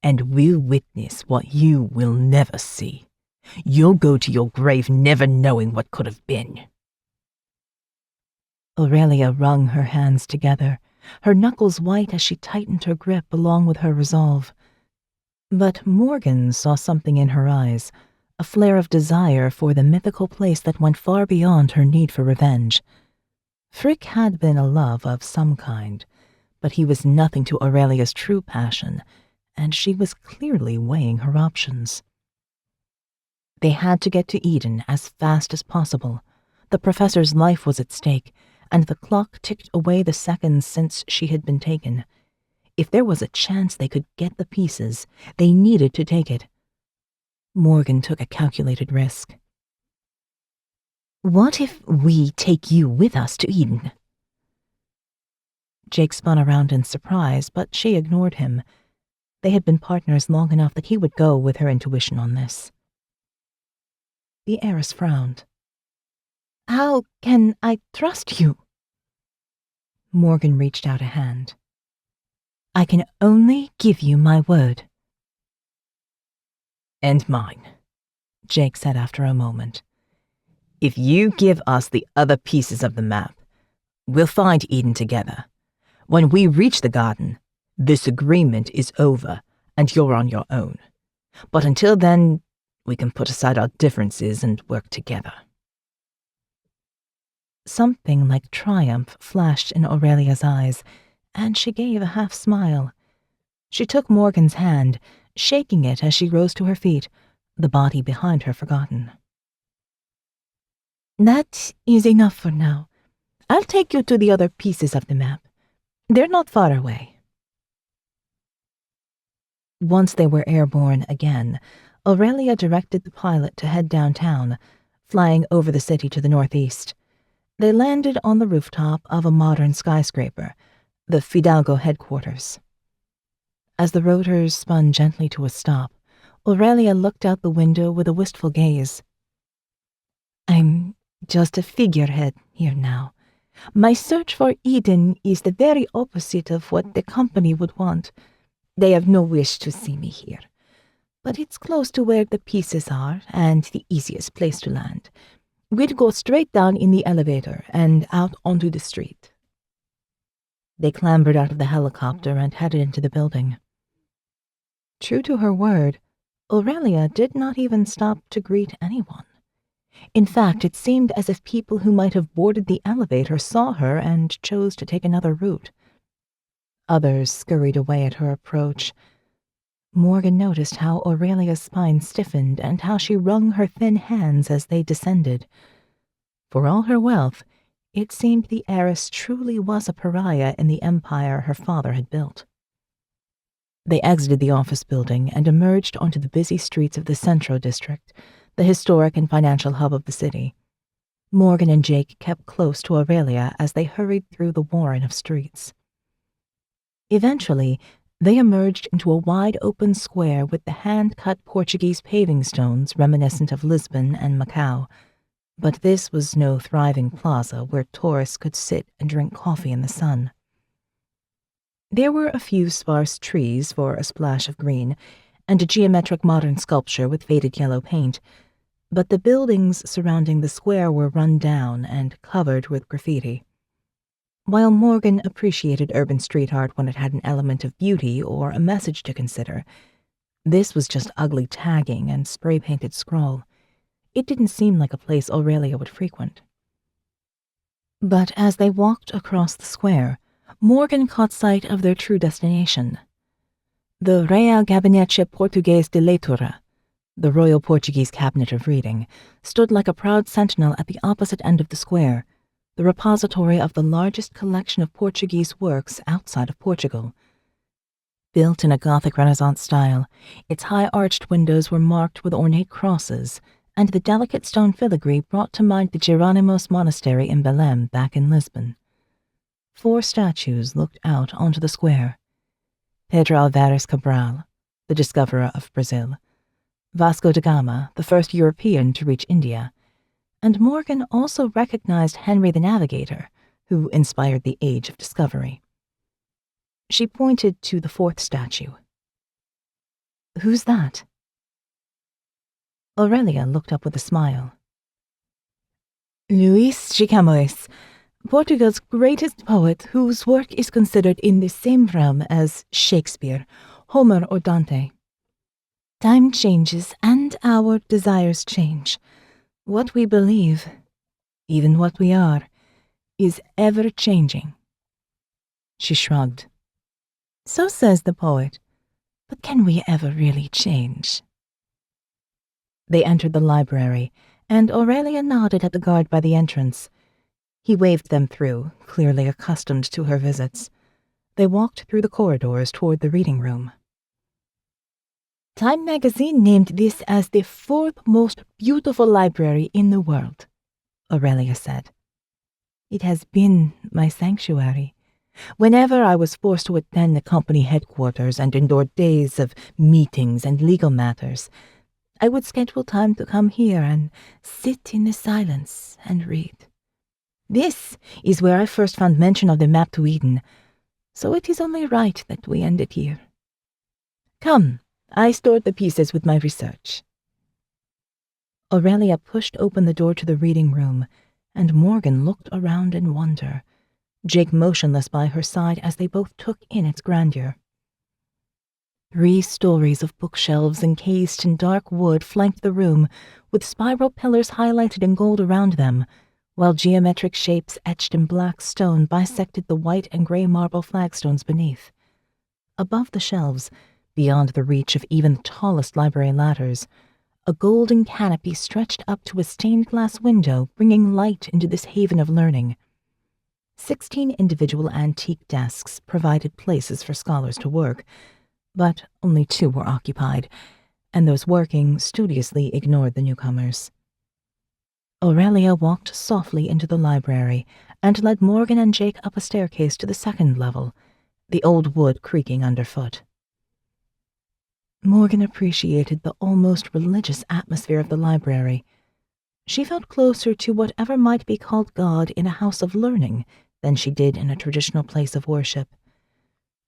And we'll witness what you will never see. You'll go to your grave never knowing what could have been. Aurelia wrung her hands together, her knuckles white as she tightened her grip along with her resolve. But Morgan saw something in her eyes, a flare of desire for the mythical place that went far beyond her need for revenge. Frick had been a love of some kind, but he was nothing to Aurelia's true passion, and she was clearly weighing her options. They had to get to Eden as fast as possible. The professor's life was at stake, and the clock ticked away the seconds since she had been taken. If there was a chance they could get the pieces, they needed to take it. Morgan took a calculated risk. What if we take you with us to Eden? Jake spun around in surprise, but she ignored him. They had been partners long enough that he would go with her intuition on this. The heiress frowned. How can I trust you? Morgan reached out a hand. I can only give you my word. And mine, Jake said after a moment. If you give us the other pieces of the map, we'll find Eden together. When we reach the garden, this agreement is over and you're on your own. But until then, we can put aside our differences and work together. Something like triumph flashed in Aurelia's eyes, and she gave a half smile. She took Morgan's hand, shaking it as she rose to her feet, the body behind her forgotten. That is enough for now. I'll take you to the other pieces of the map. They're not far away. Once they were airborne again, Aurelia directed the pilot to head downtown, flying over the city to the northeast. They landed on the rooftop of a modern skyscraper, the Fidalgo headquarters. As the rotors spun gently to a stop, Aurelia looked out the window with a wistful gaze. I'm just a figurehead here now. My search for Eden is the very opposite of what the company would want. They have no wish to see me here. But it's close to where the pieces are and the easiest place to land. We'd go straight down in the elevator and out onto the street. They clambered out of the helicopter and headed into the building. True to her word, Aurelia did not even stop to greet anyone. In fact, it seemed as if people who might have boarded the elevator saw her and chose to take another route. Others scurried away at her approach. Morgan noticed how Aurelia's spine stiffened and how she wrung her thin hands as they descended. For all her wealth, it seemed the heiress truly was a pariah in the empire her father had built. They exited the office building and emerged onto the busy streets of the Centro district, the historic and financial hub of the city. Morgan and Jake kept close to Aurelia as they hurried through the warren of streets. Eventually, they emerged into a wide-open square with the hand-cut Portuguese paving stones reminiscent of Lisbon and Macau, but this was no thriving plaza where tourists could sit and drink coffee in the sun. There were a few sparse trees for a splash of green, and a geometric modern sculpture with faded yellow paint, but the buildings surrounding the square were run down and covered with graffiti. While Morgan appreciated urban street art when it had an element of beauty or a message to consider, this was just ugly tagging and spray-painted scroll. It didn't seem like a place Aurelia would frequent. But as they walked across the square, Morgan caught sight of their true destination. The Real Gabinete Português de Leitura, the Royal Portuguese Cabinet of Reading, stood like a proud sentinel at the opposite end of the square, the repository of the largest collection of Portuguese works outside of Portugal. Built in a Gothic Renaissance style, its high arched windows were marked with ornate crosses, and the delicate stone filigree brought to mind the Geronimos Monastery in Belém back in Lisbon. 4 statues looked out onto the square. Pedro Alvares Cabral, the discoverer of Brazil, Vasco da Gama, the first European to reach India, and Morgan also recognized Henry the Navigator, who inspired the Age of Discovery. She pointed to the 4th statue. "Who's that?" Aurelia looked up with a smile. Luís de Camões, Portugal's greatest poet, whose work is considered in the same realm as Shakespeare, Homer, or Dante. Time changes and our desires change. What we believe, even what we are, is ever changing. She shrugged. So says the poet, but can we ever really change? They entered the library, and Aurelia nodded at the guard by the entrance. He waved them through, clearly accustomed to her visits. They walked through the corridors toward the reading room. Time magazine named this as the 4th most beautiful library in the world, Aurelia said. It has been my sanctuary. Whenever I was forced to attend the company headquarters and endure days of meetings and legal matters, I would schedule time to come here and sit in the silence and read. This is where I first found mention of the map to Eden, so it is only right that we end it here. Come, I stored the pieces with my research. Aurelia pushed open the door to the reading room, and Morgan looked around in wonder, Jake motionless by her side as they both took in its grandeur. 3 stories of bookshelves encased in dark wood flanked the room, with spiral pillars highlighted in gold around them, while geometric shapes etched in black stone bisected the white and gray marble flagstones beneath. Above the shelves, beyond the reach of even the tallest library ladders, a golden canopy stretched up to a stained glass window, bringing light into this haven of learning. 16 individual antique desks provided places for scholars to work, but only 2 were occupied, and those working studiously ignored the newcomers. Aurelia walked softly into the library and led Morgan and Jake up a staircase to the 2nd level, the old wood creaking underfoot. Morgan appreciated the almost religious atmosphere of the library. She felt closer to whatever might be called God in a house of learning than she did in a traditional place of worship.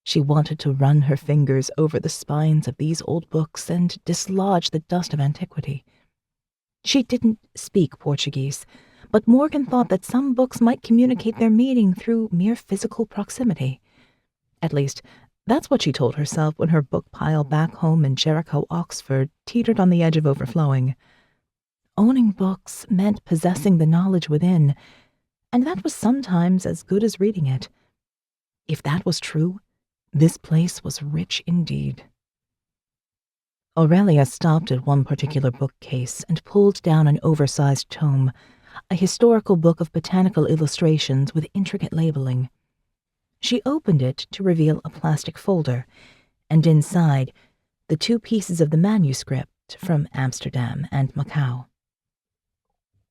She wanted to run her fingers over the spines of these old books and dislodge the dust of antiquity. She didn't speak Portuguese, but Morgan thought that some books might communicate their meaning through mere physical proximity. At least, that's what she told herself when her book pile back home in Jericho, Oxford, teetered on the edge of overflowing. Owning books meant possessing the knowledge within, and that was sometimes as good as reading it. If that was true, this place was rich indeed. Aurelia stopped at one particular bookcase and pulled down an oversized tome, a historical book of botanical illustrations with intricate labeling. She opened it to reveal a plastic folder, and inside, the 2 pieces of the manuscript from Amsterdam and Macau.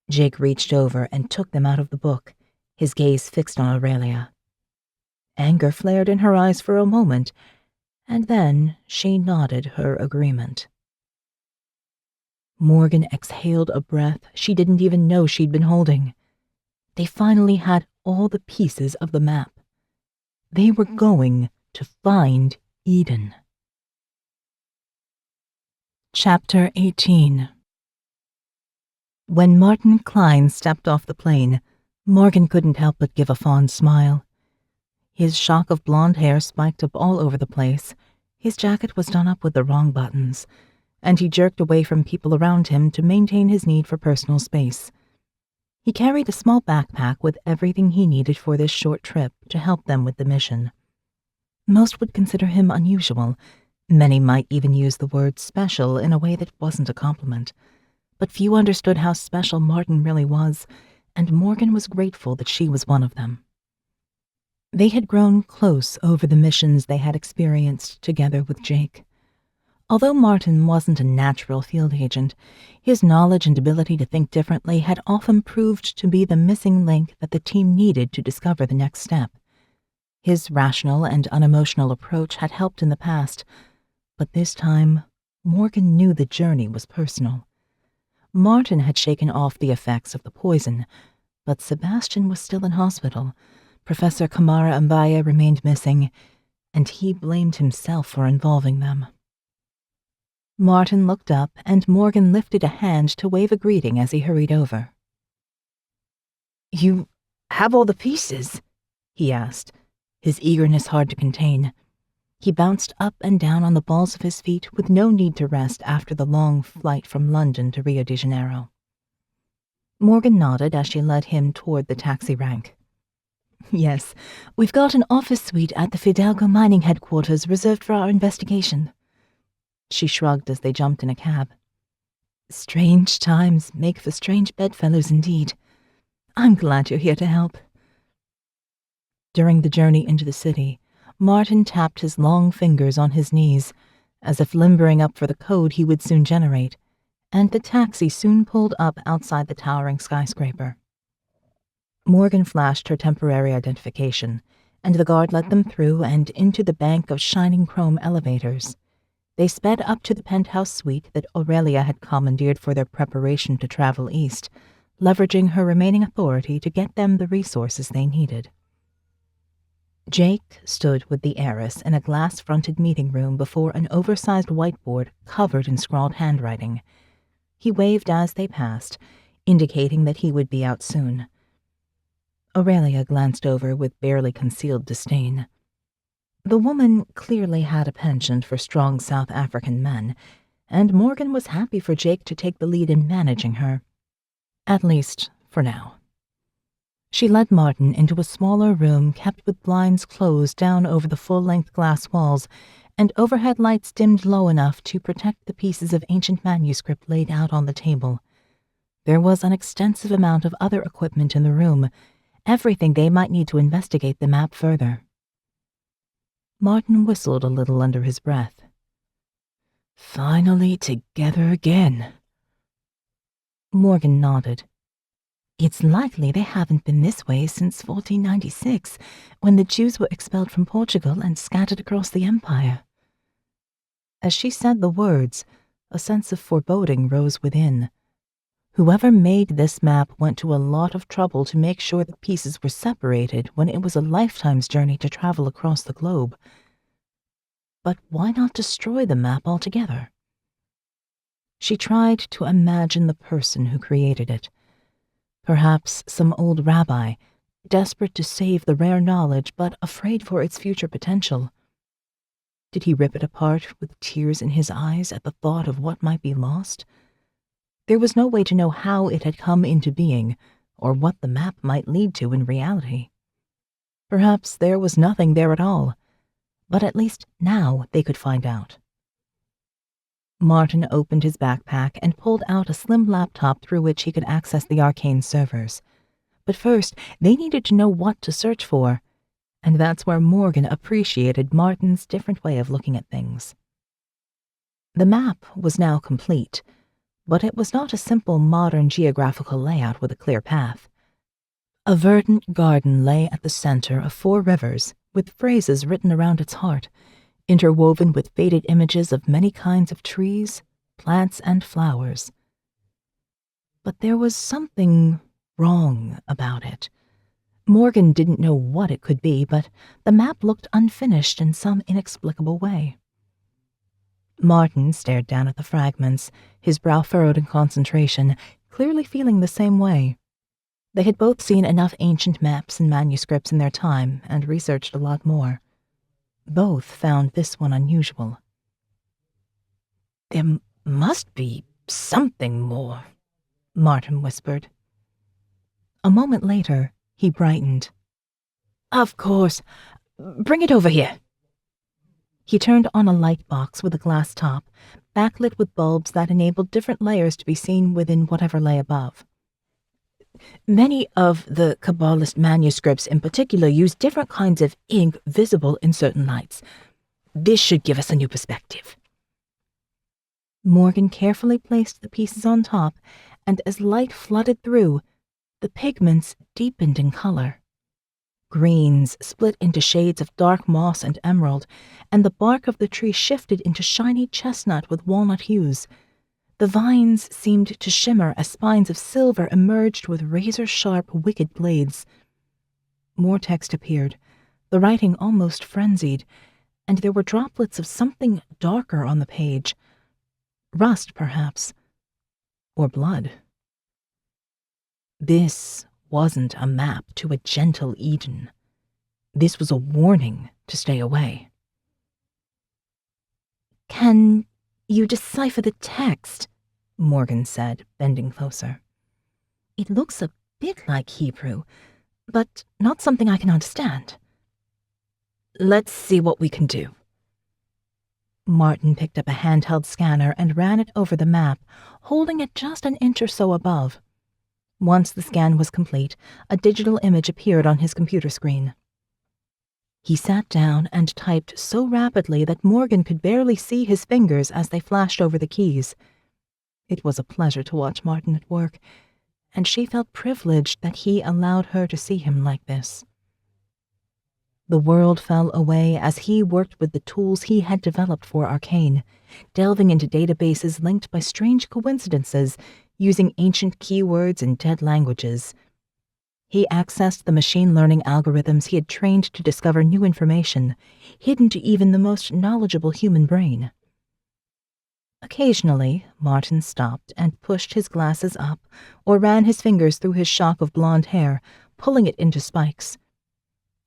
Jake reached over and took them out of the book, his gaze fixed on Aurelia. Anger flared in her eyes for a moment, and then she nodded her agreement. Morgan exhaled a breath she didn't even know she'd been holding. They finally had all the pieces of the map. They were going to find Eden. Chapter 18. When Martin Klein stepped off the plane, Morgan couldn't help but give a fond smile. His shock of blonde hair spiked up all over the place, his jacket was done up with the wrong buttons, and he jerked away from people around him to maintain his need for personal space. He carried a small backpack with everything he needed for this short trip to help them with the mission. Most would consider him unusual. Many might even use the word special in a way that wasn't a compliment. But few understood how special Martin really was, and Morgan was grateful that she was one of them. They had grown close over the missions they had experienced together with Jake. Although Martin wasn't a natural field agent, his knowledge and ability to think differently had often proved to be the missing link that the team needed to discover the next step. His rational and unemotional approach had helped in the past, but this time, Morgan knew the journey was personal. Martin had shaken off the effects of the poison, but Sebastian was still in hospital. Professor Kamara Mbaya remained missing, and he blamed himself for involving them. Martin looked up, and Morgan lifted a hand to wave a greeting as he hurried over. "You have all the pieces?" he asked, his eagerness hard to contain. He bounced up and down on the balls of his feet with no need to rest after the long flight from London to Rio de Janeiro. Morgan nodded as she led him toward the taxi rank. "Yes, we've got an office suite at the Fidalgo mining headquarters reserved for our investigation." She shrugged as they jumped in a cab. "Strange times make for strange bedfellows indeed. I'm glad you're here to help." During the journey into the city, Martin tapped his long fingers on his knees, as if limbering up for the code he would soon generate, and the taxi soon pulled up outside the towering skyscraper. Morgan flashed her temporary identification, and the guard let them through and into the bank of shining chrome elevators. They sped up to the penthouse suite that Aurelia had commandeered for their preparation to travel east, leveraging her remaining authority to get them the resources they needed. Jake stood with the heiress in a glass-fronted meeting room before an oversized whiteboard covered in scrawled handwriting. He waved as they passed, indicating that he would be out soon. Aurelia glanced over with barely concealed disdain. The woman clearly had a penchant for strong South African men, and Morgan was happy for Jake to take the lead in managing her. At least, for now. She led Martin into a smaller room kept with blinds closed down over the full-length glass walls and overhead lights dimmed low enough to protect the pieces of ancient manuscript laid out on the table. There was an extensive amount of other equipment in the room, everything they might need to investigate the map further. Martin whistled a little under his breath. "Finally together again." Morgan nodded. "It's likely they haven't been this way since 1496, when the Jews were expelled from Portugal and scattered across the empire." As she said the words, a sense of foreboding rose within. Whoever made this map went to a lot of trouble to make sure the pieces were separated when it was a lifetime's journey to travel across the globe. But why not destroy the map altogether? She tried to imagine the person who created it. Perhaps some old rabbi, desperate to save the rare knowledge but afraid for its future potential. Did he rip it apart with tears in his eyes at the thought of what might be lost? There was no way to know how it had come into being, or what the map might lead to in reality. Perhaps there was nothing there at all, but at least now they could find out. Martin opened his backpack and pulled out a slim laptop through which he could access the ARKANE servers. But first, they needed to know what to search for, and that's where Morgan appreciated Martin's different way of looking at things. The map was now complete, but it was not a simple modern geographical layout with a clear path. A verdant garden lay at the center of 4 rivers, with phrases written around its heart, interwoven with faded images of many kinds of trees, plants, and flowers. But there was something wrong about it. Morgan didn't know what it could be, but the map looked unfinished in some inexplicable way. Martin stared down at the fragments, his brow furrowed in concentration, clearly feeling the same way. They had both seen enough ancient maps and manuscripts in their time and researched a lot more. Both found this one unusual. "There must be something more," Martin whispered. A moment later, he brightened. "Of course. Bring it over here." He turned on a light box with a glass top, backlit with bulbs that enabled different layers to be seen within whatever lay above. Many of the Kabbalist manuscripts in particular use different kinds of ink visible in certain lights. This should give us a new perspective. Morgan carefully placed the pieces on top, and as light flooded through, the pigments deepened in color. Greens split into shades of dark moss and emerald, and the bark of the tree shifted into shiny chestnut with walnut hues. The vines seemed to shimmer as spines of silver emerged with razor-sharp, wicked blades. More text appeared, the writing almost frenzied, and there were droplets of something darker on the page. Rust, perhaps, or blood. This wasn't a map to a gentle Eden. This was a warning to stay away. "Can you decipher the text?" Morgan said, bending closer. "It looks a bit like Hebrew, but not something I can understand." "Let's see what we can do." Martin picked up a handheld scanner and ran it over the map, holding it just an inch or so above. Once the scan was complete, a digital image appeared on his computer screen. He sat down and typed so rapidly that Morgan could barely see his fingers as they flashed over the keys. It was a pleasure to watch Martin at work, and she felt privileged that he allowed her to see him like this. The world fell away as he worked with the tools he had developed for ARKANE, delving into databases linked by strange coincidences, using ancient keywords in dead languages. He accessed the machine learning algorithms he had trained to discover new information, hidden to even the most knowledgeable human brain. Occasionally, Martin stopped and pushed his glasses up or ran his fingers through his shock of blonde hair, pulling it into spikes.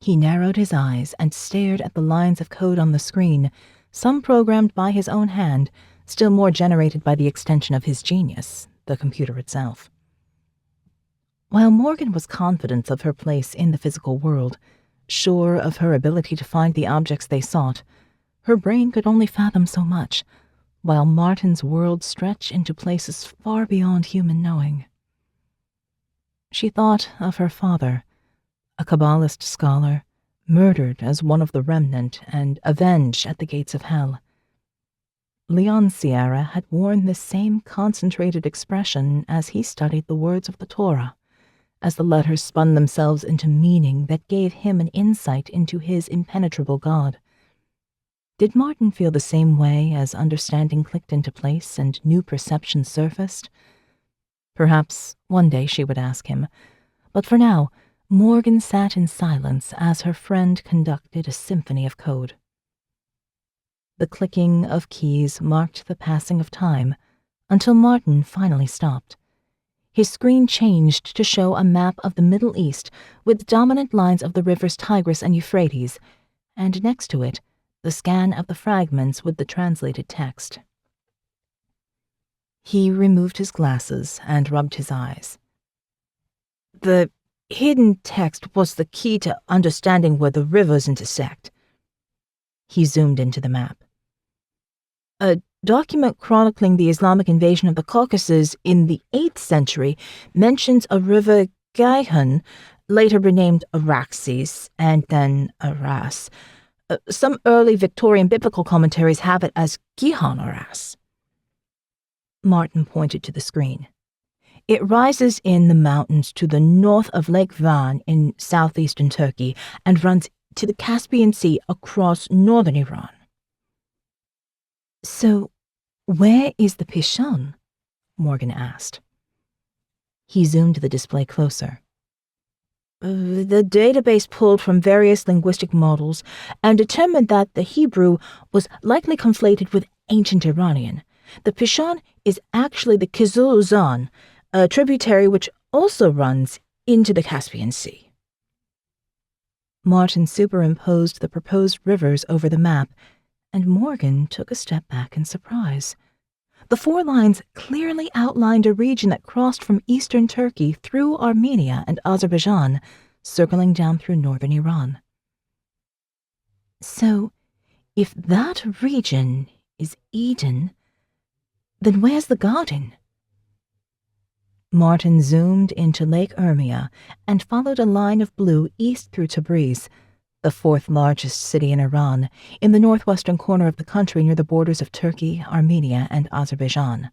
He narrowed his eyes and stared at the lines of code on the screen, some programmed by his own hand, still more generated by the extension of his genius, the computer itself. While Morgan was confident of her place in the physical world, sure of her ability to find the objects they sought, her brain could only fathom so much, while Martin's world stretched into places far beyond human knowing. She thought of her father, a Kabbalist scholar, murdered as one of the remnant and avenged at the gates of hell. Leon Sierra had worn this same concentrated expression as he studied the words of the Torah, as the letters spun themselves into meaning that gave him an insight into his impenetrable God. Did Martin feel the same way as understanding clicked into place and new perceptions surfaced? Perhaps one day she would ask him, but for now, Morgan sat in silence as her friend conducted a symphony of code. The clicking of keys marked the passing of time, until Martin finally stopped. His screen changed to show a map of the Middle East with dominant lines of the rivers Tigris and Euphrates, and next to it, the scan of the fragments with the translated text. He removed his glasses and rubbed his eyes. The hidden text was the key to understanding where the rivers intersect. He zoomed into the map. A document chronicling the Islamic invasion of the Caucasus in the 8th century mentions a river Gihon, later renamed Araxes and then Aras. Some early Victorian biblical commentaries have it as Gihon Aras. Martin pointed to the screen. It rises in the mountains to the north of Lake Van in southeastern Turkey and runs to the Caspian Sea across northern Iran. "So, where is the Pishon?" Morgan asked. He zoomed the display closer. The database pulled from various linguistic models and determined that the Hebrew was likely conflated with ancient Iranian. The Pishon is actually the Kizil Uzan, a tributary which also runs into the Caspian Sea. Martin superimposed the proposed rivers over the map, and Morgan took a step back in surprise. The 4 lines clearly outlined a region that crossed from eastern Turkey through Armenia and Azerbaijan, circling down through northern Iran. So, if that region is Eden, then where's the garden? Martin zoomed into Lake Urmia and followed a line of blue east through Tabriz, the 4th largest city in Iran, in the northwestern corner of the country near the borders of Turkey, Armenia, and Azerbaijan.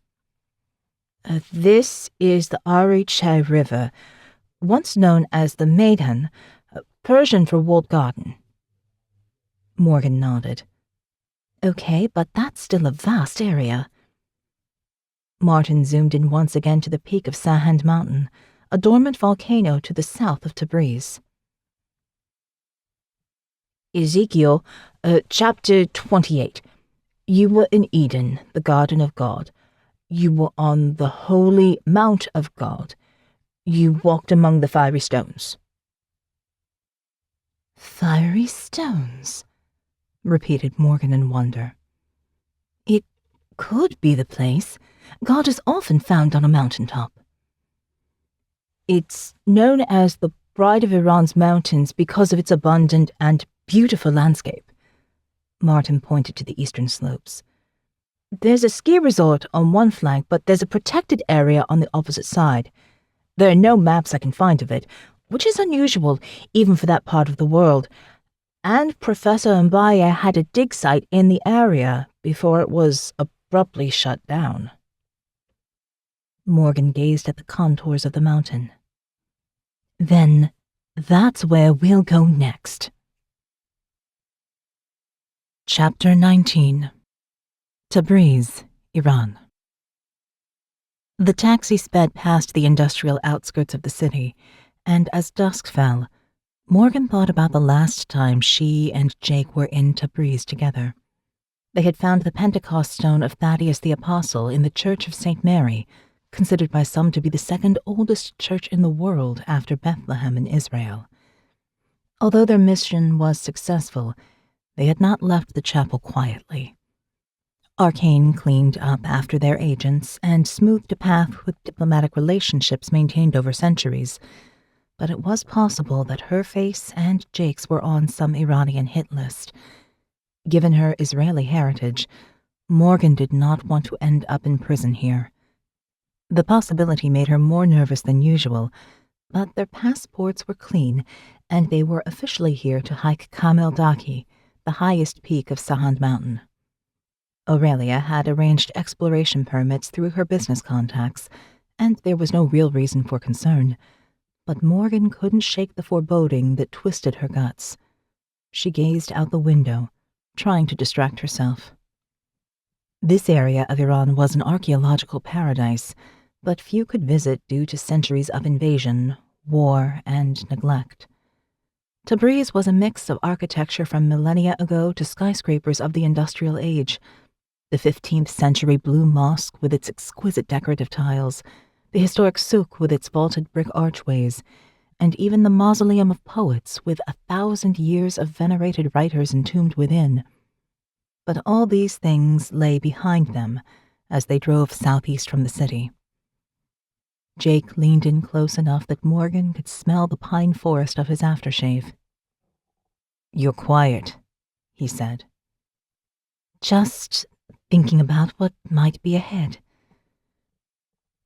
This is the Arichai River, once known as the Maidan, Persian for walled garden. Morgan nodded. Okay, but that's still a vast area. Martin zoomed in once again to the peak of Sahand Mountain, a dormant volcano to the south of Tabriz. Ezekiel, chapter 28. You were in Eden, the garden of God. You were on the holy mount of God. You walked among the fiery stones. Fiery stones, repeated Morgan in wonder. It could be the place. God is often found on a mountaintop. It's known as the Bride of Iran's mountains because of its abundant and beautiful landscape. Martin pointed to the eastern slopes. There's a ski resort on one flank, but there's a protected area on the opposite side. There are no maps I can find of it, which is unusual even for that part of the world. And Professor Mbaye had a dig site in the area before it was abruptly shut down. Morgan gazed at the contours of the mountain. Then that's where we'll go next. Chapter 19. Tabriz, Iran. The taxi sped past the industrial outskirts of the city, and as dusk fell, Morgan thought about the last time she and Jake were in Tabriz together. They had found the Pentecost stone of Thaddeus the Apostle in the Church of St. Mary, considered by some to be the second oldest church in the world after Bethlehem in Israel. Although their mission was successful, they had not left the chapel quietly. ARKANE cleaned up after their agents and smoothed a path with diplomatic relationships maintained over centuries, but it was possible that her face and Jake's were on some Iranian hit list. Given her Israeli heritage, Morgan did not want to end up in prison here. The possibility made her more nervous than usual, but their passports were clean, and they were officially here to hike Kamel Daki, the highest peak of Sahand Mountain. Aurelia had arranged exploration permits through her business contacts, and there was no real reason for concern, but Morgan couldn't shake the foreboding that twisted her guts. She gazed out the window, trying to distract herself. This area of Iran was an archaeological paradise, but few could visit due to centuries of invasion, war, and neglect. Tabriz was a mix of architecture from millennia ago to skyscrapers of the industrial age. The 15th century blue mosque with its exquisite decorative tiles, the historic souk with its vaulted brick archways, and even the mausoleum of poets with 1,000 years of venerated writers entombed within. But all these things lay behind them as they drove southeast from the city. Jake leaned in close enough that Morgan could smell the pine forest of his aftershave. "You're quiet," he said. "Just thinking about what might be ahead."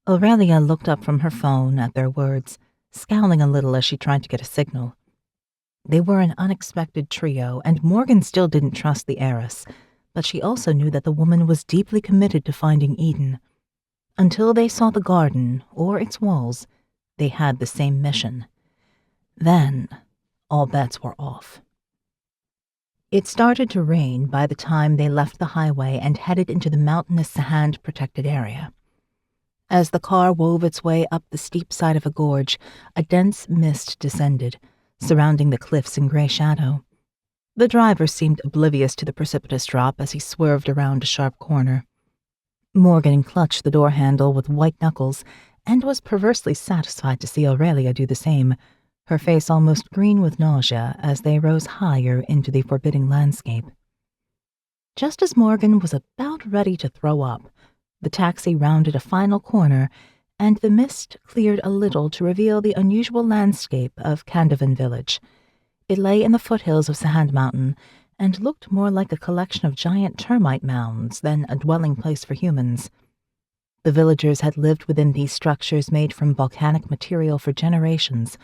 Aurelia looked up from her phone at their words, scowling a little as she tried to get a signal. They were an unexpected trio, and Morgan still didn't trust the heiress, but she also knew that the woman was deeply committed to finding Eden. Until they saw the garden or its walls, they had the same mission. Then, all bets were off. It started to rain by the time they left the highway and headed into the mountainous Sahand protected area. As the car wove its way up the steep side of a gorge, a dense mist descended, surrounding the cliffs in gray shadow. The driver seemed oblivious to the precipitous drop as he swerved around a sharp corner. Morgan clutched the door handle with white knuckles and was perversely satisfied to see Aurelia do the same, her face almost green with nausea as they rose higher into the forbidding landscape. Just as Morgan was about ready to throw up, the taxi rounded a final corner, and the mist cleared a little to reveal the unusual landscape of Kandavan village. It lay in the foothills of Sahand Mountain, and looked more like a collection of giant termite mounds than a dwelling place for humans. The villagers had lived within these structures made from volcanic material for generations,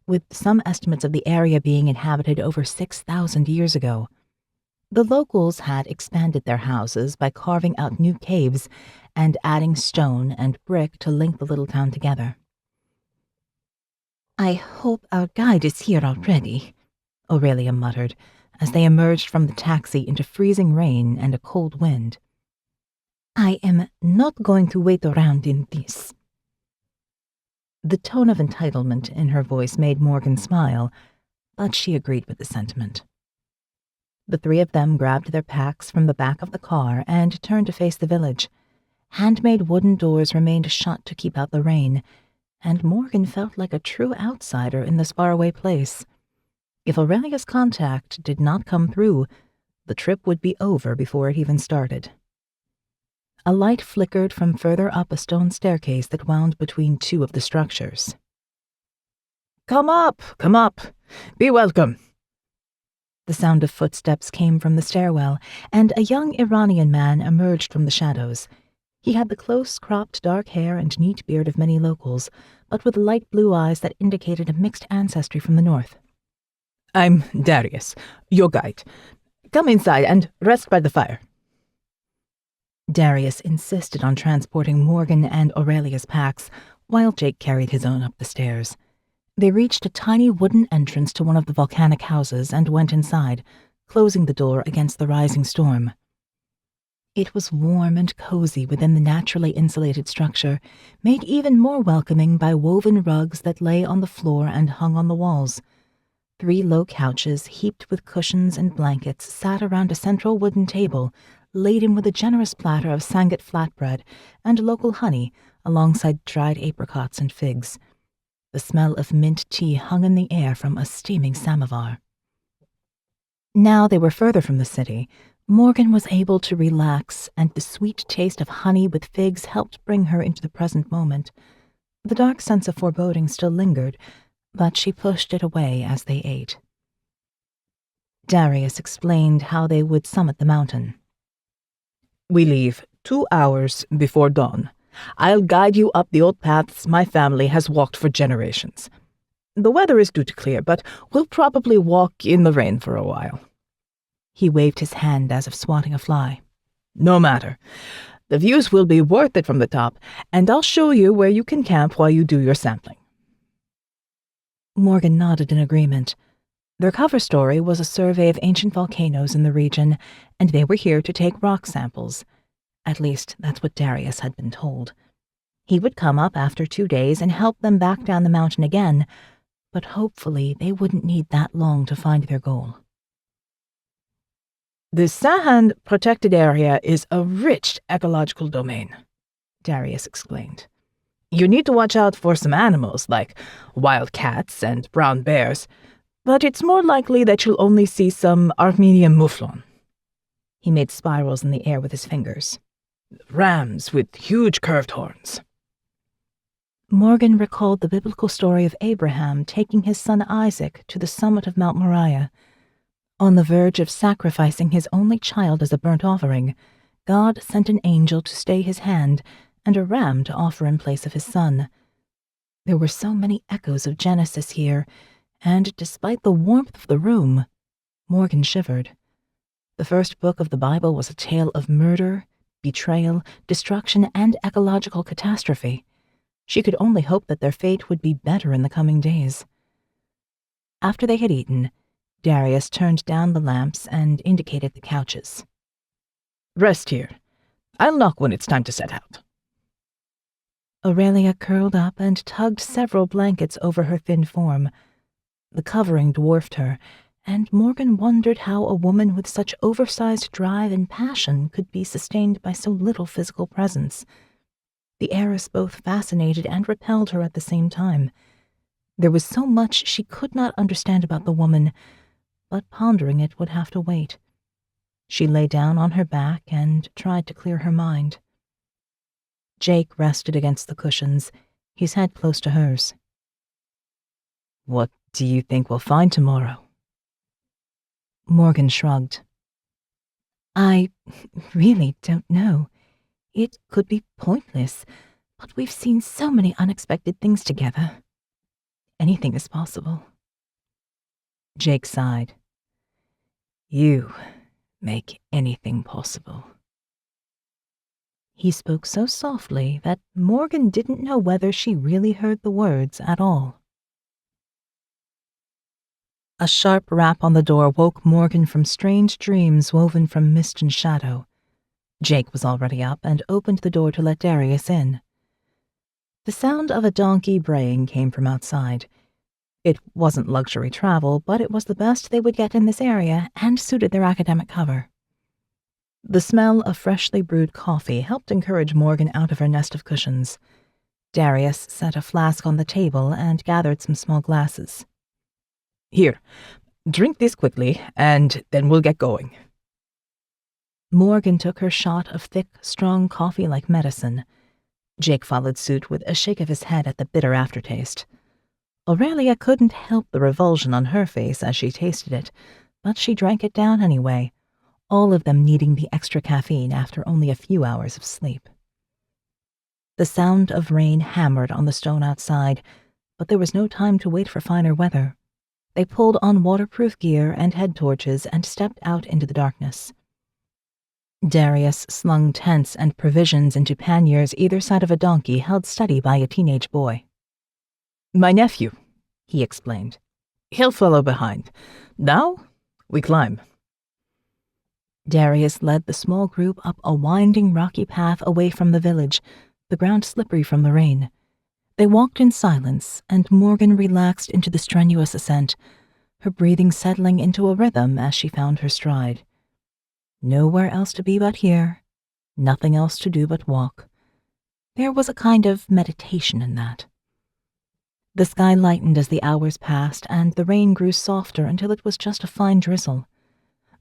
with some estimates of the area being inhabited over 6,000 years ago. The locals had expanded their houses by carving out new caves and adding stone and brick to link the little town together. I hope our guide is here already, Aurelia muttered, as they emerged from the taxi into freezing rain and a cold wind. I am not going to wait around in this. The tone of entitlement in her voice made Morgan smile, but she agreed with the sentiment. The three of them grabbed their packs from the back of the car and turned to face the village. Handmade wooden doors remained shut to keep out the rain, and Morgan felt like a true outsider in this faraway place. If Aurelia's contact did not come through, the trip would be over before it even started. A light flickered from further up a stone staircase that wound between two of the structures. Come up! Come up! Be welcome! The sound of footsteps came from the stairwell, and a young Iranian man emerged from the shadows. He had the close-cropped dark hair and neat beard of many locals, but with light blue eyes that indicated a mixed ancestry from the north. I'm Darius, your guide. Come inside and rest by the fire. Darius insisted on transporting Morgan and Aurelia's packs, while Jake carried his own up the stairs. They reached a tiny wooden entrance to one of the volcanic houses and went inside, closing the door against the rising storm. It was warm and cozy within the naturally insulated structure, made even more welcoming by woven rugs that lay on the floor and hung on the walls. 3 low couches, heaped with cushions and blankets, sat around a central wooden table, laden with a generous platter of sangat flatbread and local honey, alongside dried apricots and figs. The smell of mint tea hung in the air from a steaming samovar. Now they were further from the city. Morgan was able to relax, and the sweet taste of honey with figs helped bring her into the present moment. The dark sense of foreboding still lingered, but she pushed it away as they ate. Darius explained how they would summit the mountain. We leave 2 hours before dawn. I'll guide you up the old paths my family has walked for generations. The weather is due to clear, but we'll probably walk in the rain for a while. He waved his hand as if swatting a fly. No matter. The views will be worth it from the top, and I'll show you where you can camp while you do your sampling. Morgan nodded in agreement. Their cover story was a survey of ancient volcanoes in the region, and they were here to take rock samples. At least, that's what Darius had been told. He would come up after 2 days and help them back down the mountain again, but hopefully they wouldn't need that long to find their goal. The Sahand protected area is a rich ecological domain, Darius explained. You need to watch out for some animals like wild cats and brown bears, but it's more likely that you'll only see some Armenian mouflon. He made spirals in the air with his fingers. Rams with huge curved horns. Morgan recalled the biblical story of Abraham taking his son Isaac to the summit of Mount Moriah. On the verge of sacrificing his only child as a burnt offering, God sent an angel to stay his hand and a ram to offer in place of his son. There were so many echoes of Genesis here, and despite the warmth of the room, Morgan shivered. The first book of the Bible was a tale of murder, betrayal, destruction, and ecological catastrophe. She could only hope that their fate would be better in the coming days. After they had eaten, Darius turned down the lamps and indicated the couches. Rest here. I'll knock when it's time to set out. Aurelia curled up and tugged several blankets over her thin form. The covering dwarfed her, and Morgan wondered how a woman with such oversized drive and passion could be sustained by so little physical presence. The heiress both fascinated and repelled her at the same time. There was so much she could not understand about the woman, but pondering it would have to wait. She lay down on her back and tried to clear her mind. Jake rested against the cushions, his head close to hers. What do you think we'll find tomorrow? Morgan shrugged. I really don't know. It could be pointless, but we've seen so many unexpected things together. Anything is possible. Jake sighed. You make anything possible. He spoke so softly that Morgan didn't know whether she really heard the words at all. A sharp rap on the door woke Morgan from strange dreams woven from mist and shadow. Jake was already up and opened the door to let Darius in. The sound of a donkey braying came from outside. It wasn't luxury travel, but it was the best they would get in this area and suited their academic cover. The smell of freshly brewed coffee helped encourage Morgan out of her nest of cushions. Darius set a flask on the table and gathered some small glasses. Here, drink this quickly, and then we'll get going. Morgan took her shot of thick, strong coffee like medicine. Jake followed suit with a shake of his head at the bitter aftertaste. Aurelia couldn't help the revulsion on her face as she tasted it, but she drank it down anyway, all of them needing the extra caffeine after only a few hours of sleep. The sound of rain hammered on the stone outside, but there was no time to wait for finer weather. They pulled on waterproof gear and head torches and stepped out into the darkness. Darius slung tents and provisions into panniers either side of a donkey held steady by a teenage boy. My nephew, he explained. He'll follow behind. Now, we climb. Darius led the small group up a winding rocky path away from the village, the ground slippery from the rain. They walked in silence, and Morgan relaxed into the strenuous ascent, her breathing settling into a rhythm as she found her stride. Nowhere else to be but here, nothing else to do but walk. There was a kind of meditation in that. The sky lightened as the hours passed, and the rain grew softer until it was just a fine drizzle.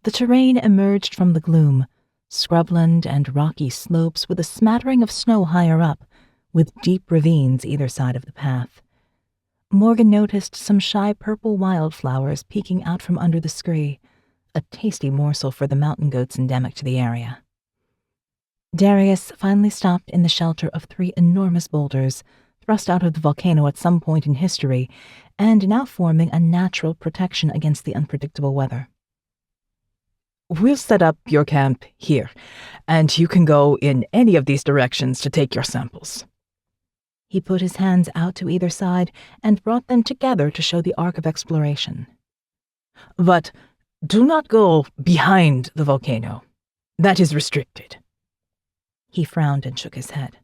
The terrain emerged from the gloom, scrubland and rocky slopes with a smattering of snow higher up, with deep ravines either side of the path. Morgan noticed some shy purple wildflowers peeking out from under the scree, a tasty morsel for the mountain goats endemic to the area. Darius finally stopped in the shelter of 3 enormous boulders, thrust out of the volcano at some point in history, and now forming a natural protection against the unpredictable weather. We'll set up your camp here, and you can go in any of these directions to take your samples. He put his hands out to either side and brought them together to show the arc of exploration. But do not go behind the volcano. That is restricted. He frowned and shook his head.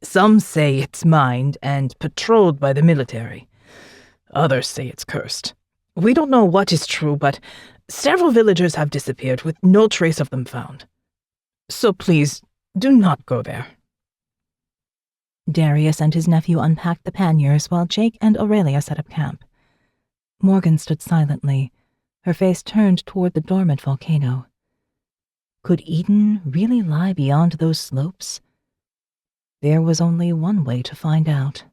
Some say it's mined and patrolled by the military. Others say it's cursed. We don't know what is true, but several villagers have disappeared with no trace of them found. So please, do not go there. Darius and his nephew unpacked the panniers while Jake and Aurelia set up camp. Morgan stood silently, her face turned toward the dormant volcano. Could Eden really lie beyond those slopes? There was only one way to find out.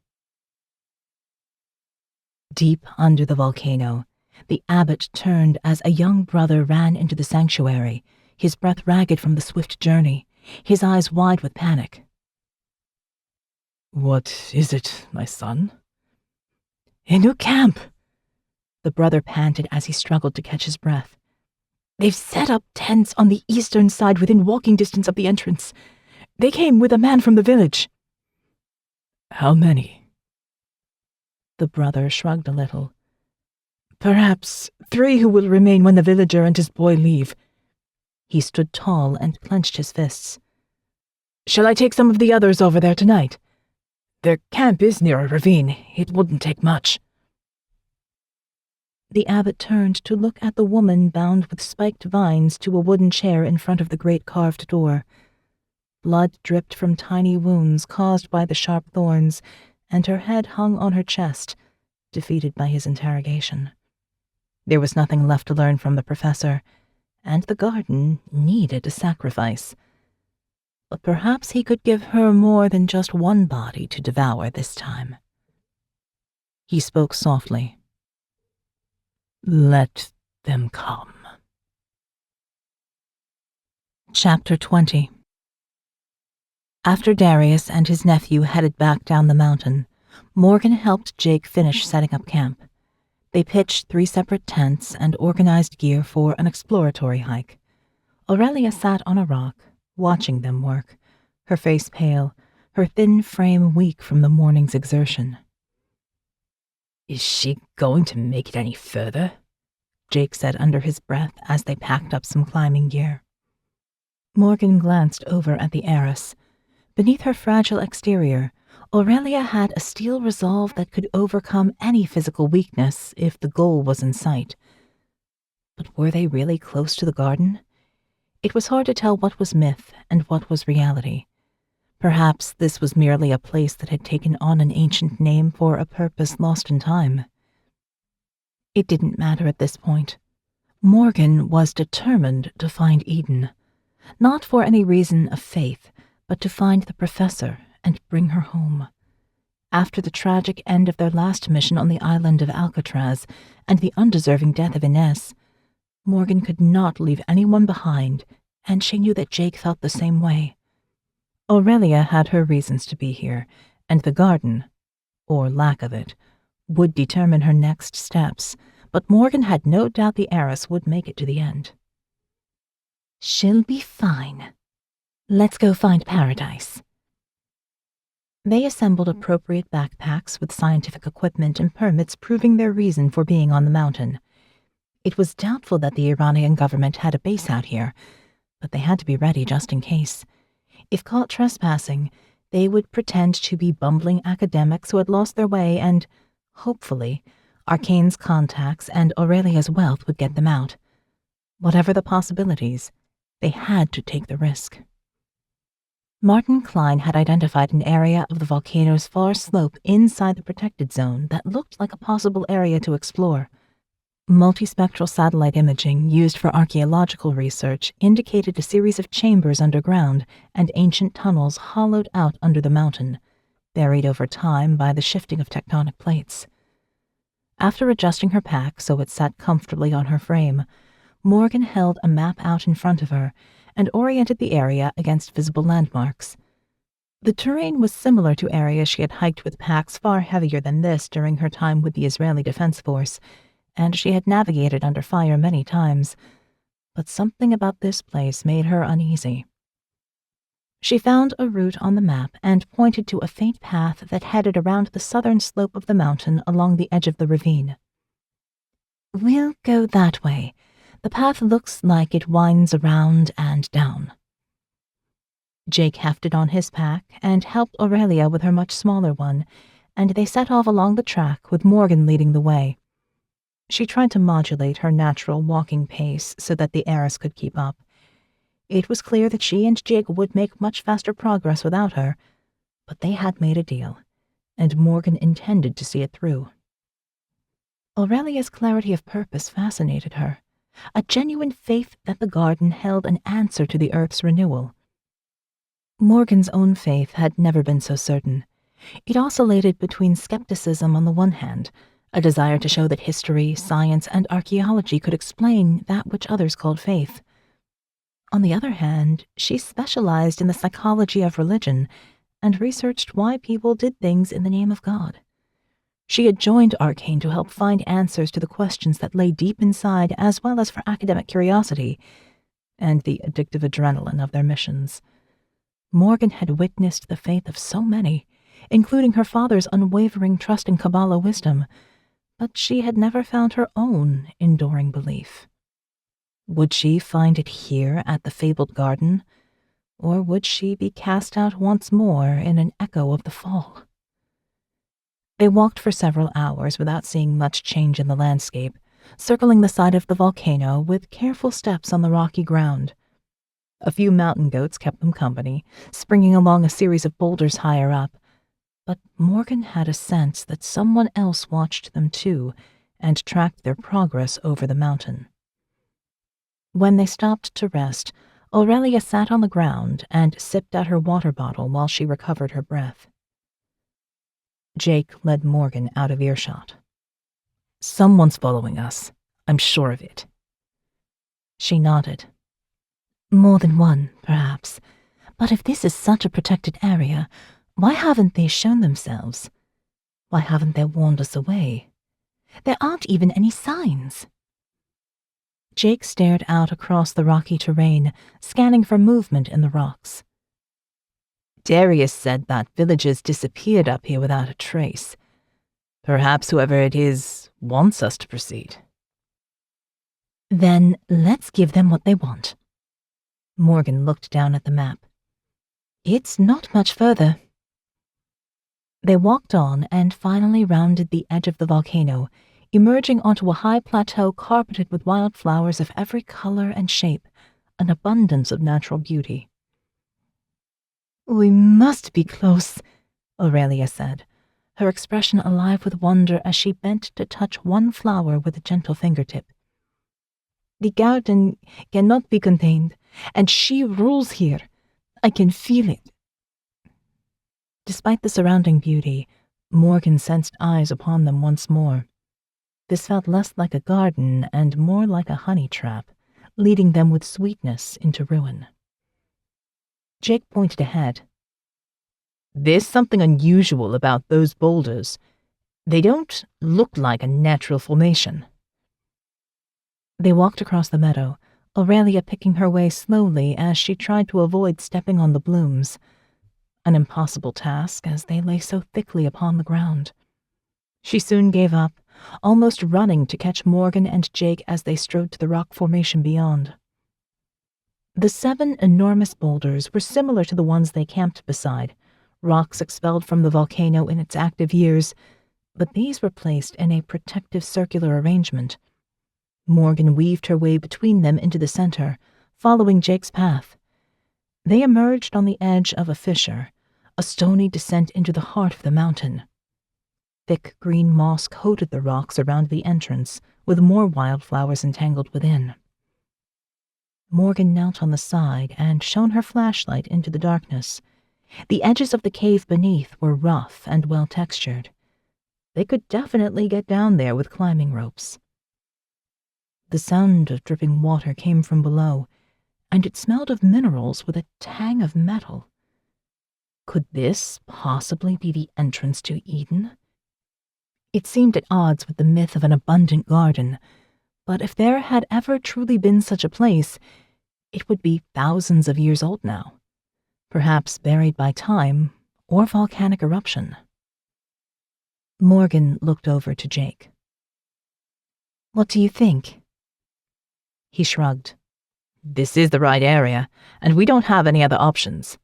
Deep under the volcano, the abbot turned as a young brother ran into the sanctuary, his breath ragged from the swift journey, his eyes wide with panic. What is it, my son? A new camp, the brother panted as he struggled to catch his breath. They've set up tents on the eastern side within walking distance of the entrance. They came with a man from the village. How many? The brother shrugged a little. Perhaps 3 who will remain when the villager and his boy leave. He stood tall and clenched his fists. Shall I take some of the others over there tonight? Their camp is near a ravine. It wouldn't take much. The abbot turned to look at the woman bound with spiked vines to a wooden chair in front of the great carved door. Blood dripped from tiny wounds caused by the sharp thorns, and her head hung on her chest, defeated by his interrogation. There was nothing left to learn from the professor, and the garden needed a sacrifice. But perhaps he could give her more than just one body to devour this time. He spoke softly. Let them come. Chapter 20. After Darius and his nephew headed back down the mountain, Morgan helped Jake finish setting up camp. They pitched 3 separate tents and organized gear for an exploratory hike. Aurelia sat on a rock, watching them work, her face pale, her thin frame weak from the morning's exertion. Is she going to make it any further? Jake said under his breath as they packed up some climbing gear. Morgan glanced over at the heiress. Beneath her fragile exterior, Aurelia had a steel resolve that could overcome any physical weakness if the goal was in sight. But were they really close to the garden? It was hard to tell what was myth and what was reality. Perhaps this was merely a place that had taken on an ancient name for a purpose lost in time. It didn't matter at this point. Morgan was determined to find Eden, not for any reason of faith, but to find the professor and bring her home. After the tragic end of their last mission on the island of Alcatraz and the undeserving death of Ines, Morgan could not leave anyone behind, and she knew that Jake felt the same way. Aurelia had her reasons to be here, and the garden, or lack of it, would determine her next steps, but Morgan had no doubt the heiress would make it to the end. She'll be fine. Let's go find paradise. They assembled appropriate backpacks with scientific equipment and permits proving their reason for being on the mountain. It was doubtful that the Iranian government had a base out here, but they had to be ready just in case. If caught trespassing, they would pretend to be bumbling academics who had lost their way and, hopefully, ARKANE's contacts and Aurelia's wealth would get them out. Whatever the possibilities, they had to take the risk. Martin Klein had identified an area of the volcano's far slope inside the protected zone that looked like a possible area to explore. Multispectral satellite imaging used for archaeological research indicated a series of chambers underground and ancient tunnels hollowed out under the mountain, buried over time by the shifting of tectonic plates. After adjusting her pack so it sat comfortably on her frame, Morgan held a map out in front of her and oriented the area against visible landmarks. The terrain was similar to areas she had hiked with packs far heavier than this during her time with the Israeli Defense Force, and she had navigated under fire many times, but something about this place made her uneasy. She found a route on the map and pointed to a faint path that headed around the southern slope of the mountain along the edge of the ravine. We'll go that way. The path looks like it winds around and down. Jake hefted on his pack and helped Aurelia with her much smaller one, and they set off along the track with Morgan leading the way. She tried to modulate her natural walking pace so that the heiress could keep up. It was clear that she and Jake would make much faster progress without her, but they had made a deal, and Morgan intended to see it through. Aurelia's clarity of purpose fascinated her, a genuine faith that the garden held an answer to the Earth's renewal. Morgan's own faith had never been so certain. It oscillated between skepticism on the one hand, a desire to show that history, science, and archaeology could explain that which others called faith. On the other hand, she specialized in the psychology of religion and researched why people did things in the name of God. She had joined ARKANE to help find answers to the questions that lay deep inside, as well as for academic curiosity and the addictive adrenaline of their missions. Morgan had witnessed the faith of so many, including her father's unwavering trust in Kabbalah wisdom, but she had never found her own enduring belief. Would she find it here at the fabled garden, or would she be cast out once more in an echo of the fall? They walked for several hours without seeing much change in the landscape, circling the side of the volcano with careful steps on the rocky ground. A few mountain goats kept them company, springing along a series of boulders higher up, but Morgan had a sense that someone else watched them too and tracked their progress over the mountain. When they stopped to rest, Aurelia sat on the ground and sipped at her water bottle while she recovered her breath. Jake led Morgan out of earshot. "Someone's following us. I'm sure of it." She nodded. More than one, perhaps. But if this is such a protected area, why haven't they shown themselves? Why haven't they warned us away? There aren't even any signs. Jake stared out across the rocky terrain, scanning for movement in the rocks. Darius said that villages disappeared up here without a trace. Perhaps whoever it is wants us to proceed. Then let's give them what they want. Morgan looked down at the map. It's not much further. They walked on and finally rounded the edge of the volcano, emerging onto a high plateau carpeted with wildflowers of every color and shape, an abundance of natural beauty. We must be close, Aurelia said, her expression alive with wonder as she bent to touch one flower with a gentle fingertip. The garden cannot be contained, and she rules here. I can feel it. Despite the surrounding beauty, Morgan sensed eyes upon them once more. This felt less like a garden and more like a honey trap, leading them with sweetness into ruin. Jake pointed ahead. There's something unusual about those boulders. They don't look like a natural formation. They walked across the meadow, Aurelia picking her way slowly as she tried to avoid stepping on the blooms. An impossible task as they lay so thickly upon the ground. She soon gave up, almost running to catch Morgan and Jake as they strode to the rock formation beyond. The 7 enormous boulders were similar to the ones they camped beside, rocks expelled from the volcano in its active years, but these were placed in a protective circular arrangement. Morgan weaved her way between them into the center, following Jake's path. They emerged on the edge of a fissure, a stony descent into the heart of the mountain. Thick green moss coated the rocks around the entrance, with more wildflowers entangled within. Morgan knelt on the side and shone her flashlight into the darkness. The edges of the cave beneath were rough and well-textured. They could definitely get down there with climbing ropes. The sound of dripping water came from below, and it smelled of minerals with a tang of metal. Could this possibly be the entrance to Eden? It seemed at odds with the myth of an abundant garden, but if there had ever truly been such a place, it would be thousands of years old now, perhaps buried by time or volcanic eruption. Morgan looked over to Jake. What do you think? He shrugged. This is the right area, and we don't have any other options.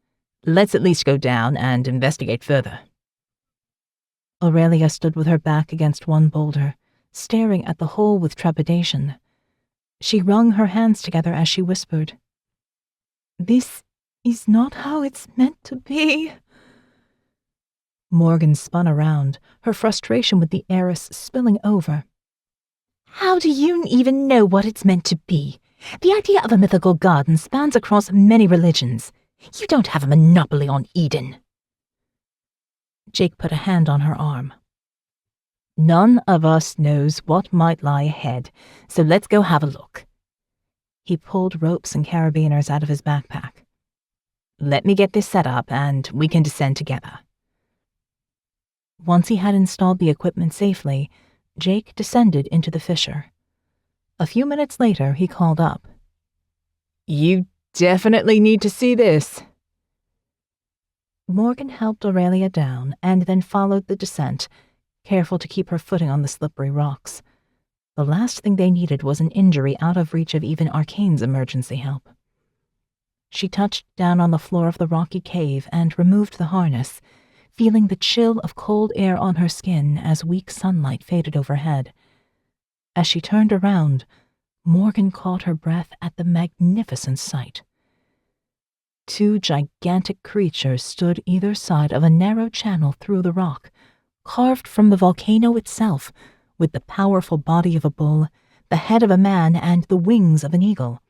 Let's at least go down and investigate further. Aurelia stood with her back against one boulder, staring at the hole with trepidation. She wrung her hands together as she whispered, This is not how it's meant to be. Morgan spun around, her frustration with the heiress spilling over. How do you even know what it's meant to be? The idea of a mythical garden spans across many religions. You don't have a monopoly on Eden. Jake put a hand on her arm. None of us knows what might lie ahead, so let's go have a look. He pulled ropes and carabiners out of his backpack. Let me get this set up, and we can descend together. Once he had installed the equipment safely, Jake descended into the fissure. A few minutes later, he called up. You definitely need to see this. Morgan helped Aurelia down and then followed the descent, careful to keep her footing on the slippery rocks. The last thing they needed was an injury out of reach of even ARKANE's emergency help. She touched down on the floor of the rocky cave and removed the harness, feeling the chill of cold air on her skin as weak sunlight faded overhead. As she turned around, Morgan caught her breath at the magnificent sight. 2 gigantic creatures stood either side of a narrow channel through the rock, carved from the volcano itself, with the powerful body of a bull, the head of a man, and the wings of an eagle.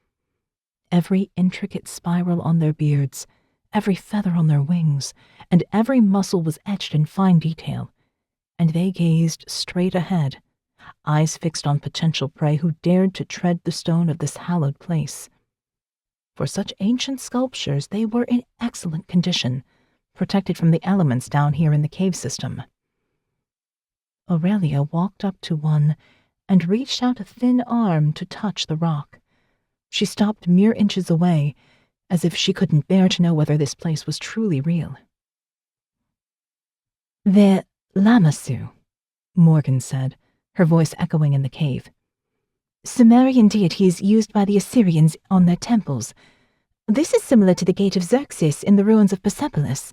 Every intricate spiral on their beards, every feather on their wings, and every muscle was etched in fine detail, and they gazed straight ahead, eyes fixed on potential prey who dared to tread the stone of this hallowed place. For such ancient sculptures, they were in excellent condition, protected from the elements down here in the cave system. Aurelia walked up to one and reached out a thin arm to touch the rock. She stopped mere inches away, as if she couldn't bear to know whether this place was truly real. "They're Lamassu," Morgan said, her voice echoing in the cave. Sumerian deities used by the Assyrians on their temples. This is similar to the Gate of Xerxes in the ruins of Persepolis.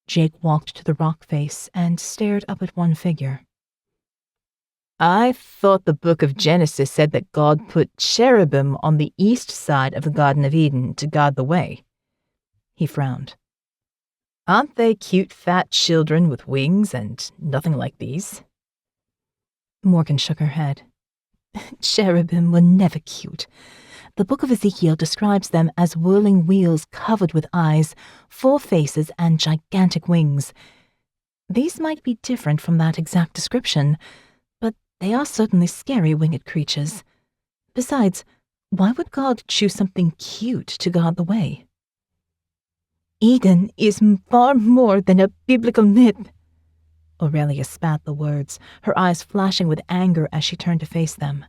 Jake walked to the rock face and stared up at one figure. I thought the book of Genesis said that God put cherubim on the east side of the Garden of Eden to guard the way. He frowned. Aren't they cute fat children with wings and nothing like these? Morgan shook her head. Cherubim were never cute. The book of Ezekiel describes them as whirling wheels covered with eyes, 4 faces, and gigantic wings. These might be different from that exact description, but they are certainly scary winged creatures. Besides, why would God choose something cute to guard the way? Eden is far more than a biblical myth. Aurelia spat the words, her eyes flashing with anger as she turned to face them.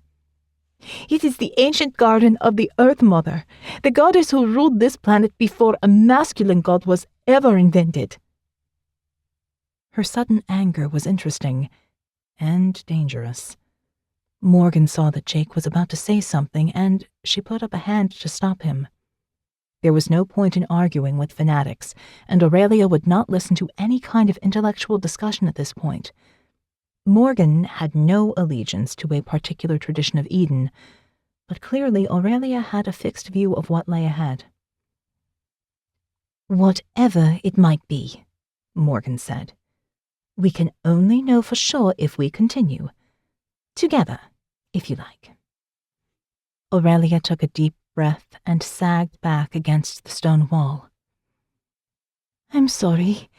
It is the ancient garden of the Earth Mother, the goddess who ruled this planet before a masculine god was ever invented. Her sudden anger was interesting and dangerous. Morgan saw that Jake was about to say something, and she put up a hand to stop him. There was no point in arguing with fanatics, and Aurelia would not listen to any kind of intellectual discussion at this point. Morgan had no allegiance to a particular tradition of Eden, but clearly Aurelia had a fixed view of what lay ahead. Whatever it might be, Morgan said, we can only know for sure if we continue. Together, if you like. Aurelia took a deep breath and sagged back against the stone wall. I'm sorry.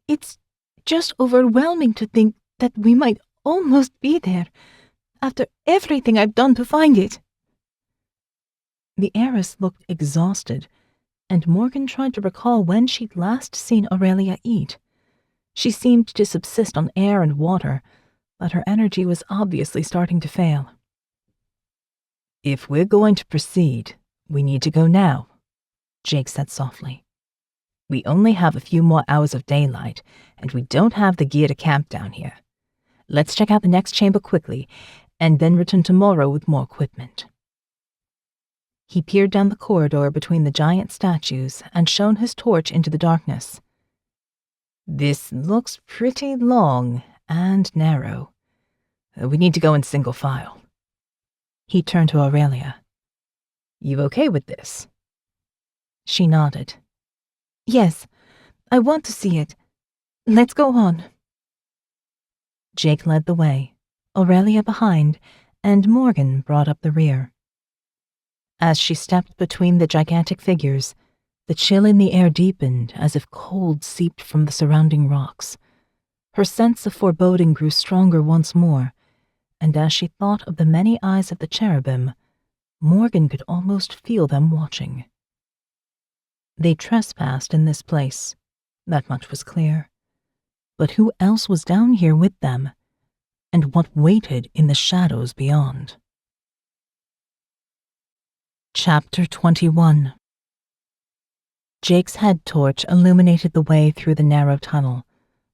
It's just overwhelming to think that we might almost be there, after everything I've done to find it. The heiress looked exhausted, and Morgan tried to recall when she'd last seen Aurelia eat. She seemed to subsist on air and water, but her energy was obviously starting to fail. If we're going to proceed, we need to go now, Jake said softly. We only have a few more hours of daylight, and we don't have the gear to camp down here. Let's check out the next chamber quickly, and then return tomorrow with more equipment. He peered down the corridor between the giant statues and shone his torch into the darkness. This looks pretty long and narrow. We need to go in single file. He turned to Aurelia. You okay with this? She nodded. Yes, I want to see it. Let's go on. Jake led the way, Aurelia behind, and Morgan brought up the rear. As she stepped between the gigantic figures, the chill in the air deepened as if cold seeped from the surrounding rocks. Her sense of foreboding grew stronger once more, and as she thought of the many eyes of the cherubim, Morgan could almost feel them watching. They trespassed in this place, that much was clear. But who else was down here with them, and what waited in the shadows beyond? Chapter 21. Jake's head torch illuminated the way through the narrow tunnel,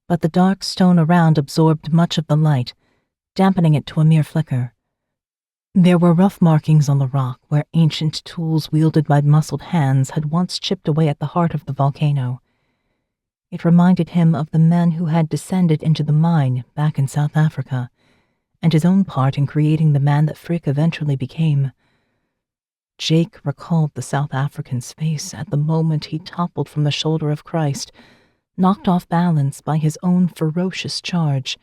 but the dark stone around absorbed much of the light, dampening it to a mere flicker. There were rough markings on the rock where ancient tools wielded by muscled hands had once chipped away at the heart of the volcano. It reminded him of the men who had descended into the mine back in South Africa, and his own part in creating the man that Frick eventually became. Jake recalled the South African's face at the moment he toppled from the shoulder of Christ, knocked off balance by his own ferocious charge.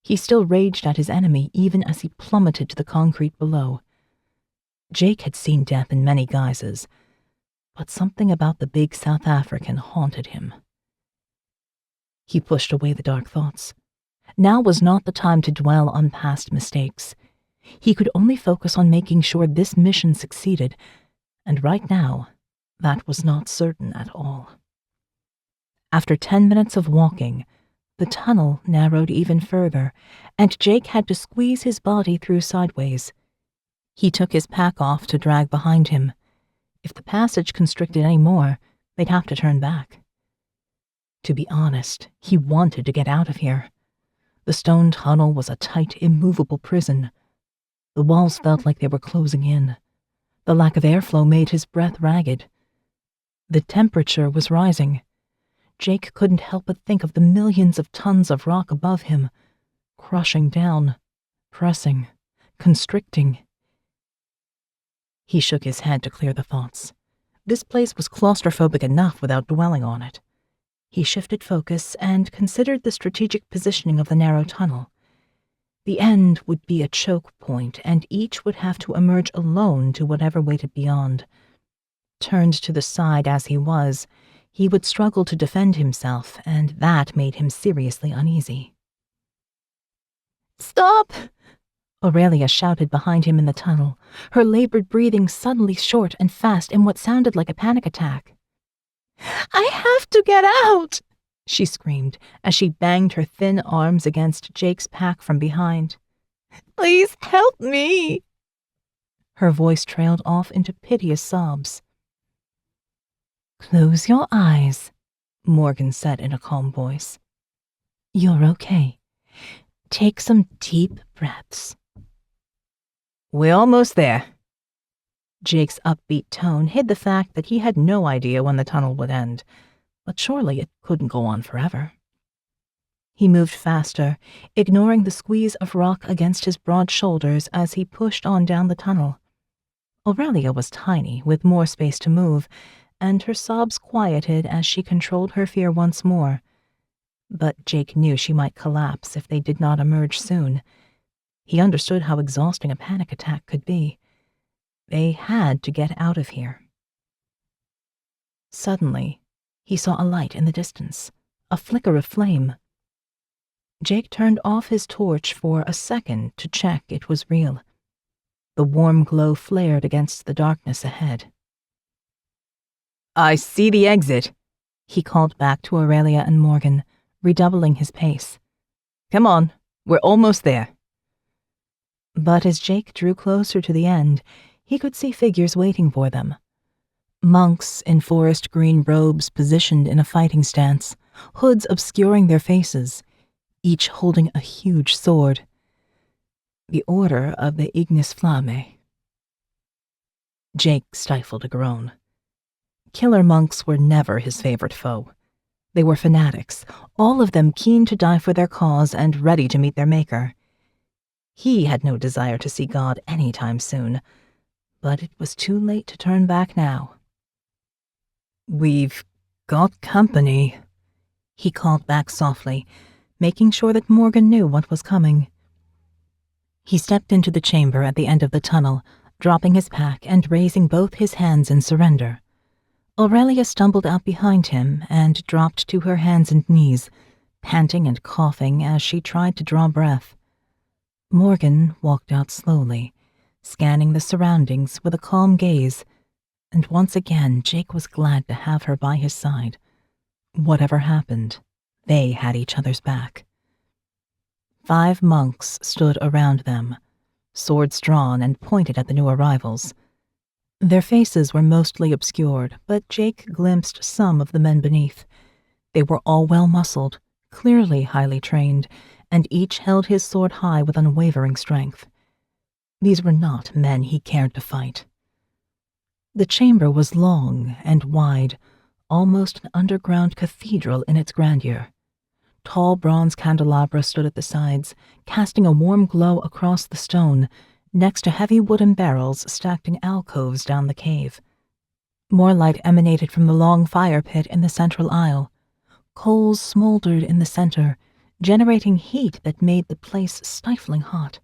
He still raged at his enemy even as he plummeted to the concrete below. Jake had seen death in many guises, but something about the big South African haunted him. He pushed away the dark thoughts. Now was not the time to dwell on past mistakes. He could only focus on making sure this mission succeeded, and right now, that was not certain at all. After 10 minutes of walking, the tunnel narrowed even further, and Jake had to squeeze his body through sideways. He took his pack off to drag behind him. If the passage constricted any more, they'd have to turn back. To be honest, he wanted to get out of here. The stone tunnel was a tight, immovable prison. The walls felt like they were closing in. The lack of airflow made his breath ragged. The temperature was rising. Jake couldn't help but think of the millions of tons of rock above him, crushing down, pressing, constricting. He shook his head to clear the thoughts. This place was claustrophobic enough without dwelling on it. He shifted focus and considered the strategic positioning of the narrow tunnel. The end would be a choke point, and each would have to emerge alone to whatever waited beyond. Turned to the side as he was, he would struggle to defend himself, and that made him seriously uneasy. Stop! Aurelia shouted behind him in the tunnel, her labored breathing suddenly short and fast in what sounded like a panic attack. I have to get out! She screamed as she banged her thin arms against Jake's pack from behind. Please help me! Her voice trailed off into piteous sobs. Close your eyes, Morgan said in a calm voice. You're okay. Take some deep breaths. We're almost there. Jake's upbeat tone hid the fact that he had no idea when the tunnel would end, but surely it couldn't go on forever. He moved faster, ignoring the squeeze of rock against his broad shoulders as he pushed on down the tunnel. Aurelia was tiny, with more space to move, and her sobs quieted as she controlled her fear once more. But Jake knew she might collapse if they did not emerge soon. He understood how exhausting a panic attack could be. They had to get out of here. Suddenly, he saw a light in the distance, a flicker of flame. Jake turned off his torch for a second to check it was real. The warm glow flared against the darkness ahead. I see the exit, he called back to Aurelia and Morgan, redoubling his pace. Come on, we're almost there. But as Jake drew closer to the end, he could see figures waiting for them. Monks in forest green robes positioned in a fighting stance, hoods obscuring their faces, each holding a huge sword. The Order of the Ignis Flamme. Jake stifled a groan. Killer monks were never his favorite foe. They were fanatics, all of them keen to die for their cause and ready to meet their maker. He had no desire to see God any time soon, but it was too late to turn back now. We've got company, he called back softly, making sure that Morgan knew what was coming. He stepped into the chamber at the end of the tunnel, dropping his pack and raising both his hands in surrender. Aurelia stumbled out behind him and dropped to her hands and knees, panting and coughing as she tried to draw breath. Morgan walked out slowly, scanning the surroundings with a calm gaze, and once again Jake was glad to have her by his side. Whatever happened, they had each other's back. 5 monks stood around them, swords drawn and pointed at the new arrivals. Their faces were mostly obscured, but Jake glimpsed some of the men beneath. They were all well-muscled, clearly highly trained, and each held his sword high with unwavering strength. These were not men he cared to fight. The chamber was long and wide, almost an underground cathedral in its grandeur. Tall bronze candelabra stood at the sides, casting a warm glow across the stone, next to heavy wooden barrels stacked in alcoves down the cave. More light emanated from the long fire pit in the central aisle. Coals smoldered in the center, generating heat that made the place stifling hot.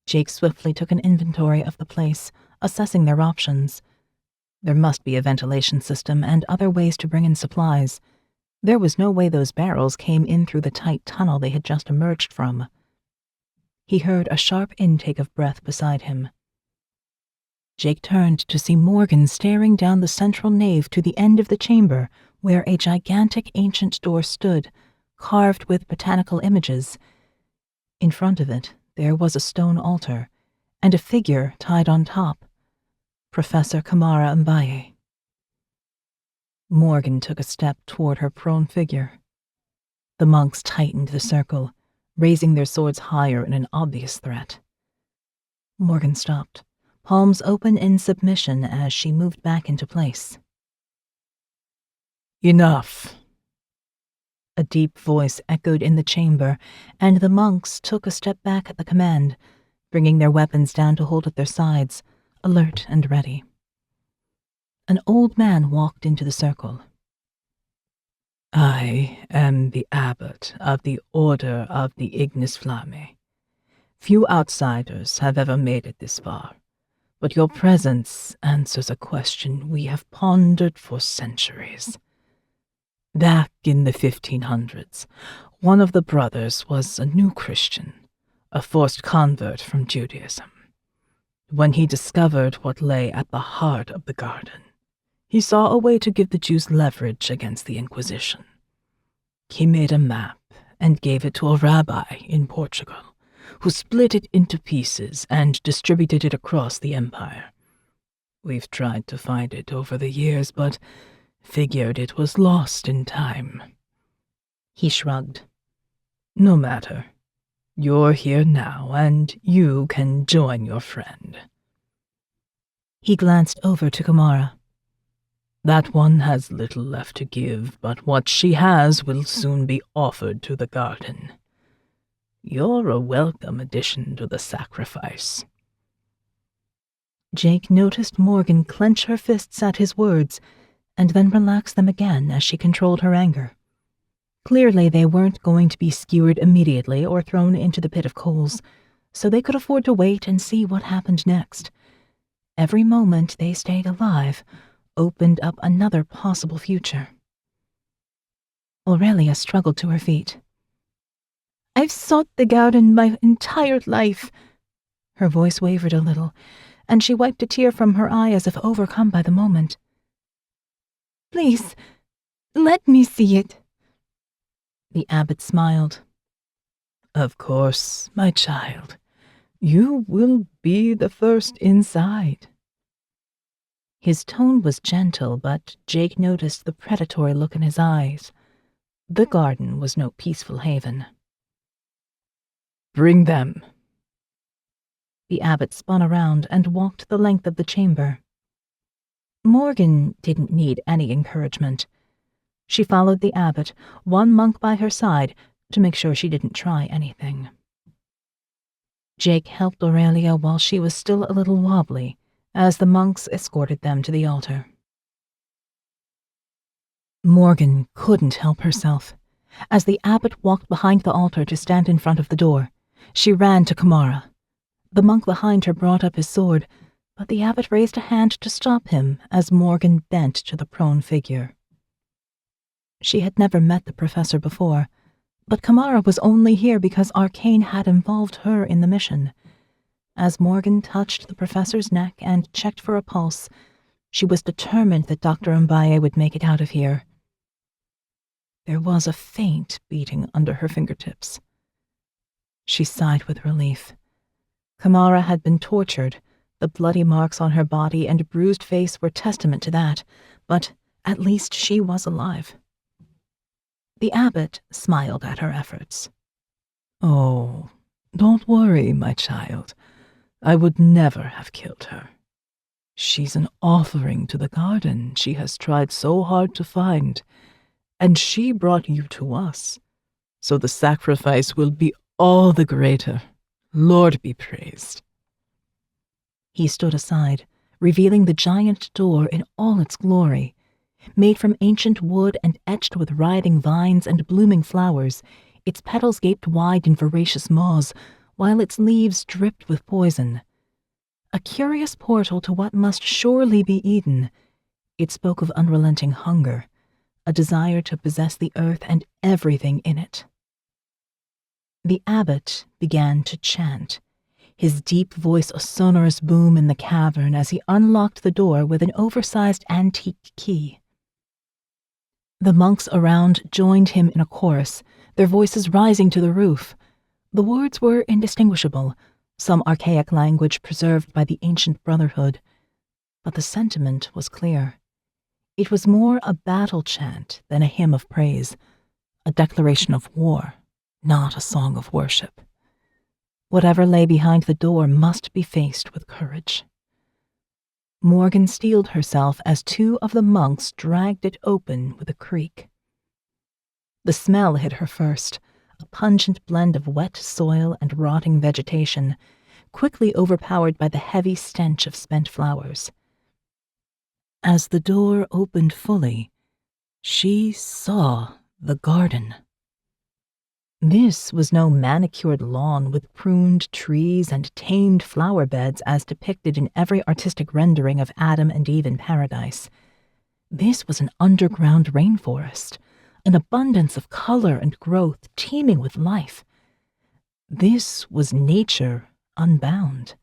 Jake swiftly took an inventory of the place, assessing their options. There must be a ventilation system and other ways to bring in supplies. There was no way those barrels came in through the tight tunnel they had just emerged from. He heard a sharp intake of breath beside him. Jake turned to see Morgan staring down the central nave to the end of the chamber where a gigantic ancient door stood, carved with botanical images. In front of it, there was a stone altar, and a figure tied on top, Professor Kamara Mbaye. Morgan took a step toward her prone figure. The monks tightened the circle, raising their swords higher in an obvious threat. Morgan stopped, palms open in submission as she moved back into place. Enough. A deep voice echoed in the chamber, and the monks took a step back at the command, bringing their weapons down to hold at their sides, alert and ready. An old man walked into the circle. I am the abbot of the Order of the Ignis Flamme. Few outsiders have ever made it this far, but your presence answers a question we have pondered for centuries. Back in the 1500s, one of the brothers was a new Christian, a forced convert from Judaism. When he discovered what lay at the heart of the garden, he saw a way to give the Jews leverage against the Inquisition. He made a map and gave it to a rabbi in Portugal, who split it into pieces and distributed it across the empire. We've tried to find it over the years, but figured it was lost in time. He shrugged. No matter. You're here now, and you can join your friend. He glanced over to Kamara. That one has little left to give, but what she has will soon be offered to the garden. You're a welcome addition to the sacrifice. Jake noticed Morgan clench her fists at his words, and then relax them again as she controlled her anger. Clearly they weren't going to be skewered immediately or thrown into the pit of coals, so they could afford to wait and see what happened next. Every moment they stayed alive opened up another possible future. Aurelia struggled to her feet. I've sought the garden my entire life. Her voice wavered a little, and she wiped a tear from her eye as if overcome by the moment. Please, let me see it. The abbot smiled. Of course, my child. You will be the first inside. His tone was gentle, but Jake noticed the predatory look in his eyes. The garden was no peaceful haven. Bring them. The abbot spun around and walked the length of the chamber. Morgan didn't need any encouragement. She followed the abbot, one monk by her side, to make sure she didn't try anything. Jake helped Aurelia while she was still a little wobbly, as the monks escorted them to the altar. Morgan couldn't help herself. As the abbot walked behind the altar to stand in front of the door, she ran to Kamara. The monk behind her brought up his sword, but the abbot raised a hand to stop him as Morgan bent to the prone figure. She had never met the professor before, but Kamara was only here because ARKANE had involved her in the mission. As Morgan touched the professor's neck and checked for a pulse, she was determined that Dr. Mbaye would make it out of here. There was a faint beating under her fingertips. She sighed with relief. Kamara had been tortured. The bloody marks on her body and bruised face were testament to that, but at least she was alive. The abbot smiled at her efforts. Oh, don't worry, my child. I would never have killed her. She's an offering to the garden she has tried so hard to find, and she brought you to us, so the sacrifice will be all the greater. Lord be praised. He stood aside, revealing the giant door in all its glory. Made from ancient wood and etched with writhing vines and blooming flowers, its petals gaped wide in voracious maws, while its leaves dripped with poison. A curious portal to what must surely be Eden. It spoke of unrelenting hunger, a desire to possess the earth and everything in it. The abbot began to chant, his deep voice a sonorous boom in the cavern as he unlocked the door with an oversized antique key. The monks around joined him in a chorus, their voices rising to the roof. The words were indistinguishable, some archaic language preserved by the ancient brotherhood, but the sentiment was clear. It was more a battle chant than a hymn of praise, a declaration of war, not a song of worship. Whatever lay behind the door must be faced with courage. Morgan steeled herself as two of the monks dragged it open with a creak. The smell hit her first, a pungent blend of wet soil and rotting vegetation, quickly overpowered by the heavy stench of spent flowers. As the door opened fully, she saw the garden. This was no manicured lawn with pruned trees and tamed flower beds as depicted in every artistic rendering of Adam and Eve in paradise. This was an underground rainforest, an abundance of color and growth teeming with life. This was nature unbound.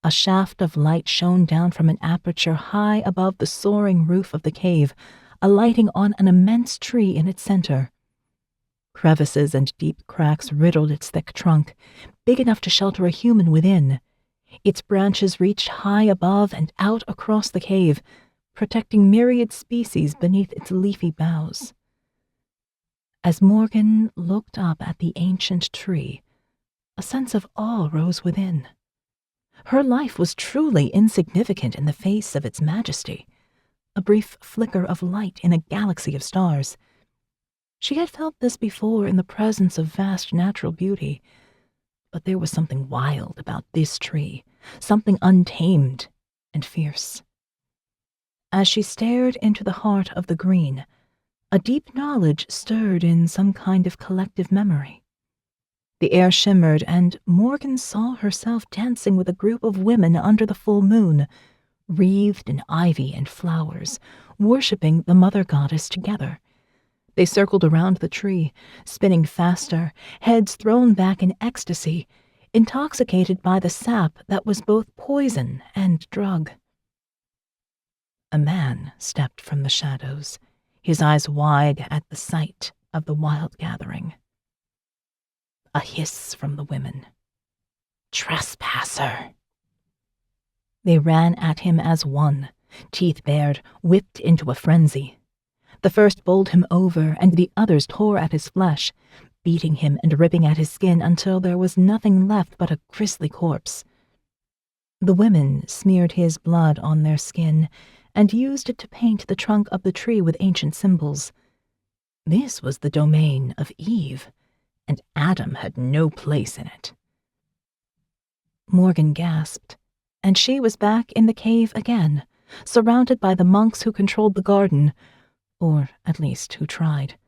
A shaft of light shone down from an aperture high above the soaring roof of the cave, alighting on an immense tree in its center. Crevices and deep cracks riddled its thick trunk, big enough to shelter a human within. Its branches reached high above and out across the cave, protecting myriad species beneath its leafy boughs. As Morgan looked up at the ancient tree, a sense of awe rose within. Her life was truly insignificant in the face of its majesty, a brief flicker of light in a galaxy of stars. She had felt this before in the presence of vast natural beauty, but there was something wild about this tree, something untamed and fierce. As she stared into the heart of the green, a deep knowledge stirred in some kind of collective memory. The air shimmered, and Morgan saw herself dancing with a group of women under the full moon, wreathed in ivy and flowers, worshipping the mother goddess together. They circled around the tree, spinning faster, heads thrown back in ecstasy, intoxicated by the sap that was both poison and drug. A man stepped from the shadows, his eyes wide at the sight of the wild gathering. A hiss from the women. "Trespasser!" They ran at him as one, teeth bared, whipped into a frenzy. The first bowled him over, and the others tore at his flesh, beating him and ripping at his skin until there was nothing left but a grisly corpse. The women smeared his blood on their skin and used it to paint the trunk of the tree with ancient symbols. This was the domain of Eve, and Adam had no place in it. Morgan gasped, and she was back in the cave again, surrounded by the monks who controlled the garden, or at least who tried.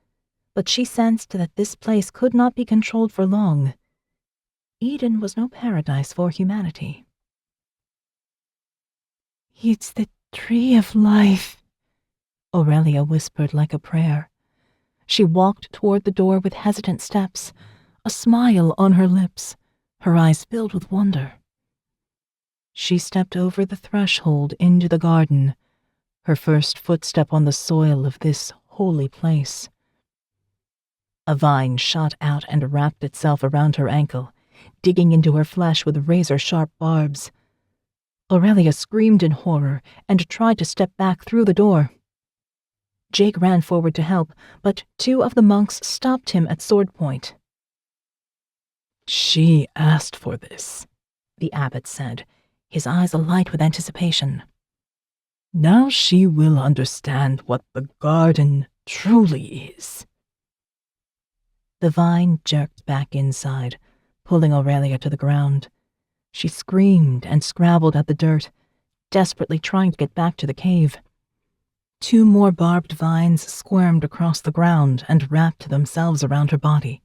But she sensed that this place could not be controlled for long. Eden was no paradise for humanity. "It's the tree of life," Aurelia whispered like a prayer. She walked toward the door with hesitant steps, a smile on her lips, her eyes filled with wonder. She stepped over the threshold into the garden, her first footstep on the soil of this holy place. A vine shot out and wrapped itself around her ankle, digging into her flesh with razor-sharp barbs. Aurelia screamed in horror and tried to step back through the door. Jake ran forward to help, but two of the monks stopped him at sword point. "She asked for this," the abbot said, his eyes alight with anticipation. "Now she will understand what the garden truly is." The vine jerked back inside, pulling Aurelia to the ground. She screamed and scrabbled at the dirt, desperately trying to get back to the cave. Two more barbed vines squirmed across the ground and wrapped themselves around her body.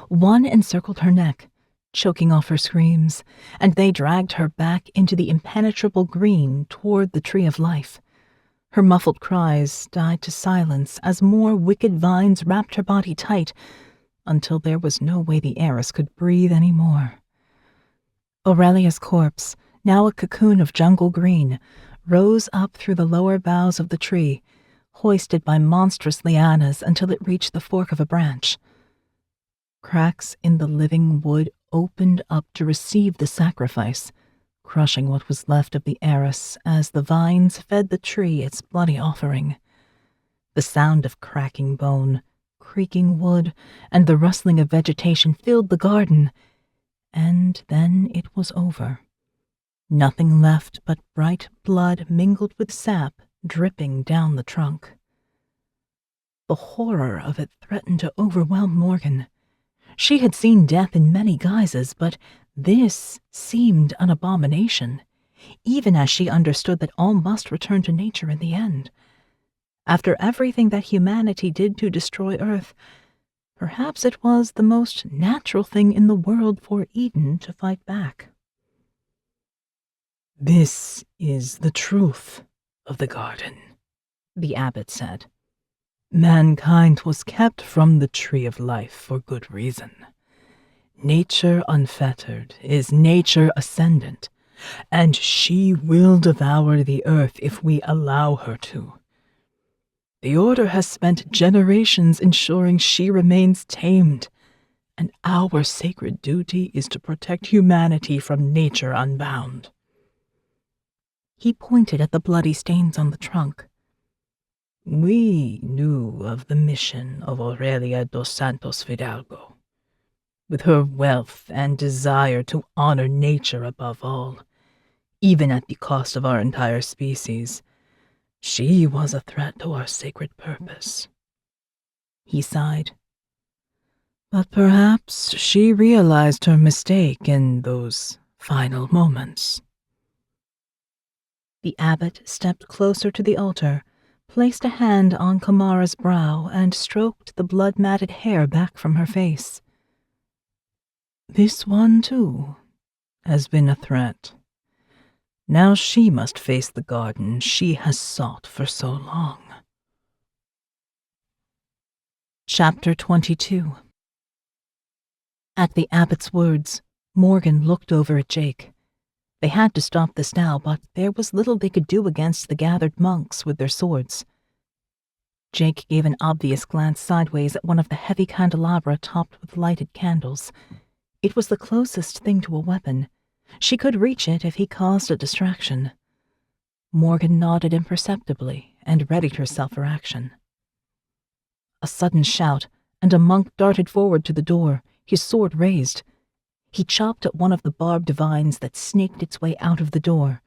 One encircled her neck, choking off her screams, and they dragged her back into the impenetrable green toward the tree of life. Her muffled cries died to silence as more wicked vines wrapped her body tight, until there was no way the heiress could breathe any more. Aurelia's corpse, now a cocoon of jungle green, rose up through the lower boughs of the tree, hoisted by monstrous lianas until it reached the fork of a branch. Cracks in the living wood opened up to receive the sacrifice, crushing what was left of the heiress as the vines fed the tree its bloody offering. The sound of cracking bone, creaking wood, and the rustling of vegetation filled the garden, And then it was over. Nothing left but bright blood mingled with sap dripping down the trunk. The horror of it threatened to overwhelm Morgan. She had seen death in many guises, but this seemed an abomination, even as she understood that all must return to nature in the end. After everything that humanity did to destroy Earth, perhaps it was the most natural thing in the world for Eden to fight back. "This is the truth of the garden," the abbot said. "Mankind was kept from the tree of life for good reason. Nature unfettered is nature ascendant, and she will devour the earth if we allow her to. The Order has spent generations ensuring she remains tamed, and our sacred duty is to protect humanity from nature unbound." He pointed at the bloody stains on the trunk. "We knew of the mission of Aurelia dos Santos Fidalgo. With her wealth and desire to honor nature above all, even at the cost of our entire species, she was a threat to our sacred purpose." He sighed. "But perhaps she realized her mistake in those final moments." The abbot stepped closer to the altar, placed a hand on Kamara's brow, and stroked the blood-matted hair back from her face. "This one, too, has been a threat. Now she must face the garden she has sought for so long." Chapter 22. At the abbot's words, Morgan looked over at Jake. They had to stop this now, but there was little they could do against the gathered monks with their swords. Jake gave an obvious glance sideways at one of the heavy candelabra topped with lighted candles. It was the closest thing to a weapon. She could reach it if he caused a distraction. Morgan nodded imperceptibly and readied herself for action. A sudden shout, and a monk darted forward to the door, his sword raised. He chopped at one of the barbed vines that snaked its way out of the door.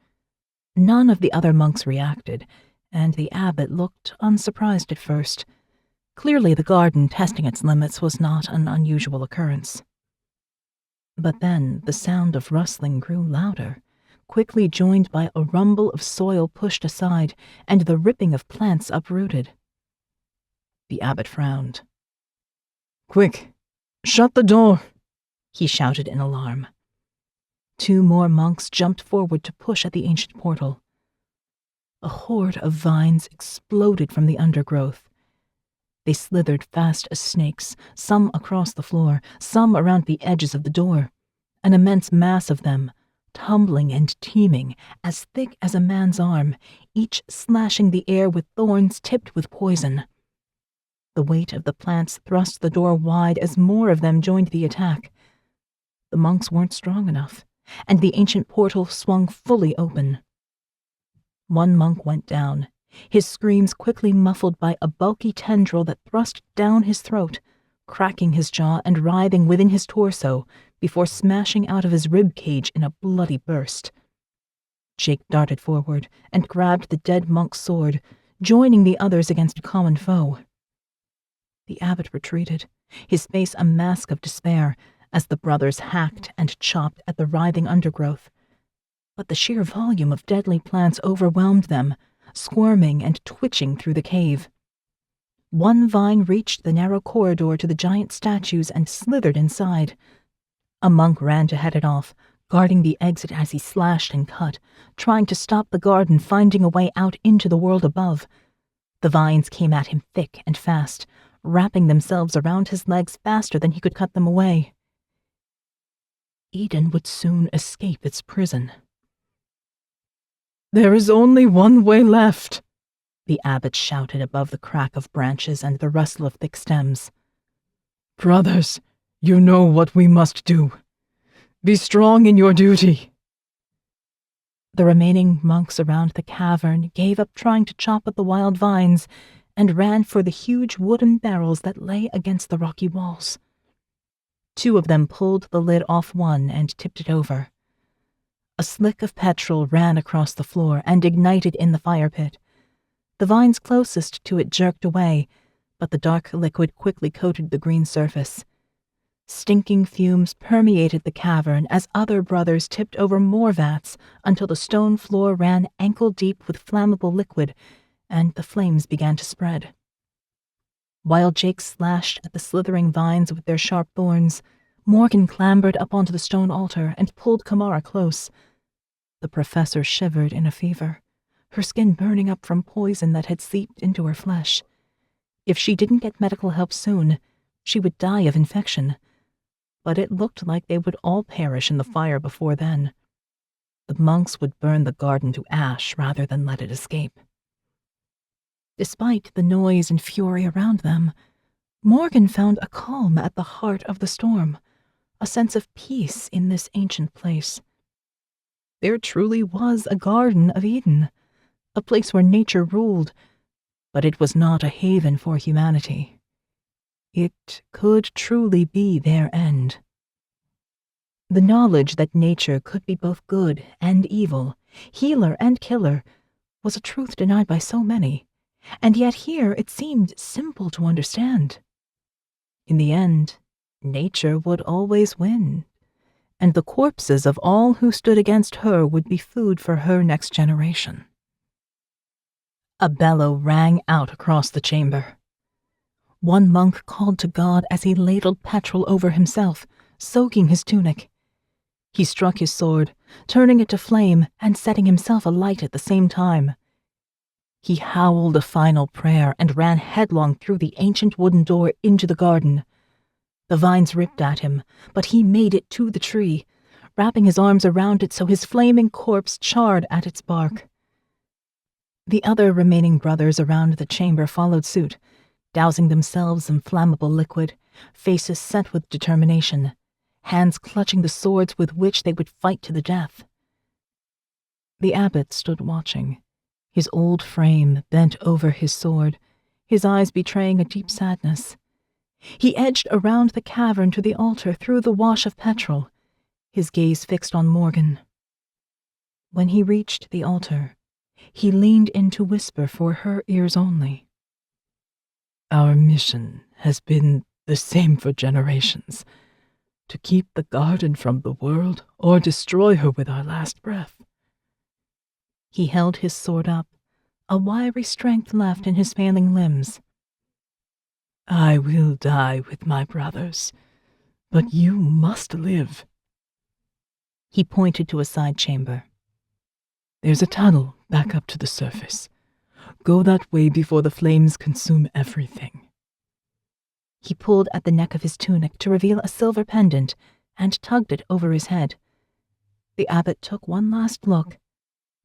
None of the other monks reacted, and the abbot looked unsurprised at first. Clearly the garden testing its limits was not an unusual occurrence. But then the sound of rustling grew louder, quickly joined by a rumble of soil pushed aside and the ripping of plants uprooted. The abbot frowned. "Quick, shut the door," he shouted in alarm. 2 more monks jumped forward to push at the ancient portal. A horde of vines exploded from the undergrowth. They slithered fast as snakes, some across the floor, some around the edges of the door. An immense mass of them, tumbling and teeming, as thick as a man's arm, each slashing the air with thorns tipped with poison. The weight of the plants thrust the door wide as more of them joined the attack. The monks weren't strong enough, and the ancient portal swung fully open. One monk went down, his screams quickly muffled by a bulky tendril that thrust down his throat, cracking his jaw and writhing within his torso before smashing out of his rib cage in a bloody burst. Jake darted forward and grabbed the dead monk's sword, joining the others against a common foe. The abbot retreated, his face a mask of despair, as the brothers hacked and chopped at the writhing undergrowth. But the sheer volume of deadly plants overwhelmed them, squirming and twitching through the cave. One vine reached the narrow corridor to the giant statues and slithered inside. A monk ran to head it off, guarding the exit as he slashed and cut, trying to stop the garden finding a way out into the world above. The vines came at him thick and fast, wrapping themselves around his legs faster than he could cut them away. Eden would soon escape its prison. "There is only one way left," the abbot shouted above the crack of branches and the rustle of thick stems. "Brothers, you know what we must do. Be strong in your duty." The remaining monks around the cavern gave up trying to chop at the wild vines and ran for the huge wooden barrels that lay against the rocky walls. Two of them pulled the lid off one and tipped it over. A slick of petrol ran across the floor and ignited in the fire pit. The vines closest to it jerked away, but the dark liquid quickly coated the green surface. Stinking fumes permeated the cavern as other brothers tipped over more vats until the stone floor ran ankle-deep with flammable liquid, and the flames began to spread. While Jake slashed at the slithering vines with their sharp thorns, Morgan clambered up onto the stone altar and pulled Kamara close. The professor shivered in a fever, her skin burning up from poison that had seeped into her flesh. If she didn't get medical help soon, she would die of infection. But it looked like they would all perish in the fire before then. The monks would burn the garden to ash rather than let it escape. Despite the noise and fury around them, Morgan found a calm at the heart of the storm, a sense of peace in this ancient place. There truly was a Garden of Eden, a place where nature ruled, but it was not a haven for humanity. It could truly be their end. The knowledge that nature could be both good and evil, healer and killer, was a truth denied by so many, and yet here it seemed simple to understand. In the end, nature would always win, and the corpses of all who stood against her would be food for her next generation. A bellow rang out across the chamber. One monk called to God as he ladled petrol over himself, soaking his tunic. He struck his sword, turning it to flame and setting himself alight at the same time. He howled a final prayer and ran headlong through the ancient wooden door into the garden. The vines ripped at him, but he made it to the tree, wrapping his arms around it so his flaming corpse charred at its bark. The other remaining brothers around the chamber followed suit, dousing themselves in flammable liquid, faces set with determination, hands clutching the swords with which they would fight to the death. The abbot stood watching, his old frame bent over his sword, his eyes betraying a deep sadness. He edged around the cavern to the altar through the wash of petrol, his gaze fixed on Morgan. When he reached the altar, he leaned in to whisper for her ears only. Our mission has been the same for generations, to keep the garden from the world or destroy her with our last breath. He held his sword up, a wiry strength left in his failing limbs. I will die with my brothers, but you must live. He pointed to a side chamber. There's a tunnel back up to the surface. Go that way before the flames consume everything. He pulled at the neck of his tunic to reveal a silver pendant and tugged it over his head. The abbot took one last look,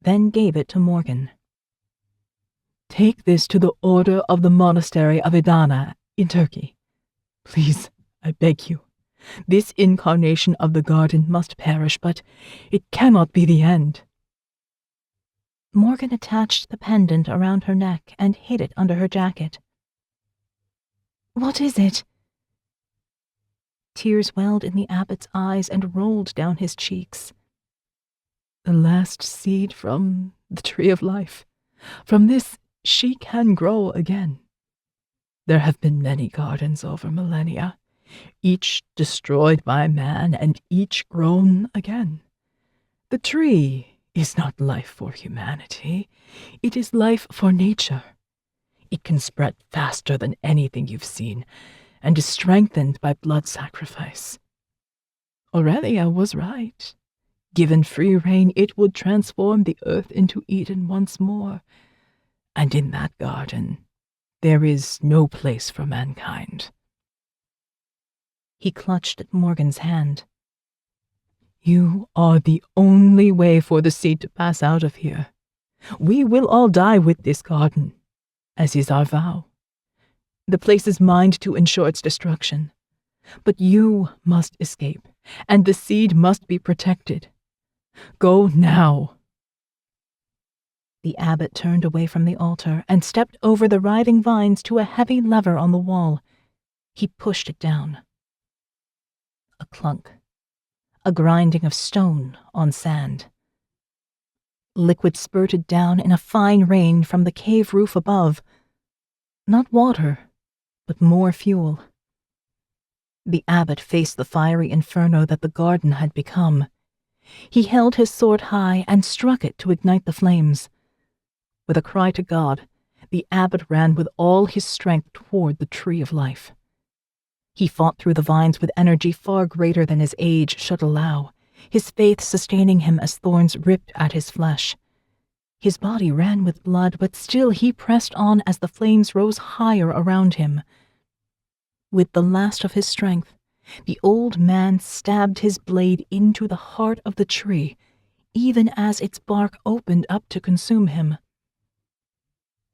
then gave it to Morgan. Take this to the order of the monastery of Adana in Turkey. Please, I beg you. This incarnation of the garden must perish, but it cannot be the end. Morgan attached the pendant around her neck and hid it under her jacket. What is it? Tears welled in the abbot's eyes and rolled down his cheeks. The last seed from the tree of life. From this she can grow again. There have been many gardens over millennia, each destroyed by man and each grown again. The tree is not life for humanity. It is life for nature. It can spread faster than anything you've seen and is strengthened by blood sacrifice. Aurelia was right. Given free rein, it would transform the earth into Eden once more. And in that garden, there is no place for mankind. He clutched at Morgan's hand. You are the only way for the seed to pass out of here. We will all die with this garden, as is our vow. The place is mined to ensure its destruction. But you must escape, and the seed must be protected. Go now. The abbot turned away from the altar and stepped over the writhing vines to a heavy lever on the wall. He pushed it down. A clunk. A grinding of stone on sand. Liquid spurted down in a fine rain from the cave roof above. Not water, but more fuel. The abbot faced the fiery inferno that the garden had become. He held his sword high and struck it to ignite the flames. With a cry to God, the abbot ran with all his strength toward the tree of life. He fought through the vines with energy far greater than his age should allow, his faith sustaining him as thorns ripped at his flesh. His body ran with blood, but still he pressed on as the flames rose higher around him. With the last of his strength, the old man stabbed his blade into the heart of the tree, even as its bark opened up to consume him.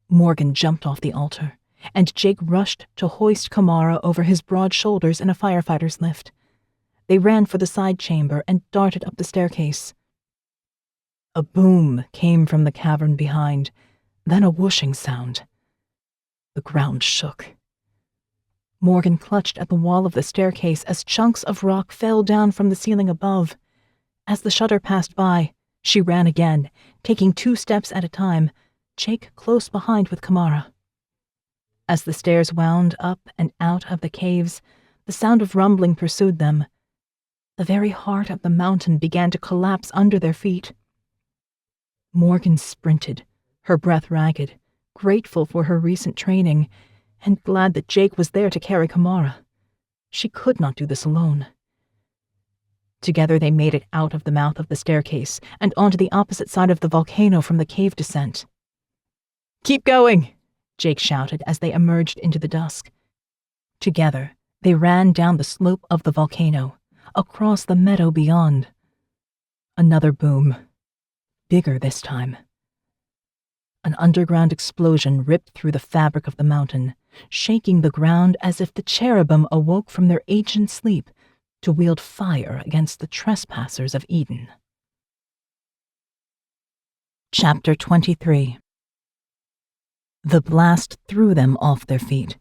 Morgan jumped off the altar, and Jake rushed to hoist Kamara over his broad shoulders in a firefighter's lift. They ran for the side chamber and darted up the staircase. A boom came from the cavern behind, then a whooshing sound. The ground shook. Morgan clutched at the wall of the staircase as chunks of rock fell down from the ceiling above. As the shutter passed by, she ran again, taking 2 steps at a time, Jake close behind with Kamara. As the stairs wound up and out of the caves, the sound of rumbling pursued them. The very heart of the mountain began to collapse under their feet. Morgan sprinted, her breath ragged, grateful for her recent training, and glad that Jake was there to carry Kamara. She could not do this alone. Together they made it out of the mouth of the staircase and onto the opposite side of the volcano from the cave descent. "Keep going!" Jake shouted as they emerged into the dusk. Together, they ran down the slope of the volcano, across the meadow beyond. Another boom. Bigger this time. An underground explosion ripped through the fabric of the mountain, shaking the ground as if the cherubim awoke from their ancient sleep to wield fire against the trespassers of Eden. Chapter 23. The blast threw them off their feet.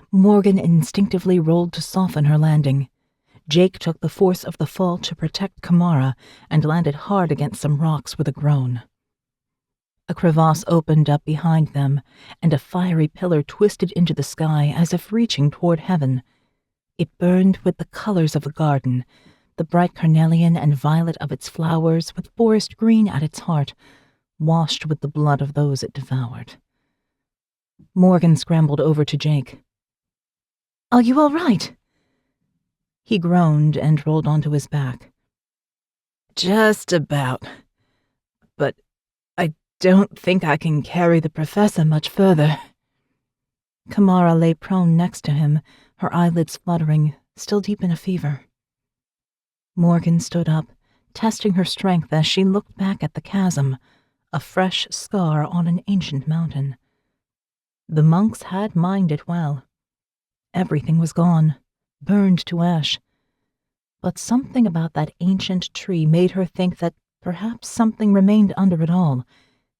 Morgan instinctively rolled to soften her landing. Jake took the force of the fall to protect Kamara and landed hard against some rocks with a groan. A crevasse opened up behind them, and a fiery pillar twisted into the sky as if reaching toward heaven. It burned with the colors of the garden, the bright carnelian and violet of its flowers with forest green at its heart, washed with the blood of those it devoured. Morgan scrambled over to Jake. "Are you all right?" He groaned and rolled onto his back. "Just about. But I don't think I can carry the professor much further." Kamara lay prone next to him, her eyelids fluttering, still deep in a fever. Morgan stood up, testing her strength as she looked back at the chasm, a fresh scar on an ancient mountain. The monks had mined it well. Everything was gone, burned to ash. But something about that ancient tree made her think that perhaps something remained under it all,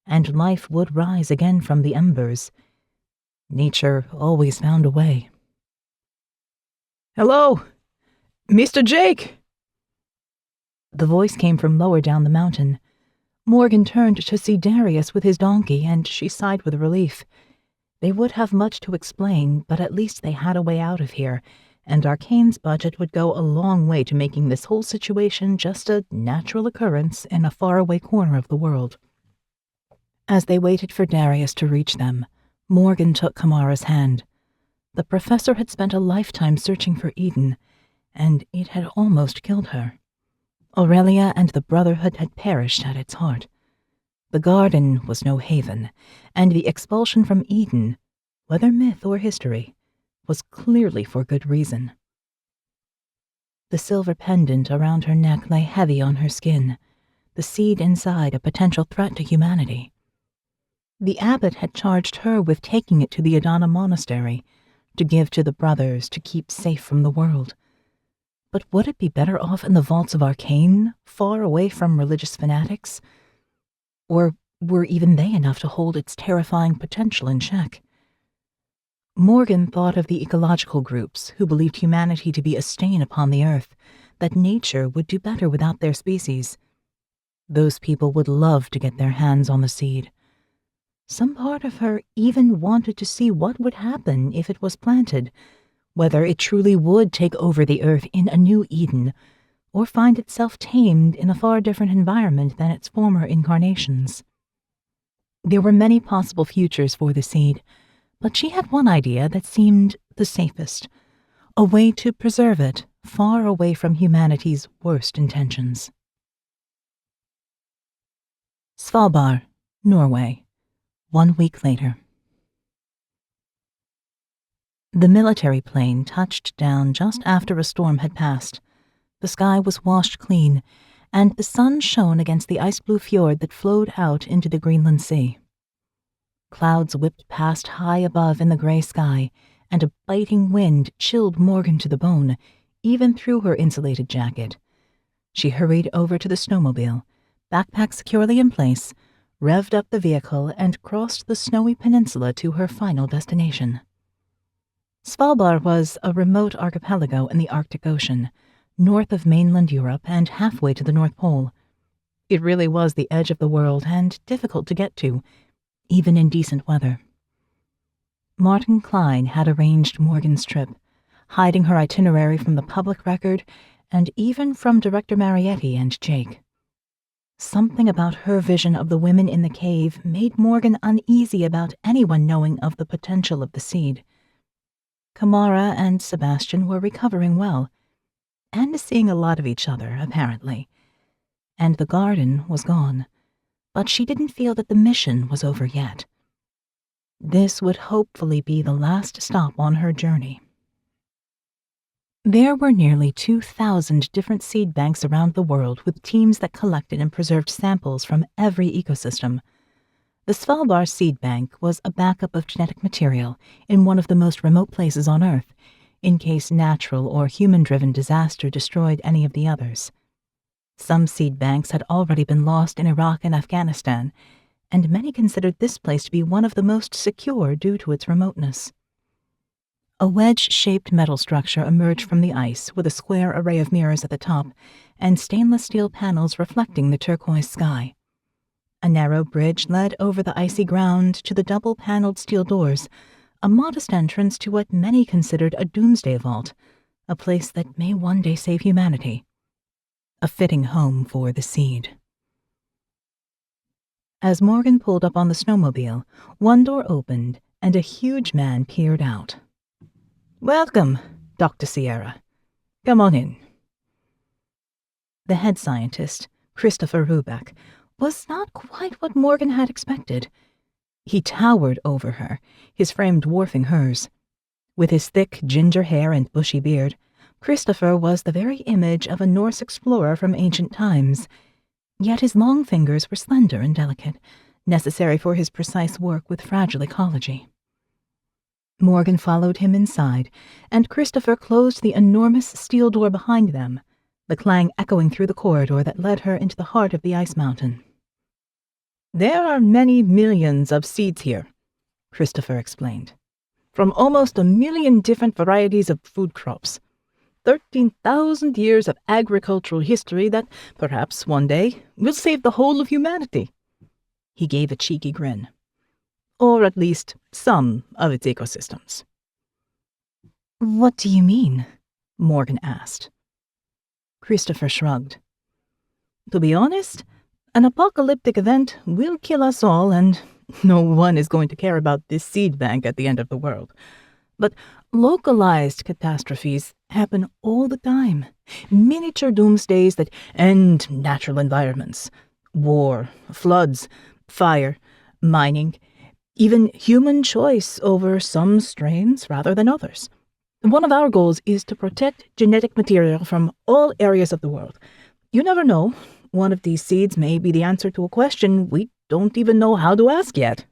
and life would rise again from the embers. Nature always found a way. "Hello, Mr. Jake!" The voice came from lower down the mountain. Morgan turned to see Darius with his donkey, and she sighed with relief. They would have much to explain, but at least they had a way out of here, and ARKANE's budget would go a long way to making this whole situation just a natural occurrence in a faraway corner of the world. As they waited for Darius to reach them, Morgan took Kamara's hand. The professor had spent a lifetime searching for Eden, and it had almost killed her. Aurelia and the Brotherhood had perished at its heart. The garden was no haven, and the expulsion from Eden, whether myth or history, was clearly for good reason. The silver pendant around her neck lay heavy on her skin, the seed inside a potential threat to humanity. The abbot had charged her with taking it to the Adana monastery, to give to the brothers to keep safe from the world. But would it be better off in the vaults of ARKANE, far away from religious fanatics? Or were even they enough to hold its terrifying potential in check? Morgan thought of the ecological groups who believed humanity to be a stain upon the earth, that nature would do better without their species. Those people would love to get their hands on the seed. Some part of her even wanted to see what would happen if it was planted, whether it truly would take over the earth in a new Eden, or find itself tamed in a far different environment than its former incarnations. There were many possible futures for the seed, but she had one idea that seemed the safest, a way to preserve it far away from humanity's worst intentions. Svalbard, Norway, 1 week later. The military plane touched down just after a storm had passed. The sky was washed clean, and the sun shone against the ice-blue fjord that flowed out into the Greenland Sea. Clouds whipped past high above in the gray sky, and a biting wind chilled Morgan to the bone, even through her insulated jacket. She hurried over to the snowmobile, backpack securely in place, revved up the vehicle, and crossed the snowy peninsula to her final destination. Svalbard was a remote archipelago in the Arctic Ocean, north of mainland Europe and halfway to the North Pole. It really was the edge of the world and difficult to get to, even in decent weather. Martin Klein had arranged Morgan's trip, hiding her itinerary from the public record and even from Director Marietti and Jake. Something about her vision of the women in the cave made Morgan uneasy about anyone knowing of the potential of the seed. Kamara and Sebastian were recovering well, and seeing a lot of each other, apparently. And the garden was gone, but she didn't feel that the mission was over yet. This would hopefully be the last stop on her journey. There were nearly 2,000 different seed banks around the world with teams that collected and preserved samples from every ecosystem. The Svalbard Seed Bank was a backup of genetic material in one of the most remote places on Earth, in case natural or human-driven disaster destroyed any of the others. Some seed banks had already been lost in Iraq and Afghanistan, and many considered this place to be one of the most secure due to its remoteness. A wedge-shaped metal structure emerged from the ice with a square array of mirrors at the top and stainless steel panels reflecting the turquoise sky. A narrow bridge led over the icy ground to the double-paneled steel doors, a modest entrance to what many considered a doomsday vault, a place that may one day save humanity. A fitting home for the seed. As Morgan pulled up on the snowmobile, one door opened and a huge man peered out. "Welcome, Dr. Sierra. Come on in." The head scientist, Christopher Rubeck, was not quite what Morgan had expected. He towered over her, his frame dwarfing hers. With his thick ginger hair and bushy beard, Christopher was the very image of a Norse explorer from ancient times, yet his long fingers were slender and delicate, necessary for his precise work with fragile ecology. Morgan followed him inside, and Christopher closed the enormous steel door behind them, the clang echoing through the corridor that led her into the heart of the ice mountain. "There are many millions of seeds here," Christopher explained, "from almost 1,000,000 different varieties of food crops. 13,000 years of agricultural history that, perhaps one day, will save the whole of humanity." He gave a cheeky grin. "Or at least some of its ecosystems." "What do you mean?" Morgan asked. Christopher shrugged. "To be honest, an apocalyptic event will kill us all, and no one is going to care about this seed bank at the end of the world. But localized catastrophes happen all the time. Miniature doomsdays that end natural environments. War, floods, fire, mining, even human choice over some strains rather than others. One of our goals is to protect genetic material from all areas of the world. You never know. One of these seeds may be the answer to a question we don't even know how to ask yet."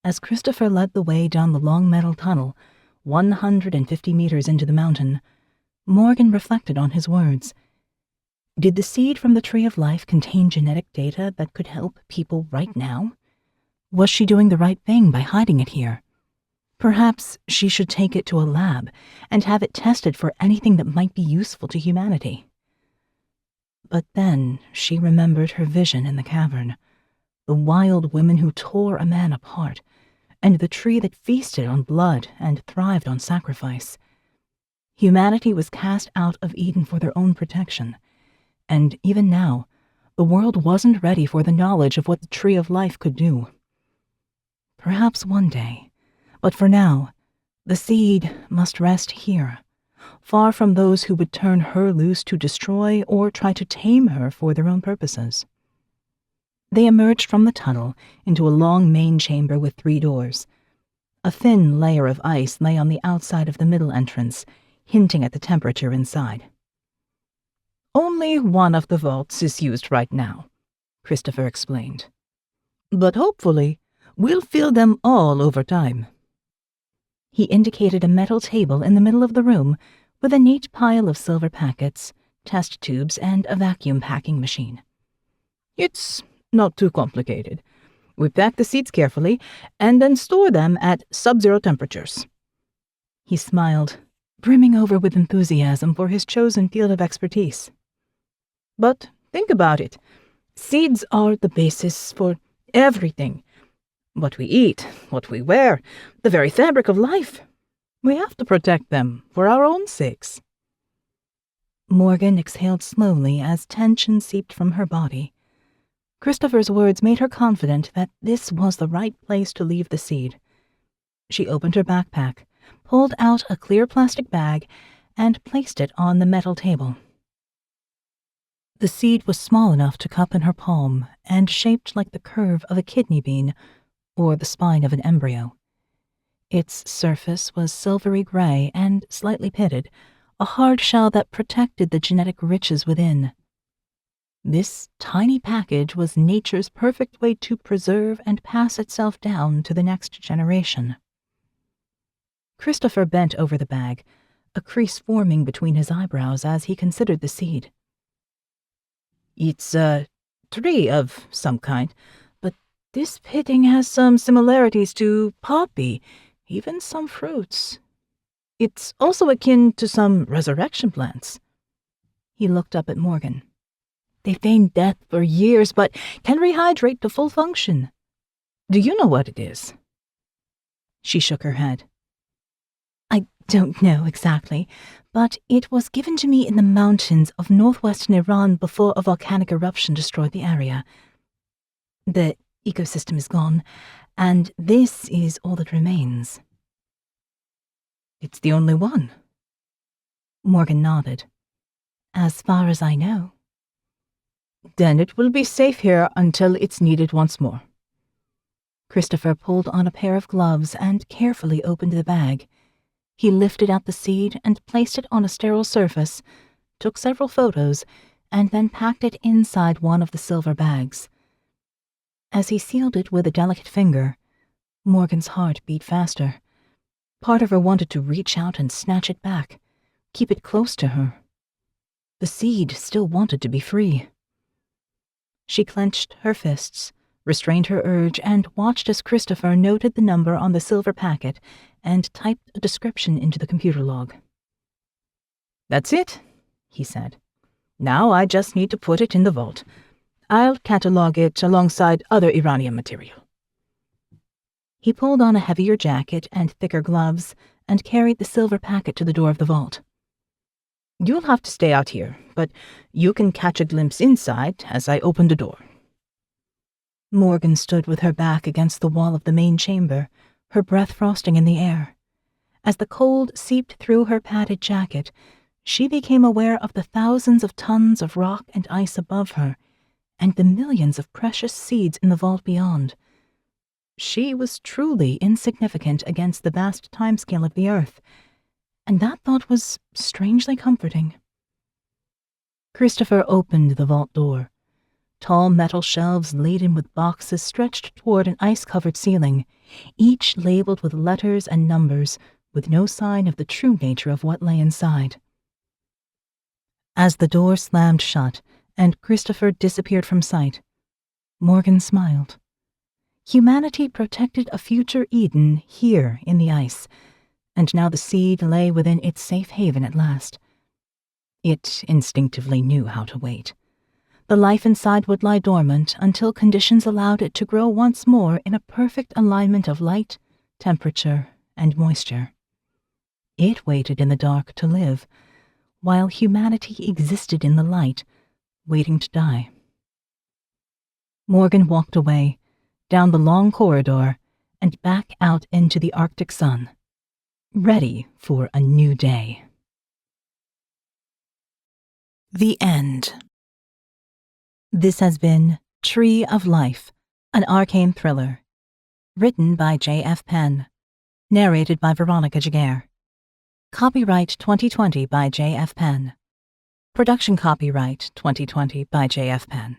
As Christopher led the way down the long metal tunnel, 150 meters into the mountain, Morgan reflected on his words. Did the seed from the Tree of Life contain genetic data that could help people right now? Was she doing the right thing by hiding it here? Perhaps she should take it to a lab and have it tested for anything that might be useful to humanity. But then she remembered her vision in the cavern, the wild women who tore a man apart, and the tree that feasted on blood and thrived on sacrifice. Humanity was cast out of Eden for their own protection, and even now, the world wasn't ready for the knowledge of what the Tree of Life could do. Perhaps one day, but for now, the seed must rest here, far from those who would turn her loose to destroy or try to tame her for their own purposes. They emerged from the tunnel into a long main chamber with 3 doors. A thin layer of ice lay on the outside of the middle entrance, hinting at the temperature inside. "Only one of the vaults is used right now," Christopher explained. "But hopefully, we'll fill them all over time." He indicated a metal table in the middle of the room with a neat pile of silver packets, test tubes, and a vacuum packing machine. "It's not too complicated. We pack the seeds carefully and then store them at sub-zero temperatures." He smiled, brimming over with enthusiasm for his chosen field of expertise. "But think about it. Seeds are the basis for everything. What we eat, what we wear, the very fabric of life. We have to protect them for our own sakes." Morgan exhaled slowly as tension seeped from her body. Christopher's words made her confident that this was the right place to leave the seed. She opened her backpack, pulled out a clear plastic bag, and placed it on the metal table. The seed was small enough to cup in her palm and shaped like the curve of a kidney bean or the spine of an embryo. Its surface was silvery gray and slightly pitted, a hard shell that protected the genetic riches within. This tiny package was nature's perfect way to preserve and pass itself down to the next generation. Christopher bent over the bag, a crease forming between his eyebrows as he considered the seed. "It's a tree of some kind, but this pitting has some similarities to poppy, even some fruits. It's also akin to some resurrection plants." He looked up at Morgan. "They feigned death for years, but can rehydrate to full function. Do you know what it is?" She shook her head. "I don't know exactly, but it was given to me in the mountains of northwestern Iran before a volcanic eruption destroyed the area. The ecosystem is gone, and this is all that remains." "It's the only one?" Morgan nodded. "As far as I know." "Then it will be safe here until it's needed once more." Christopher pulled on a pair of gloves and carefully opened the bag. He lifted out the seed and placed it on a sterile surface, took several photos, and then packed it inside one of the silver bags. As he sealed it with a delicate finger, Morgan's heart beat faster. Part of her wanted to reach out and snatch it back, keep it close to her. The seed still wanted to be free. She clenched her fists, restrained her urge, and watched as Christopher noted the number on the silver packet and typed a description into the computer log. "That's it," he said. "Now I just need to put it in the vault. I'll catalog it alongside other Iranian material." He pulled on a heavier jacket and thicker gloves and carried the silver packet to the door of the vault. "You'll have to stay out here, but you can catch a glimpse inside as I open the door." Morgan stood with her back against the wall of the main chamber, her breath frosting in the air. As the cold seeped through her padded jacket, she became aware of the thousands of tons of rock and ice above her, and the millions of precious seeds in the vault beyond. She was truly insignificant against the vast timescale of the earth, and that thought was strangely comforting. Christopher opened the vault door. Tall metal shelves laden with boxes stretched toward an ice-covered ceiling, each labeled with letters and numbers, with no sign of the true nature of what lay inside. As the door slammed shut and Christopher disappeared from sight, Morgan smiled. Humanity protected a future Eden here in the ice, and now the seed lay within its safe haven at last. It instinctively knew how to wait. The life inside would lie dormant until conditions allowed it to grow once more in a perfect alignment of light, temperature, and moisture. It waited in the dark to live, while humanity existed in the light, waiting to die. Morgan walked away, down the long corridor, and back out into the Arctic sun, ready for a new day. The end. This has been Tree of Life, an Arcane thriller, written by J.F. Penn, narrated by Veronica Giguere. Copyright 2020 by J.F. Penn. Production copyright 2020 by J.F. Penn.